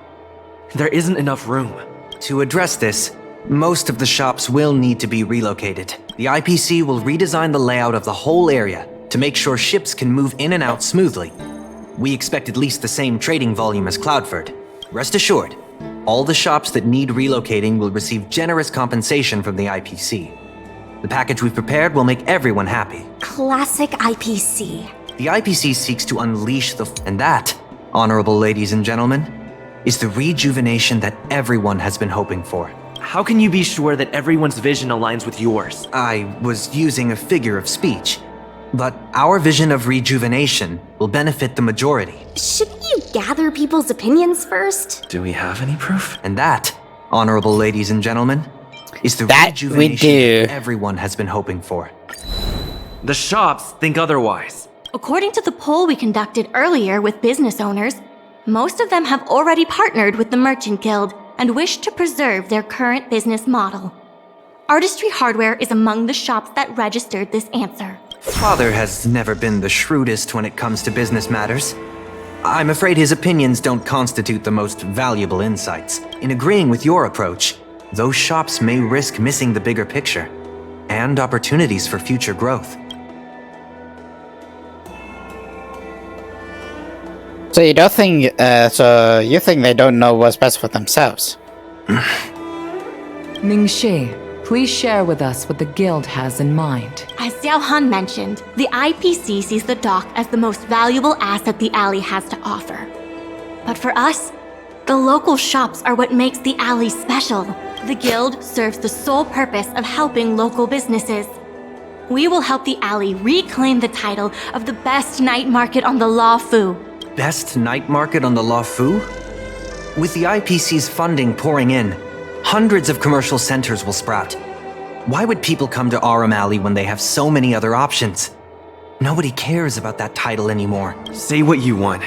There isn't enough room. To address this, most of the shops will need to be relocated. The IPC will redesign the layout of the whole area to make sure ships can move in and out smoothly. We expect at least the same trading volume as Cloudford. Rest assured, all the shops that need relocating will receive generous compensation from the IPC. The package we've prepared will make everyone happy. Classic IPC. The IPC seeks to unleash and that, honorable ladies and gentlemen, is the rejuvenation that everyone has been hoping for. How can you be sure that everyone's vision aligns with yours? I was using a figure of speech. But our vision of rejuvenation will benefit the majority. Shouldn't you gather people's opinions first? Do we have any proof? And that, honorable ladies and gentlemen, is the rejuvenation that everyone has been hoping for. The shops think otherwise. According to the poll we conducted earlier with business owners, most of them have already partnered with the Merchant Guild and wish to preserve their current business model. Artistry Hardware is among the shops that registered this answer. Father has never been the shrewdest when it comes to business matters. I'm afraid his opinions don't constitute the most valuable insights. In agreeing with your approach, those shops may risk missing the bigger picture and opportunities for future growth. So you don't think, you think they don't know what's best for themselves? Ming-Shi, please share with us what the guild has in mind. As Xiao Han mentioned, the IPC sees the dock as the most valuable asset the alley has to offer. But for us, the local shops are what makes the alley special. The guild serves the sole purpose of helping local businesses. We will help the alley reclaim the title of the best night market on the Law Fu. Best night market on the Law Fu? With the IPC's funding pouring in, hundreds of commercial centers will sprout. Why would people come to Aurum Alley when they have so many other options? Nobody cares about that title anymore. Say what you want,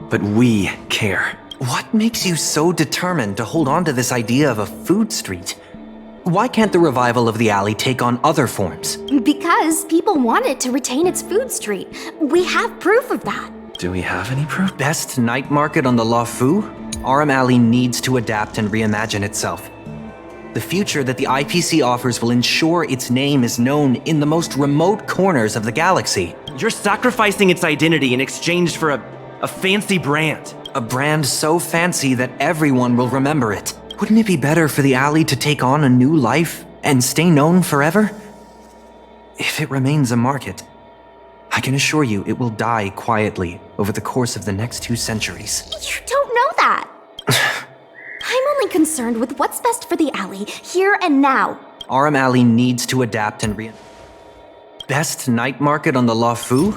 but we care. What makes you so determined to hold on to this idea of a food street? Why can't the revival of the alley take on other forms? Because people want it to retain its food street. We have proof of that. Do we have any proof? Best night market on the Law Fu? Aurum Alley needs to adapt and reimagine itself. The future that the IPC offers will ensure its name is known in the most remote corners of the galaxy. You're sacrificing its identity in exchange for a fancy brand. A brand so fancy that everyone will remember it. Wouldn't it be better for the alley to take on a new life and stay known forever? If it remains a market, I can assure you it will die quietly over the course of the next 2 centuries. You don't know that. I'm only concerned with what's best for the alley, here and now. Aurum Alley needs to adapt and Best night market on the Law Fu?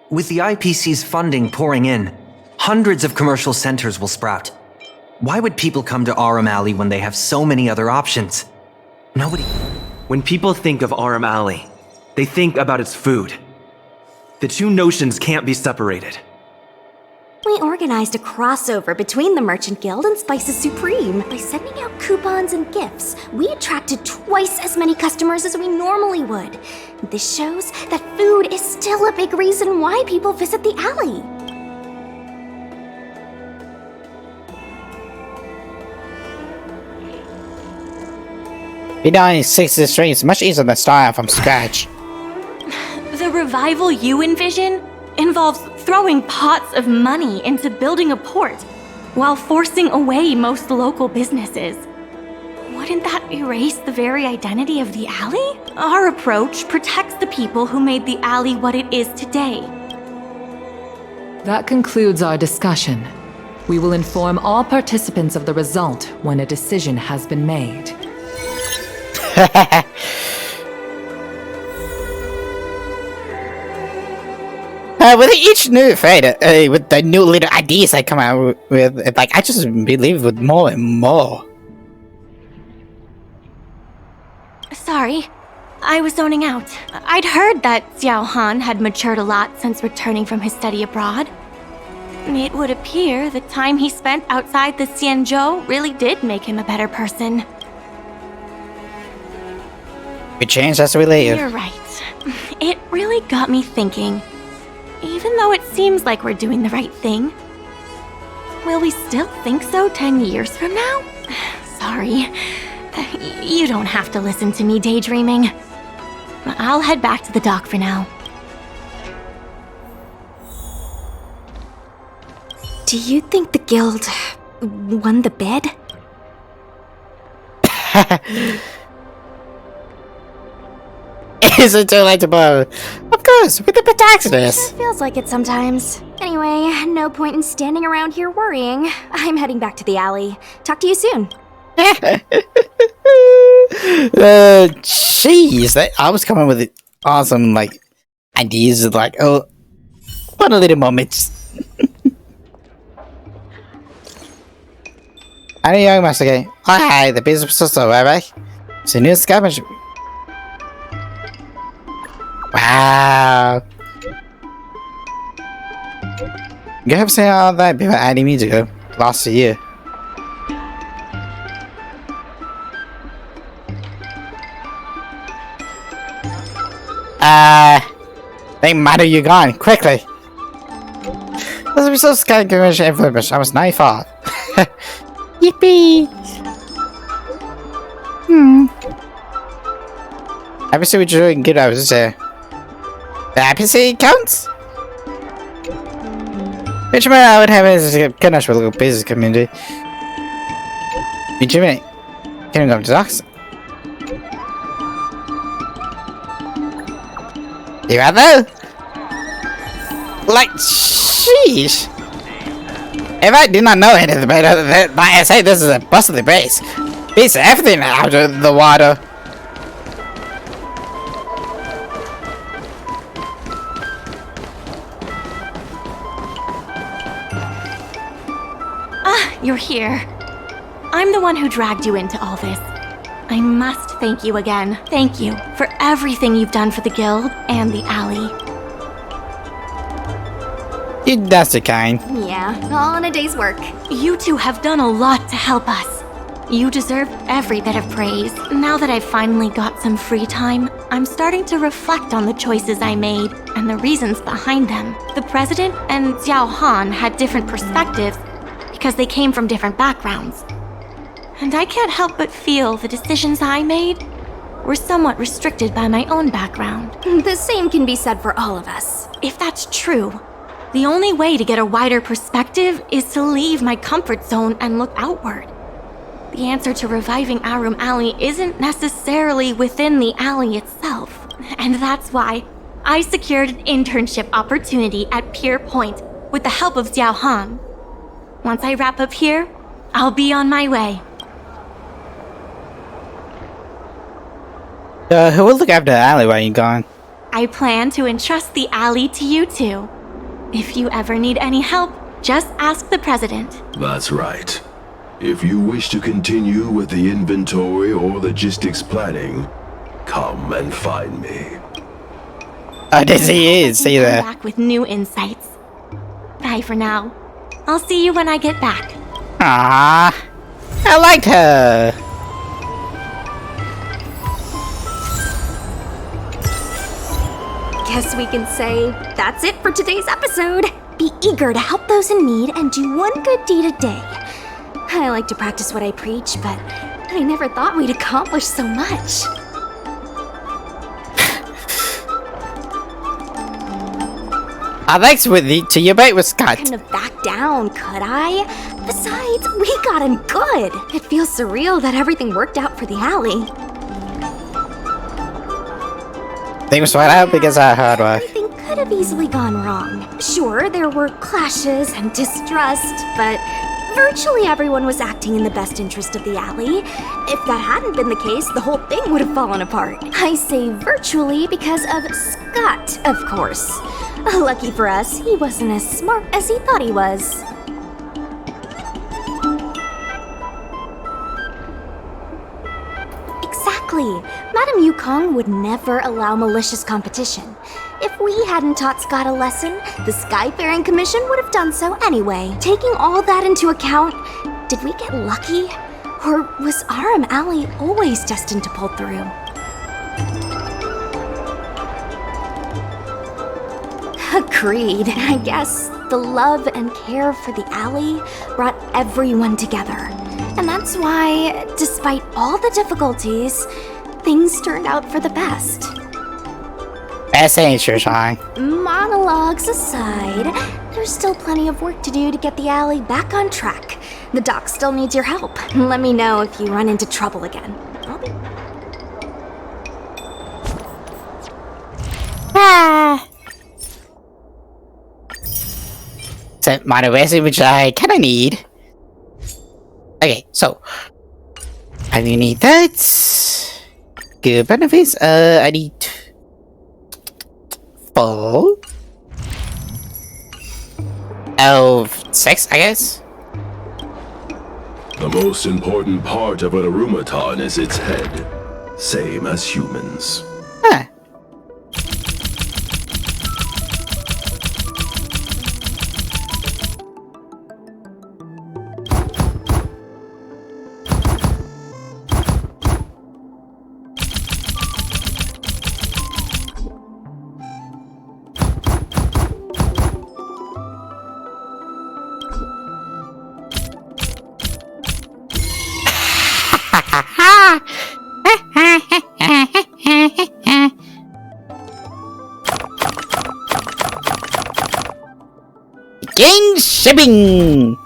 With the IPC's funding pouring in, hundreds of commercial centers will sprout. Why would people come to Aurum Alley when they have so many other options? Nobody. When people think of Aurum Alley, they think about its food. The two notions can't be separated. We organized a crossover between the Merchant Guild and Spices Supreme. By sending out coupons and gifts, we attracted twice as many customers as we normally would. This shows that food is still a big reason why people visit the alley. Redesigning 60 streams much easier than starting from scratch. The revival you envision involves throwing pots of money into building a port while forcing away most local businesses. Wouldn't that erase the very identity of the alley? Our approach protects the people who made the alley what it is today. That concludes our discussion. We will inform all participants of the result when a decision has been made. With each new fate, with the new little ideas I come out with, like I just believe with more and more. Sorry, I was zoning out. I'd heard that Xiao Han had matured a lot since returning from his study abroad. It would appear the time he spent outside the Xianzhou really did make him a better person. We changed as we live. You're right. It really got me thinking. Even though it seems like we're doing the right thing, will we still think so 10 years from now? Sorry. You don't have to listen to me daydreaming. I'll head back to the dock for now. Do you think the guild won the bid? Is it too late to blow? Of course, with the protagonist. Feels like it sometimes. Anyway, no point in standing around here worrying. I'm heading back to the alley. Talk to you soon. Jeez, I was coming with awesome like ideas, like oh, what a little moment. How young Master Game? Oh hi, the business is so right? It's a new scavenge. Wow. You have seen all that before adding me to go last year. Think matter you gone quickly. This is so scared information. I was 95. Yippee! Obviously, we're doing good. I was the IPC counts. Which man I would have as a kind of little business community. Jimmy, can you come to Docs? You out there? Like, sheesh. If I did not know anything about it, I say this is a bustling base. Beats everything out of the water. Ah, you're here. I'm the one who dragged you into all this. I must thank you again. Thank you for everything you've done for the guild and the alley. That's the kind. Yeah, all in a day's work. You two have done a lot to help us. You deserve every bit of praise. Now that I've finally got some free time, I'm starting to reflect on the choices I made and the reasons behind them. The president and Xiao Han had different perspectives because they came from different backgrounds. And I can't help but feel the decisions I made were somewhat restricted by my own background. The same can be said for all of us. If that's true, the only way to get a wider perspective is to leave my comfort zone and look outward. The answer to reviving Arum Alley isn't necessarily within the alley itself. And that's why I secured an internship opportunity at Pier Point with the help of Xiao Han. Once I wrap up here, I'll be on my way. Who will look after the alley while you're gone? I plan to entrust the alley to you two. If you ever need any help, just ask the president. That's right. If you wish to continue with the inventory or logistics planning, come and find me. Oh, this he is. See there. Back with new insights. Bye for now. I'll see you when I get back. Ah, I liked her. Guess we can say that's it for today's episode. Be eager to help those in need and do one good deed a day. I like to practice what I preach, but I never thought we'd accomplish so much. Thanks, Whitney, to your bait with Scott. Couldn't have backed down, could I? Besides, we got him good. It feels surreal that everything worked out for the alley. Things went out because I hard work. Everything could have easily gone wrong. Sure, there were clashes and distrust, but virtually everyone was acting in the best interest of the alley. If that hadn't been the case, the whole thing would have fallen apart. I say virtually because of Scott, of course. Lucky for us, he wasn't as smart as he thought he was. Exactly. Madame Yukong would never allow malicious competition. If we hadn't taught Scott a lesson, the Skyfaring Commission would have done so anyway. Taking all that into account, did we get lucky? Or was Arum Alley always destined to pull through? Agreed. I guess the love and care for the alley brought everyone together. And that's why, despite all the difficulties, things turned out for the best. Best ain't your time. Monologues aside, there's still plenty of work to do to get the alley back on track. The doc still needs your help. Let me know if you run into trouble again. Set motivation, which I kinda need. Okay, so I need that. Good benefits. I need 4 of 6, I guess. The most important part of an Arumaton is its head, same as humans. Huh. Begin shipping!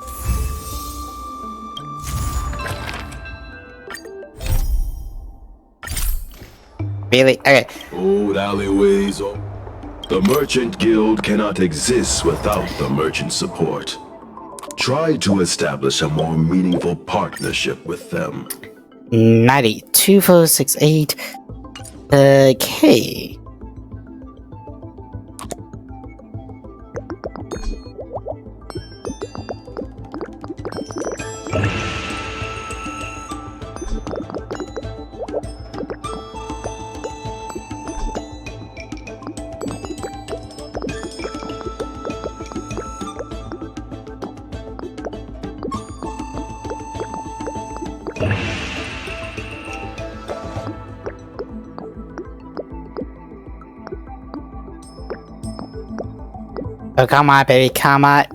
Really? Okay. Old alleyways. The Merchant Guild cannot exist without the merchant support. Try to establish a more meaningful partnership with them. 902468. Okay. Oh, come on, baby, come on.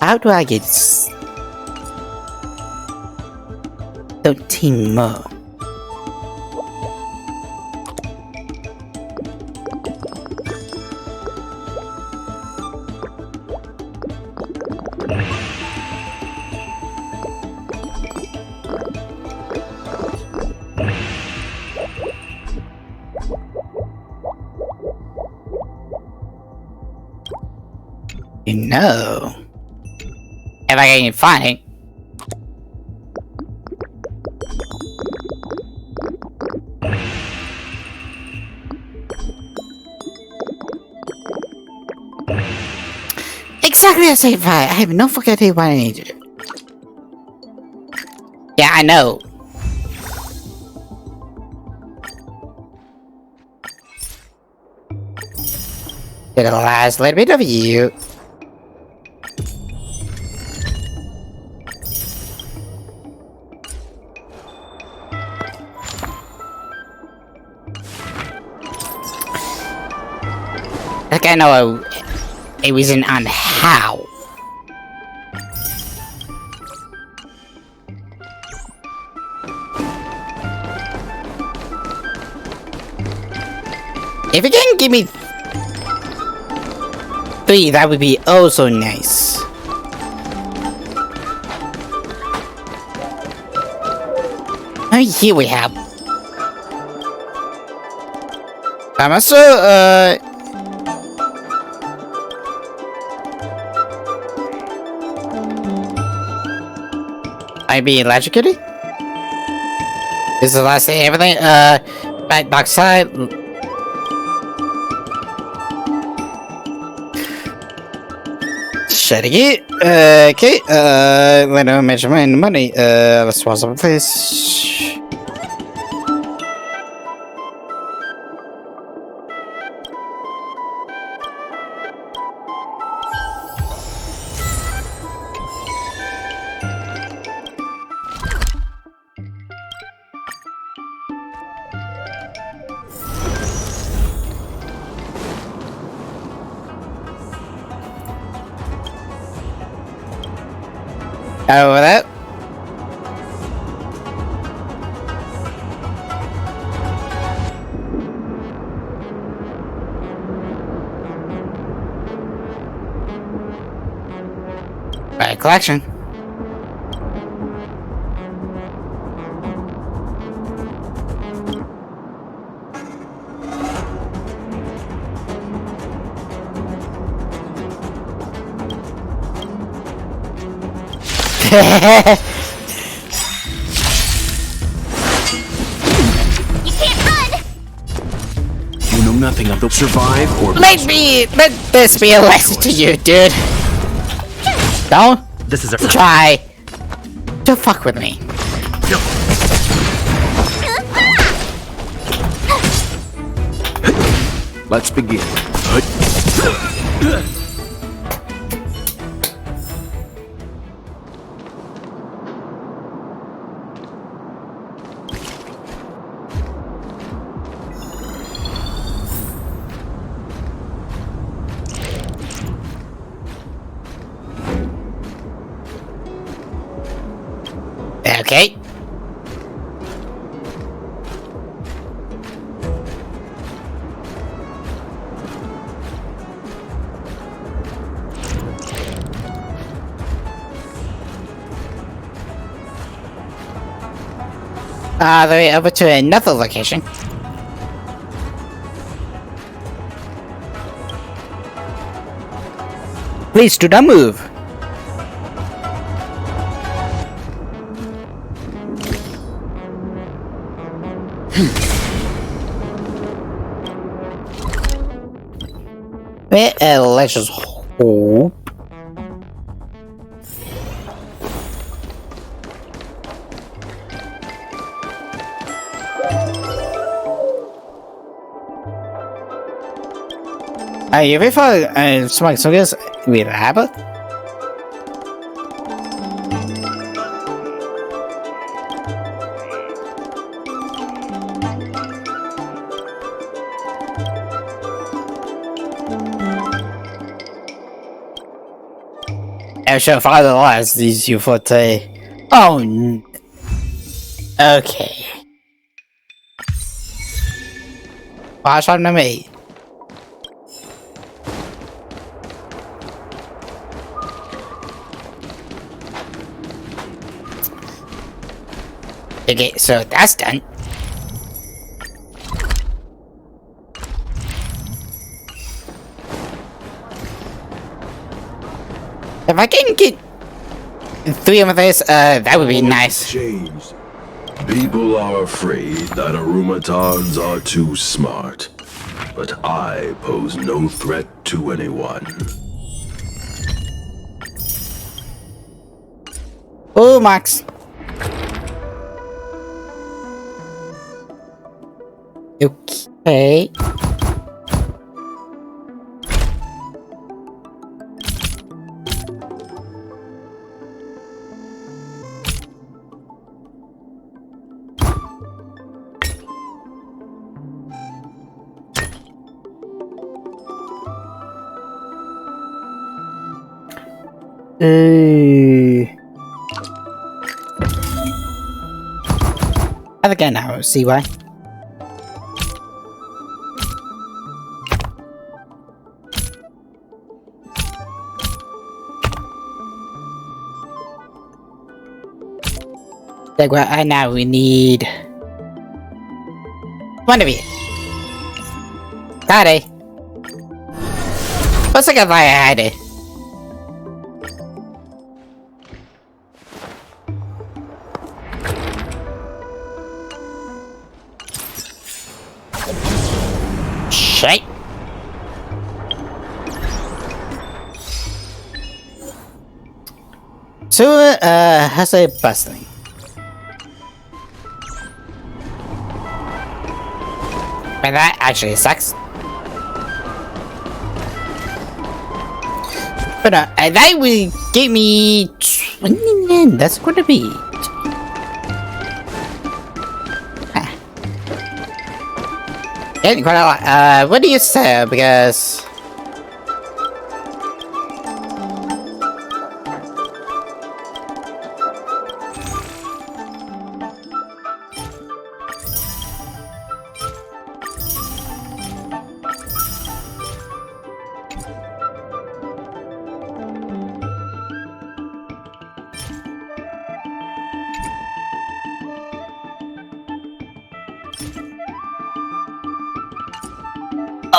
How do I get 13 more? You know, if I can find it. Exactly the same fight. I have no fucking idea what I need to do. Yeah, I know. Get the last little bit of you. Like I know a reason on how. If you can give me 3, that would be oh so nice. Oh, here we have. I'm also I be electrocuted? This is the last thing, everything, back side. Shutting it. Okay, let me measure my money. Let's swap some this. Over that. Right, collection. You can't run! You know nothing of the survive or let this be a lesson to you, dude. Don't try to fuck with me. Let's begin. Okay. The way over to another location. Please do not move. Let's just hope. Are you ready for some soldiers with Abbott? I shall follow the laws these you for today. Oh, okay. Watch on me. Okay, so that's done. If I can get 3 of this, that would be nice. Changed. People are afraid that Arumatons are too smart, but I pose no threat to anyone. Oh, Max. Okay. I think I now see why. Like what now we need one of you. Daddy. What's like a Daddy? Shit. So has a bustling. But that actually sucks. But that will give me 20 men. That's gonna be. Getting quite a lot. What do you say? Because.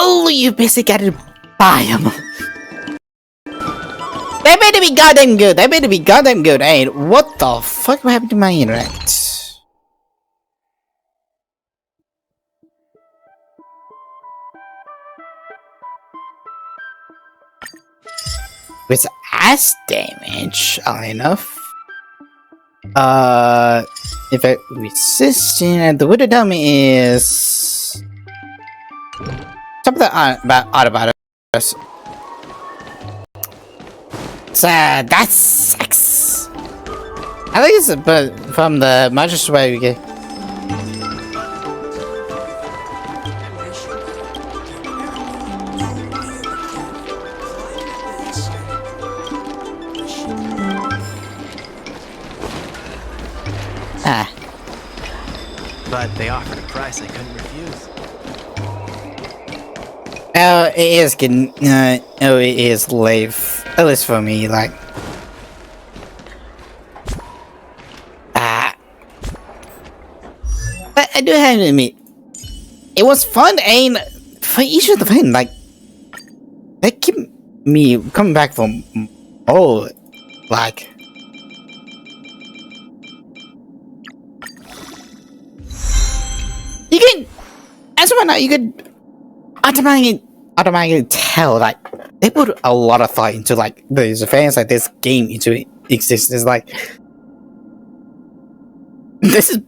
Oh, you basically gotta buy them. They better be goddamn good. They better be goddamn good. Hey, what the fuck happened to my internet? With ass damage, oddly enough. If I resisting, and the would tell me is. Something about us. So that sucks. I think it's but from the much way we get. Ah. But they offered a price I couldn't refuse. Oh, it is getting. Oh, it is late. At least for me, like. But I do have to admit, it was fun, and for each of the things, like, they keep me coming back from. Oh, like. You can. As of now, you could automatically tell, like, they put a lot of thought into, like, these fans, like, this game into existence. Like, this is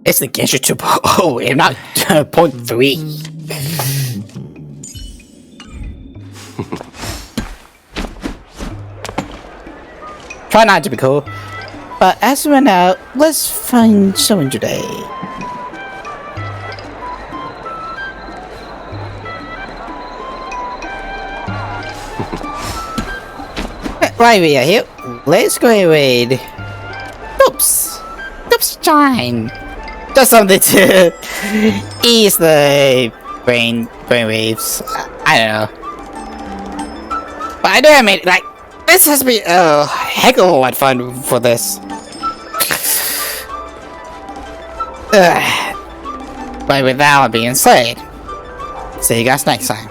basically Genshin 2.0, if not 0.3. Try not to be cool, but as of now, let's find someone today. Right, we are here. Let's go away. Oops. Oops, time. Just something to ease the brain waves. I don't know. But I do admit, like, this has been a heck of a lot of fun for this. But with that being said, see you guys next time.